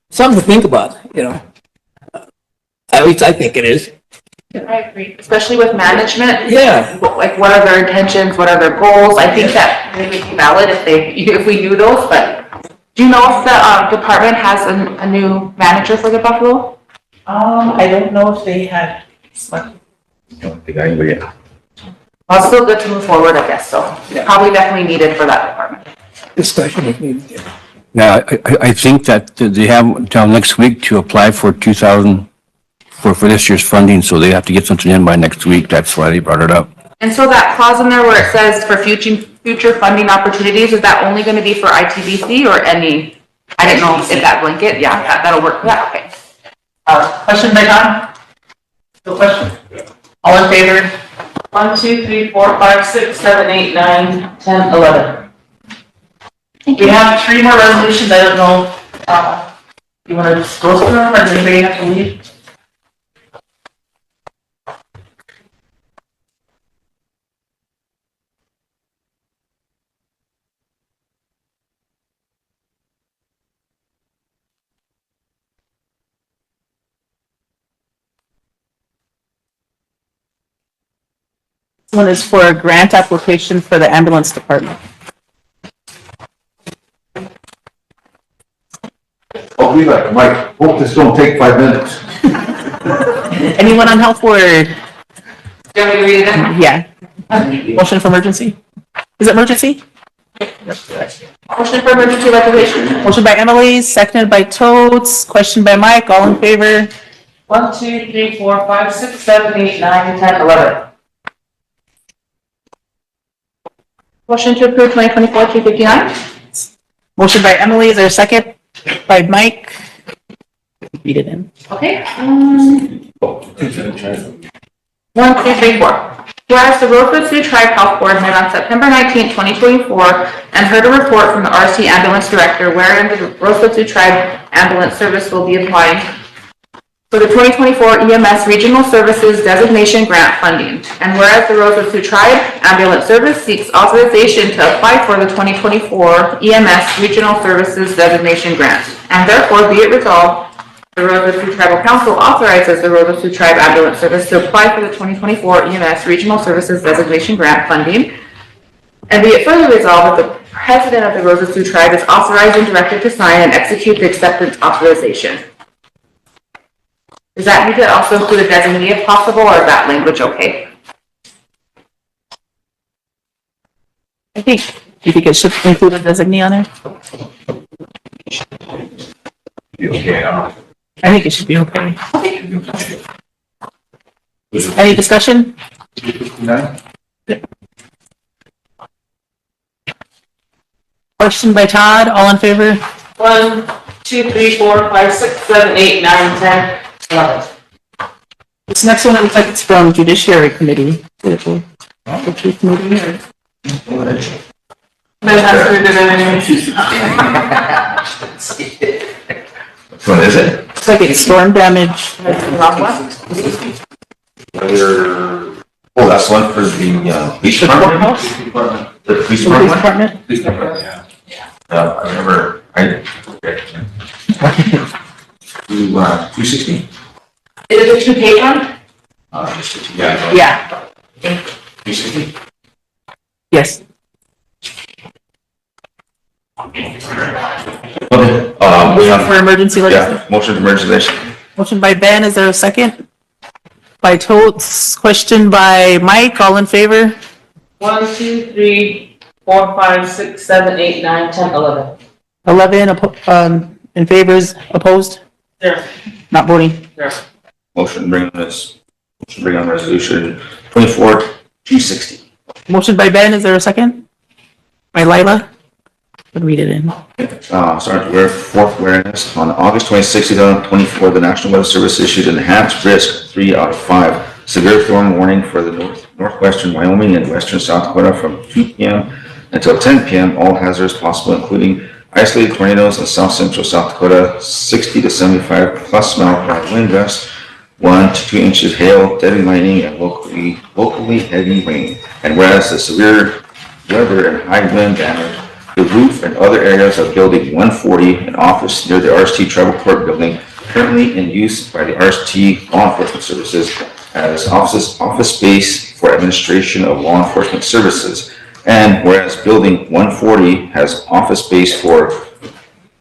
something to think about, at least I think it is. I agree, especially with management. Yeah. Like, what are their intentions, what are their goals? I think that they would be valid if we knew those, but do you know if the department has a new manager for the Buffalo? I don't know if they had. Don't think anybody. Well, it's still good to move forward, I guess, so probably definitely needed for that department. Discussion is needed. Now, I think that they have until next week to apply for 2,000 for this year's funding, so they have to get something in by next week. That's why they brought it up. And so that clause in there where it says for future funding opportunities, is that only gonna be for ITBC or any? I didn't know if that blanket, yeah, that'll work for that, okay. Question by Don? No question? All in favor? 1, 2, 3, 4, 5, 6, 7, 8, 9, 10, 11. We have 3 more resolutions. I don't know, you wanna just go through them or does anybody have to leave? This one is for a grant application for the ambulance department. I'll be like, Mike, hope this don't take 5 minutes. Anyone on health board? Do you want me to read it then? Yeah. Motion for emergency? Is it emergency? Motion for emergency legislation. Motion by Emily, seconded by Toads, question by Mike, all in favor? 1, 2, 3, 4, 5, 6, 7, 8, 9, 10, 11. Motion to approve 2024-259. Motion by Emily, is there a second? By Mike? Read it in. Okay. 1, 2, 3, 4. Whereas the Rosebud Sioux Tribe Health Board met on September 19, 2024, and heard a report from the RST Ambulance Director wherein the Rosebud Sioux Tribe Ambulance Service will be applying for the 2024 EMS Regional Services Designation Grant Funding. And whereas the Rosebud Sioux Tribe Ambulance Service seeks authorization to apply for the 2024 EMS Regional Services Designation Grant. And therefore be it resolved, the Rosebud Sioux Tribal Council authorizes the Rosebud Sioux Tribe Ambulance Service to apply for the 2024 EMS Regional Services Designation Grant Funding. And be it further resolved that the President of the Rosebud Sioux Tribe is authorized and directed to sign and execute the acceptance authorization. Does that need to also include a designee if possible, or is that language okay? I think, do you think it should include a designee on there? Be okay, I think it should be okay. Any discussion? Question by Todd, all in favor? 1, 2, 3, 4, 5, 6, 7, 8, 9, 10, 11. This next one, it looks like it's from Judiciary Committee. The Chief Committee or? Which one is it? It's like it's storm damage. Oh, that's one for the police department? The police department? Police department, yeah. I remember, okay. 260? Is it a 2-page one? Yeah. Yeah. 260? Yes. Okay. Motion for emergency legislation. Yeah, motion for emergency legislation. Motion by Ben, is there a second? By Totes, question by Mike, all in favor? 1, 2, 3, 4, 5, 6, 7, 8, 9, 10, 11. 11, in favors, opposed? There. Not voting? There. Motion to bring on resolution 24-260. Motion by Ben, is there a second? By Lila? Would read it in. Sergeant Ware, fourth awareness. On August 26, 2024, the National Weather Service issued enhanced risk 3 out of 5 severe storm warning for the northwestern Wyoming and western South Dakota from 2 p.m. until 10 p.m. All hazards possible, including isolated tornadoes in south central South Dakota, 60 to 75 plus mile per hour wind gusts, 1 to 2 inches hail, deadly lightning, and locally heavy rain. And whereas the severe weather and high wind damage the roof and other areas of Building 140, an office near the RST Tribal Court building, currently in use by the RST Law Enforcement Services, as office space for administration of law enforcement services. And whereas Building 140 has office space for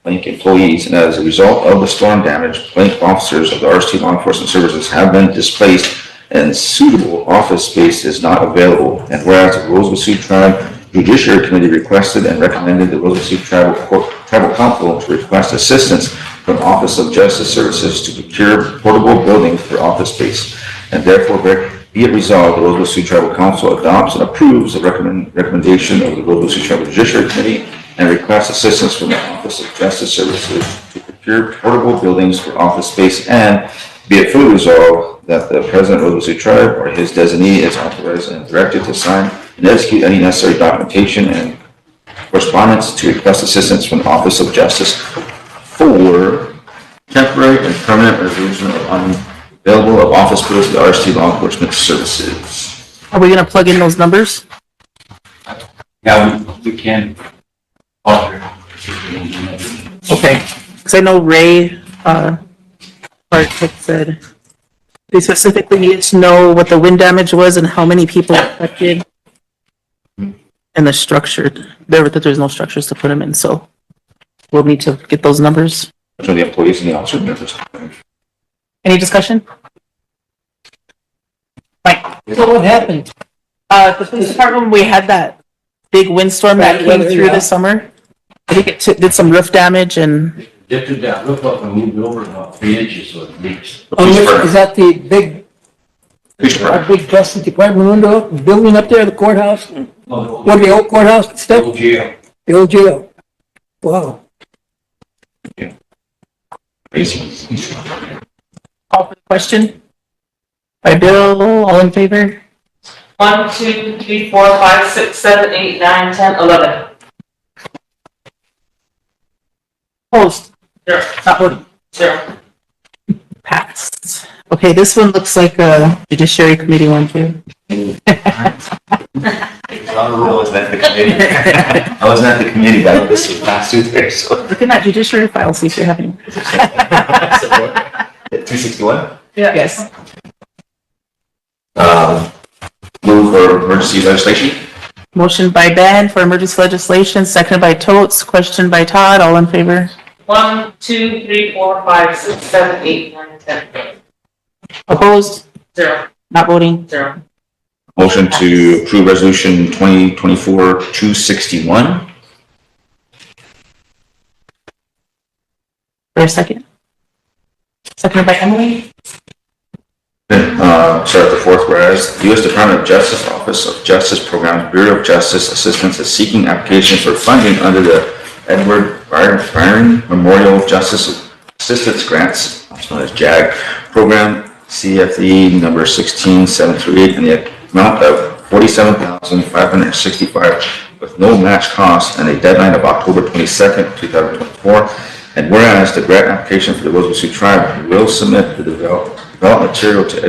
blank employees, and as a result of the storm damage, blank officers of the RST Law Enforcement Services have been displaced and suitable office space is not available. And whereas the Rosebud Sioux Tribe Judiciary Committee requested and recommended the Rosebud Sioux Tribal Council to request assistance from Office of Justice Services to procure portable buildings for office space. And therefore be it resolved, the Rosebud Sioux Tribal Council adopts and approves the recommendation of the Rosebud Sioux Tribal Judiciary Committee and requests assistance from the Office of Justice Services to procure portable buildings for office space, and be it further resolved that the President of the Rosebud Sioux Tribe or his designee is authorized and directed to sign and execute any necessary documentation and correspondence to request assistance from the Office of Justice for temporary and permanent resolution of unavailable of office space to the RST Law Enforcement Services. Are we gonna plug in those numbers? Yeah, we can. Okay, because I know Ray, architect said they specifically needed to know what the wind damage was and how many people affected. And the structure, there's no structures to put them in, so we'll need to get those numbers. For the employees and the officers members. Any discussion? Mike? So what happened? The police department, we had that big windstorm that Bad came weather, through yeah. this summer. I think it did some roof damage and Lifted that roof up and moved over about 3 inches, so it leaks. Is that the big, big Justice Department window, building up there, the courthouse? What, the old courthouse and stuff? Old jail. The old jail. Wow. call for the question. By Bill, all in favor? 1, 2, 3, 4, 5, 6, 7, 8, 9, 10, 11. Opposed? 0. Not voting. 0. Passed. Okay, this one looks like a Judiciary Committee one too. I wasn't at the committee. I wasn't at the committee, but this was passed through there, so. Look at that judiciary file, see if you're having. 261? Yes. Move for emergency legislation? Motion by Ben for emergency legislation, seconded by Totes, question by Todd, all in favor? 1, 2, 3, 4, 5, 6, 7, 8, 9, 10. Opposed? 0. Not voting? 0. Motion to approve resolution 2024-261. For a second? Seconded by Emily? Start the fourth, whereas the U.S. Department of Justice Office of Justice Programs Bureau of Justice Assistance is seeking application for funding under the Edward Byron Memorial Justice Assistance Grants, also known as JAG, program CFE number 16738, in the amount of $47,565 with no match cost and a deadline of October 22nd, 2024. And whereas the grant application for the Rosebud Sioux Tribe will submit the develop material to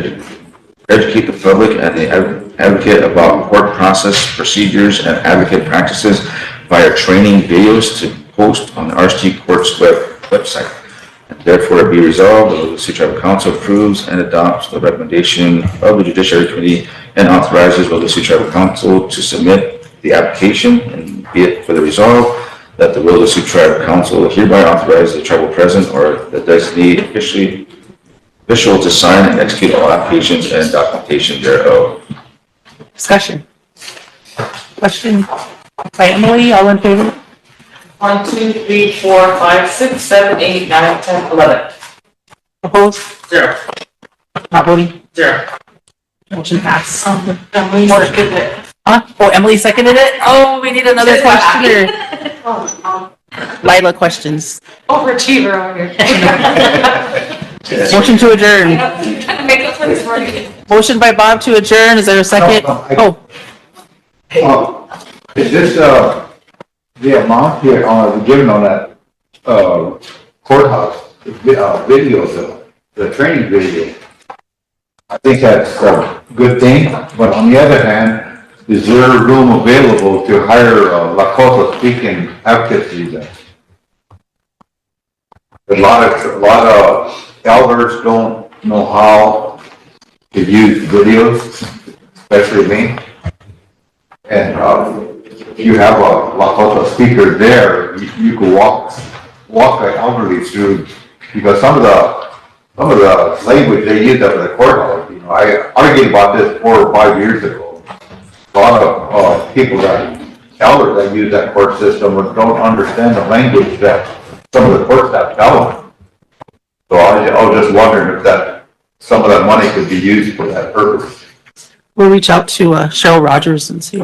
educate the public and the advocate about court process procedures and advocate practices via training videos to post on the RST Court's website. And therefore, it be resolved, the Rosebud Sioux Tribal Council approves and adopts the recommendation of the Judiciary Committee and authorizes the Rosebud Sioux Tribal Council to submit the application, and be it further resolved that the Rosebud Sioux Tribal Council hereby authorizes the tribal president or the designee official to sign and execute all applications and documentation thereof. Discussion. Question by Emily, all in favor? 1, 2, 3, 4, 5, 6, 7, 8, 9, 10, 11. Opposed? 0. Not voting? 0. Motion passed. Emily seconded it. Huh? Oh, Emily seconded it? Oh, we need another questioner. Lila, questions. Overachiever over here. Motion to adjourn. Trying to make up for this morning. Motion by Bob to adjourn, is there a second? Oh, Is this, the amount here, given on that, courthouse, video, the training video? I think that's a good thing, but on the other hand, is there room available to hire Lakota speaking advocacy then? A lot of elders don't know how to use videos, especially me. And, you have a speaker there, you can walk the elderly through, because some of the language they use up at the courthouse, you know, I argued about this 4 or 5 years ago. A lot of, people elders that use that court system don't understand the language that some of the court staff tell them. So I was just wondering if some of that money could be used for that purpose. We'll reach out to Cheryl Rogers and see.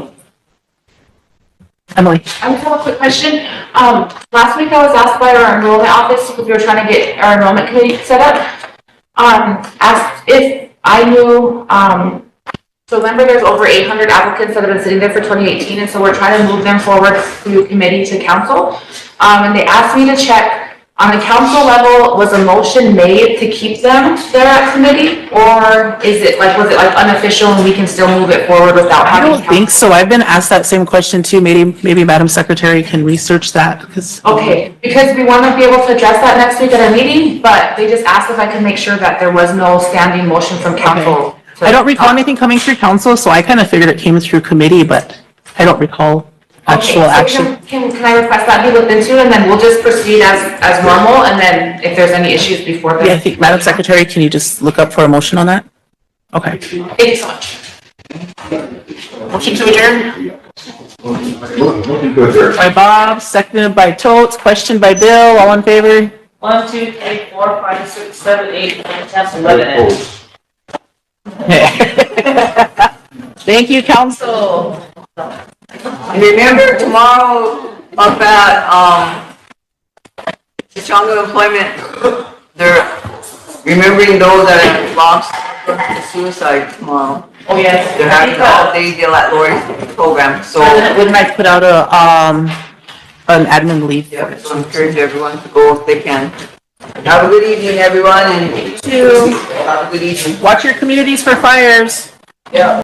Emily? I just have a quick question. Last week I was asked by our enrollment office, because we were trying to get our enrollment committee set up, asked if I knew, so remember there's over 800 applicants that have been sitting there for 2018, and so we're trying to move them forward through committee to council. And they asked me to check, on the council level, was a motion made to keep them there at committee? Or was it like unofficial and we can still move it forward without I having? don't think so. I've been asked that same question too. Maybe Madam Secretary can research that because. Okay, because we want to be able to address that next week at our meeting, but they just asked if I could make sure that there was no standing motion from council. I don't recall anything coming through council, so I kind of figured it came through committee, but I don't recall actual action. Can I request that be looked into, and then we'll just proceed as normal, and then if there's any issues before then? Yeah, I think, Madam Secretary, can you just look up for a motion on that? Okay. Thank you so much. Motion to adjourn? Motion to adjourn. By Bob, seconded by Totes, questioned by Bill, all in favor? 1, 2, 3, 4, 5, 6, 7, 8, 9, 10, 11. Thank you, council. And remember tomorrow up at, Chicanga Employment, they're remembering those that have lost to suicide tomorrow. Oh, yes. They're having an all-day deal at Lori's program, so. President Wood might put out an admin leave. Yeah, so I encourage everyone to go if they can. Have a good evening, everyone, and You too. have a good evening. Watch your communities for fires. Yeah.